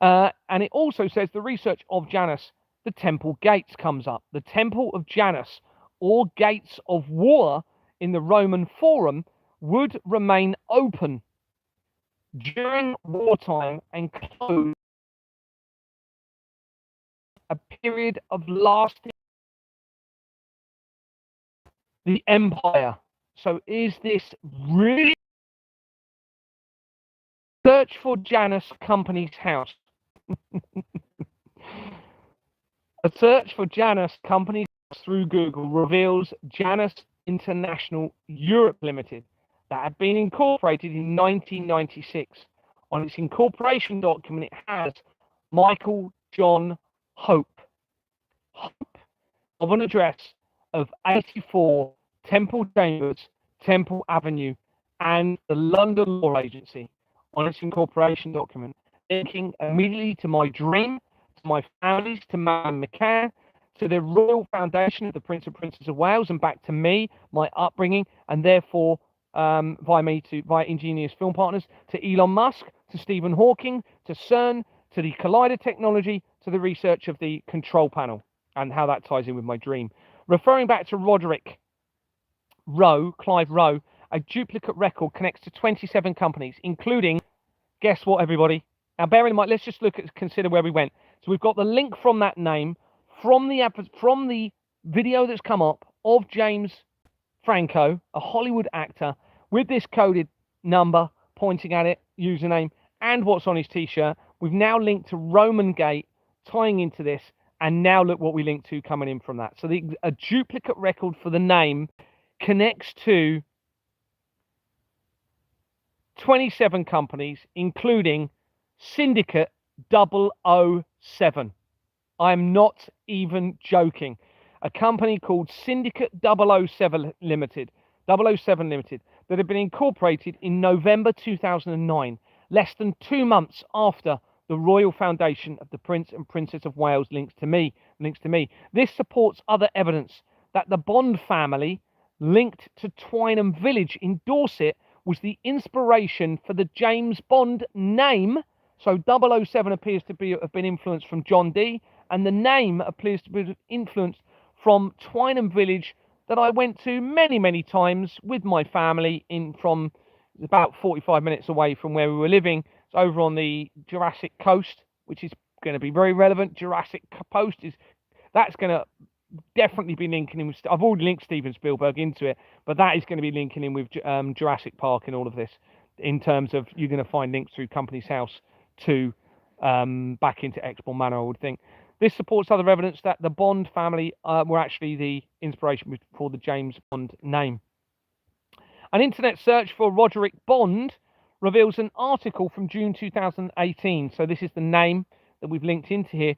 And it also says the research of Janus, the temple gates comes up. The temple of Janus, or gates of war in the Roman Forum, would remain open during wartime and close a period of lasting the empire. So is this really? Search for Janus Company's house. A search for Janus Company's house through Google reveals Janus International Europe Limited that had been incorporated in 1996. On its incorporation document, it has Michael John Hope of an address of 84 Temple Chambers, Temple Avenue, and the London Law Agency on its incorporation document, linking immediately to my dream, to my families, to Madame McCann, to the Royal Foundation of the Prince and Princess of Wales, and back to me, my upbringing, and therefore via Ingenious Film Partners, to Elon Musk, to Stephen Hawking, to CERN, to the Collider technology, to the research of the control panel, and how that ties in with my dream. Referring back to Roderick Rowe, Clive Rowe, a duplicate record connects to 27 companies, including, guess what, everybody? Now, bear in mind, let's just consider where we went. So we've got the link from that name, from the video that's come up of James Franco, a Hollywood actor, with this coded number pointing at it, username, and what's on his t-shirt. We've now linked to Roman Gate, tying into this, and now look what we linked to coming in from that. So a duplicate record for the name connects to 27 companies, including Syndicate 007. I'm not even joking. A company called Syndicate 007 Limited, that had been incorporated in November 2009, less than 2 months after the Royal Foundation of the Prince and Princess of Wales links to me. This supports other evidence that the Bond family, linked to Twynham Village in Dorset, was the inspiration for the James Bond name. So 007 appears to have been influenced from John Dee, and the name appears to be influenced from Twynham Village that I went to many, many times with my family from about 45 minutes away from where we were living. It's over on the Jurassic Coast, which is going to be very relevant. Jurassic Coast that's going to definitely be linking in with, I've already linked Steven Spielberg into it, but that is going to be linking in with Jurassic Park and all of this, in terms of you're going to find links through Company's House to back into Exmoor Manor, I would think. This supports other evidence that the Bond family were actually the inspiration for the James Bond name. An internet search for Roderick Bond reveals an article from June 2018. So this is the name that we've linked into here,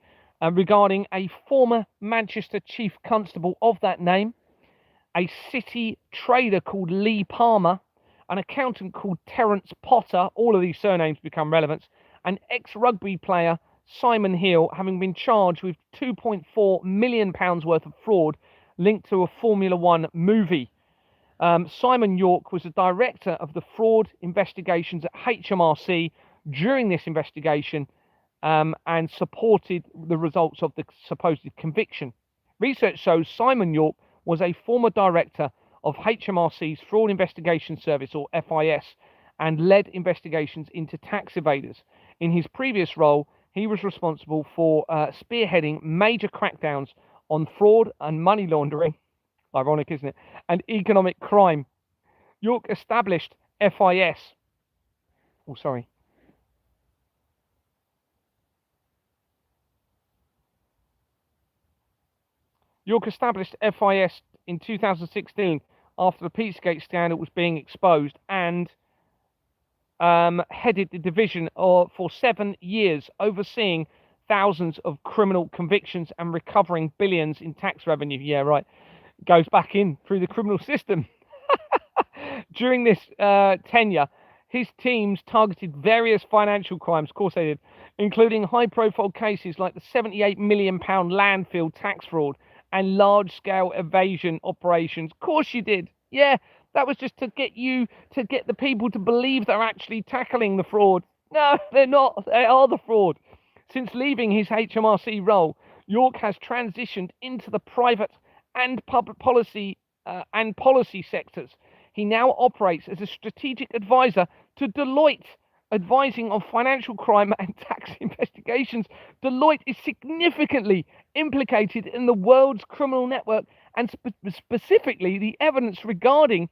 regarding a former Manchester chief constable of that name, a city trader called Lee Palmer, an accountant called Terence Potter, all of these surnames become relevant, an ex-rugby player, Simon Hill, having been charged with £2.4 million worth of fraud linked to a Formula One movie. Simon York was the director of the fraud investigations at HMRC during this investigation, and supported the results of the supposed conviction. Research shows Simon York was a former director of HMRC's Fraud Investigation Service, or FIS, and led investigations into tax evaders. In his previous role, he was responsible for spearheading major crackdowns on fraud and money laundering, ironic, isn't it, and economic crime. York established FIS. Oh, sorry. York established FIS in 2016 after the Pizzagate scandal was being exposed, and headed the division for 7 years, overseeing thousands of criminal convictions and recovering billions in tax revenue. Yeah, right. Goes back in through the criminal system. During this tenure, his teams targeted various financial crimes, of course they did, including high-profile cases like the £78 million landfill tax fraud and large-scale evasion operations. Of course you did. Yeah, that was just to get the people to believe they're actually tackling the fraud. No, they're not. They are the fraud. Since leaving his HMRC role, York has transitioned into the private and public policy sectors. He now operates as a strategic advisor to Deloitte, advising on financial crime and tax investigations. Deloitte is significantly implicated in the world's criminal network, and specifically the evidence regarding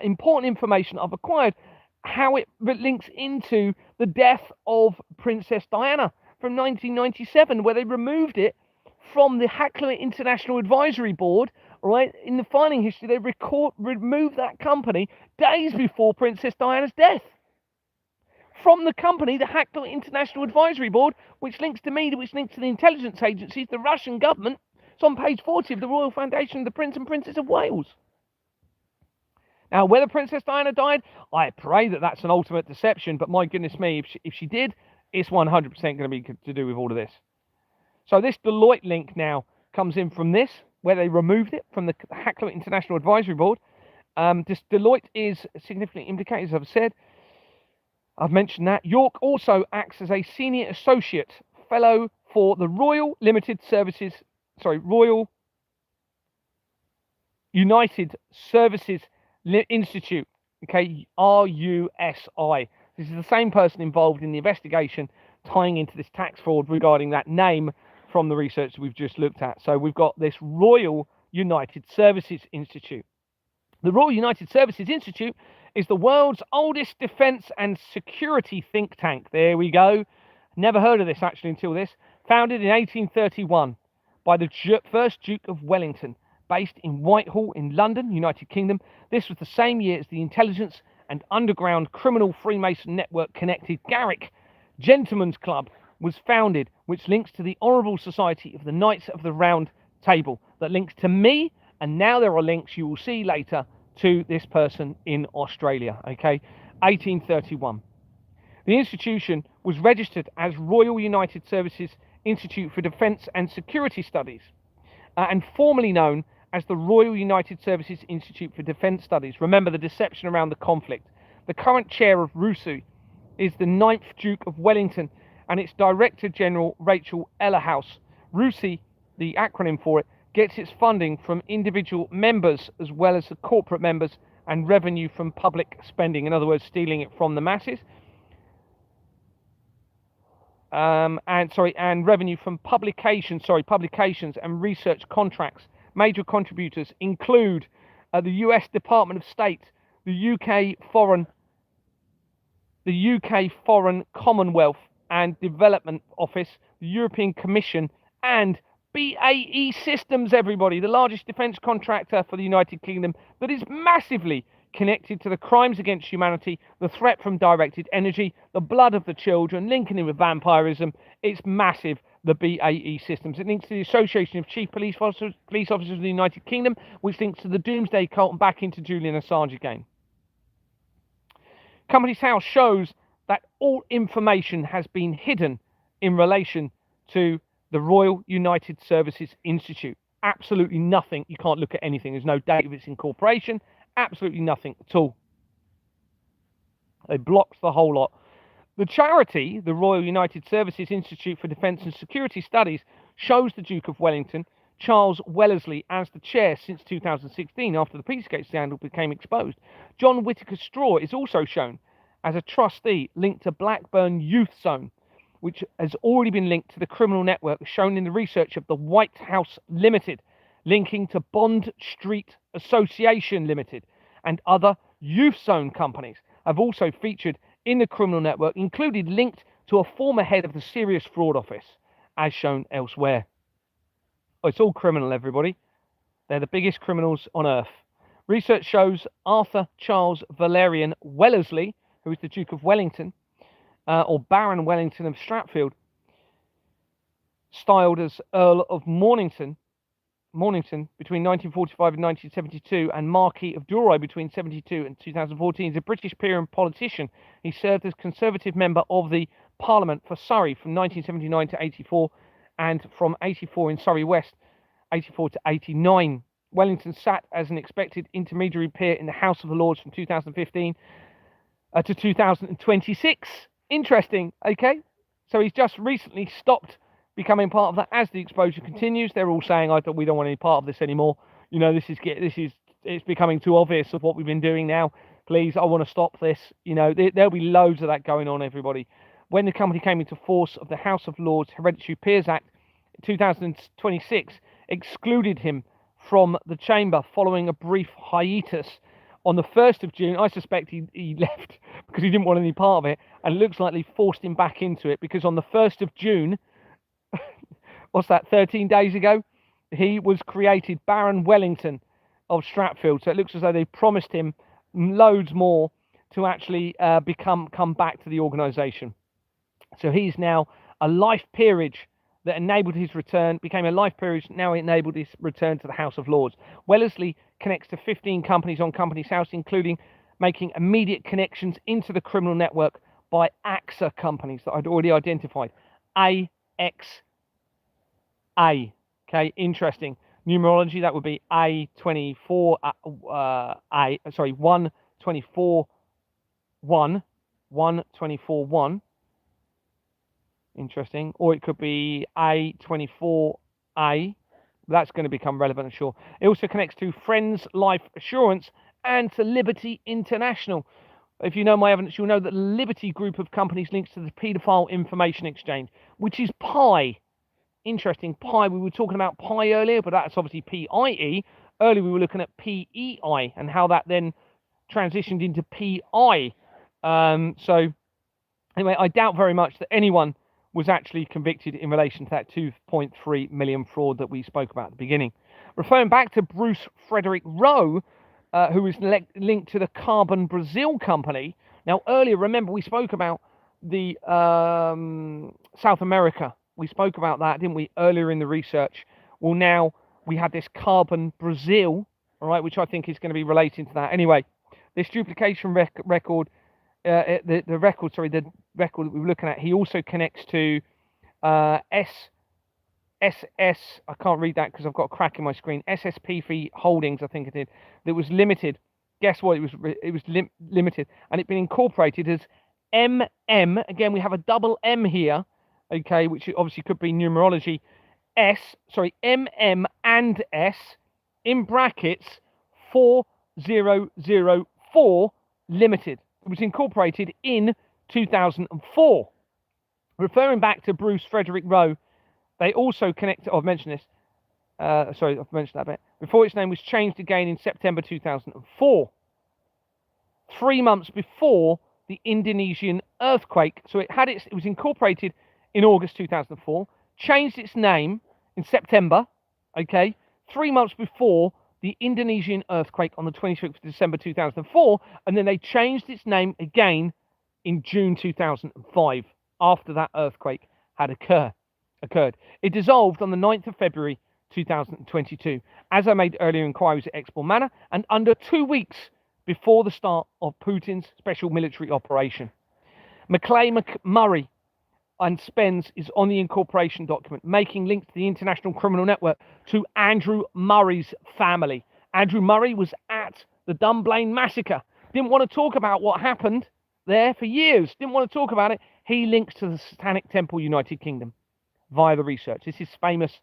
important information I've acquired, how it links into the death of Princess Diana from 1997, where they removed it from the Hackler International Advisory Board. Right, in the filing history, they removed that company days before Princess Diana's death. From the company, the Hackler International Advisory Board, which links to media, which links to the intelligence agencies, the Russian government. It's on page 40 of the Royal Foundation of the Prince and Princess of Wales. Now, whether Princess Diana died, I pray that that's an ultimate deception, but my goodness me, if she did, it's 100% going to be to do with all of this. So this Deloitte link now comes in from this, where they removed it from the Hackler International Advisory Board. This Deloitte is significantly implicated, as I've said. I've mentioned that. York also acts as a senior associate fellow for the Royal United Services Institute, okay, RUSI. This is the same person involved in the investigation tying into this tax fraud regarding that name from the research we've just looked at. So we've got this Royal United Services Institute. The Royal United Services Institute is the world's oldest defence and security think tank. There we go. Never heard of this actually until this. Founded in 1831 by the first Duke of Wellington, based in Whitehall in London, United Kingdom. This was the same year as the intelligence and underground criminal Freemason network connected Garrick Gentlemen's Club was founded, which links to the Honourable Society of the Knights of the Round Table, that links to me, and now there are links you will see later to this person in Australia, okay? 1831. The institution was registered as Royal United Services Institute for Defence and Security Studies, and formerly known as the Royal United Services Institute for Defence Studies. Remember the deception around the conflict. The current chair of RUSI is the 9th Duke of Wellington, and its Director General, Rachel Ellerhouse. RUSI, the acronym for it, gets its funding from individual members as well as the corporate members, and revenue from public spending. In other words, stealing it from the masses. And revenue from publications and research contracts. Major contributors include the US Department of State, the UK Foreign Commonwealth and Development Office, the European Commission, and BAE Systems, everybody, the largest defence contractor for the United Kingdom, that is massively connected to the crimes against humanity, the threat from directed energy, the blood of the children, linking in with vampirism. It's massive, the BAE Systems. It links to the Association of Chief Police Officers of the United Kingdom, which links to the Doomsday Cult and back into Julian Assange again. Companies House shows that all information has been hidden in relation to the Royal United Services Institute. Absolutely nothing. You can't look at anything. There's no date of its incorporation. Absolutely nothing at all. They blocked the whole lot. The charity, the Royal United Services Institute for Defence and Security Studies, shows the Duke of Wellington, Charles Wellesley, as the chair since 2016, after the Pizzagate scandal became exposed. John Whitaker Straw is also shown as a trustee linked to Blackburn Youth Zone. which has already been linked to the criminal network, as shown in the research of the White House Limited, linking to Bond Street Association Limited, and other youth zone companies have also featured in the criminal network, included linked to a former head of the Serious Fraud Office, as shown elsewhere. Oh, it's all criminal, everybody. They're the biggest criminals on earth. Research shows Arthur Charles Valerian Wellesley, who is the Duke of Wellington, or Baron Wellington of Stratfield, styled as Earl of Mornington between 1945 and 1972, and Marquis of Duroy between 72 and 2014, is a British peer and politician. He served as Conservative member of the Parliament for Surrey from 1979 to 84, and from 84 in Surrey West, 84 to 89. Wellington sat as an expected intermediary peer in the House of the Lords from 2015 to 2026. Interesting, okay? So he's just recently stopped becoming part of that. As the exposure continues, they're all saying, we don't want any part of this anymore. You know, it's becoming too obvious of what we've been doing now. Please, I want to stop this. You know, there'll be loads of that going on, everybody. When the company came into force of the House of Lords Hereditary Peers Act 2026, excluded him from the chamber following a brief hiatus. On the 1st of June, I suspect he left because he didn't want any part of it, and it looks like they forced him back into it, because on the 1st of June, what's that, 13 days ago, he was created Baron Wellington of Stratfield. So it looks as though they promised him loads more to actually come back to the organisation. So he's now a life peerage that enabled his return, became a life peerage, now enabled his return to the House of Lords. Wellesley connects to 15 companies on Companies House, including making immediate connections into the criminal network by AXA companies that I'd already identified. AXA. Okay, interesting. Numerology, that would be A24, 124, 1. Interesting. Or it could be A24A. That's going to become relevant, I'm sure. It also connects to Friends Life Assurance and to Liberty International. If you know my evidence, you'll know that the Liberty group of companies links to the Paedophile Information Exchange, which is PIE. Interesting. PIE. We were talking about PIE earlier, but that's obviously PIE. Earlier we were looking at PEI and how that then transitioned into PI. So anyway, I doubt very much that anyone was actually convicted in relation to that 2.3 million fraud that we spoke about at the beginning. Referring back to Bruce Frederick Rowe, who is linked to the Carbon Brazil company. Now, earlier, remember, we spoke about the South America. We spoke about that, didn't we, earlier in the research? Well, now we had this Carbon Brazil, all right, which I think is going to be relating to that. Anyway, this duplication record, the record that we were looking at, he also connects to SS. I can't read that because I've got a crack in my screen. SSP Holdings, I think it did. That was limited. Guess what? It was limited, and it's been incorporated as MM. Again, we have a double M here, okay, which obviously could be numerology. MM and S in brackets 4004 Limited. It was incorporated in 2004. Referring back to Bruce Frederick Rowe, they also connect. I've mentioned this. Sorry, I've mentioned that bit. Before its name was changed again in September 2004. 3 months before the Indonesian earthquake. So it was incorporated in August 2004, changed its name in September, okay, 3 months before the Indonesian earthquake on the 26th of December 2004, and then they changed its name again in June 2005, after that earthquake had occurred. It dissolved on the 9th of February 2022, as I made earlier inquiries at Expo Manor, and under 2 weeks before the start of Putin's special military operation. Maclay McMurray and Spence is on the incorporation document, making links to the International Criminal Network to Andrew Murray's family. Andrew Murray was at the Dunblane massacre. Didn't want to talk about what happened there for years. Didn't want to talk about it. He links to the Satanic Temple United Kingdom via the research. This is famous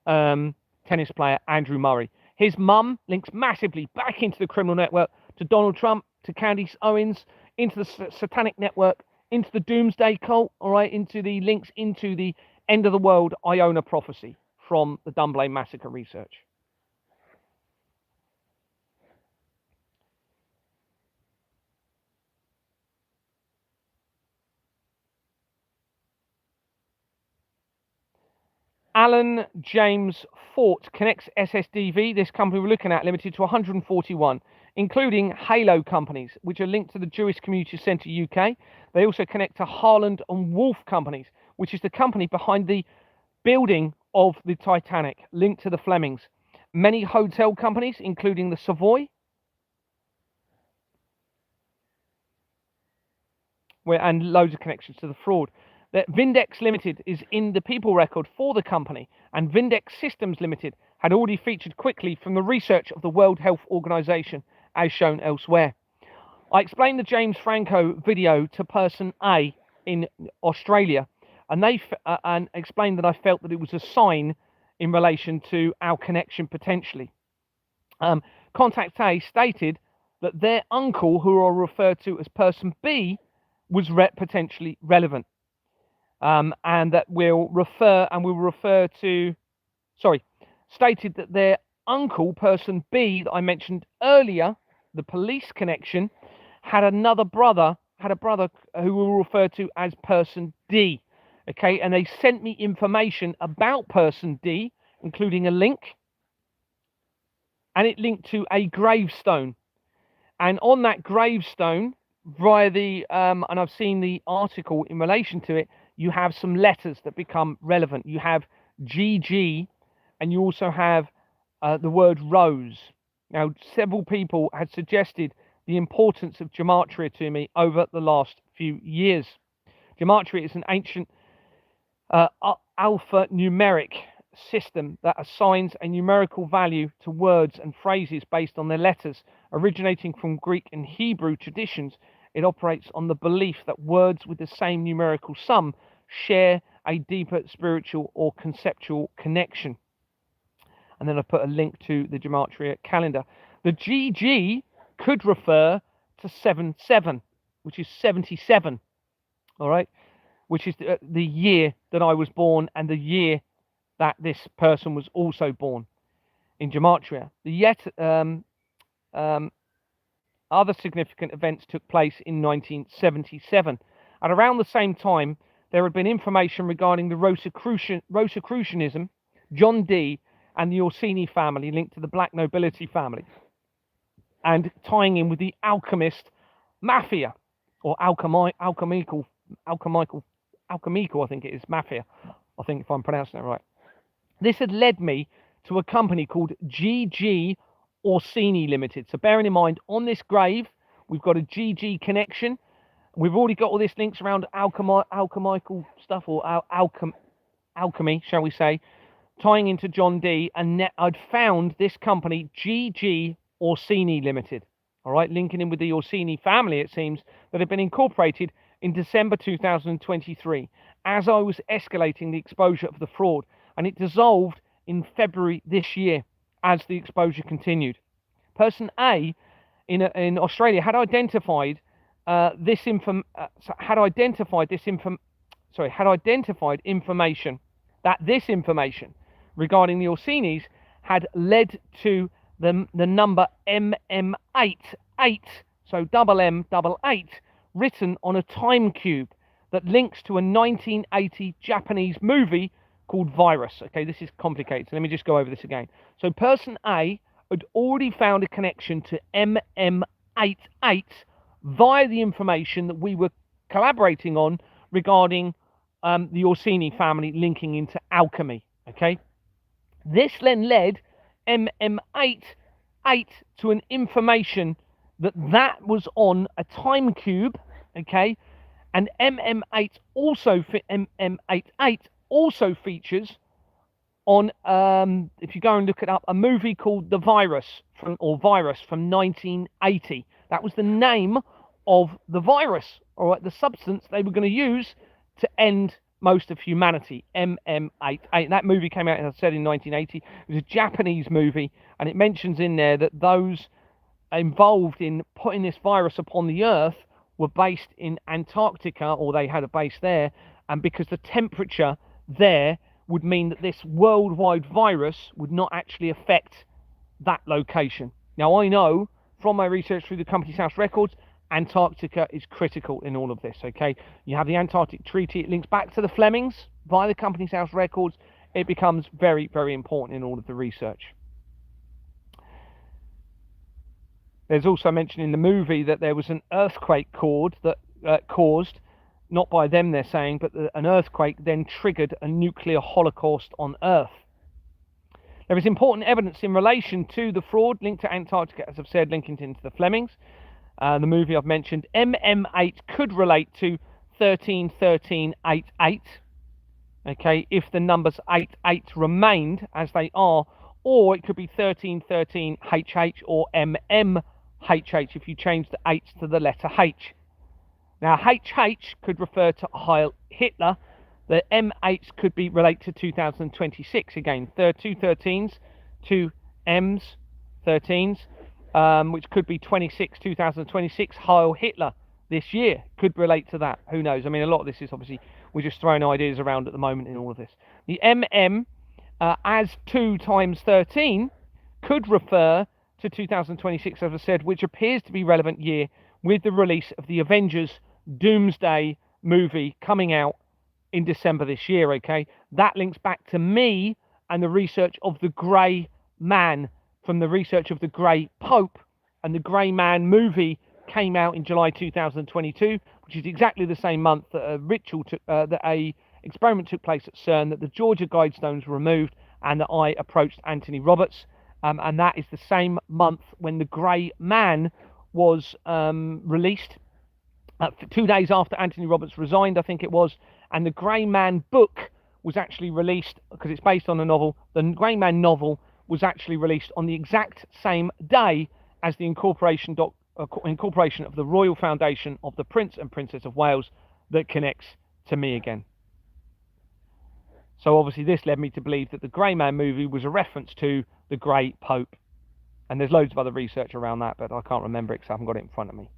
tennis player Andrew Murray. His mum links massively back into the criminal network, to Donald Trump, to Candace Owens, into the Satanic Network into the doomsday cult, all right, into the links into the end of the world Iona prophecy from the Dunblane massacre research. Alan James Fort connects SSDV, this company we're looking at, limited to 141, including Halo companies, which are linked to the Jewish Community Centre UK. They also connect to Harland and Wolff companies, which is the company behind the building of the Titanic, linked to the Flemings. Many hotel companies, including the Savoy, and loads of connections to the fraud. That Vindex Limited is in the people record for the company, and Vindex Systems Limited had already featured quickly from the research of the World Health Organization, as shown elsewhere. I explained the James Franco video to person A in Australia, and they and explained that I felt that it was a sign in relation to our connection potentially. Contact A stated that their uncle, who are referred to as person B, was potentially relevant. And that we'll refer to, stated that their uncle, person B, that I mentioned earlier, the police connection, had a brother who we'll refer to as person D. Okay, and they sent me information about person D, including a link, and it linked to a gravestone. And on that gravestone, via the, and I've seen the article in relation to it, you have some letters that become relevant. You have GG, and you also have the word rose. Now, several people had suggested the importance of gematria to me over the last few years. Gematria is an ancient alphanumeric system that assigns a numerical value to words and phrases based on their letters. Originating from Greek and Hebrew traditions, it operates on the belief that words with the same numerical sum share a deeper spiritual or conceptual connection. And then I put a link to the gematria calendar. The GG could refer to 77, which is 77, all right, which is the year that I was born and the year that this person was also born in gematria. Other significant events took place in 1977. At around the same time, there had been information regarding the Rosicrucianism, John Dee, and the Orsini family linked to the black nobility family, and tying in with the alchemist mafia, or alchemical, I think it is, mafia, I think, if I'm pronouncing that right. This had led me to a company called GG Orsini Limited. So bearing in mind, on this grave, we've got a GG connection. We've already got all these links around alchemical stuff, or alchemy, shall we say, tying into John Dee, and I'd found this company, GG Orsini Limited. All right, linking in with the Orsini family, it seems, that had been incorporated in December 2023, as I was escalating the exposure of the fraud, and it dissolved in February this year as the exposure continued. Person A in Australia had identified information that this information regarding the Orsinis had led to the number MM88, so double M, double 8, written on a time cube that links to a 1980 Japanese movie called Virus. Okay, this is complicated, so let me just go over this again. So person A had already found a connection to MM88 via the information that we were collaborating on regarding the Orsini family linking into alchemy. Okay, this then led MM88 to an information that was on a time cube. Okay, and MM88 also features on, if you go and look it up, a movie called Virus from 1980. That was the name of the virus, all right, the substance they were going to use to end most of humanity, MM88. That movie came out, as I said, in 1980. It was a Japanese movie, and it mentions in there that those involved in putting this virus upon the earth were based in Antarctica, or they had a base there, and because the temperature there would mean that this worldwide virus would not actually affect that location. Now, I know from my research through the Company's House records, Antarctica is critical in all of this, okay? You have the Antarctic Treaty, it links back to the Flemings via the Company's House records. It becomes very, very important in all of the research. There's also mentioned in the movie that there was an earthquake caused, not by them they're saying, but an earthquake then triggered a nuclear holocaust on Earth. There is important evidence in relation to the fraud linked to Antarctica, as I've said, linking into the Flemings. The movie I've mentioned, MM8 could relate to 131388, okay, if the numbers 88 remained as they are, or it could be 1313HH or MMHH if you change the 8 to the letter H. Now, HH could refer to Heil Hitler. The M8s could be related to 2026 again. There are two 13s, two M's 13s, which could be 2026 Heil Hitler this year. Could relate to that. Who knows? I mean, a lot of this is obviously, we're just throwing ideas around at the moment in all of this. The MM as 2 times 13 could refer to 2026, as I said, which appears to be relevant year with the release of the Avengers Doomsday movie coming out in December this year, okay? That links back to me and the research of the Grey Man from the research of the Grey Pope, and the Grey Man movie came out in July 2022, which is exactly the same month that a experiment took place at CERN, that the Georgia Guidestones were removed, and that I approached Anthony Roberts, and that is the same month when the Grey Man was released, 2 days after Anthony Roberts resigned, I think it was, and the Grey Man book was actually released, because it's based on a novel. The Grey Man novel was actually released on the exact same day as the incorporation of the Royal Foundation of the Prince and Princess of Wales that connects to me again. So obviously this led me to believe that the Grey Man movie was a reference to the Grey Pope. And there's loads of other research around that, but I can't remember it because I haven't got it in front of me.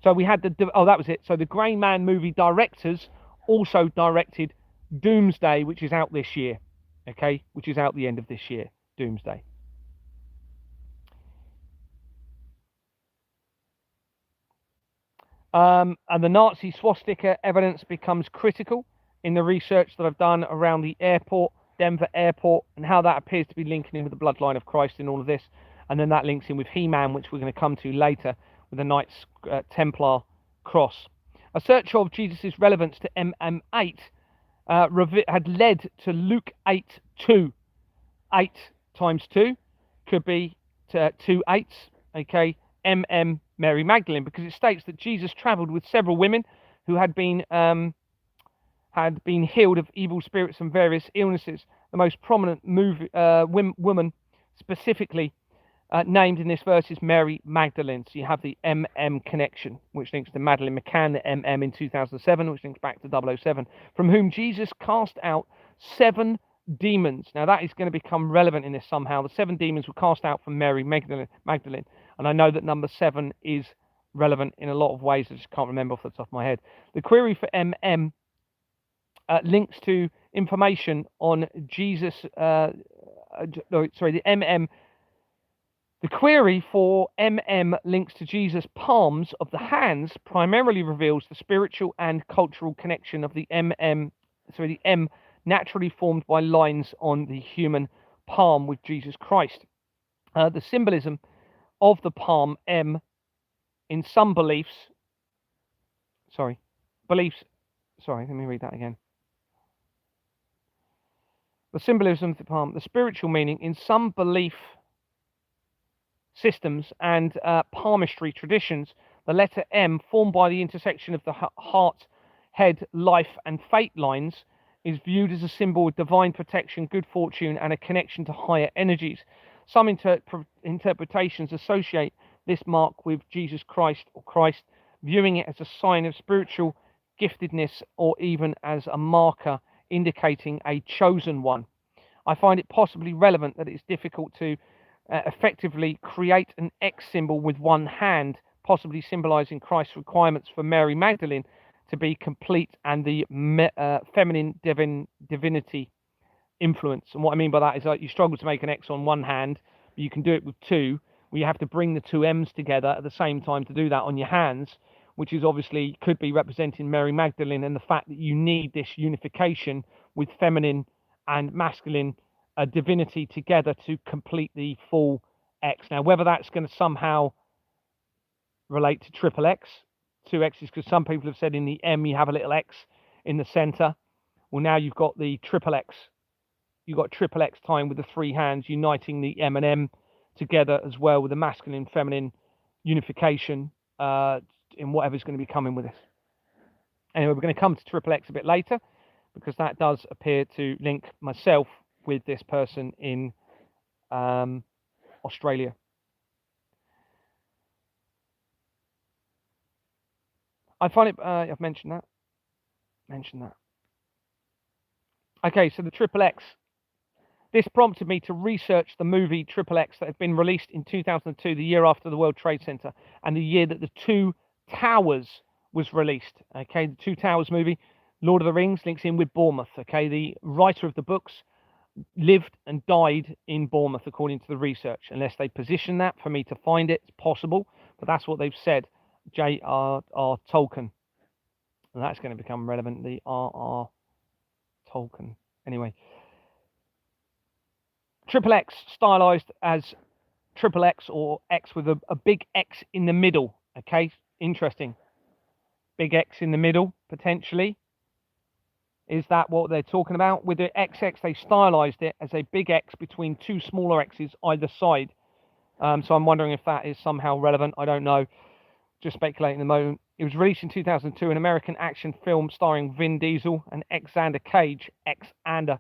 So we had that was it. So the Grey Man movie directors also directed Doomsday, which is out this year, okay, which is out the end of this year, Doomsday. And the Nazi swastika evidence becomes critical in the research that I've done around the airport, Denver airport, and how that appears to be linking in with the bloodline of Christ in all of this. And then that links in with He-Man, which we're going to come to later, with the Knights Templar cross. A search of Jesus' relevance to MM8 had led to Luke 8:2. 8 times 2 could be 2 8s, okay, MM Mary Magdalene, because it states that Jesus travelled with several women who had been healed of evil spirits and various illnesses. The most prominent woman specifically named in this verse is Mary Magdalene. So you have the MM connection, which links to Madeleine McCann, the MM in 2007, which links back to 007, from whom Jesus cast out 7 demons. Now that is going to become relevant in this somehow. The 7 demons were cast out from Mary Magdalene, and I know that number 7 is relevant in a lot of ways. I just can't remember off the top of my head. The query for MM links to information on Jesus. The MM. The query for MM links to Jesus' palms of the hands primarily reveals the spiritual and cultural connection of the M naturally formed by lines on the human palm with Jesus Christ. The symbolism of the palm M in some beliefs, let me read that again. The symbolism of the palm, the spiritual meaning in some belief systems and palmistry traditions, the letter M, formed by the intersection of the heart, head, life, and fate lines, is viewed as a symbol of divine protection, good fortune, and a connection to higher energies. Some interpretations associate this mark with Jesus Christ or Christ, viewing it as a sign of spiritual giftedness or even as a marker indicating a chosen one. I find it possibly relevant that it's difficult to effectively create an X symbol with one hand, possibly symbolizing Christ's requirements for Mary Magdalene to be complete and the feminine divinity influence. And what I mean by that is like you struggle to make an X on one hand, but you can do it with two, where you have to bring the two M's together at the same time to do that on your hands, which is obviously could be representing Mary Magdalene and the fact that you need this unification with feminine and masculine divinity together to complete the full X. Now, whether that's going to somehow relate to triple X, two X's, because some people have said in the M you have a little X in the center. Well, now you've got the triple X. You've got triple X time with the three hands uniting the M and M together as well with the masculine feminine unification in whatever's going to be coming with this. Anyway, we're going to come to triple X a bit later because that does appear to link myself with this person in Australia. I find it, I've mentioned that. Okay, so the triple X. This prompted me to research the movie Triple X that had been released in 2002, the year after the World Trade Center, and the year that the Two Towers was released. Okay, the Two Towers movie, Lord of the Rings, links in with Bournemouth. Okay, the writer of the books lived and died in Bournemouth, according to the research. Unless they position that for me to find it, it's possible, but that's what they've said. J.R.R. Tolkien. And that's going to become relevant, the R.R. Tolkien. Anyway. Triple X stylized as triple X or X with a big X in the middle. Okay, interesting. Big X in the middle, potentially. Is that what they're talking about? With the XX, they stylized it as a big X between two smaller X's either side. So I'm wondering if that is somehow relevant. I don't know. Just speculating at the moment. It was released in 2002, an American action film starring Vin Diesel and Xander Cage, Xander.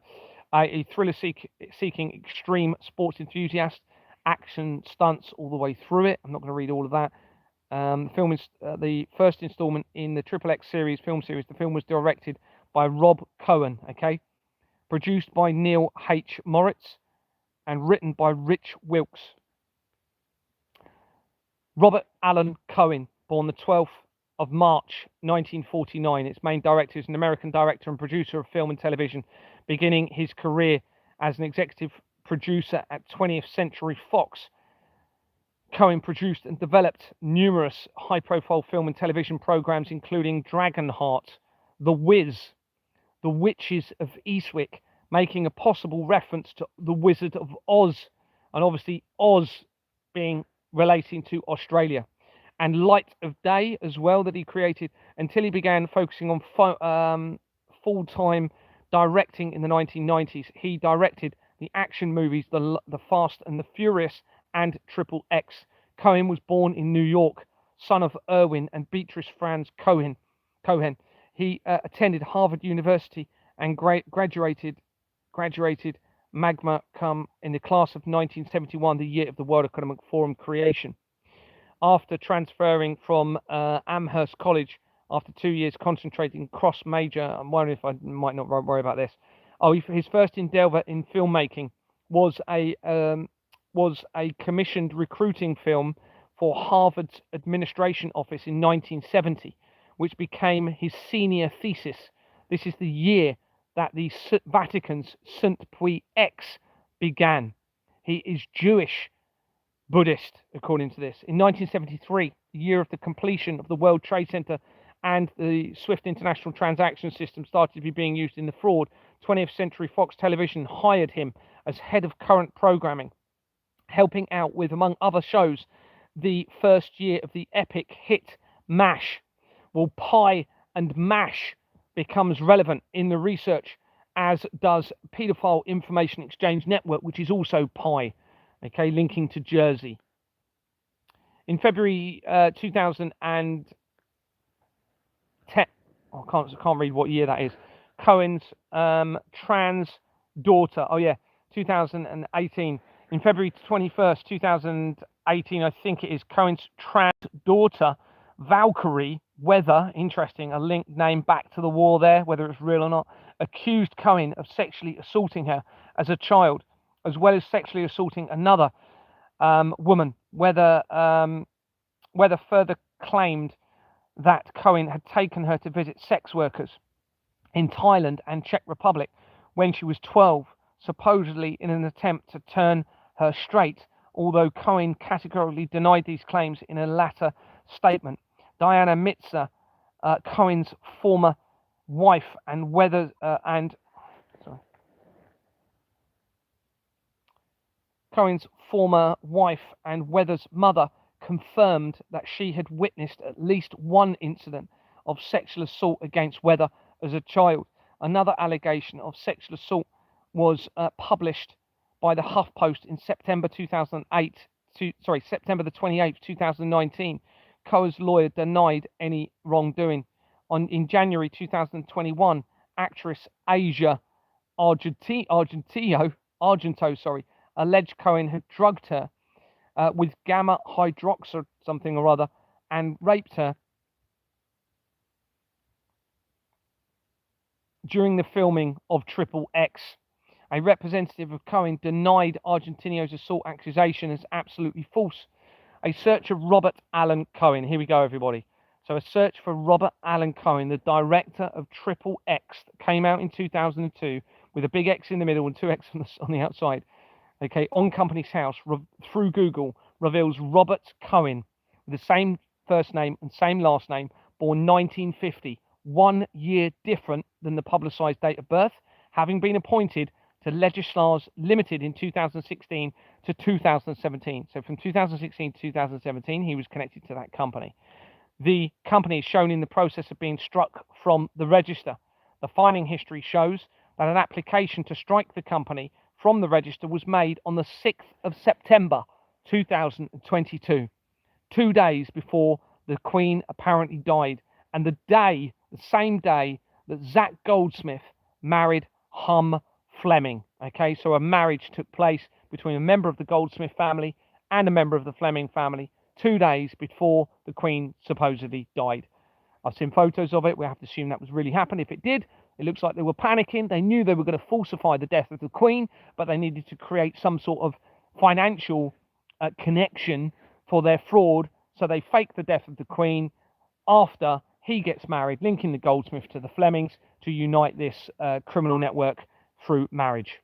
A thriller-seeking extreme sports enthusiast, action stunts all the way through it. I'm not going to read all of that. The film is the first installment in the Triple X film series. The film was directed by Rob Cohen, okay? Produced by Neil H. Moritz and written by Rich Wilkes. Robert Allen Cohen, born the 12th of March 1949. Its main director is an American director and producer of film and television, beginning his career as an executive producer at 20th Century Fox. Cohen produced and developed numerous high-profile film and television programs, including Dragonheart, The Wiz, The Witches of Eastwick, making a possible reference to The Wizard of Oz, and obviously Oz being relating to Australia, and Light of Day as well, that he created until he began focusing on full-time directing in the 1990s. He directed the action movies The Fast and the Furious and Triple X. Cohen was born in New York, son of Erwin and Beatrice Franz Cohen. He attended Harvard University and graduated magna cum in the class of 1971, the year of the World Economic Forum creation. After transferring from Amherst College after 2 years concentrating cross major, I'm wondering if I might not worry about this. Oh, his first endeavor in filmmaking was a commissioned recruiting film for Harvard's administration office in 1970, which became his senior thesis. This is the year that the Vatican's Saint Pie X began. He is Jewish Buddhist, according to this. In 1973, the year of the completion of the World Trade Center and the Swift International Transaction System started to be being used in the fraud, 20th Century Fox Television hired him as head of current programming, helping out with, among other shows, the first year of the epic hit MASH. Well, Pi and MASH becomes relevant in the research, as does Pedophile Information Exchange Network, which is also Pi, okay, linking to Jersey. In February 2010, I can't read what year that is. Cohen's trans daughter, 2018. In February 21st, 2018, I think it is, Cohen's trans daughter, Valkyrie Weather, interesting, a linked name back to the war there, whether it's real or not, accused Cohen of sexually assaulting her as a child, as well as sexually assaulting another woman. Whether Whether further claimed that Cohen had taken her to visit sex workers in Thailand and Czech Republic when she was 12, supposedly in an attempt to turn her straight, although Cohen categorically denied these claims in a latter statement. Diana Mitzer, Cohen's former wife and Weather's mother, confirmed that she had witnessed at least one incident of sexual assault against Weather as a child. Another allegation of sexual assault was published by the HuffPost in September 2008. September the 28th, 2019. Cohen's lawyer denied any wrongdoing. In January 2021, actress Asia Argento, alleged Cohen had drugged her with gamma hydroxide something or other and raped her during the filming of Triple X. A representative of Cohen denied Argentino's assault accusation as absolutely false. A search of Robert Allen Cohen. Here we go, everybody. So a search for Robert Allen Cohen, the director of Triple X, that came out in 2002 with a big X in the middle and two X on the outside. Okay, on Company's House, through Google, reveals Robert Cohen with the same first name and same last name, born 1950, 1 year different than the publicised date of birth, having been appointed to Legislars Limited in 2016 to 2017. So from 2016 to 2017, he was connected to that company. The company is shown in the process of being struck from the register. The filing history shows that an application to strike the company from the register was made on the 6th of September 2022, 2 days before the Queen apparently died, and the same day that Zach Goldsmith married Hum Fleming. Okay, so a marriage took place between a member of the Goldsmith family and a member of the Fleming family 2 days before the Queen supposedly died. I've seen photos of it. We have to assume that was really happened. If it did, it looks like they were panicking. They knew they were going to falsify the death of the Queen, but they needed to create some sort of financial connection for their fraud. So they faked the death of the Queen after he gets married, linking the Goldsmith to the Flemings to unite this criminal network through marriage.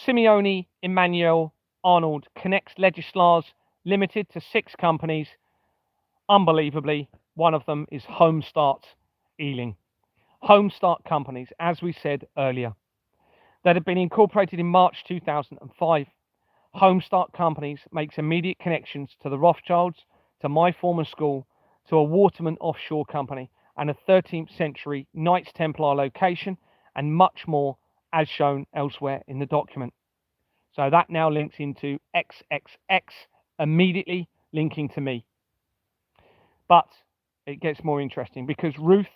Simeone Emmanuel Arnold connects Legislars Limited to 6 companies. Unbelievably, one of them is Homestart Ealing. Homestart companies, as we said earlier, that had been incorporated in March 2005. Homestart companies makes immediate connections to the Rothschilds, to my former school, to a Waterman offshore company, and a 13th century Knights Templar location, and much more as shown elsewhere in the document. So that now links into XXX, immediately linking to me. But it gets more interesting because Ruth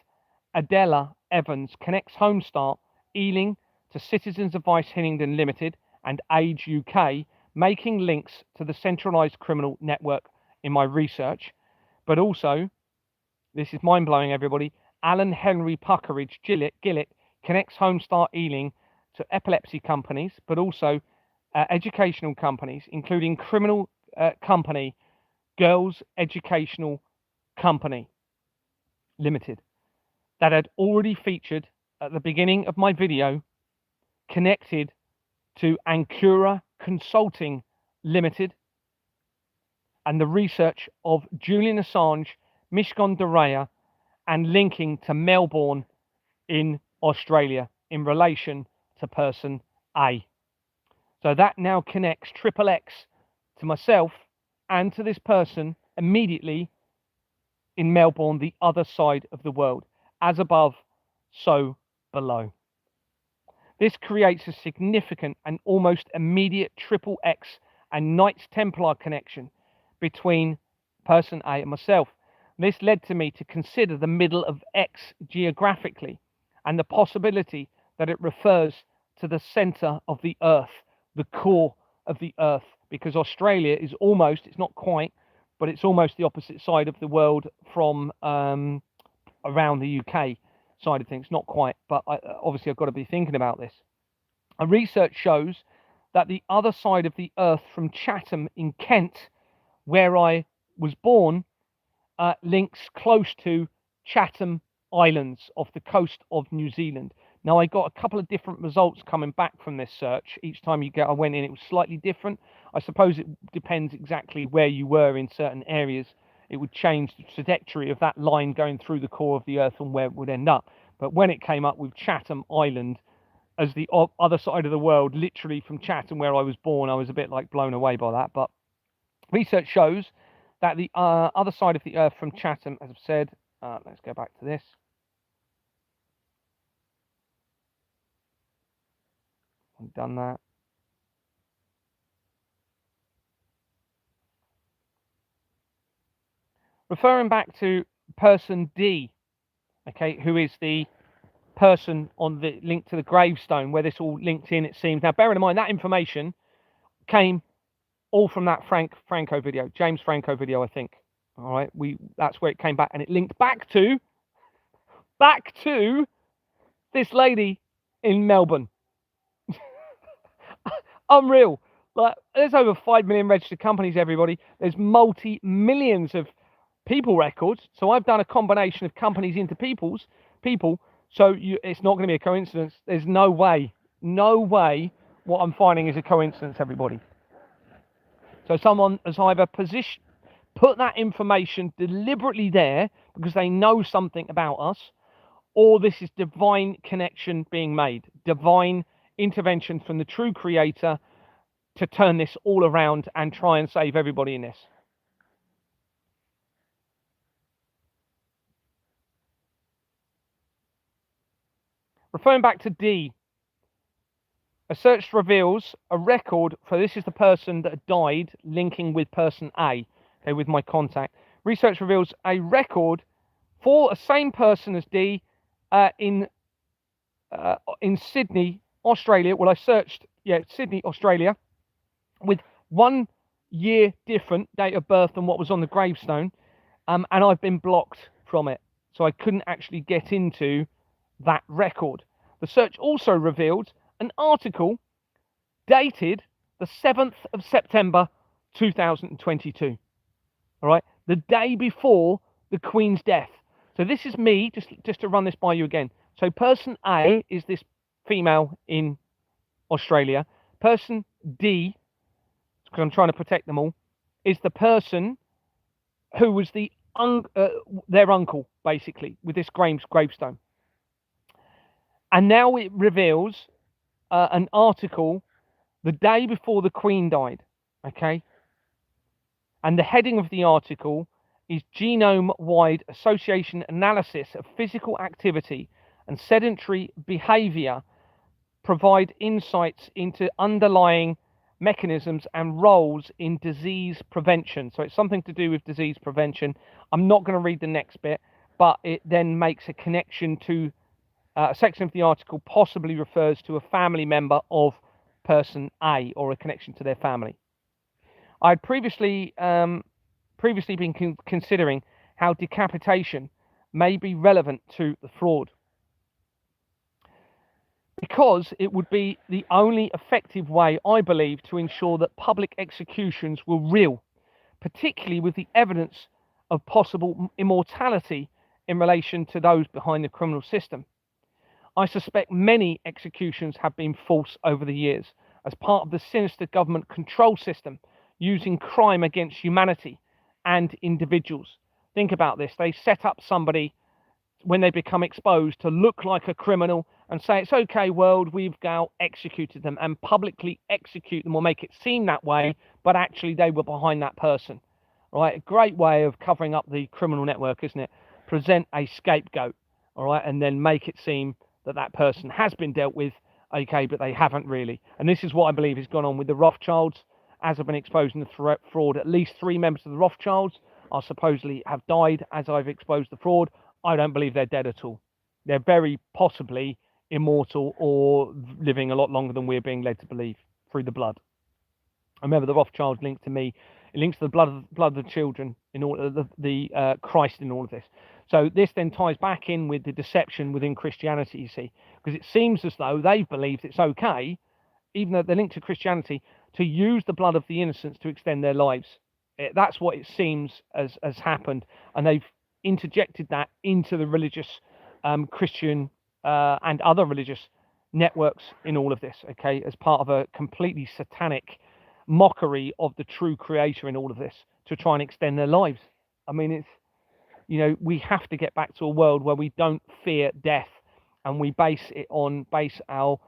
Adela Evans connects Homestart Ealing to Citizens Advice Hillingdon Limited and Age UK, making links to the centralised criminal network in my research. But also, this is mind-blowing, everybody, Alan Henry Puckeridge Gillett connects Homestart Ealing to epilepsy companies, but also educational companies, including criminal company Girls Educational Company Limited, that had already featured at the beginning of my video, connected to Ancura Consulting Limited and the research of Julian Assange, Mishcon de Reya, and linking to Melbourne in Australia in relation to person A. So that now connects Triple X to myself and to this person immediately in Melbourne, the other side of the world. As above, so below. This creates a significant and almost immediate Triple X and Knights Templar connection between person A and myself. This led to me to consider the middle of X geographically and the possibility that it refers to the center of the Earth, the core of the Earth, because Australia is almost, it's not quite, but it's almost the opposite side of the world from around the UK side of things. Not quite, but obviously I've got to be thinking about this. Research shows that the other side of the earth from Chatham in Kent, where I was born, links close to Chatham Islands off the coast of New Zealand. Now, I got a couple of different results coming back from this search. Each time I went in, it was slightly different. I suppose it depends exactly where you were in certain areas. It would change the trajectory of that line going through the core of the earth and where it would end up. But when it came up with Chatham Island as the other side of the world, literally from Chatham, where I was born, I was a bit like blown away by that. But research shows that the other side of the earth from Chatham, as I've said, let's go back to this. I've done that. Referring back to person D, okay, who is the person on the link to the gravestone where this all linked in, it seems. Now, bearing in mind that information came all from that Franco video, James Franco video, I think. All right, that's where it came back, and it linked back to this lady in Melbourne. Unreal. Like, there's over 5 million registered companies, everybody. There's multi-millions of people records. So I've done a combination of companies into people. So it's not going to be a coincidence. There's no way what I'm finding is a coincidence, everybody. So someone has either put that information deliberately there because they know something about us, or this is divine connection being made, divine intervention from the true creator to turn this all around and try and save everybody in this. Referring back to D, a search reveals a record for, this is the person that died linking with person A, okay, with my contact. Research reveals a record for a same person as D in Sydney, Australia. Well, I searched, Sydney, Australia, with 1 year different date of birth than what was on the gravestone, and I've been blocked from it, so I couldn't actually get into that record. The search also revealed an article dated the 7th of September 2022. All right, the day before the Queen's death. So this is me, just to run this by you again. So person A is this female in Australia. Person D, because I'm trying to protect them all, is the person who was their uncle, basically, with this gravestone. And now it reveals an article the day before the Queen died, okay? And the heading of the article is Genome-Wide Association Analysis of Physical Activity and Sedentary Behavior Provide Insights into Underlying Mechanisms and Roles in Disease Prevention. So it's something to do with disease prevention. I'm not going to read the next bit, but it then makes a connection to a section of the article possibly refers to a family member of person A or a connection to their family. I'd previously been considering how decapitation may be relevant to the fraud, because it would be the only effective way, I believe, to ensure that public executions were real, particularly with the evidence of possible immortality in relation to those behind the criminal system. I suspect many executions have been false over the years as part of the sinister government control system using crime against humanity and individuals. Think about this. They set up somebody when they become exposed to look like a criminal and say, it's okay, world, we've now executed them, and publicly execute them or make it seem that way, but actually they were behind that person. Right? A great way of covering up the criminal network, isn't it? Present a scapegoat, all right, and then make it seem that person has been dealt with, okay, but they haven't really. And this is what I believe has gone on with the Rothschilds. As I've been exposing the fraud, at least 3 members of the Rothschilds are supposedly have died as I've exposed the fraud. I don't believe they're dead at all. They're very possibly immortal or living a lot longer than we're being led to believe through the blood. I remember the Rothschilds linked to me. It links to the blood of the children in all the Christ in all of this. So this then ties back in with the deception within Christianity, you see, because it seems as though they've believed it's okay even though they're linked to Christianity, to use the blood of the innocents to extend their lives. That's what it seems has happened, and they've interjected that into the religious Christian and other religious networks in all of this, okay, as part of a completely satanic mockery of the true creator in all of this to try and extend their lives. I mean, it's, you know, we have to get back to a world where we don't fear death, and we base our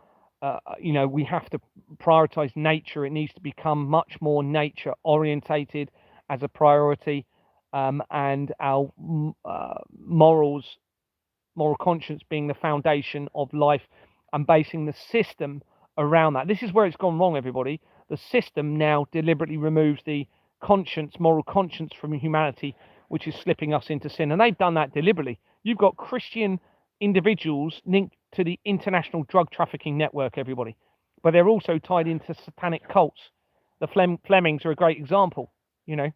you know, we have to prioritize nature. It needs to become much more nature orientated as a priority, and our moral conscience being the foundation of life, and basing the system around that. This is where it's gone wrong, everybody. The system now deliberately removes the moral conscience from humanity, which is slipping us into sin. And they've done that deliberately. You've got Christian individuals linked to the international drug trafficking network, everybody. But they're also tied into satanic cults. The Flemings are a great example, you know.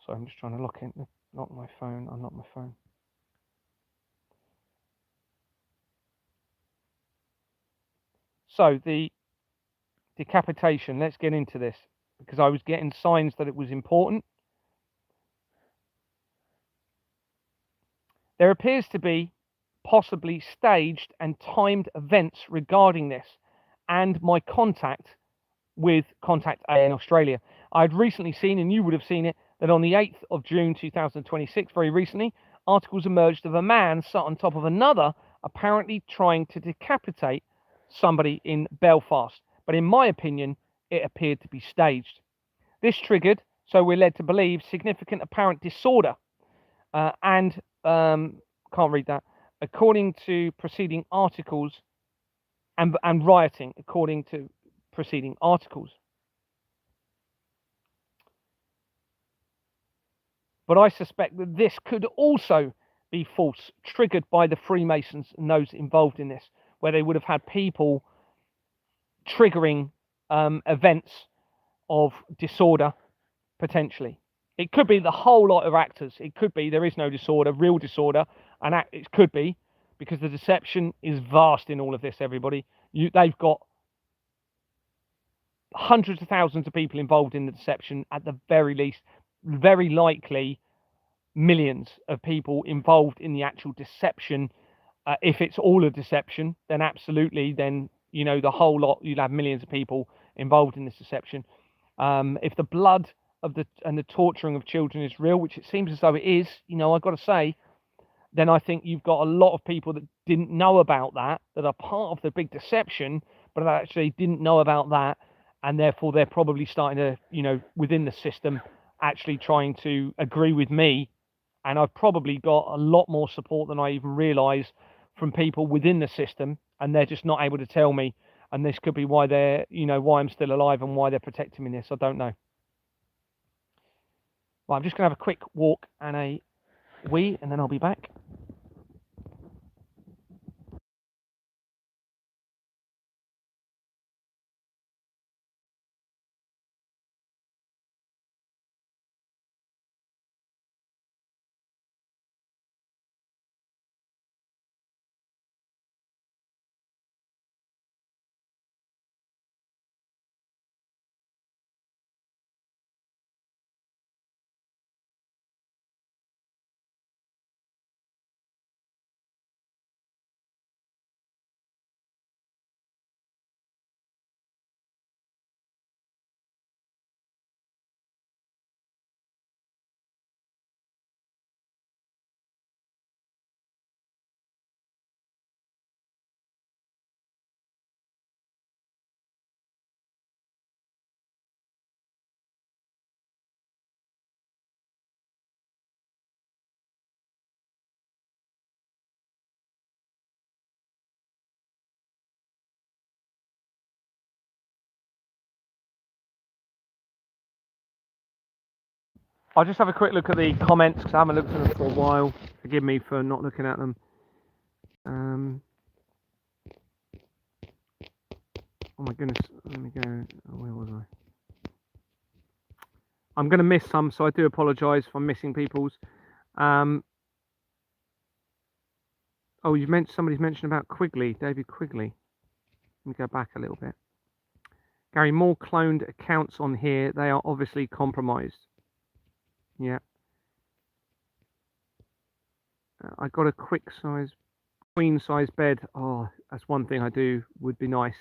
So I'm just trying to lock my phone. Unlock my phone. So the decapitation, let's get into this, because I was getting signs that it was important. There appears to be possibly staged and timed events regarding this, and my contact with Contact A in Australia. I'd recently seen, and you would have seen it, that on the 8th of June 2026, very recently, articles emerged of a man sat on top of another, apparently trying to decapitate somebody in Belfast. But in my opinion, it appeared to be staged. This triggered, so we're led to believe, significant apparent disorder and can't read that, according to preceding articles, and rioting, according to preceding articles. But I suspect that this could also be false, triggered by the Freemasons and those involved in this, where they would have had people triggering events of disorder, potentially. It could be the whole lot of actors. It could be there is no disorder, real disorder, and it could be because the deception is vast in all of this, everybody. They've got hundreds of thousands of people involved in the deception at the very least, very likely millions of people involved in the actual deception. If it's all a deception, then absolutely, then, you know, the whole lot, you'll have millions of people involved in this deception. If the blood and the torturing of children is real, which it seems as though it is, you know, I've got to say, then I think you've got a lot of people that didn't know about that are part of the big deception, but actually didn't know about that, and therefore they're probably starting to, you know, within the system, actually trying to agree with me. And I've probably got a lot more support than I even realise from people within the system, and they're just not able to tell me. And this could be why they're, you know, why I'm still alive and why they're protecting me in this. I don't know. Well, I'm just going to have a quick walk and a wee, and then I'll be back. I'll just have a quick look at the comments because I haven't looked at them for a while. Forgive me for not looking at them. Oh my goodness, let me go. Where was I? I'm going to miss some, so I do apologise if I'm missing people's. Oh, somebody's mentioned about Quigley, David Quigley. Let me go back a little bit. Gary, more cloned accounts on here. They are obviously compromised. Yeah. I got a queen size bed. Oh, that's one thing I do would be nice.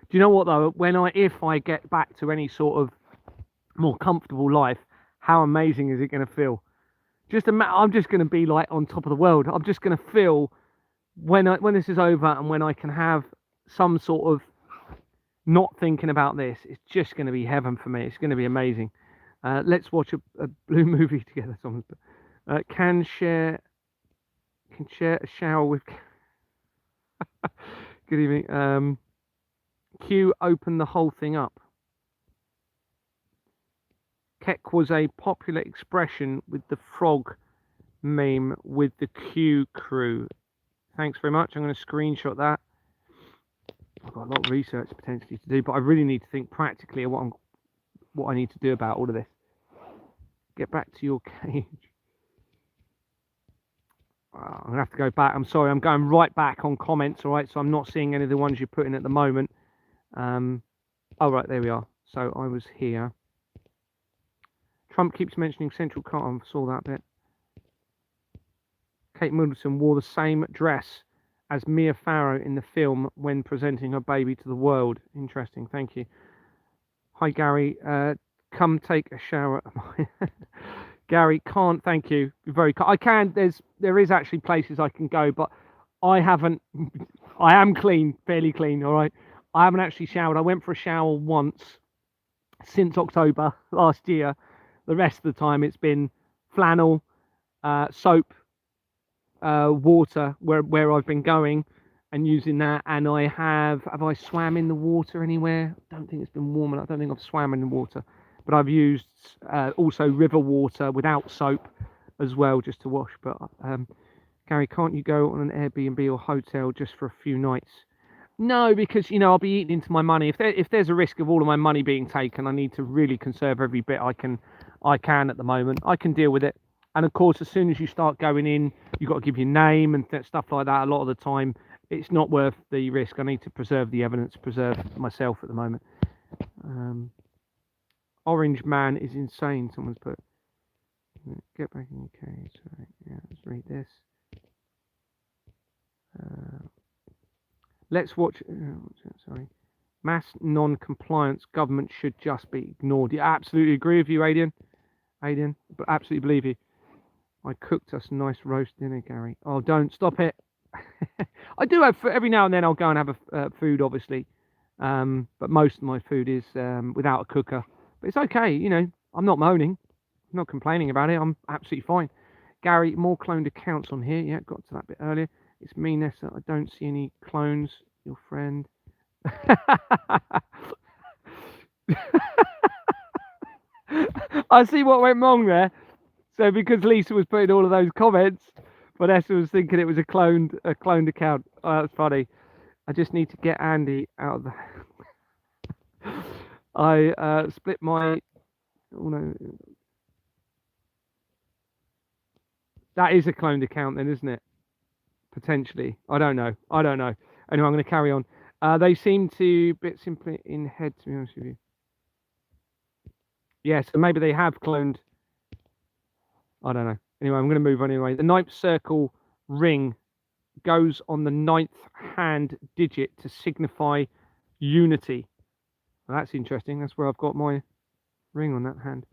Do you know what though? If I get back to any sort of more comfortable life, how amazing is it going to feel? I'm just going to be like on top of the world. I'm just going to feel when this is over and when I can have some sort of not thinking about this. It's just going to be heaven for me. It's going to be amazing. Let's watch a blue movie together. Someone's can share a shower with. Good evening. Q open the whole thing up. Keck was a popular expression with the frog meme with the Q crew. Thanks very much. I'm going to screenshot that. I've got a lot of research potentially to do, but I really need to think practically of what I need to do about all of this. Get back to your cage. I'm going to have to go back. I'm sorry, I'm going right back on comments, all right? So I'm not seeing any of the ones you're putting at the moment. Oh, right, there we are. So I was here. Trump keeps mentioning Central Car. I saw that bit. Kate Middleton wore the same dress as Mia Farrow in the film when presenting her baby to the world. Interesting, thank you. Hi, Gary. Come take a shower. Gary, can't, thank you. Very. I can. There is actually places I can go, but I haven't. I am clean, fairly clean. All right. I haven't actually showered. I went for a shower once since October last year. The rest of the time it's been flannel, soap, water where I've been going and using that. And I have I swam in the water anywhere? I don't think it's been warm enough. I don't think I've swam in the water, but I've used also river water without soap as well, just to wash. But Gary, can't you go on an Airbnb or hotel just for a few nights? No, because I'll be eating into my money. If there's a risk of all of my money being taken, I need to really conserve every bit I can at the moment. I can deal with it. And of course, as soon as you start going in, you've got to give your name and stuff like that. A lot of the time, it's not worth the risk. I need to preserve the evidence, preserve myself at the moment. Orange man is insane. Someone's put. Get back in your cage. Right, yeah, let's read this. Let's watch. Sorry. Mass non-compliance. Government should just be ignored. Yeah, absolutely agree with you, Aidan. But absolutely believe you. I cooked us a nice roast dinner, Gary. Oh, don't stop it. I do have every now and then. I'll go and have a food, obviously, but most of my food is without a cooker. But it's okay, I'm not moaning, I'm not complaining about it. I'm absolutely fine. Gary, more cloned accounts on here. Yeah, got to that bit earlier. It's me, Nessa. I don't see any clones. Your friend. I see what went wrong there. So because Lisa was putting all of those comments, Vanessa was thinking it was a cloned account. Oh, that's funny. I just need to get Andy out of the. I split my. Oh no. That is a cloned account, then, isn't it? Potentially. I don't know. Anyway, I'm going to carry on. They seem to bit simply in head, to be honest with you. Yeah, so maybe they have cloned. I don't know. Anyway, I'm going to move on anyway. The ninth circle ring goes on the ninth hand digit to signify unity. Well, that's interesting. That's where I've got my ring on that hand.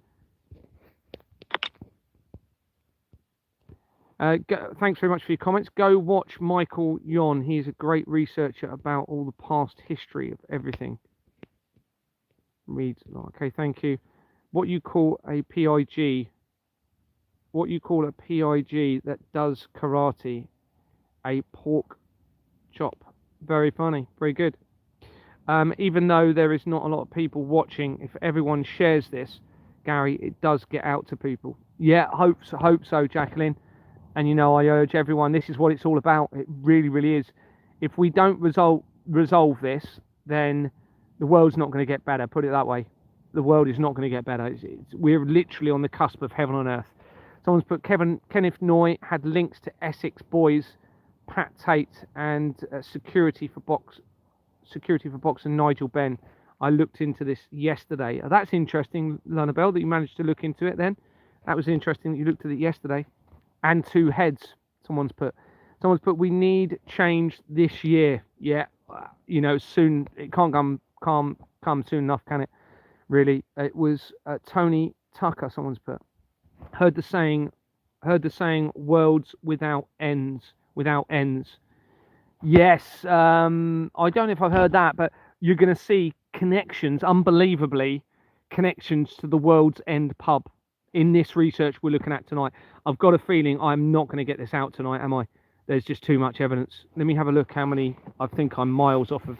Thanks very much for your comments. Go watch Michael Yon. He's a great researcher about all the past history of everything. Reads. Okay, thank you. What you call a PIG? What you call a PIG that does karate? A pork chop. Very funny. Very good. Even though there is not a lot of people watching, if everyone shares this, Gary, it does get out to people. Yeah, hope so, Jacqueline. And I urge everyone, this is what it's all about. It really, really is. If we don't resolve this, then the world's not going to get better. Put it that way. The world is not going to get better. We're literally on the cusp of heaven on earth. Someone's put Kenneth Noy had links to Essex boys Pat Tate and Security for Box and Nigel Benn. I looked into this yesterday. That's interesting, Lunabelle, that you managed to look into it then. That was interesting that you looked at it yesterday. And two heads, someone's put, we need change this year. Yeah, soon. It can't come soon enough, can it? Really. It was Tony Tucker, someone's put. Heard the saying, worlds without ends. Yes, I don't know if I've heard that, but you're going to see connections, unbelievably, connections to the World's End pub in this research we're looking at tonight. I've got a feeling I'm not going to get this out tonight, am I? There's just too much evidence. Let me have a look how many. I think I'm miles off of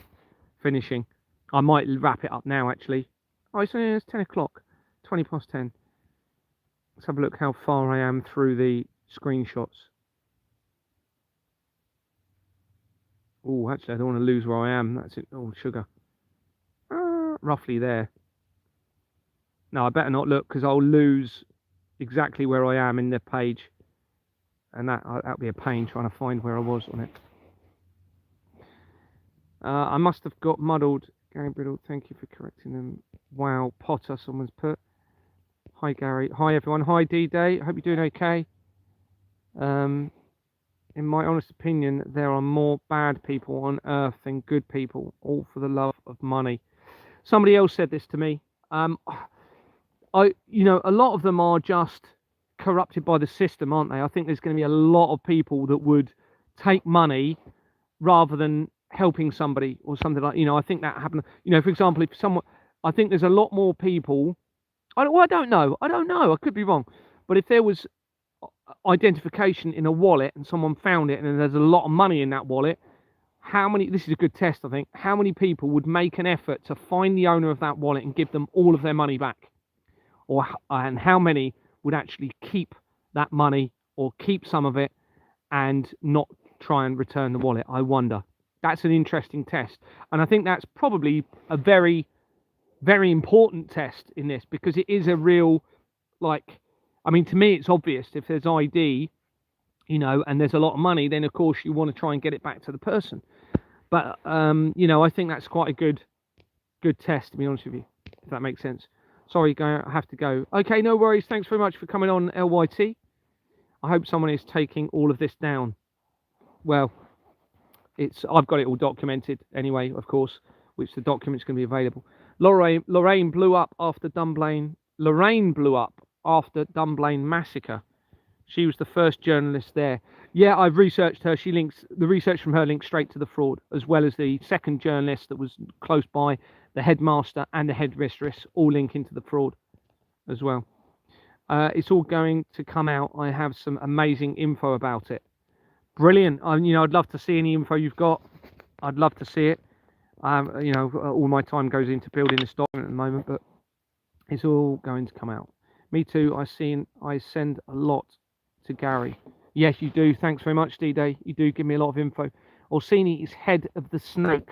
finishing. I might wrap it up now, actually. Oh, it's 10 o'clock, 20 past 10. Let's have a look how far I am through the screenshots. Oh, actually, I don't want to lose where I am. That's it. Oh, sugar. Roughly there. No, I better not look because I'll lose exactly where I am in the page. And that'll be a pain trying to find where I was on it. I must have got muddled. Gary Brittle, thank you for correcting them. Wow, Potter, someone's put. Hi, Gary. Hi, everyone. Hi, D-Day. I hope you're doing okay. In my honest opinion, there are more bad people on earth than good people, all for the love of money. Somebody else said this to me. A lot of them are just corrupted by the system, aren't they? I think there's going to be a lot of people that would take money rather than helping somebody or something like. I think that happened. For example, I think there's a lot more people. I don't know. I could be wrong, but if there was identification in a wallet and someone found it and there's a lot of money in that wallet, this is a good test, I think, how many people would make an effort to find the owner of that wallet and give them all of their money back? And how many would actually keep that money or keep some of it and not try and return the wallet? I wonder. That's an interesting test, and I think that's probably a very, very important test in this, because it is a real, to me, it's obvious if there's ID, and there's a lot of money, then of course you want to try and get it back to the person. But, I think that's quite a good test, to be honest with you, if that makes sense. Sorry, I have to go. Okay, no worries. Thanks very much for coming on, LYT. I hope someone is taking all of this down. Well, I've got it all documented anyway, of course, which the document's going to be available. Lorraine blew up after Dunblane massacre. She was the first journalist there. Yeah, I've researched her. The research from her links straight to the fraud, as well as the second journalist that was close by, the headmaster and the headmistress, all link into the fraud as well. It's all going to come out. I have some amazing info about it. Brilliant. I'd love to see any info you've got. I'd love to see it. All my time goes into building this document at the moment, but it's all going to come out. Me too. I send a lot to Gary. Yes, you do. Thanks very much, D-Day. You do give me a lot of info. Orsini is head of the snake.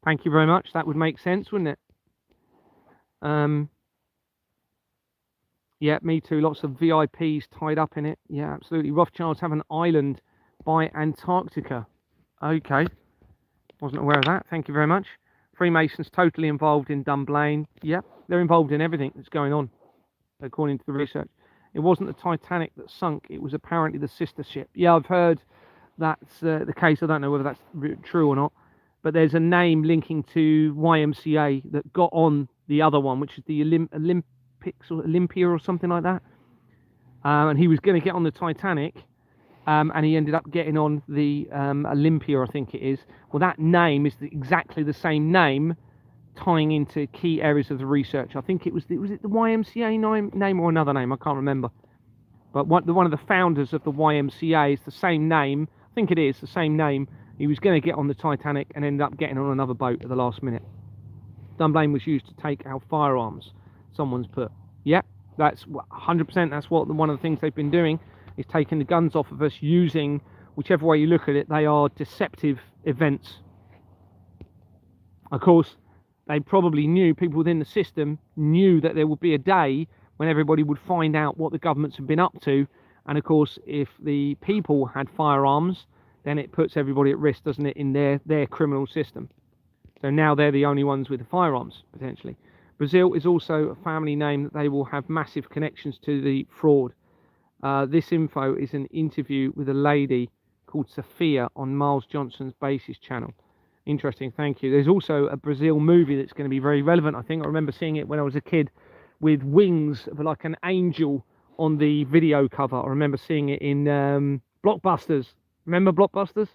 Thank you very much. That would make sense, wouldn't it? Yeah, me too. Lots of VIPs tied up in it. Yeah, absolutely. Rothschilds have an island by Antarctica. Okay. Wasn't aware of that. Thank you very much. Freemasons totally involved in Dunblane. Yep, they're involved in everything that's going on, according to the research. It wasn't the Titanic that sunk. It was apparently the sister ship. Yeah, I've heard that's the case. I don't know whether that's true or not. But there's a name linking to YMCA that got on the other one, which is the Olympics or Olympia or something like that. And he was going to get on the Titanic. And he ended up getting on the Olympia, I think it is. Well, that name is exactly the same name, tying into key areas of the research. I think was it the YMCA name or another name? I can't remember. But one of the founders of the YMCA is the same name. I think it is the same name. He was going to get on the Titanic and ended up getting on another boat at the last minute. Dunblane was used to take our firearms. Someone's put. Yeah, that's 100%. That's what one of the things they've been doing. Is taking the guns off of us, using, whichever way you look at it, they are deceptive events. Of course, they probably knew, people within the system knew that there would be a day when everybody would find out what the governments have been up to. And of course, if the people had firearms, then it puts everybody at risk, doesn't it, in their criminal system. So now they're the only ones with the firearms, potentially. Brazil is also a family name that they will have massive connections to the fraud. This info is an interview with a lady called Sophia on Miles Johnson's Basis channel. Interesting, thank you. There's also a Brazil movie that's going to be very relevant, I think. I remember seeing it when I was a kid with wings of like an angel on the video cover. I remember seeing it in Blockbusters. Remember Blockbusters?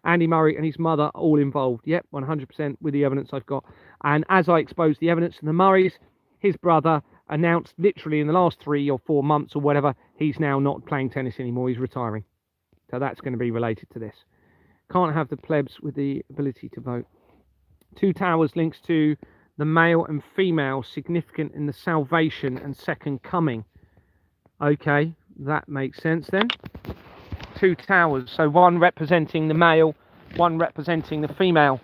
Andy Murray and his mother all involved. Yep, 100% with the evidence I've got. And as I exposed the evidence to the Murrays, his brother announced literally in the last 3 or 4 months or whatever, he's now not playing tennis anymore. He's retiring. So that's going to be related to this. Can't have the plebs with the ability to vote. Two Towers links to the male and female significant in the salvation and second coming. Okay, that makes sense then. Two towers, so one representing the male, one representing the female.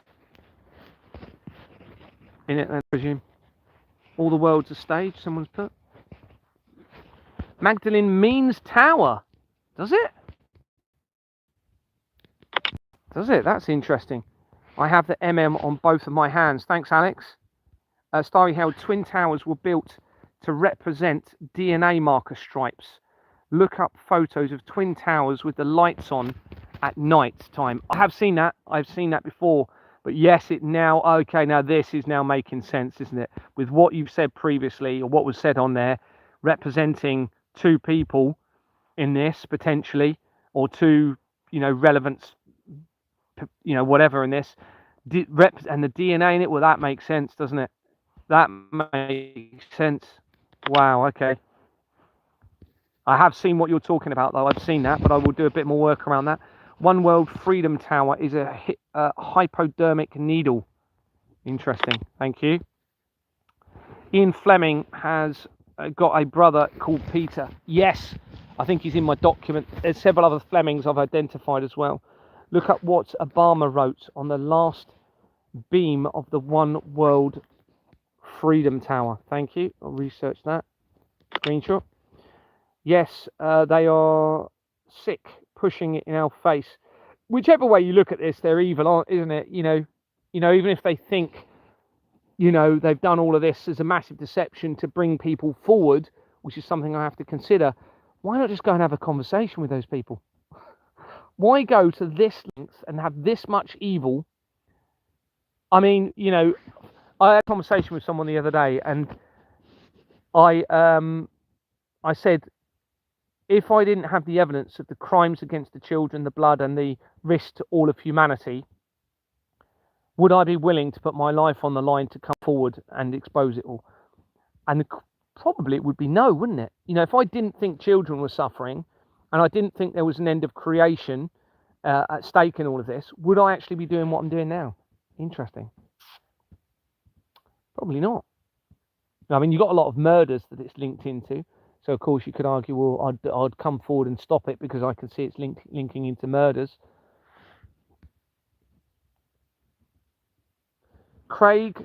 In it, I presume. All the world's a stage, someone's put. Magdalene means tower. Does it? Does it? That's interesting. I have the MM on both of my hands. Thanks, Alex. Starry held twin towers were built to represent DNA marker stripes. Look up photos of twin towers with the lights on at night time. I have seen that. I've seen that before. But yes, it now, okay, now this is now making sense, isn't it? With what you've said previously, or what was said on there, representing two people in this, potentially, or two, relevant, whatever in this, and the DNA in it, well, that makes sense, doesn't it? That makes sense. Wow, okay. I have seen what you're talking about, though. I've seen that, but I will do a bit more work around that. One World Freedom Tower is a hypodermic needle. Interesting. Thank you. Ian Fleming has got a brother called Peter. Yes, I think he's in my document. There's several other Flemings I've identified as well. Look up what Obama wrote on the last beam of the One World Freedom Tower. Thank you. I'll research that. Screenshot. Yes, they are sick, pushing it in our face. Whichever way you look at this, they're evil, isn't it? Even if they think, they've done all of this as a massive deception to bring people forward, which is something I have to consider. Why not just go and have a conversation with those people? Why go to this length and have this much evil? I mean, I had a conversation with someone the other day, and I said, if I didn't have the evidence of the crimes against the children, the blood, and the risk to all of humanity, would I be willing to put my life on the line to come forward and expose it all? And probably it would be no, wouldn't it? If I didn't think children were suffering, and I didn't think there was an end of creation at stake in all of this, would I actually be doing what I'm doing now? Interesting. Probably not. I mean, you've got a lot of murders that it's linked into. So, of course, you could argue, well, I'd come forward and stop it because I can see it's linking into murders. Craig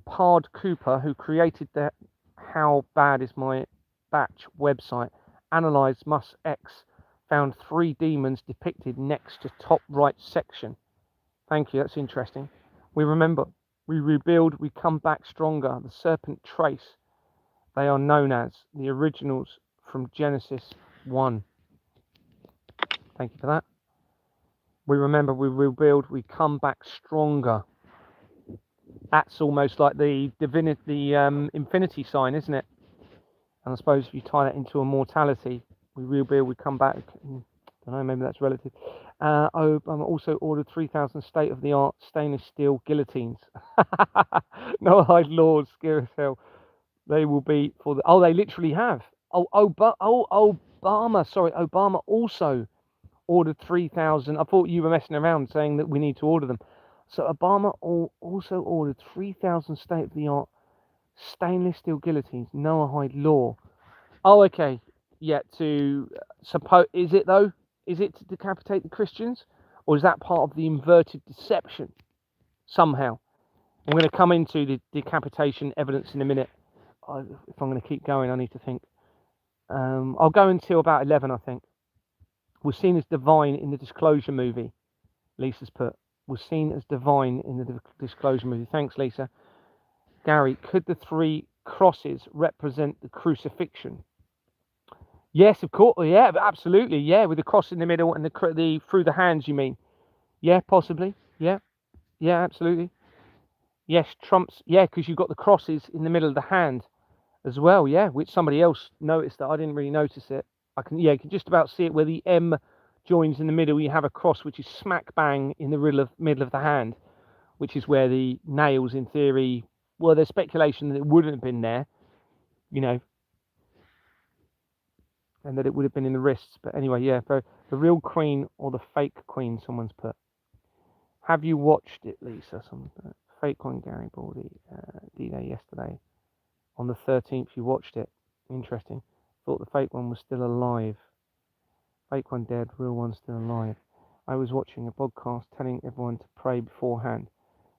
Pard Cooper, who created the How Bad Is My Batch website, analysed Mus X, found 3 demons depicted next to top right section. Thank you, that's interesting. We remember, we rebuild, we come back stronger. The serpent trace. They are known as the originals from Genesis 1. Thank you for that. We remember, we rebuild, we come back stronger. That's almost like the infinity sign, isn't it? And I suppose if you tie that into immortality, we rebuild, we come back. I don't know, maybe that's relative. Obama also ordered 3,000 state-of-the-art stainless steel guillotines. No hide laws, scary as hell. They will be for the... Oh, they literally have. Obama also ordered 3,000. I thought you were messing around saying that we need to order them. So Obama also ordered 3,000 state-of-the-art stainless steel guillotines. Noahide law. Oh, okay. Yeah, to suppose... Is it, though? Is it to decapitate the Christians? Or is that part of the inverted deception? Somehow. I'm going to come into the decapitation evidence in a minute. If I'm going to keep going, I need to think. I'll go until about 11, I think. was seen as divine in the Disclosure movie. Lisa's put, was seen as divine in the Disclosure movie. Thanks, Lisa. Gary, could the 3 crosses represent the crucifixion? Yes, of course. Yeah, absolutely. Yeah, with the cross in the middle and the through the hands. You mean? Yeah, possibly. Yeah, yeah, absolutely. Yes, Trump's. Yeah, because you've got the crosses in the middle of the hand as well. Yeah, which somebody else noticed that I didn't really notice it. I can. Yeah, you can just about see it where the M joins in the middle. You have a cross which is smack bang in the middle of the hand, which is where the nails, in theory, well, there's speculation that it wouldn't have been there, you know, and that it would have been in the wrists. But anyway, yeah, the real queen or the fake queen, someone's put. Have you watched it, Lisa? Some fake one, Gary Baldy, D-Day yesterday. On the 13th, you watched it. Interesting. Thought the fake one was still alive. Fake one dead, real one still alive. I was watching a podcast telling everyone to pray beforehand.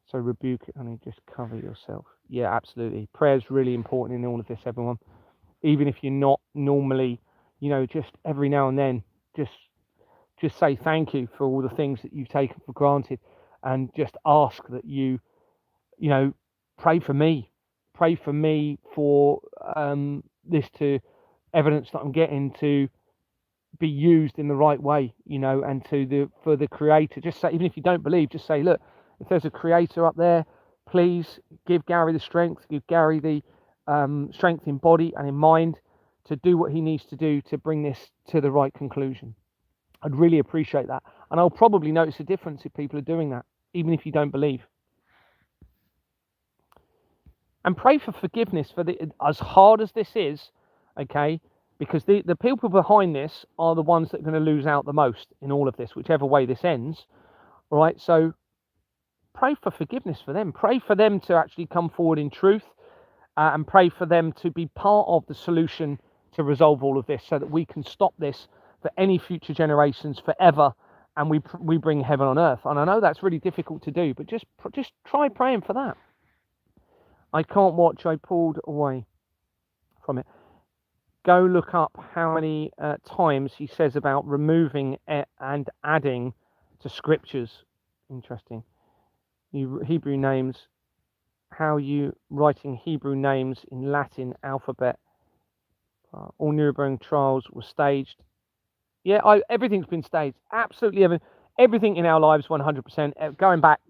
So rebuke it, honey, just cover yourself. Yeah, absolutely. Prayer's really important in all of this, everyone. Even if you're not normally, just every now and then, just say thank you for all the things that you've taken for granted, and just ask that pray for me. Pray for me for this to evidence that I'm getting to be used in the right way, and for the creator. Just say, even if you don't believe, just say, look, if there's a creator up there, please give Gary the strength, give Gary the strength in body and in mind to do what he needs to do to bring this to the right conclusion. I'd really appreciate that. And I'll probably notice a difference if people are doing that, even if you don't believe. And pray for forgiveness for as hard as this is, okay? Because the people behind this are the ones that are going to lose out the most in all of this, whichever way this ends. All right, so pray for forgiveness for them. Pray for them to actually come forward in truth, and pray for them to be part of the solution to resolve all of this, so that we can stop this for any future generations forever, and we bring heaven on earth. And I know that's really difficult to do, but just try praying for that. I can't watch. I pulled away from it. Go look up how many times he says about removing and adding to scriptures. Interesting. Hebrew names. How you writing Hebrew names in Latin alphabet. All Nuremberg trials were staged. Yeah, everything's been staged. Absolutely everything in our lives, 100%. Going back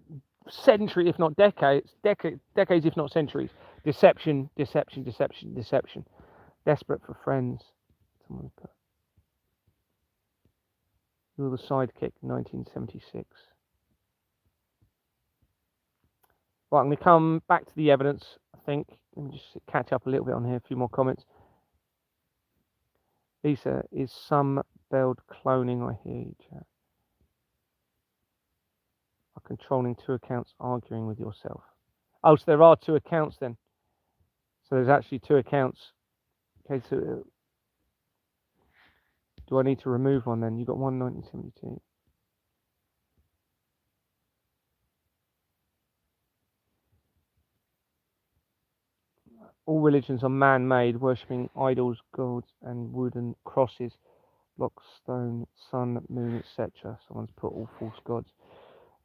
centuries, if not decades, if not centuries. Deception. Desperate for friends. Someone put. You're the sidekick, 1976. Right, I'm going to come back to the evidence, I think. Let me just catch up a little bit on here, a few more comments. Lisa, is some build cloning? I hear you, chat. Are controlling 2 accounts arguing with yourself? Oh, so there are 2 accounts then. So there's actually 2 accounts. Okay, so do I need to remove one then? You've got one 1972. All religions are man-made, worshipping idols, gods, and wooden crosses, blocks, stone, sun, moon, etc. Someone's put all false gods.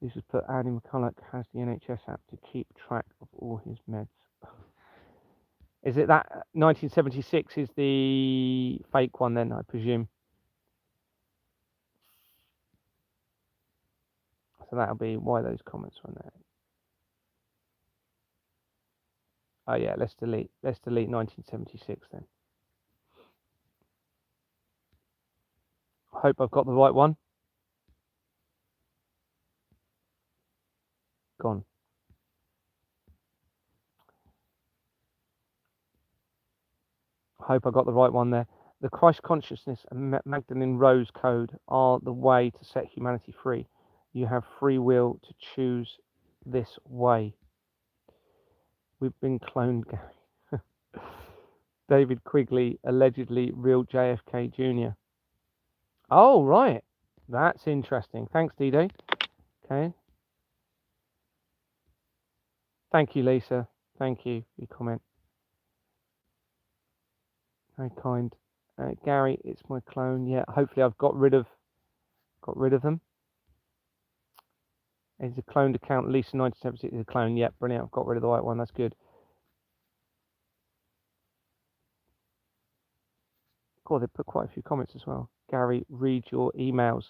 This is put. Andy McCulloch has the NHS app to keep track of all his meds. Is it that 1976 is the fake one then, I presume? So that'll be why those comments were there. Oh yeah, let's delete 1976 then. I hope I've got the right one. Gone. I hope I got the right one there. The Christ consciousness and Magdalene Rose code are the way to set humanity free. You have free will to choose this way. We've been cloned, Gary. David Quigley, allegedly real JFK Jr. Oh, right. That's interesting. Thanks, D-Day. Okay. Thank you, Lisa. Thank you for your comment. Very kind. Gary, it's my clone. Yeah, hopefully I've got rid of Got rid of them. Is a cloned account. Lisa 1976 is a clone. Yep, brilliant. I've got rid of the right one. That's good. God, they put quite a few comments as well. Gary, read your emails.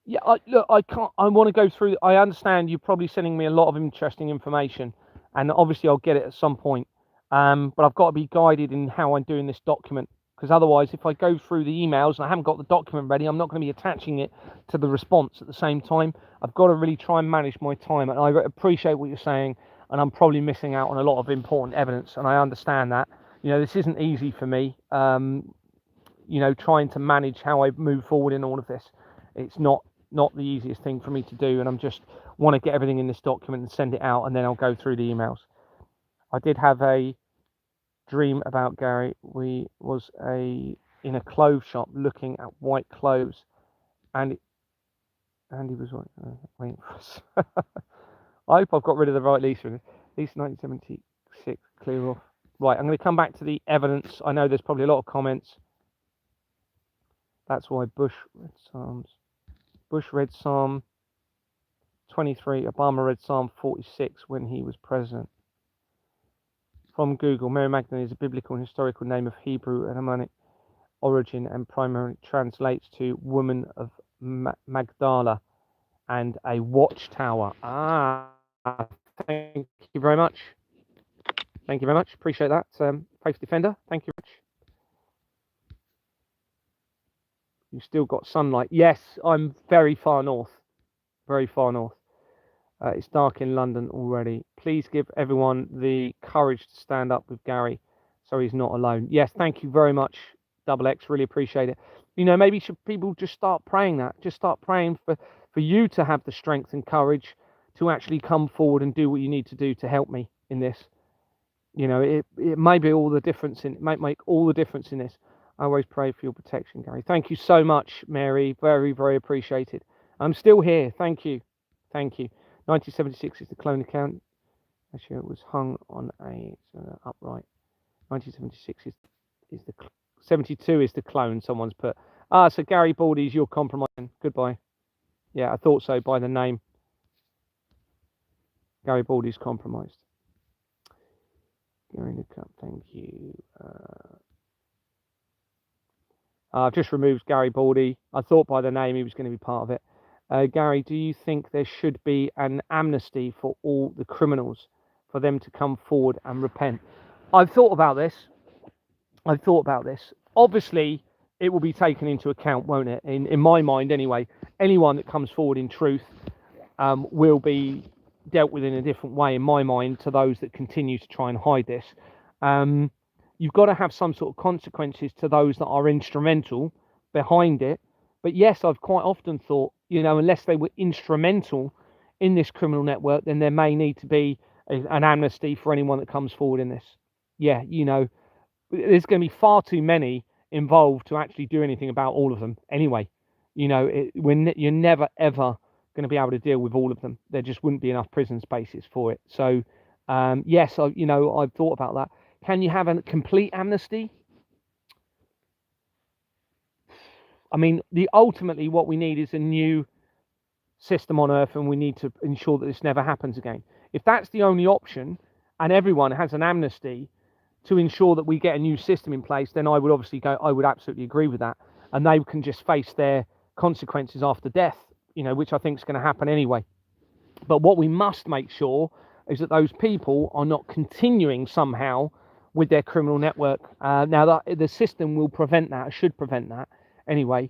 Yeah, look, I can't. I want to go through. I understand you're probably sending me a lot of interesting information, and obviously I'll get it at some point. But I've got to be guided in how I'm doing this document, because otherwise, if I go through the emails and I haven't got the document ready, I'm not going to be attaching it to the response at the same time. I've got to really try and manage my time, and I appreciate what you're saying, and I'm probably missing out on a lot of important evidence, and I understand that. This isn't easy for me. Trying to manage how I move forward in all of this. It's not the easiest thing for me to do, and I'm just want to get everything in this document and send it out, and then I'll go through the emails. I did have a dream about Gary. We was in a clothes shop looking at white clothes, and he was waiting for us. I hope I've got rid of the right Lisa. Lisa 1976, clear off. Right, I'm going to come back to the evidence. I know there's probably a lot of comments. That's why Bush read Psalm 23, Obama read Psalm 46 when he was president. From Google, Mary Magdalene is a biblical and historical name of Hebrew and Aramaic origin and primarily translates to woman of Magdala and a watchtower. Thank you very much. Thank you very much. Appreciate that. Faith Defender, thank you very much. You've still got sunlight. Yes, I'm very far north. Very far north. It's dark in London already. Please give everyone the courage to stand up with Gary so he's not alone. Yes, thank you very much, Double X. Really appreciate it. Maybe people just start praying that. Just start praying for you to have the strength and courage to actually come forward and do what you need to do to help me in this. It may be all the difference it might make all the difference in this. I always pray for your protection, Gary. Thank you so much, Mary. Very, very appreciated. I'm still here. Thank you. Thank you. 1976 is the clone account. Actually, it was hung on a upright. 1976 is the 72 is the clone. Someone's put. So Gary Baldy's your compromise. Goodbye. Yeah, I thought so by the name. Gary Baldy's compromised. Gary Newcomb, thank you. I've just removed Gary Baldy. I thought by the name he was going to be part of it. Gary, do you think there should be an amnesty for all the criminals, for them to come forward and repent? I've thought about this. Obviously, it will be taken into account, won't it? In my mind, anyway. Anyone that comes forward in truth will be dealt with in a different way, in my mind, to those that continue to try and hide this. You've got to have some sort of consequences to those that are instrumental behind it. But yes, I've quite often thought, unless they were instrumental in this criminal network, then there may need to be an amnesty for anyone that comes forward in this. Yeah, there's going to be far too many involved to actually do anything about all of them anyway. You're never, ever going to be able to deal with all of them. There just wouldn't be enough prison spaces for it. So, yes, I've thought about that. Can you have a complete amnesty? I mean, ultimately what we need is a new system on Earth, and we need to ensure that this never happens again. If that's the only option, and everyone has an amnesty to ensure that we get a new system in place, then I would absolutely agree with that. And they can just face their consequences after death, which I think is going to happen anyway. But what we must make sure is that those people are not continuing somehow with their criminal network. Now, the system will prevent that, should prevent that anyway.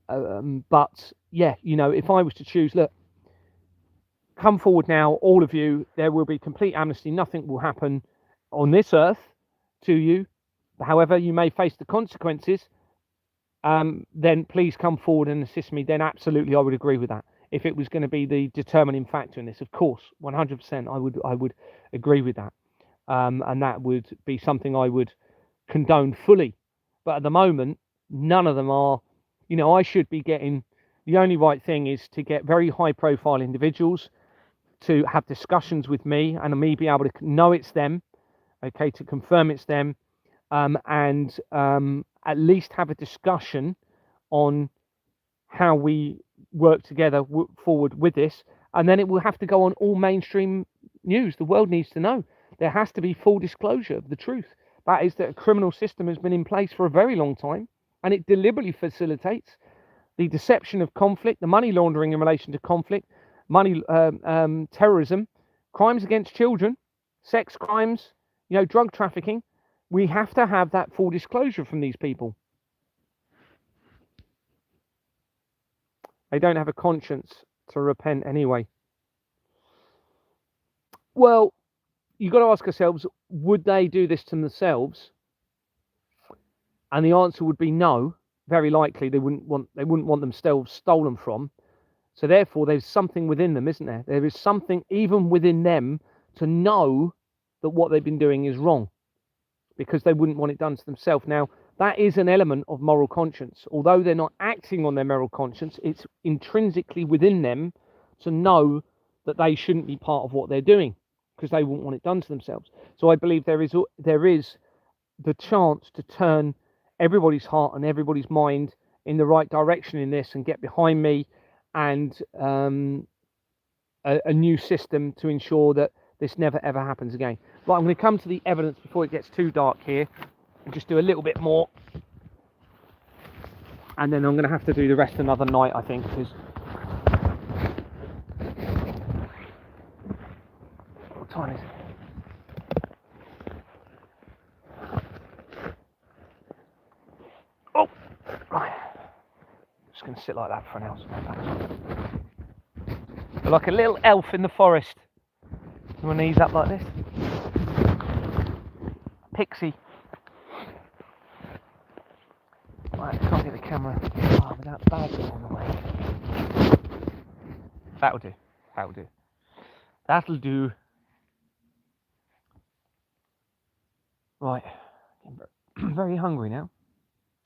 But yeah, if I was to choose, look, come forward now, all of you, there will be complete amnesty. Nothing will happen on this earth to you. However, you may face the consequences. Then please come forward and assist me. Then absolutely, I would agree with that. If it was going to be the determining factor in this, of course, 100%, I would agree with that. And that would be something I would condone fully. But at the moment, none of them are. I should be getting. The only right thing is to get very high-profile individuals to have discussions with me, and me be able to know it's them, okay, to confirm it's them, and at least have a discussion on how we work together forward with this, and then it will have to go on all mainstream news. The world needs to know. There has to be full disclosure of the truth. That is that a criminal system has been in place for a very long time, and it deliberately facilitates the deception of conflict, the money laundering in relation to conflict, money, terrorism, crimes against children, sex crimes, drug trafficking. We have to have that full disclosure from these people. They don't have a conscience to repent anyway. Well, you've got to ask ourselves, would they do this to themselves? And the answer would be no. Very likely they wouldn't want themselves stolen from. So therefore, there's something within them, isn't there? There is something even within them to know that what they've been doing is wrong, because they wouldn't want it done to themselves. Now, that is an element of moral conscience. Although they're not acting on their moral conscience, it's intrinsically within them to know that they shouldn't be part of what they're doing, because they wouldn't want it done to themselves. So I believe there is the chance to turn everybody's heart and everybody's mind in the right direction in this, and get behind me, and a new system to ensure that this never ever happens again. Right, I'm going to come to the evidence before it gets too dark here, and just do a little bit more, and then I'm going to have to do the rest another night, I think, because what time is it? Oh, right. Just going to sit like that for an hour. Like a little elf in the forest. My knees up like this. Pixie. Right, can't get the camera without the bag on the way. That'll do. That'll do. That'll do. Right. I'm very hungry now.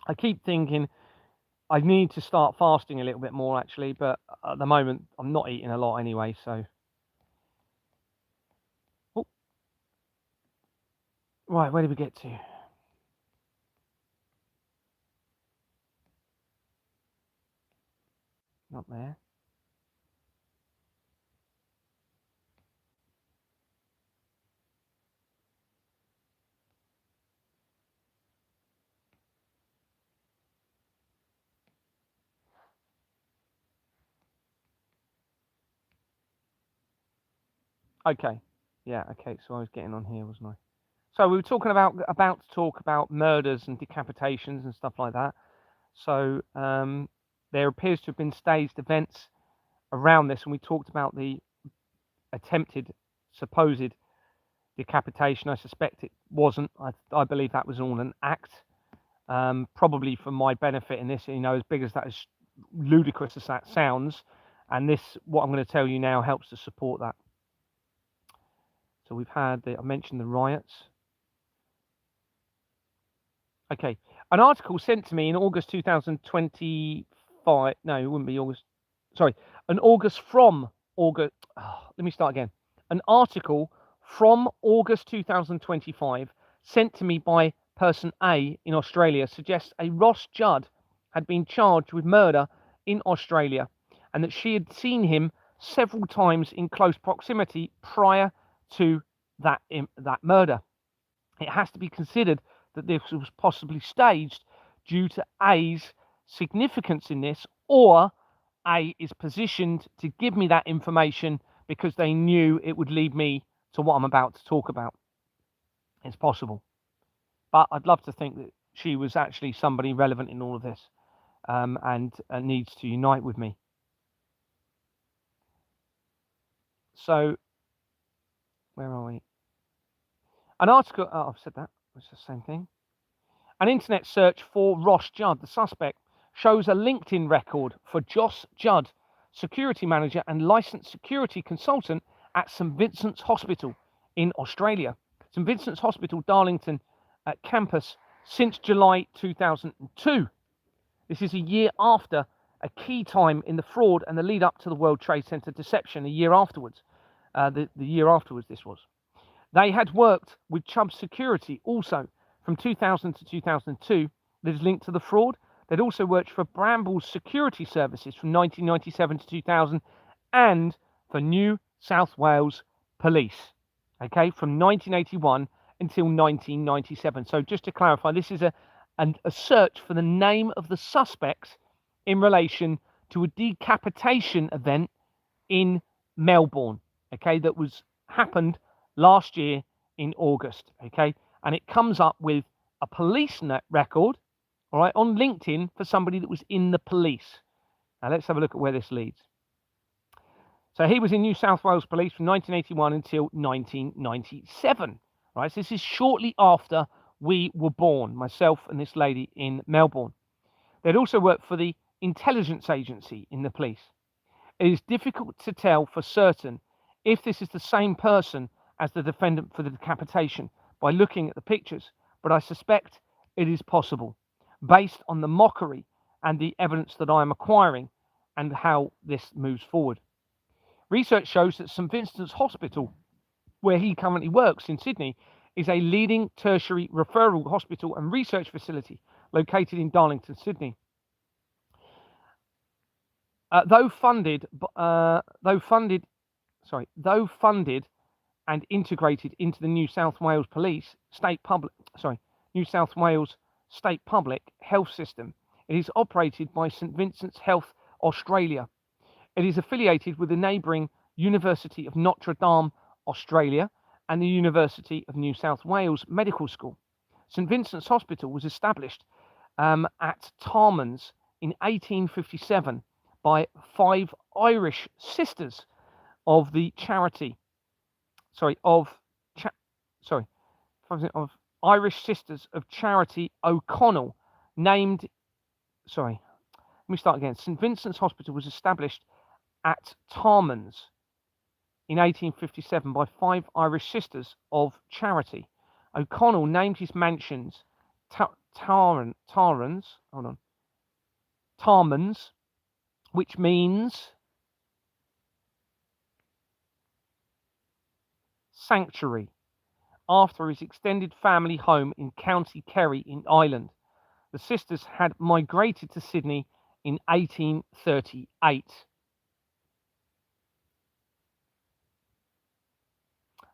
I keep thinking I need to start fasting a little bit more, actually, but at the moment I'm not eating a lot anyway, so. Oh. Right, where did we get to? Not there. Okay. Yeah, okay, so I was getting on here, wasn't I? So we were talking about to talk about murders and decapitations and stuff like that. So there appears to have been staged events around this, and we talked about the attempted, supposed decapitation. I suspect it wasn't. I believe that was all an act, probably for my benefit in this. As big as that is, ludicrous as that sounds, and this, what I'm going to tell you now, helps to support that. So we've had I mentioned the riots. Okay, an article sent to me in August 2025. No, it wouldn't be August. Sorry, an August from August. Let me start again. An article from August 2025 sent to me by person A in Australia suggests a Ross Judd had been charged with murder in Australia, and that she had seen him several times in close proximity prior to that murder. It has to be considered that this was possibly staged due to A's significance in this, or A is positioned to give me that information because they knew it would lead me to what I'm about to talk about. It's possible. But I'd love to think that she was actually somebody relevant in all of this, and needs to unite with me. So, where are we? An article, I've said that, it's the same thing. An internet search for Ross Judd, the suspect, shows a LinkedIn record for Joss Judd, security manager and licensed security consultant at St Vincent's Hospital in Australia. St Vincent's Hospital, Darlington campus since July 2002. This is a year after a key time in the fraud and the lead up to the World Trade Center deception. A year afterwards, the year afterwards this was. They had worked with Chubb Security also from 2000 to 2002. That is linked to the fraud. They'd also worked for Bramble's Security Services from 1997 to 2000 and for New South Wales Police, okay, from 1981 until 1997. So just to clarify, this is a search for the name of the suspects in relation to a decapitation event in Melbourne, okay, that happened last year in August, okay, and it comes up with a police record, all right, on LinkedIn for somebody that was in the police. Now let's have a look at where this leads. So he was in New South Wales Police from 1981 until 1997, right? So this is shortly after we were born, myself and this lady in Melbourne. They'd also worked for the intelligence agency in the police. It is difficult to tell for certain if this is the same person as the defendant for the decapitation by looking at the pictures, but I suspect it is possible, based on the mockery and the evidence that I am acquiring and how this moves forward. Research shows that St Vincent's Hospital, where he currently works in Sydney, is a leading tertiary referral hospital and research facility located in Darlington, Sydney. Though funded and integrated into the New South Wales State Public Health System, it is operated by St Vincent's Health Australia. It is affiliated with the neighbouring University of Notre Dame, Australia, and the University of New South Wales Medical School. St Vincent's Hospital was established at Tarmans in 1857 by 5 Irish sisters of the charity. Of Irish Sisters of Charity O'Connell, named. Let me start again. St Vincent's Hospital was established at Tarmans in 1857 by 5 Irish Sisters of Charity. O'Connell named his mansions Tarmans, which means sanctuary, after his extended family home in County Kerry in Ireland. The sisters had migrated to Sydney in 1838.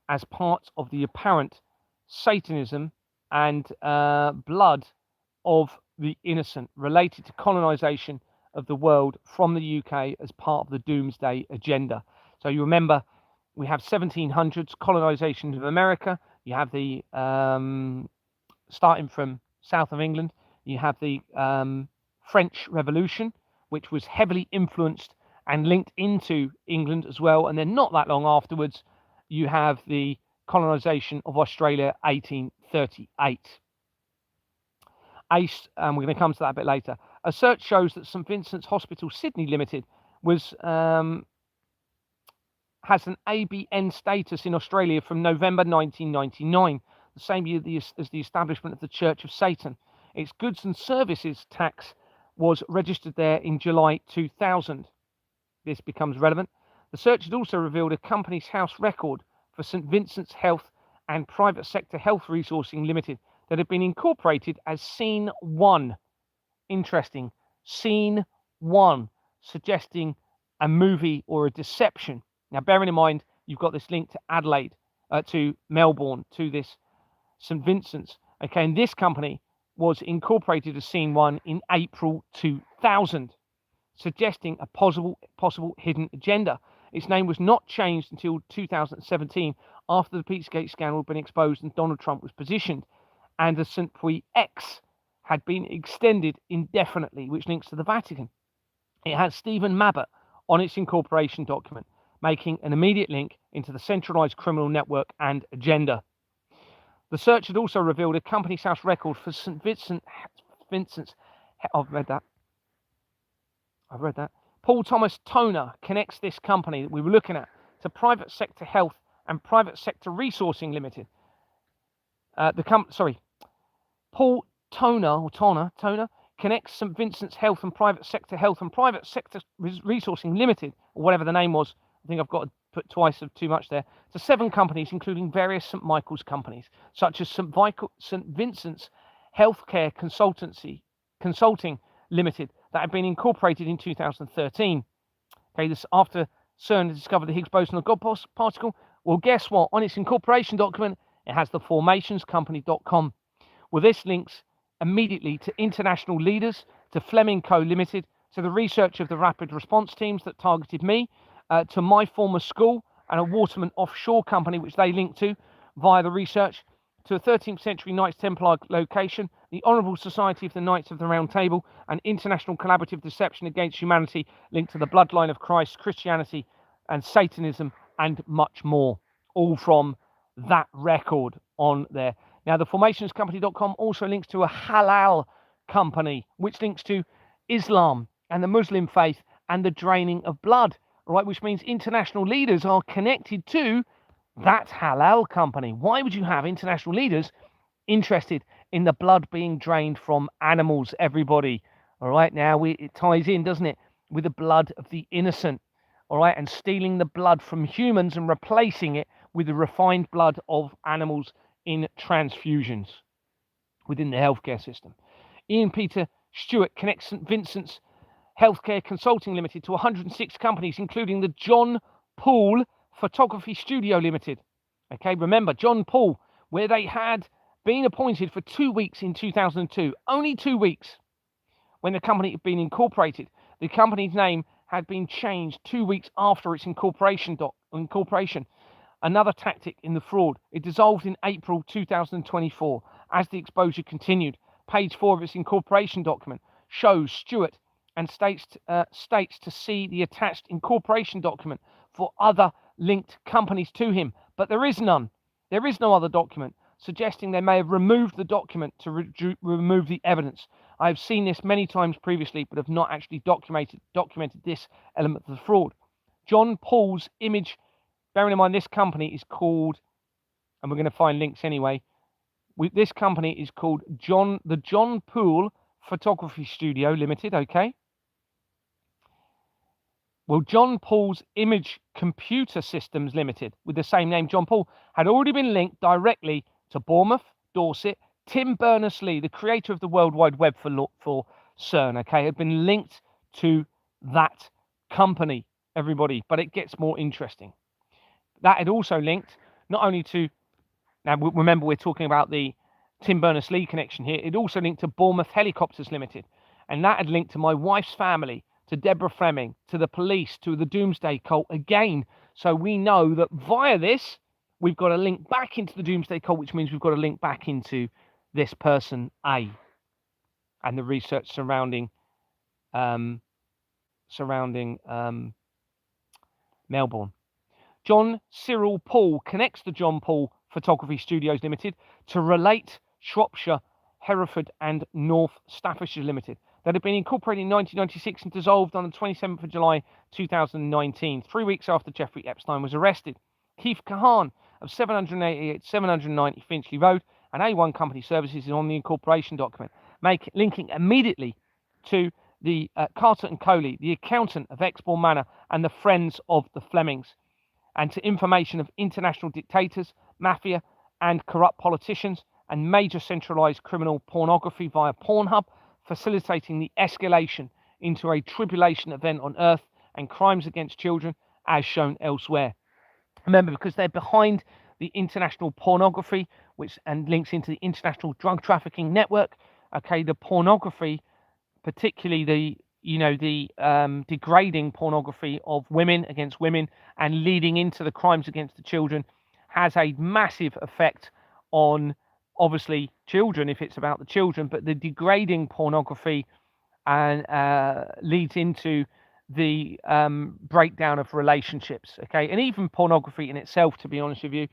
As part of the apparent Satanism and blood of the innocent related to colonisation of the world from the UK as part of the Doomsday Agenda. So you remember, we have 1700s colonisation of America. You have the starting from south of England. You have the French Revolution, which was heavily influenced and linked into England as well. And then not that long afterwards, you have the colonisation of Australia, 1838. We're going to come to that a bit later. A search shows that St Vincent's Hospital Sydney Limited has an ABN status in Australia from November 1999, the same year as the establishment of the Church of Satan. Its goods and services tax was registered there in July 2000. This becomes relevant. The search had also revealed a company's house record for St Vincent's Health and Private Sector Health Resourcing Limited that had been incorporated as Scene 1. Interesting. Scene 1, suggesting a movie or a deception. Now, bearing in mind, you've got this link to Adelaide, to Melbourne, to this St Vincent's. Okay, and this company was incorporated as Scene 1 in April 2000, suggesting a possible hidden agenda. Its name was not changed until 2017, after the Pizzagate scandal had been exposed and Donald Trump was positioned, and the St. Puy X had been extended indefinitely, which links to the Vatican. It has Stephen Mabbott on its incorporation document, making an immediate link into the centralised criminal network and agenda. The search had also revealed a company's house record for St. Vincent's. I've read that. Paul Thomas Toner connects this company that we were looking at to Private Sector Health and Private Sector Resourcing Limited. Paul Toner connects St Vincent's Health and Private Sector Resourcing Limited, or whatever the name was. I think I've got to put twice of too much there, to 7 companies, including various St Michael's companies, such as St Vincent's Healthcare Consulting Limited, that had been incorporated in 2013. Okay, this after CERN discovered the Higgs boson of God particle. Well, guess what? On its incorporation document, it has the formationscompany.com. Well, this links immediately to international leaders, to Fleming Co. Limited, to the research of the rapid response teams that targeted me, to my former school and a Waterman offshore company, which they linked to via the research, to a 13th century Knights Templar location, the Honourable Society of the Knights of the Round Table, and international collaborative deception against humanity linked to the bloodline of Christ, Christianity, and Satanism, and much more, all from that record on there. Now, the formationscompany.com also links to a halal company, which links to Islam and the Muslim faith and the draining of blood, right? Which means international leaders are connected to that halal company. Why would you have international leaders interested in the blood being drained from animals, everybody? All right, now it ties in, doesn't it, with the blood of the innocent, all right, and stealing the blood from humans and replacing it with the refined blood of animals in transfusions within the healthcare system. Ian Peter Stewart connects St Vincent's Healthcare Consulting Limited to 106 companies, including the John Paul Photography Studio Limited. Okay, remember John Paul, where they had been appointed for 2 weeks in 2002, only 2 weeks when the company had been incorporated. The company's name had been changed 2 weeks after its incorporation. Another tactic in the fraud. It dissolved in April 2024 as the exposure continued. Page 4 of its incorporation document shows Stewart and states to see the attached incorporation document for other linked companies to him. But there is none. There is no other document, suggesting they may have removed the document to remove the evidence. I have seen this many times previously, but have not actually documented this element of the fraud. John Paul's image, bearing in mind this company is called, and we're going to find links anyway, this company is called the John Paul Photography Studio Limited, okay? Well, John Paul's Image Computer Systems Limited, with the same name, John Paul, had already been linked directly to Bournemouth, Dorset. Tim Berners-Lee, the creator of the World Wide Web for CERN, okay, had been linked to that company, everybody. But it gets more interesting. That had also linked not only to, now remember we're talking about the Tim Berners-Lee connection here, it also linked to Bournemouth Helicopters Limited. And that had linked to my wife's family, to Deborah Fleming, to the police, to the Doomsday Cult again. So we know that via this, we've got a link back into the Doomsday Cult, which means we've got a link back into this person A and the research surrounding Melbourne. John Cyril Paul connects the John Paul Photography Studios Limited to Relate Shropshire, Hereford and North Staffordshire Limited, that had been incorporated in 1996 and dissolved on the 27th of July 2019, 3 weeks after Jeffrey Epstein was arrested. Keith Kahan of 788-790 Finchley Road and A1 Company Services is on the incorporation document, linking immediately to the Carter and Coley, the accountant of Exbourne Manor and the friends of the Flemings, and to information of international dictators, mafia and corrupt politicians, and major centralized criminal pornography via Pornhub, facilitating the escalation into a tribulation event on Earth and crimes against children as shown elsewhere. Remember, because they're behind the international pornography, which and links into the international drug trafficking network. Okay, the pornography, particularly the degrading pornography of women against women and leading into the crimes against the children, has a massive effect on obviously children if it's about the children, but the degrading pornography and leads into the breakdown of relationships. Okay, and even pornography in itself, to be honest with you,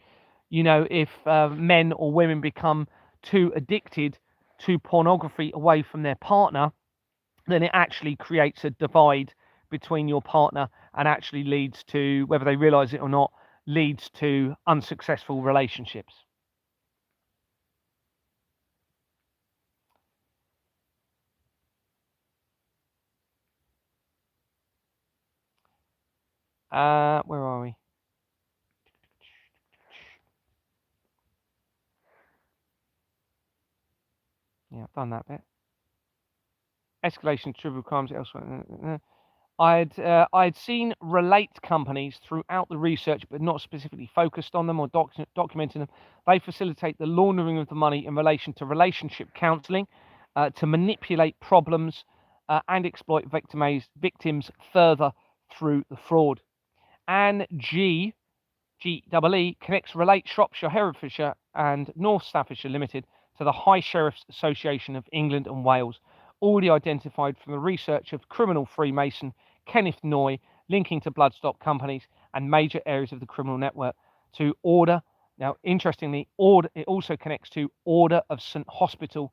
if men or women become too addicted to pornography away from their partner, then it actually creates a divide between your partner and actually leads to, whether they realize it or not, leads to unsuccessful relationships. Where are we? Yeah, I've done that bit. escalation of trivial crimes elsewhere. I'd seen relate companies throughout the research, but not specifically focused on them or documenting them. They facilitate the laundering of the money in relation to relationship counselling, to manipulate problems and exploit victims further through the fraud. And GEE connects Relate Shropshire, Herefordshire and North Staffordshire Limited to the High Sheriffs Association of England and Wales, already identified from the research of criminal Freemason Kenneth Noy, linking to bloodstock companies and major areas of the criminal network, to Order. Now, interestingly, it also connects to Order of St. Hospital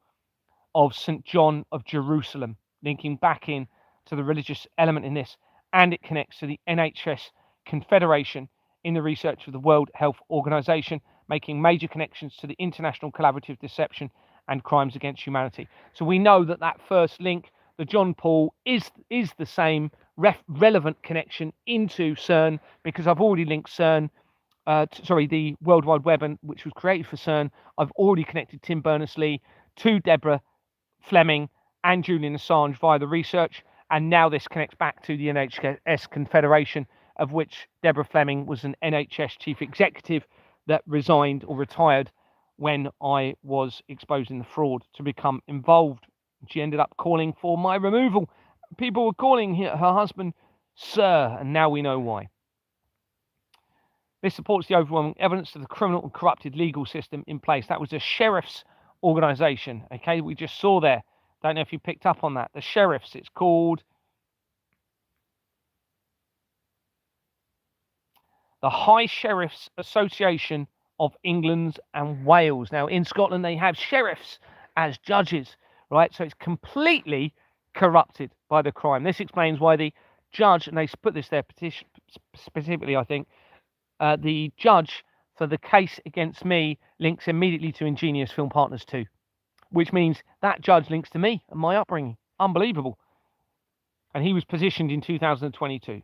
of St. John of Jerusalem, linking back in to the religious element in this, and it connects to the NHS Confederation in the research of the World Health Organization, making major connections to the international collaborative deception and crimes against humanity. So we know that that first link, the John Paul, is the same relevant connection into CERN, because I've already linked CERN, the World Wide Web, which was created for CERN. I've already connected Tim Berners-Lee to Deborah Fleming and Julian Assange via the research, and now this connects back to the NHS Confederation, of which Deborah Fleming was an NHS chief executive that resigned or retired when I was exposing the fraud to become involved. She ended up calling for my removal. People were calling her husband Sir, and now we know why. This supports the overwhelming evidence of the criminal and corrupted legal system in place. That was a sheriff's organization, okay, we just saw there. Don't know if you picked up on that. The sheriffs, it's called the High Sheriffs Association of England and Wales. Now, in Scotland, they have sheriffs as judges, right? So it's completely corrupted by the crime. This explains why the judge, and they put this there specifically, I think, the judge for the case against me links immediately to Ingenious Film Partners 2, which means that judge links to me and my upbringing. Unbelievable. And he was positioned in 2022,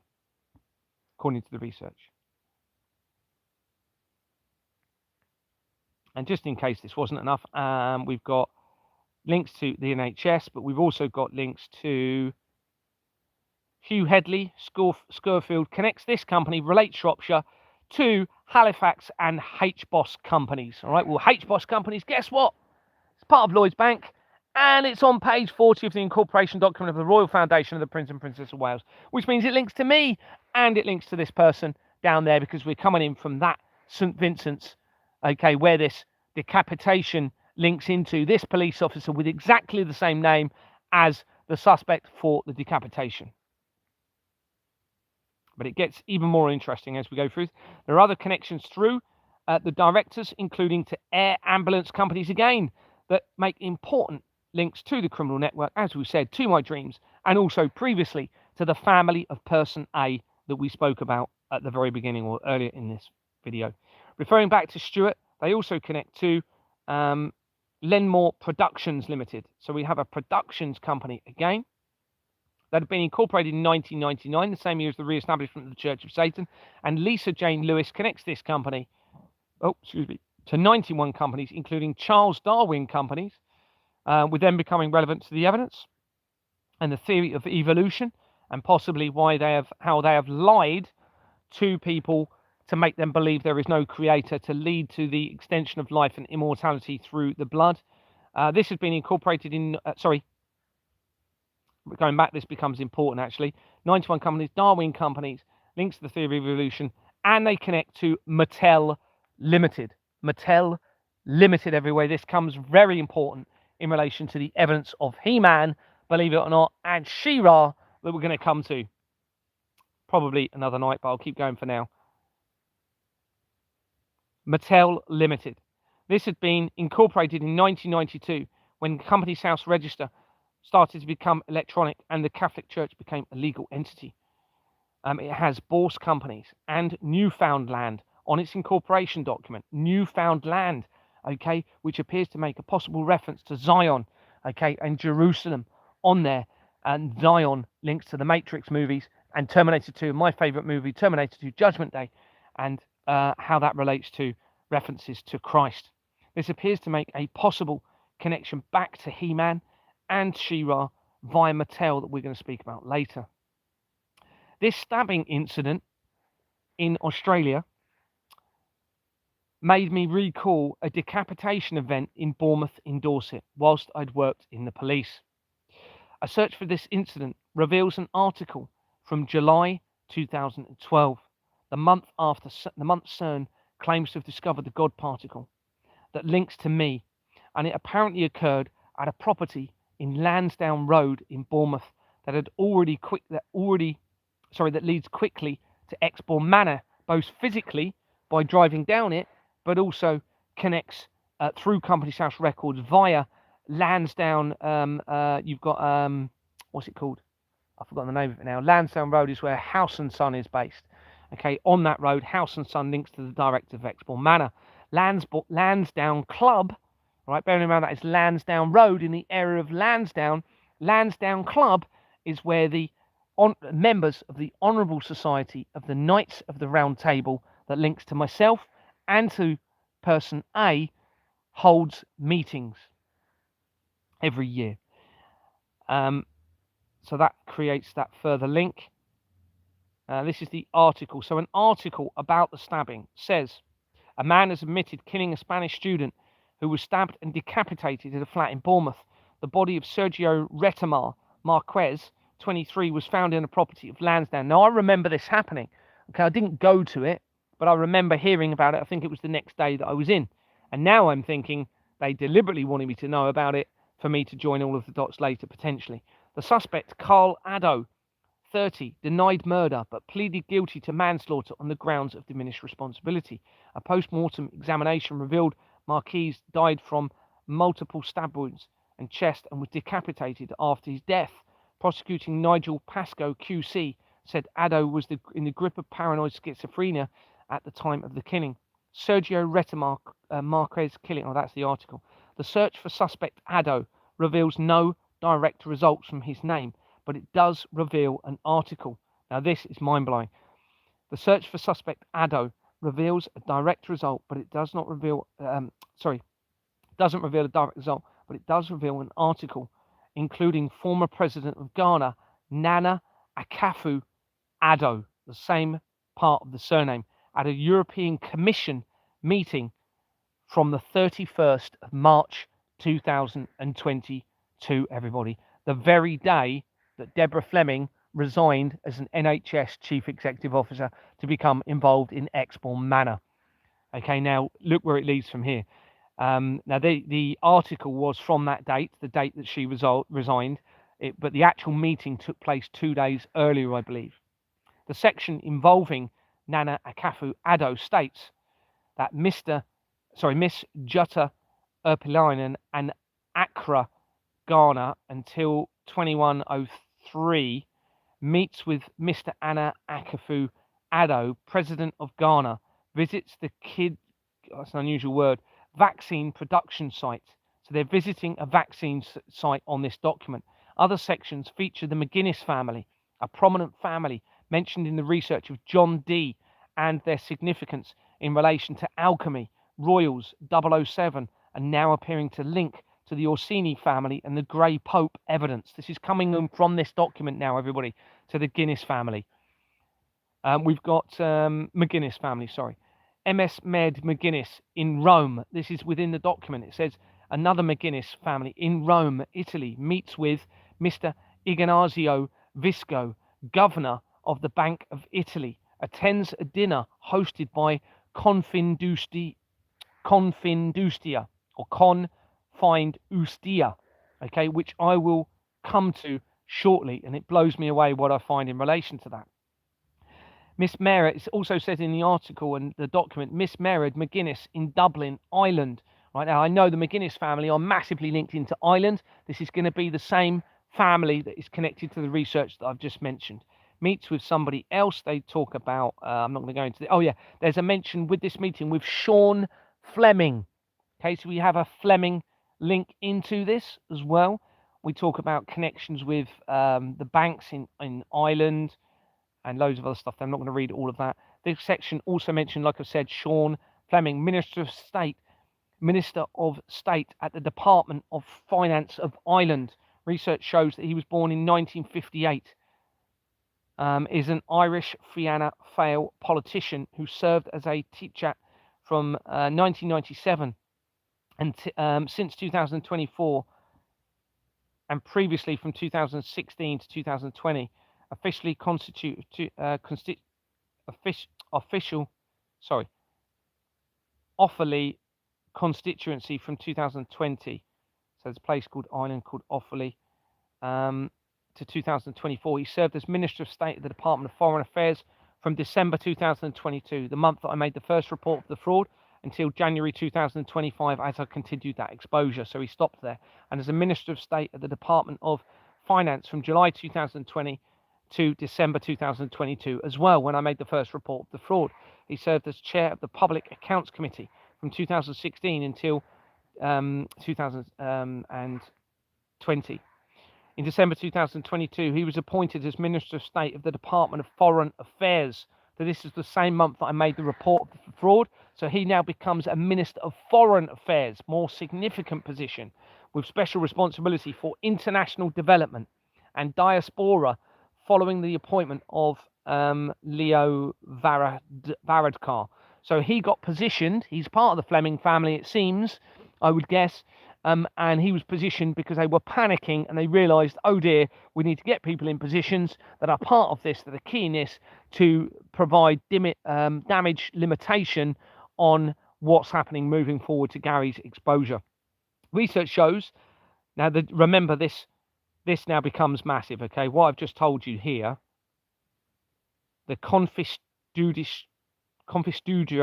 according to the research. And just in case this wasn't enough, we've got links to the NHS, but we've also got links to Hugh Headley, Scurfield, connects this company, Relate Shropshire, to Halifax and HBOS companies. All right, well, HBOS companies, guess what? It's part of Lloyds Bank, and it's on page 40 of the incorporation document of the Royal Foundation of the Prince and Princess of Wales, which means it links to me and it links to this person down there, because we're coming in from that St. Vincent's, okay, where this decapitation links into this police officer with exactly the same name as the suspect for the decapitation. But it gets even more interesting as we go through. There are other connections through the directors, including to air ambulance companies again, that make important links to the criminal network, as we said, to my dreams, and also previously to the family of person A that we spoke about at the very beginning or earlier in this video. Referring back to Stuart, they also connect to Lenmore Productions Limited. So we have a productions company again that had been incorporated in 1999, the same year as the re-establishment of the Church of Satan. And Lisa Jane Lewis connects this company, to 91 companies, including Charles Darwin companies, with them becoming relevant to the evidence and the theory of evolution, and possibly how they have lied to people to make them believe there is no creator, to lead to the extension of life and immortality through the blood. This has been incorporated in, going back, this becomes important actually. 91 companies, Darwin companies, links to the theory of evolution, and they connect to Mattel Limited. Mattel Limited everywhere. This comes very important in relation to the evidence of He-Man, believe it or not, and She-Ra that we're going to come to probably another night, but I'll keep going for now. Mattel Limited. This had been incorporated in 1992 when Companies House Register started to become electronic and the Catholic Church became a legal entity. It has Bourse companies and Newfoundland on its incorporation document. Newfoundland, okay, which appears to make a possible reference to Zion, okay, and Jerusalem on there. And Zion links to the Matrix movies and Terminator 2, my favorite movie, Terminator 2 Judgment Day, and how that relates to references to Christ. This appears to make a possible connection back to He-Man and She-Ra via Mattel that we're going to speak about later. This stabbing incident in Australia made me recall a decapitation event in Bournemouth in Dorset whilst I'd worked in the police. A search for this incident reveals an article from July 2012, the month CERN claims to have discovered the God particle, that links to me, and it apparently occurred at a property in Lansdowne Road in Bournemouth that leads quickly to Exbourne Manor, both physically by driving down it, but also connects through Company's House records via Lansdowne. You've got what's it called? I've forgotten the name of it now. Lansdowne Road is where House and Son is based. Okay, on that road, House and Son links to the director of Exbourne Manor. Lansdowne Club, right? Bearing in mind that it's Lansdowne Road in the area of Lansdowne. Lansdowne Club is where the members of the Honourable Society of the Knights of the Round Table, that links to myself and to person A, holds meetings every year. So that creates that further link. This is the article. So an article about the stabbing says, a man has admitted killing a Spanish student who was stabbed and decapitated at a flat in Bournemouth. The body of Sergio Retamar Marquez, 23, was found in a property of Lansdowne. Now, I remember this happening. Okay, I didn't go to it, but I remember hearing about it. I think it was the next day that I was in. And now I'm thinking they deliberately wanted me to know about it for me to join all of the dots later, potentially. The suspect, Carl Addo, 30, denied murder but pleaded guilty to manslaughter on the grounds of diminished responsibility. A post-mortem examination revealed Marquez died from multiple stab wounds and chest and was decapitated after his death. Prosecuting Nigel Pascoe QC said Addo was in the grip of paranoid schizophrenia at the time of the killing. Sergio Retamar Marquez killing. Oh, that's the article. The search for suspect Addo reveals no direct results from his name, but it does reveal an article. Now, this is mind-blowing. The search for suspect Addo reveals a direct result, but it does not reveal. Doesn't reveal a direct result, but it does reveal an article, including former president of Ghana, Nana Akufo-Addo, the same part of the surname, at a European Commission meeting from the 31st of March 2022, everybody. The very day that Deborah Fleming resigned as an NHS Chief Executive Officer to become involved in Exbourne Manor. Okay, now look where it leads from here. Now, the article was from that date, the date that she resigned, but the actual meeting took place 2 days earlier, I believe. The section involving Nana Akufo-Addo states that Miss Jutta Urpilainen and Accra, Ghana, until 2103, meets with Mr. Nana Akufo-Addo, President of Ghana, visits the that's an unusual word, vaccine production site. So they're visiting a vaccine site on this document. Other sections feature the McGuinness family, a prominent family mentioned in the research of John Dee, and their significance in relation to alchemy, royals, 007, and now appearing to link to the Orsini family and the Grey Pope evidence. This is coming from this document now, everybody, to the Guinness family. We've got McGuinness family, sorry. MS Med McGuinness in Rome. This is within the document. It says another McGuinness family in Rome, Italy, meets with Mr. Ignazio Visco, governor of the Bank of Italy, attends a dinner hosted by Confindustia, okay, which I will come to shortly, and it blows me away what I find in relation to that. Miss Mary, it also says in the article and the document, Miss Mary McGuinness in Dublin, Ireland. Right now, I know the McGuinness family are massively linked into Ireland. This is going to be the same family that is connected to the research that I've just mentioned. Meets with somebody else. They talk about, I'm not going to go into oh yeah, there's a mention with this meeting with Sean Fleming. Okay, so we have a Fleming link into this as well. We talk about connections with the banks in Ireland and loads of other stuff. I'm not going to read all of that. This section also mentioned, like I said, Sean Fleming, Minister of State at the Department of Finance of Ireland, Research shows that he was born in 1958. Is an Irish Fianna Fáil politician who served as a teacher from 1997 and since 2024, and previously from 2016 to 2020, officially Offaly constituency from 2020. So there's a place called Ireland called Offaly. To 2024. He served as Minister of State at the Department of Foreign Affairs from December 2022, the month that I made the first report of the fraud, until January 2025 as I continued that exposure. So he stopped there. And as a Minister of State at the Department of Finance from July 2020 to December 2022 as well, when I made the first report of the fraud. He served as Chair of the Public Accounts Committee from 2016 until 2020. In December 2022, he was appointed as Minister of State of the Department of Foreign Affairs. So this is the same month that I made the report of the fraud. So he now becomes a Minister of Foreign Affairs, more significant position, with special responsibility for international development and diaspora, following the appointment of Leo Varadkar. So he got positioned. He's part of the Fleming family, it seems, I would guess. And he was positioned because they were panicking and they realised, oh dear, we need to get people in positions that are part of this, that are key in this, to provide damage limitation on what's happening moving forward to Gary's exposure. Research shows, now remember this now becomes massive, okay? What I've just told you here, the Confistudio,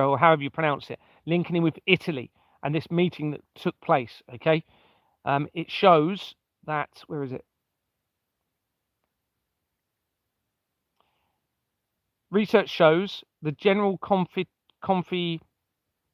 or however you pronounce it, linking in with Italy, and this meeting that took place, okay? It shows that, where is it? Research shows the General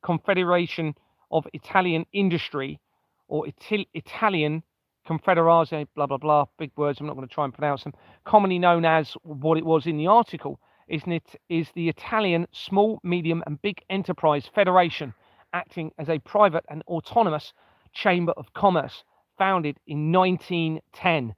Confederation of Italian Industry, or Italian Confederazione, blah, blah, blah, big words, I'm not going to try and pronounce them, commonly known as what it was in the article, is the Italian Small, Medium and Big Enterprise Federation, acting as a private and autonomous chamber of commerce founded in 1910.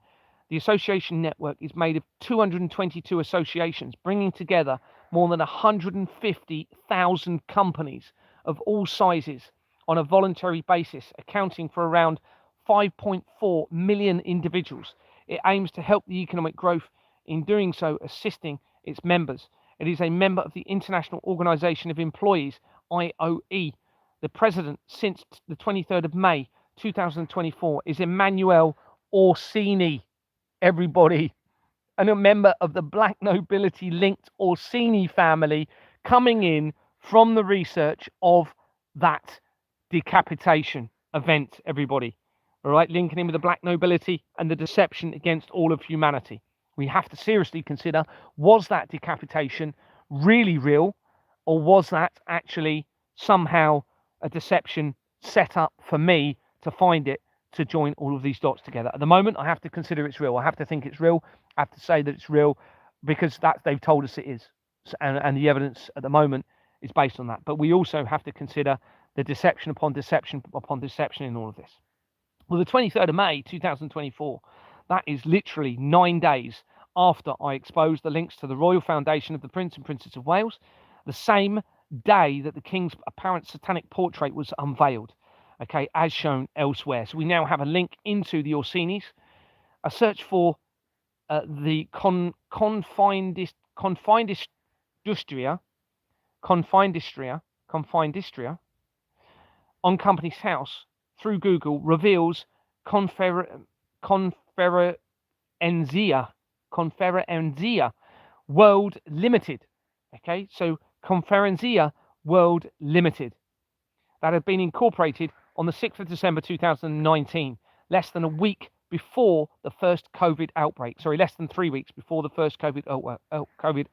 The association network is made of 222 associations, bringing together more than 150,000 companies of all sizes on a voluntary basis, accounting for around 5.4 million individuals. It aims to help the economic growth, in doing so assisting its members. It is a member of the International Organization of Employees, IOE. The president since the 23rd of May 2024 is Emanuele Orsini, everybody, and a member of the black nobility linked Orsini family, coming in from the research of that decapitation event, everybody. All right, linking in with the black nobility and the deception against all of humanity. We have to seriously consider, was that decapitation really real, or was that actually somehow a deception set up for me to find it, to join all of these dots together? At the moment, I have to consider it's real. I have to think it's real. I have to say that it's real because they've told us it is. And the evidence at the moment is based on that. But we also have to consider the deception upon deception upon deception in all of this. Well, the 23rd of May 2024, that is literally 9 days after I exposed the links to the Royal Foundation of the Prince and Princess of Wales, the same day that the King's apparent satanic portrait was unveiled, okay, as shown elsewhere. So we now have a link into the Orsinis. A search for the confined distria on Company's House through Google reveals Conferenzia World Limited. Okay, so Conferenzia World Limited, that had been incorporated on the 6th of December 2019, less than a week before the first COVID outbreak. Sorry, less than 3 weeks before the first COVID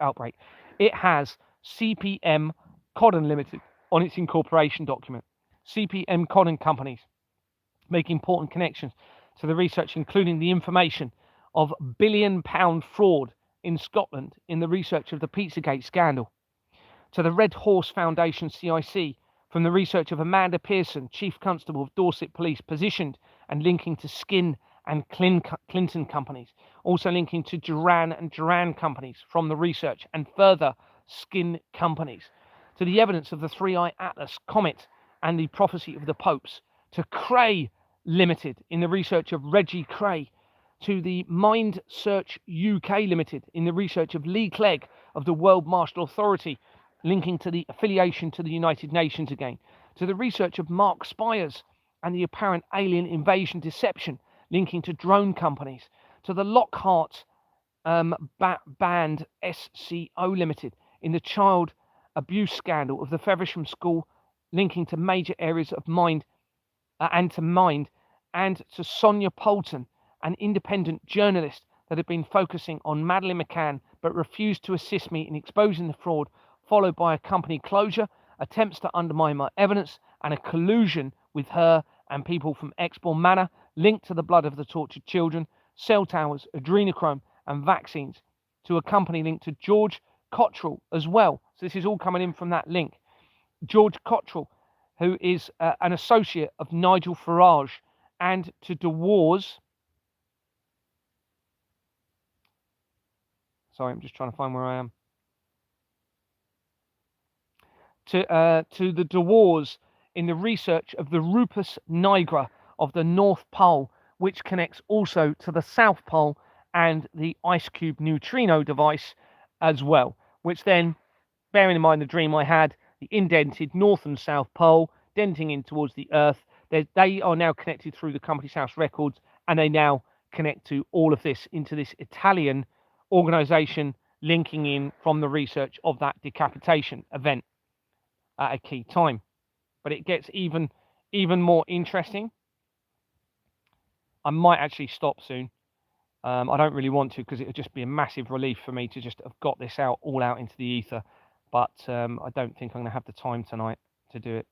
outbreak. It has CPM Codden Limited on its incorporation document. CPM Codden Companies make important connections to the research, including the information of £1 billion fraud in Scotland in the research of the Pizzagate scandal, to the Red Horse Foundation CIC, from the research of Amanda Pearson, Chief Constable of Dorset Police, positioned and linking to skin and Clinton companies, also linking to Duran and Duran companies from the research, and further skin companies, to the evidence of the 3i Atlas comet and the prophecy of the popes, to Cray Limited in the research of Reggie Cray, to the Mind Search UK Limited in the research of Lee Clegg of the World Martial Authority, linking to the affiliation to the United Nations again, to the research of Mark Spires and the apparent alien invasion deception, linking to drone companies, to the Lockhart band SCO Limited in the child abuse scandal of the Feversham School, linking to major areas of mind, and to Sonia Poulton, an independent journalist that had been focusing on Madeleine McCann but refused to assist me in exposing the fraud, followed by a company closure, attempts to undermine my evidence, and a collusion with her and people from Exbourne Manor linked to the blood of the tortured children, cell towers, adrenochrome, and vaccines, to a company linked to George Cottrell as well. So this is all coming in from that link. George Cottrell, who is an associate of Nigel Farage, and to DeWars. Sorry, I'm just trying to find where I am. To the DeWars in the research of the Rupus nigra of the North Pole, which connects also to the South Pole and the Ice Cube neutrino device as well, which then, bearing in mind the dream I had, the indented North and South Pole, denting in towards the Earth, they are now connected through the Company's House records, and they now connect to all of this into this Italian organization linking in from the research of that decapitation event at a key time. But it gets even more interesting. I might actually stop soon. I don't really want to, because it would just be a massive relief for me to just have got this all out into the ether. But I don't think I'm going to have the time tonight to do it.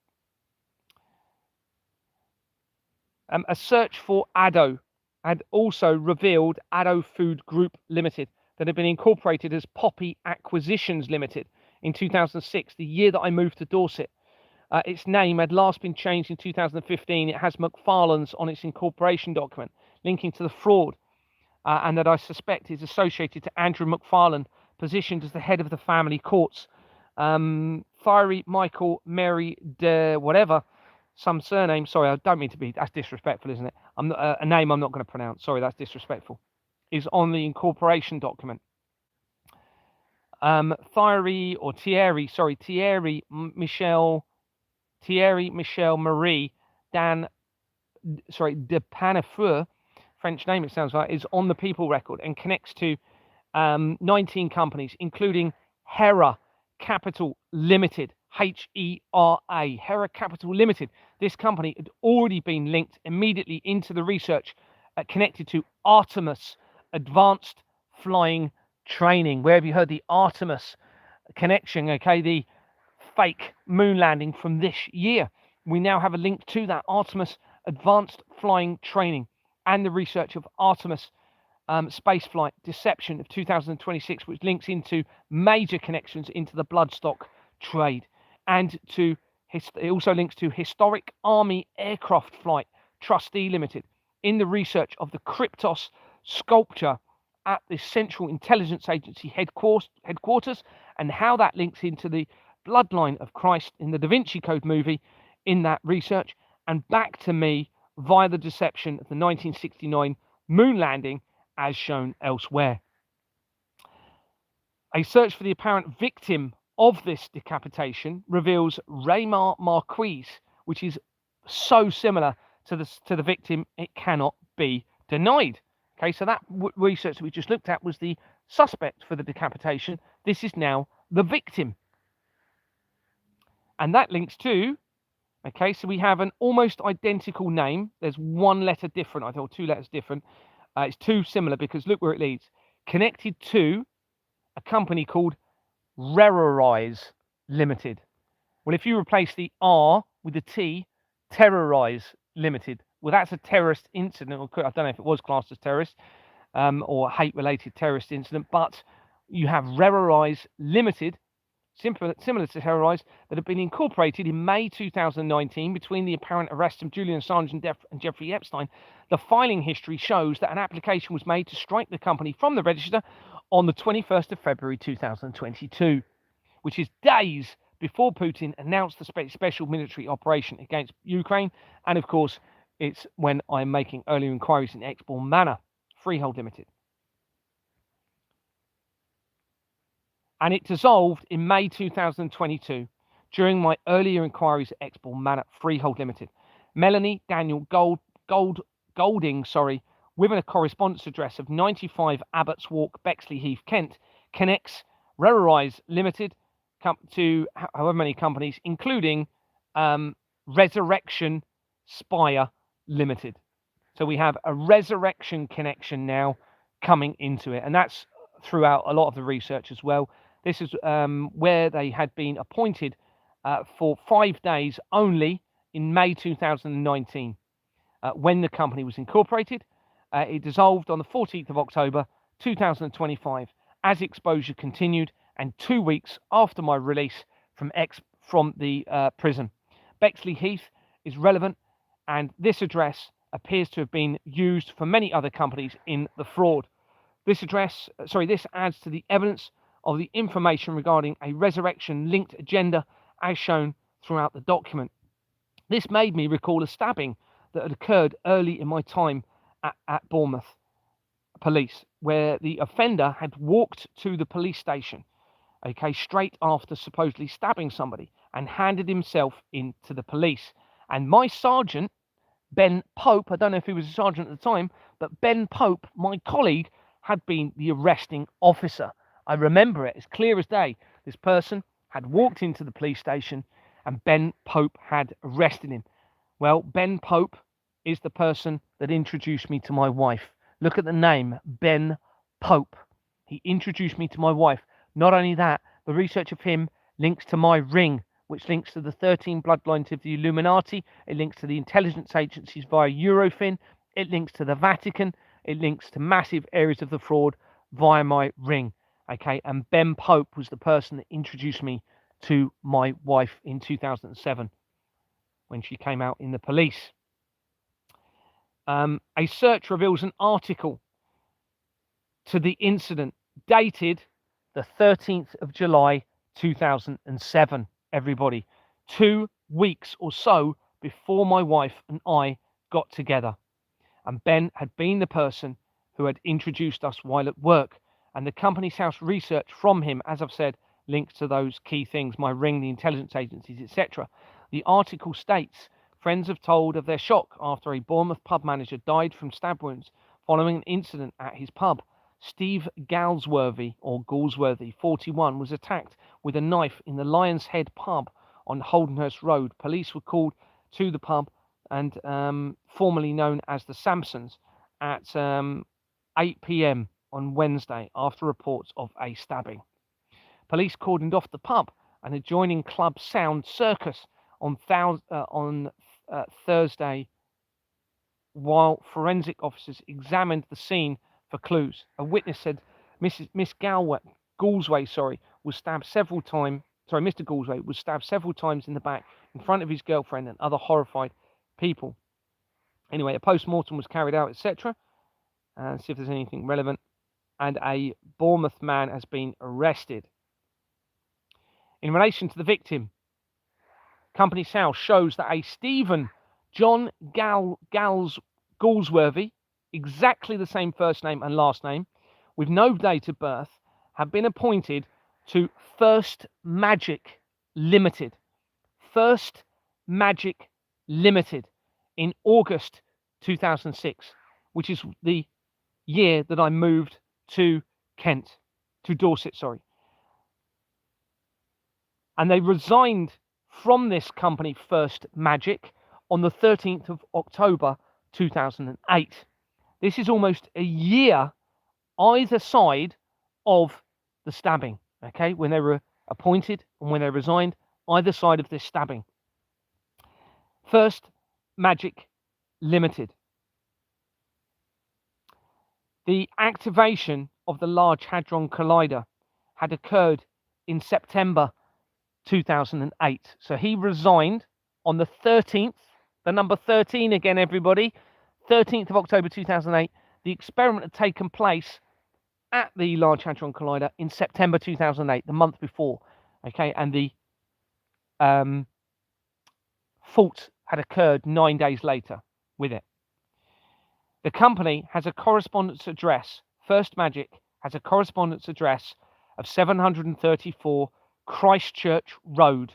A search for Addo had also revealed Addo Food Group Limited, that had been incorporated as Poppy Acquisitions Limited in 2006, the year that I moved to Dorset. Its name had last been changed in 2015. It has McFarlane's on its incorporation document, linking to the fraud, and that I suspect is associated to Andrew McFarlane, positioned as the head of the family courts. Thierry Michael Mary de whatever, some surname. Sorry, I don't mean to be. That's disrespectful, isn't it? A name I'm not going to pronounce. Sorry, that's disrespectful. Is on the incorporation document. Thierry Michel Marie de Panafeur, French name it sounds like, is on the people record and connects to 19 companies, including Hera Capital Limited, H-E-R-A, Hera Capital Limited. This company had already been linked immediately into the research connected to Artemis Advanced Flying Training. Where have you heard the Artemis connection? Okay, the fake moon landing from this year. We now have a link to that Artemis Advanced Flying Training and the research of Artemis spaceflight deception of 2026, which links into major connections into the bloodstock trade, and it also links to Historic Army Aircraft Flight Trustee Limited in the research of the Kryptos sculpture at the Central Intelligence Agency headquarters, and how that links into the bloodline of Christ in the Da Vinci Code movie in that research, and back to me via the deception of the 1969 moon landing as shown elsewhere. A search for the apparent victim of this decapitation reveals Raymar Marquise, which is so similar to the victim it cannot be denied. Okay, so that research that we just looked at was the suspect for the decapitation. This is now the victim. And that links to, okay, so we have an almost identical name. There's one letter different, I thought, 2 letters different. It's too similar because look where it leads. Connected to a company called Rerorize Limited. Well, if you replace the R with the T, Terrorize Limited. Well, that's a terrorist incident. I don't know if it was classed as terrorist or hate-related terrorist incident, but you have Rerorize Limited similar to Terrorize, that had been incorporated in May 2019 between the apparent arrests of Julian Assange and Jeffrey Epstein. The filing history shows that an application was made to strike the company from the register on the 21st of February 2022, which is days before Putin announced the special military operation against Ukraine. And of course, it's when I'm making earlier inquiries in Exborn Manor, Freehold Limited. And it dissolved in May 2022 during my earlier inquiries at Exborn Manor, Freehold Limited. Melanie Daniel Golding, with a correspondence address of 95 Abbots Walk, Bexley Heath, Kent, connects Rarize Limited to however many companies, including Resurrection Spire Limited. So we have a resurrection connection now coming into it, and that's throughout a lot of the research as well. This is where they had been appointed for 5 days only in May 2019, when the company was incorporated. It dissolved on the 14th of October 2025 as exposure continued, and 2 weeks after my release from the prison. Bexley Heath is relevant, and this address appears to have been used for many other companies in the fraud. This adds to the evidence of the information regarding a resurrection-linked agenda as shown throughout the document. This made me recall a stabbing that had occurred early in my time at Bournemouth Police, where the offender had walked to the police station, straight after supposedly stabbing somebody, and handed himself in to the police. And my sergeant, Ben Pope, I don't know if he was a sergeant at the time, but Ben Pope, my colleague, had been the arresting officer. I remember it as clear as day. This person had walked into the police station and Ben Pope had arrested him. Well, Ben Pope is the person that introduced me to my wife. Look at the name, Ben Pope. He introduced me to my wife. Not only that, the research of him links to my ring, which links to the 13 bloodlines of the Illuminati. It links to the intelligence agencies via Eurofin. It links to the Vatican. It links to massive areas of the fraud via my ring. And Ben Pope was the person that introduced me to my wife in 2007 when she came out in the police. A search reveals an article to the incident dated the 13th of July 2007, everybody. 2 weeks or so before my wife and I got together. And Ben had been the person who had introduced us while at work. And the company's house research from him, as I've said, links to those key things, my ring, the intelligence agencies, etc. The article states, friends have told of their shock after a Bournemouth pub manager died from stab wounds following an incident at his pub. Steve Galsworthy, 41, was attacked with a knife in the Lion's Head pub on Holdenhurst Road. Police were called to the pub, and formerly known as the Sampsons, at 8 p.m. on Wednesday after reports of a stabbing. Police cordoned off the pub and adjoining club Sound Circus on Thursday, while forensic officers examined the scene for clues. A witness said Miss Galsworthy was stabbed several times. Mr. Galsworthy was stabbed several times in the back in front of his girlfriend and other horrified people. Anyway, a post-mortem was carried out, etc. And see if there's anything relevant. And a Bournemouth man has been arrested. In relation to the victim, Company's house shows that a Stephen John Galsworthy, exactly the same first name and last name, with no date of birth, have been appointed to First Magic Limited. First Magic Limited in August 2006, which is the year that I moved to Dorset, And they resigned from this company, First Magic, on the 13th of October 2008. This is almost a year either side of the stabbing, when they were appointed and when they resigned, either side of this stabbing. First Magic Limited. The activation of the Large Hadron Collider had occurred in September 2008. So he resigned on the 13th, the number 13 again, everybody, 13th of October 2008. The experiment had taken place at the Large Hadron Collider in September 2008, the month before. Okay, and the fault had occurred 9 days later with it. The company has a correspondence address. First Magic has a correspondence address of 734 Christchurch Road,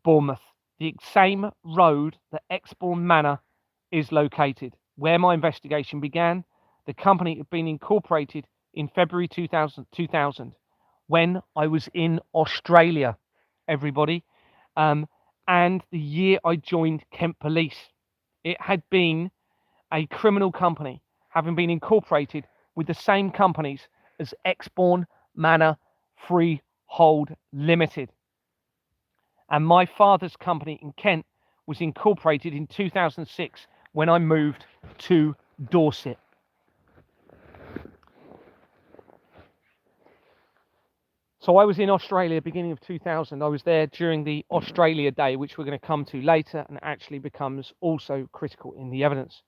Bournemouth, the same road that Exbourne Manor is located. Where my investigation began, the company had been incorporated in February 2000 when I was in Australia, everybody, and the year I joined Kent Police. It had been a criminal company, having been incorporated with the same companies as Exbourne Manor Freehold Limited. And my father's company in Kent was incorporated in 2006 when I moved to Dorset. So I was in Australia beginning of 2000. I was there during the Australia Day, which we're going to come to later, and actually becomes also critical in the evidence.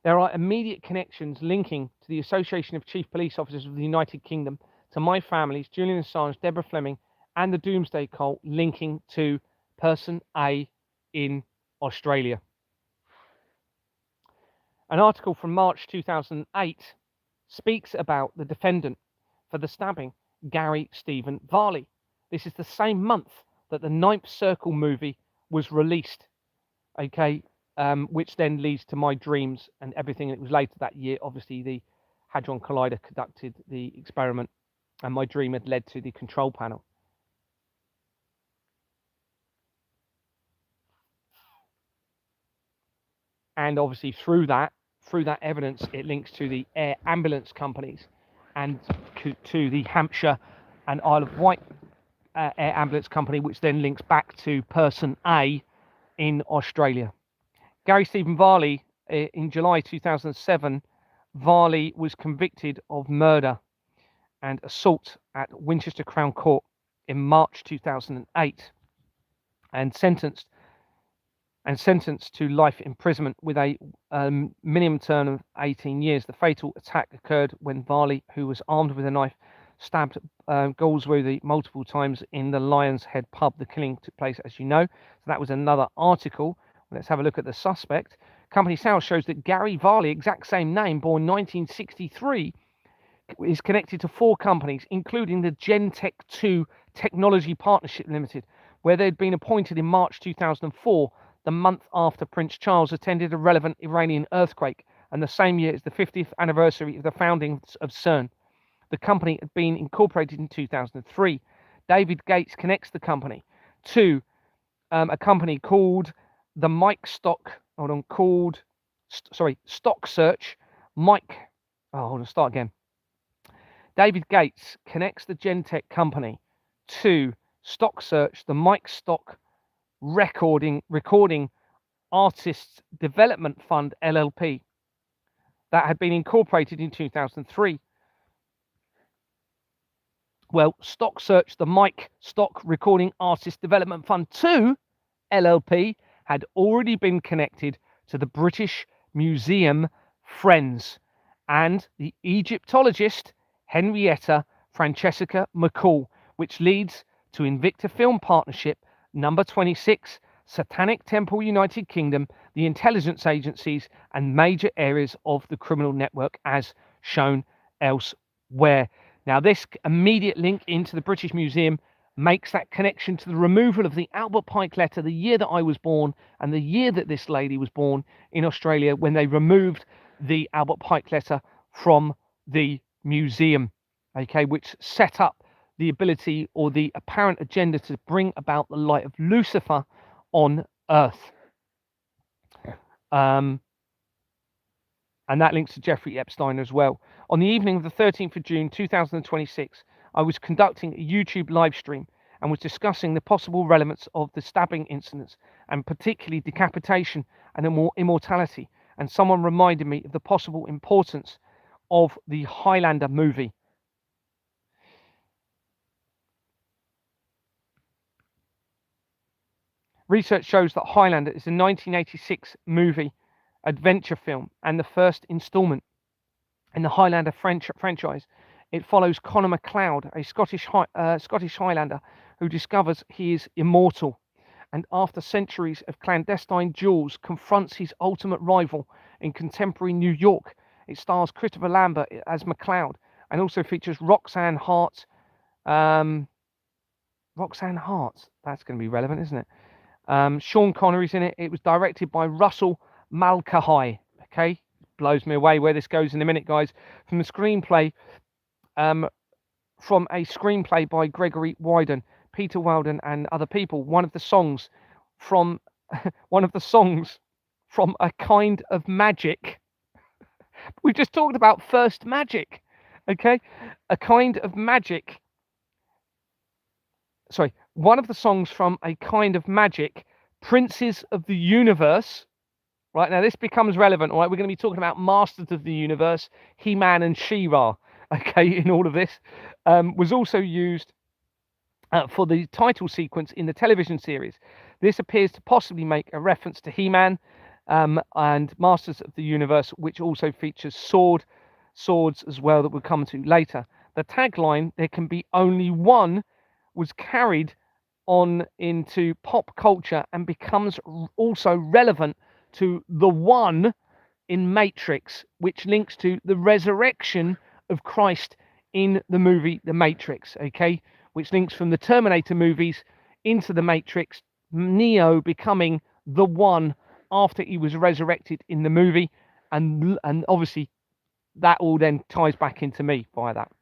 There are immediate connections linking to the Association of Chief Police Officers of the United Kingdom, to my families, Julian Assange, Deborah Fleming, and the Doomsday Cult, linking to Person A in Australia. An article from March 2008 speaks about the defendant for the stabbing, Gary Stephen Varley. This is the same month that the Ninth Circle movie was released, okay, which then leads to my dreams and everything. It was later that year, obviously, the Hadron Collider conducted the experiment, and my dream had led to the control panel. And obviously through that evidence, it links to the air ambulance companies and to the Hampshire and Isle of Wight air ambulance company, which then links back to Person A in Australia. Gary Stephen Varley, in July 2007, Varley was convicted of murder and assault at Winchester Crown Court in March 2008 and sentenced to life imprisonment with a minimum term of 18 years. The fatal attack occurred when Varley, who was armed with a knife, stabbed Galsworthy multiple times in the Lion's Head pub. The killing took place, as you know. So that was another article. Let's have a look at the suspect. Company South shows that Gary Varley, exact same name, born 1963, is connected to 4 companies, including the Gentech 2 Technology Partnership Limited, where they'd been appointed in March 2004, the month after Prince Charles attended a relevant Iranian earthquake, and the same year as the 50th anniversary of the founding of CERN. The company had been incorporated in 2003. David Gates connects the company to a company called the Stock Search. David Gates connects the Gentech company to Stock Search, the Mike Stock Recording Artists Development Fund LLP, that had been incorporated in 2003. Well, Stock Search, the Mike Stock Recording Artist Development Fund 2 LLP, had already been connected to the British Museum Friends and the Egyptologist Henrietta Francesca McCall, which leads to Invicta Film Partnership number 26, Satanic Temple United Kingdom, the intelligence agencies, and major areas of the criminal network as shown elsewhere. Now, this immediate link into the British Museum makes that connection to the removal of the Albert Pike letter, the year that I was born and the year that this lady was born in Australia, when they removed the Albert Pike letter from the museum, okay, which set up the ability or the apparent agenda to bring about the light of Lucifer on Earth. And that links to Jeffrey Epstein as well. On the evening of the 13th of June 2026, I was conducting a YouTube live stream and was discussing the possible relevance of the stabbing incidents, and particularly decapitation and immortality. And someone reminded me of the possible importance of the Highlander movie. Research shows that Highlander is a 1986 movie adventure film and the first installment in the Highlander franchise. It follows Connor MacLeod, a Scottish Highlander who discovers he is immortal, and after centuries of clandestine duels, confronts his ultimate rival in contemporary New York. It stars Christopher Lambert as MacLeod and also features Roxanne Hart. Roxanne Hart, that's going to be relevant, isn't it? Sean Connery's in it. It was directed by Russell Mulcahy. Okay, blows me away where this goes in a minute, guys. From the screenplay, from a screenplay by Gregory Wyden, Peter Weldon, and other people. One of the songs from A Kind of Magic. We've just talked about First Magic. Okay, A Kind of Magic. Sorry, one of the songs from A Kind of Magic, Princes of the Universe. Right, now this becomes relevant. All right, we're going to be talking about Masters of the Universe, He-Man and She-Ra. Okay, in all of this, was also used for the title sequence in the television series. This appears to possibly make a reference to He-Man and Masters of the Universe, which also features swords as well that we'll come to later. The tagline, "There can be only one," was carried on into pop culture and becomes also relevant to the one in Matrix, which links to the resurrection of Christ in the movie The Matrix, okay, which links from the Terminator movies into the Matrix, Neo becoming the one after he was resurrected in the movie, and obviously that all then ties back into me via that.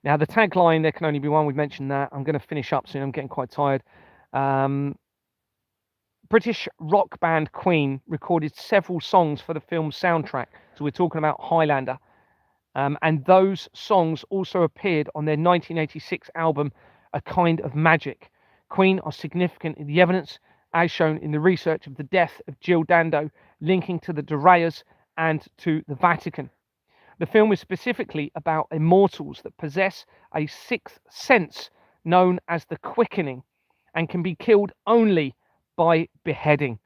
Now the tagline, "There can only be one," we've mentioned that. I'm going to finish up soon, I'm getting quite tired. British rock band Queen recorded several songs for the film's soundtrack, so we're talking about Highlander, and those songs also appeared on their 1986 album A Kind of Magic. Queen are significant in the evidence, as shown in the research of the death of Jill Dando, linking to the De Reyes and to the Vatican. The film is specifically about immortals that possess a sixth sense known as the quickening and can be killed only by beheading,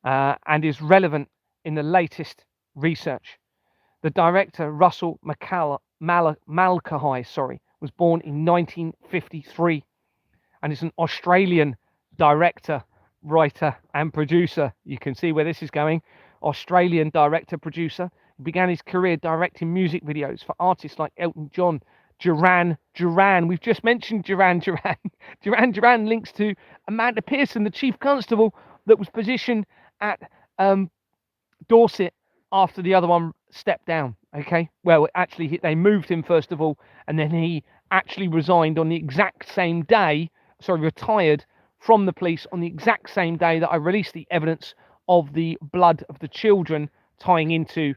and is relevant in the latest research. The director, Russell Mulcahy, was born in 1953 and is an Australian director, writer, and producer. You can see where this is going. Australian director, producer. He began his career directing music videos for artists like Elton John, Duran Duran. We've just mentioned Duran Duran. Duran Duran links to Amanda Pearson, the chief constable that was positioned at Dorset after the other one stepped down. Okay, well, actually, they moved him first of all, and then he actually resigned on the exact same day. Sorry, retired from the police on the exact same day that I released the evidence of the blood of the children tying into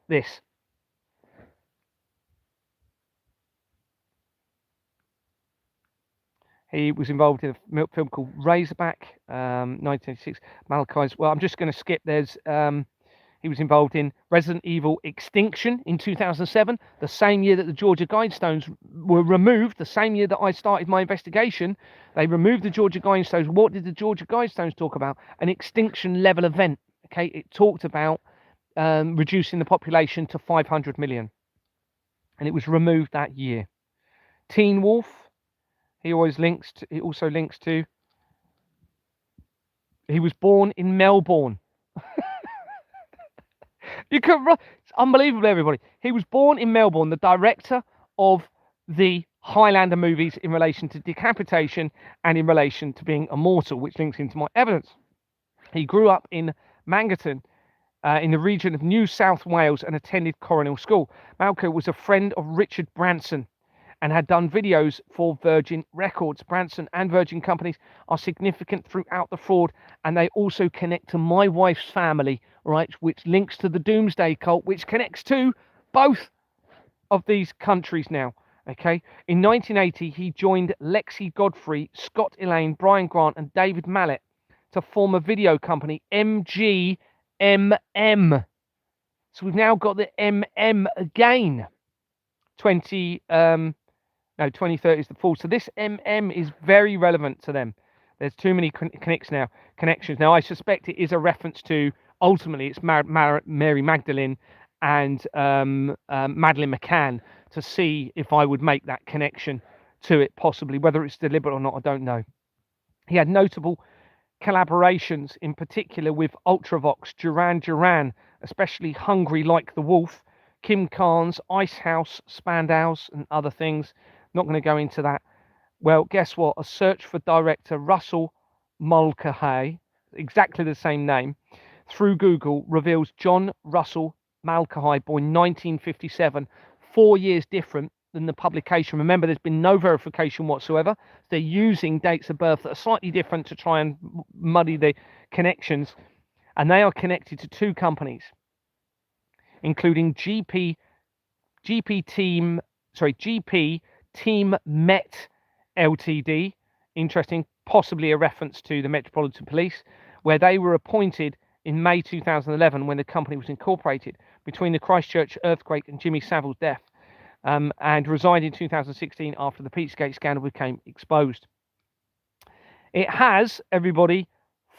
this. He was involved in a film called Razorback, 1986. Mulcahy's, well, I'm just going to skip. He was involved in Resident Evil Extinction in 2007, the same year that the Georgia Guidestones were removed, the same year that I started my investigation. They removed the Georgia Guidestones. What did the Georgia Guidestones talk about? An extinction level event. Okay, it talked about reducing the population to 500 million, and it was removed that year. Teen Wolf. He also links to. He was born in Melbourne. It's unbelievable, everybody. He was born in Melbourne, the director of the Highlander movies in relation to decapitation and in relation to being immortal, which links into my evidence. He grew up in Mangerton, in the region of New South Wales, and attended Cornell School. Mulcahy was a friend of Richard Branson and had done videos for Virgin Records. Branson and Virgin companies are significant throughout the fraud, and they also connect to my wife's family, right, which links to the Doomsday Cult, which connects to both of these countries now. Okay, in 1980, he joined Lexi Godfrey, Scott Elaine, Brian Grant, and David Mallet to form a video company, MGMM. So we've now got the MM again. 2030 is the fall. So this MM is very relevant to them. There's too many connections now. I suspect it is a reference to, ultimately, it's Mary Magdalene and Madeleine McCann, to see if I would make that connection to it, possibly. Whether it's deliberate or not, I don't know. He had notable collaborations, in particular with Ultravox, Duran Duran, especially Hungry Like the Wolf, Kim Carnes, Ice House, Spandau's, and other things. Not going to go into that. Well, guess what? A search for director Russell Mulcahy, exactly the same name, through Google reveals John Russell Mulcahy, born 1957, 4 years different than the publication. Remember, there's been no verification whatsoever. They're using dates of birth that are slightly different to try and muddy the connections, and they are connected to two companies, including GP Team Met Ltd. Interesting, possibly a reference to the Metropolitan Police, where they were appointed in May 2011 when the company was incorporated between the Christchurch earthquake and Jimmy Savile's death, and resigned in 2016 after the Pizzagate scandal became exposed. It has, everybody,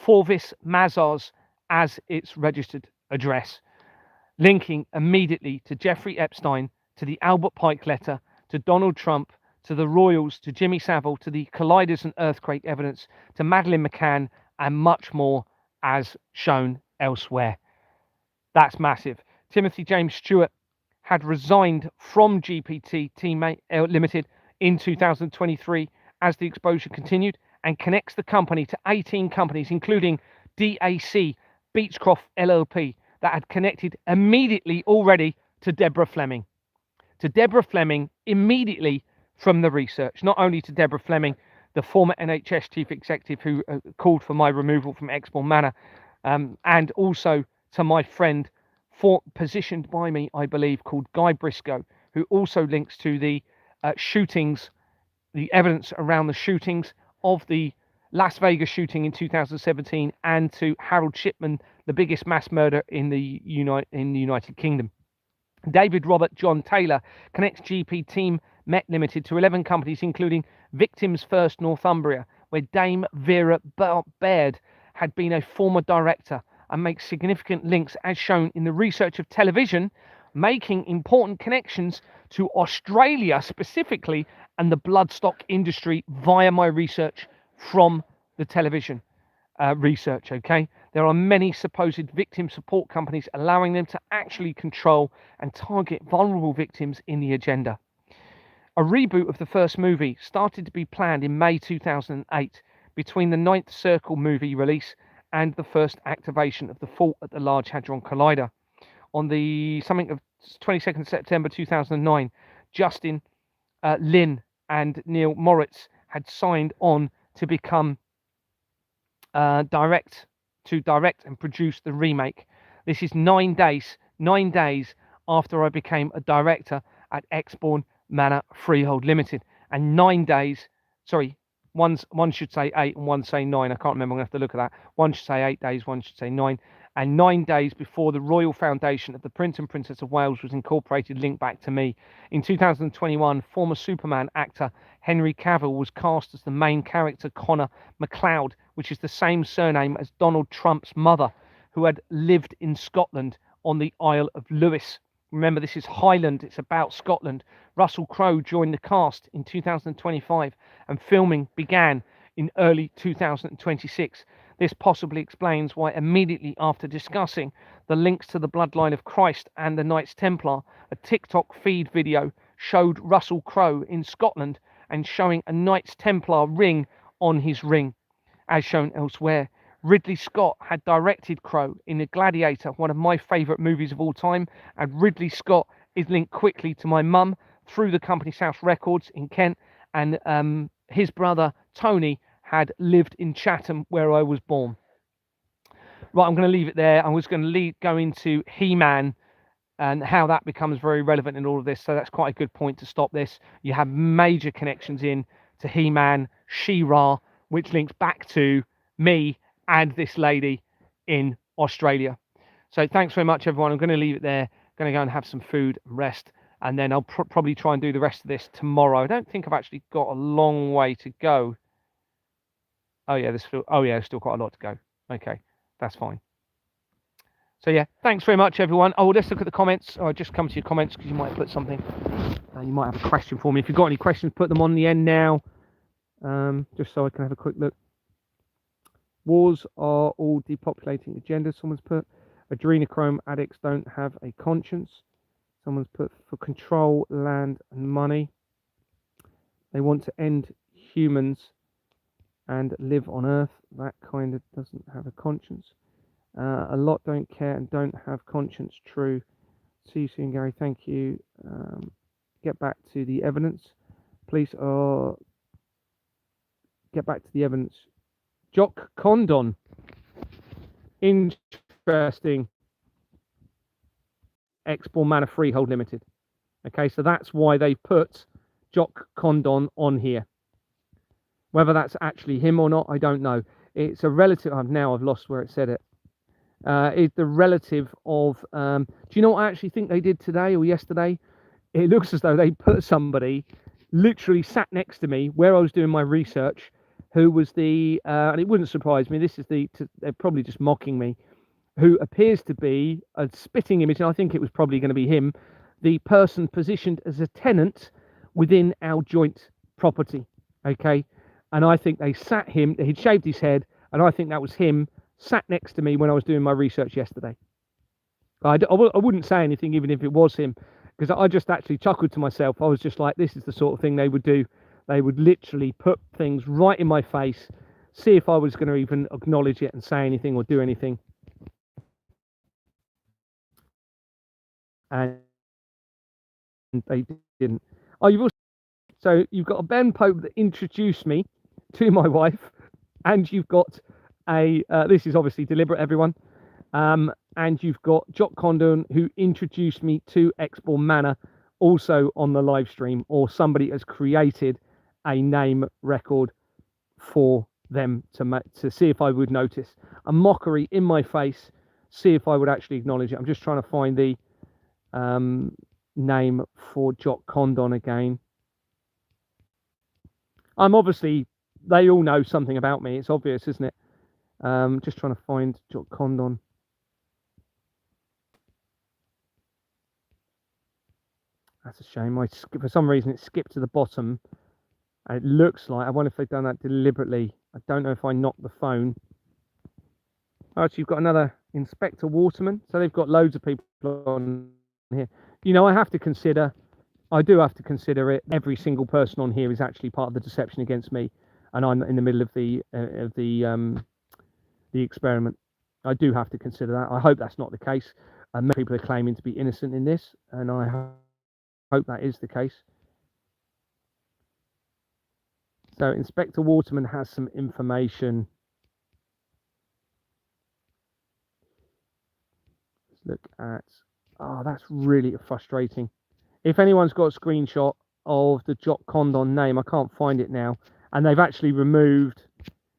Forvis Mazars as its registered address, linking immediately to Jeffrey Epstein, to the Albert Pike letter, to Donald Trump, to the Royals, to Jimmy Savile, to the Colliders and earthquake evidence, to Madeleine McCann, and much more, as shown elsewhere. That's massive. Timothy James Stewart had resigned from GPT Team Limited in 2023 as the exposure continued, and connects the company to 18 companies, including DAC, Beechcroft LLP, that had connected immediately already to Deborah Fleming. To Deborah Fleming immediately from the research. Not only to Deborah Fleming, the former NHS chief executive who called for my removal from Exmoor Manor, and also to my friend, positioned by me, I believe, called Guy Briscoe, who also links to the shootings, the evidence around the shootings of the Las Vegas shooting in 2017, and to Harold Shipman, the biggest mass murder in the United Kingdom. David Robert John Taylor connects GP Team Met Limited to 11 companies, including Victims First Northumbria, where Dame Vera Baird had been a former director, and makes significant links, as shown in the research of television, making important connections to Australia specifically and the bloodstock industry via my research from the television research. Okay, there are many supposed victim support companies, allowing them to actually control and target vulnerable victims in the agenda. A reboot of the first movie started to be planned in May 2008, between the Ninth Circle movie release and the first activation of the fault at the Large Hadron Collider. On the 22nd September 2009, Justin Lin and Neil Moritz had signed on to become direct and produce the remake. This is 9 days after I became a director at Exbourne Manor Freehold Limited, and 9 days, sorry, one should say 8 and one say 9. I can't remember. I'm going to have to look at that. One should say 8 days, one should say 9. And 9 days before the Royal Foundation of the Prince and Princess of Wales was incorporated, linked back to me. In 2021, former Superman actor Henry Cavill was cast as the main character, Connor McLeod, which is the same surname as Donald Trump's mother, who had lived in Scotland on the Isle of Lewis. Remember, this is Highland, it's about Scotland. Russell Crowe joined the cast in 2025, and filming began in early 2026. This possibly explains why immediately after discussing the links to the bloodline of Christ and the Knights Templar, a TikTok feed video showed Russell Crowe in Scotland and showing a Knights Templar ring on his ring, as shown elsewhere. Ridley Scott had directed Crowe in The Gladiator, one of my favourite movies of all time, and Ridley Scott is linked quickly to my mum through the Company's House Records in Kent, and his brother Tony had lived in Chatham, where I was born. Right, I'm going to leave it there. I was going to go into He-Man and how that becomes very relevant in all of this, so that's quite a good point to stop this. You have major connections in to He-Man, She-Ra, which links back to me and this lady in Australia. So thanks very much, everyone. I'm going to leave it there. Going to go and have some food and rest, and then I'll probably try and do the rest of this tomorrow. I don't think I've actually got a long way to go. Oh yeah, there's still quite a lot to go. Okay, that's fine. So yeah, thanks very much, everyone. Oh, let's look at the comments. Oh, just come to your comments because you might put something. You might have a question for me. If you've got any questions, put them on the end now, just so I can have a quick look. Wars are all depopulating agendas. Someone's put adrenochrome addicts don't have a conscience. Someone's put for control, land, and money. They want to end humans and live on Earth. That kind of doesn't have a conscience. A lot don't care and don't have conscience. True. See you soon, Gary. Thank you. Get back to the evidence. Police are. Get back to the evidence. Jock Condon. Interesting. Expo Manor Freehold Limited. Okay, so that's why they put Jock Condon on here. Whether that's actually him or not, I don't know. It's a relative. I've lost where it said it. It's the relative of. Do you know what I actually think they did today or yesterday? It looks as though they put somebody literally sat next to me where I was doing my research, who was and it wouldn't surprise me. They're probably just mocking me. Who appears to be a spitting image, and I think it was probably going to be him, the person positioned as a tenant within our joint property. Okay, and I think they sat him. He'd shaved his head, and I think that was him sat next to me when I was doing my research yesterday. I wouldn't say anything even if it was him, because I just actually chuckled to myself. I was just like, this is the sort of thing they would do. They would literally put things right in my face, see if I was going to even acknowledge it and say anything or do anything. And they didn't. Oh, you've got a Ben Pope that introduced me to my wife, and you've got this is obviously deliberate, everyone. And you've got Jock Condon who introduced me to Expo Manor, also on the live stream, or somebody has created a name record for them to see if I would notice. A mockery in my face, see if I would actually acknowledge it. I'm just trying to find the name for Jock Condon again. They all know something about me. It's obvious, isn't it? Just trying to find Jock Condon. That's a shame. For some reason, it skipped to the bottom. And it looks like, I wonder if they've done that deliberately. I don't know if I knocked the phone. Oh, so you've got another Inspector Waterman. So they've got loads of people on here. You know, I do have to consider it. Every single person on here is actually part of the deception against me. And I'm in the middle of the experiment. I do have to consider that. I hope that's not the case. Many people are claiming to be innocent in this, and I hope that is the case. So Inspector Waterman has some information. Let's look at. Oh, that's really frustrating. If anyone's got a screenshot of the Jock Condon name, I can't find it now, and they've actually removed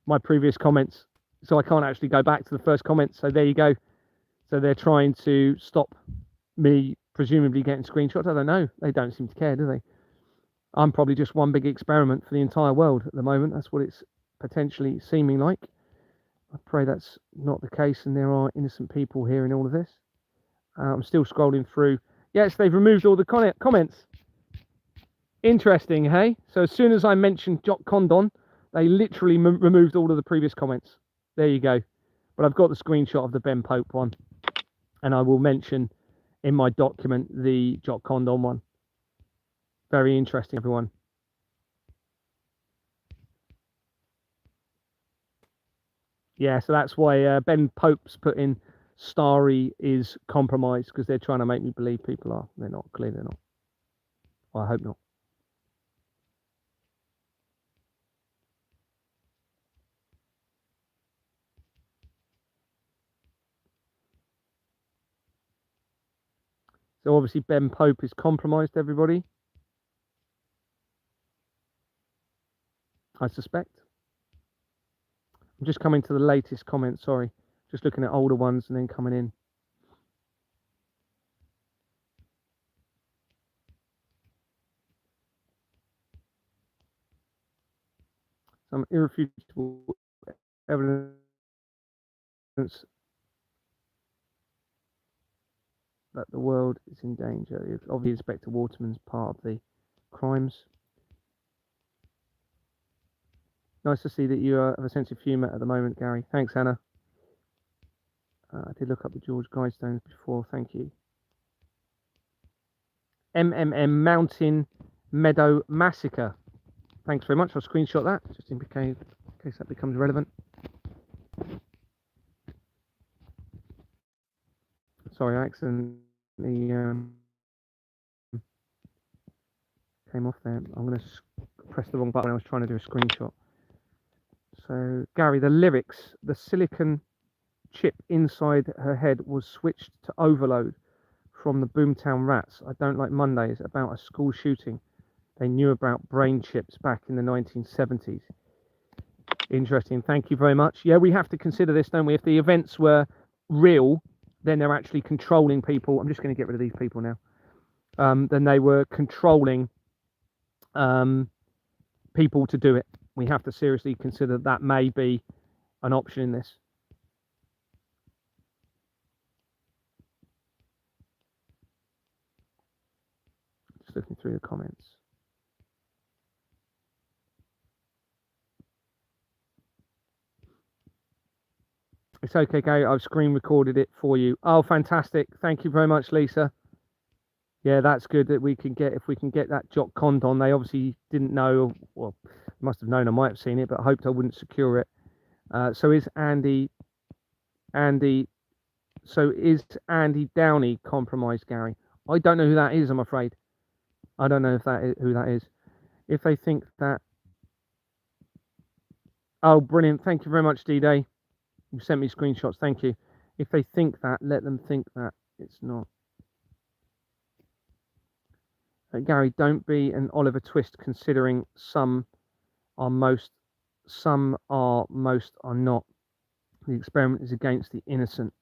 my previous comments, so I can't actually go back to the first comment. So there you go. So they're trying to stop me presumably getting screenshots. I don't know. They don't seem to care, do they? I'm probably just one big experiment for the entire world at the moment. That's what it's potentially seeming like. I pray that's not the case and there are innocent people here in all of this. I'm still scrolling through. Yes, they've removed all the comments. Interesting, hey? So as soon as I mentioned Jock Condon, they literally removed all of the previous comments. There you go. But I've got the screenshot of the Ben Pope one. And I will mention in my document the Jock Condon one. Very interesting, everyone. Yeah, so that's why Ben Pope's put in Starry is compromised, because they're trying to make me believe people are. They're not. Clearly they're not. Well, I hope not. So obviously Ben Pope is compromised, everybody. I suspect. I'm just coming to the latest comments, sorry. Just looking at older ones and then coming in. Some irrefutable evidence that the world is in danger. Obviously, Inspector Waterman's part of the crimes. Nice to see that you have a sense of humour at the moment, Gary. Thanks, Anna. I did look up the George Guidestones before. Thank you. Mountain Meadow Massacre. Thanks very much. I'll screenshot that just in case that becomes relevant. Sorry, I accidentally came off there. I'm going to press the wrong button when I was trying to do a screenshot. So, Gary, the lyrics, the silicon chip inside her head was switched to overload from the Boomtown Rats. I Don't Like Mondays, about a school shooting. They knew about brain chips back in the 1970s. Interesting. Thank you very much. Yeah, we have to consider this, don't we? If the events were real, then they're actually controlling people. I'm just going to get rid of these people now. Then they were controlling people to do it. We have to seriously consider that may be an option in this. Just looking through the comments. It's okay, Gary. I've screen recorded it for you. Oh, fantastic. Thank you very much, Lisa. Yeah, that's good that we can get, if we can get that Jock Condon. They obviously didn't know, well, must have known I might have seen it, but I hoped I wouldn't secure it. So is Andy Downey compromised, Gary? I don't know who that is, I'm afraid. I don't know who that is. If they think that... Oh, brilliant. Thank you very much, D-Day. You sent me screenshots. Thank you. If they think that, let them think that. It's not. Gary, don't be an Oliver Twist, considering some are, most are not. The experiment is against the innocent.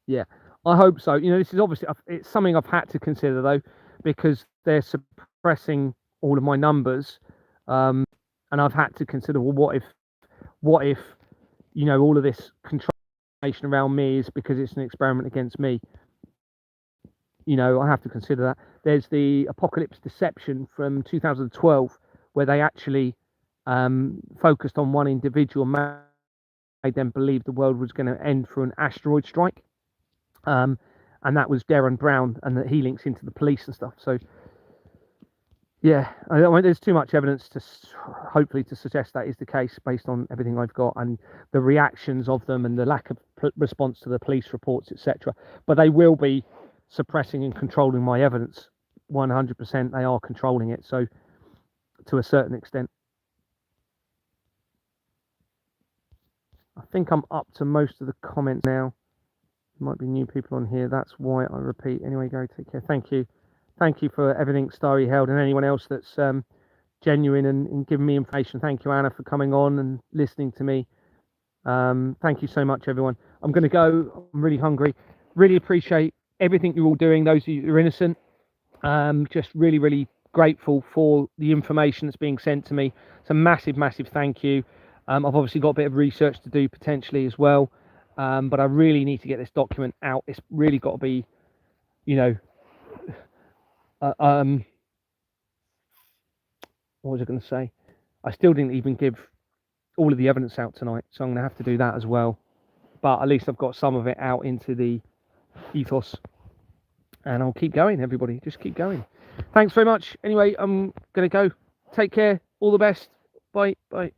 Yeah, I hope so. You know, this is obviously, it's something I've had to consider, though, because they're suppressing all of my numbers, and I've had to consider, well, what if you know, all of this control around me is because it's an experiment against me. You know, I have to consider that. There's the Apocalypse Deception from 2012, where they actually focused on one individual, made them believe the world was going to end through an asteroid strike. And that was Darren Brown, and that he links into the police and stuff. So, yeah, there's too much evidence to hopefully to suggest that is the case based on everything I've got and the reactions of them and the lack of response to the police reports, etc. But they will be suppressing and controlling my evidence. 100% they are controlling it. So to a certain extent. I think I'm up to most of the comments now. There might be new people on here. That's why I repeat. Anyway, go take care. Thank you. Thank you for everything, Starry Held, and anyone else that's genuine and giving me information. Thank you, Anna, for coming on and listening to me. Thank you so much, everyone. I'm going to go. I'm really hungry. Really appreciate everything you're all doing, those of you who are innocent. Just really, really grateful for the information that's being sent to me. It's a massive, massive thank you. I've obviously got a bit of research to do potentially as well, but I really need to get this document out. It's really got to be, you know, what was I going to say? I still didn't even give all of the evidence out tonight, so I'm going to have to do that as well. But at least I've got some of it out into the ethos, and I'll keep going, everybody. Just keep going. Thanks very much. Anyway, I'm going to go. Take care. All the best. Bye. Bye.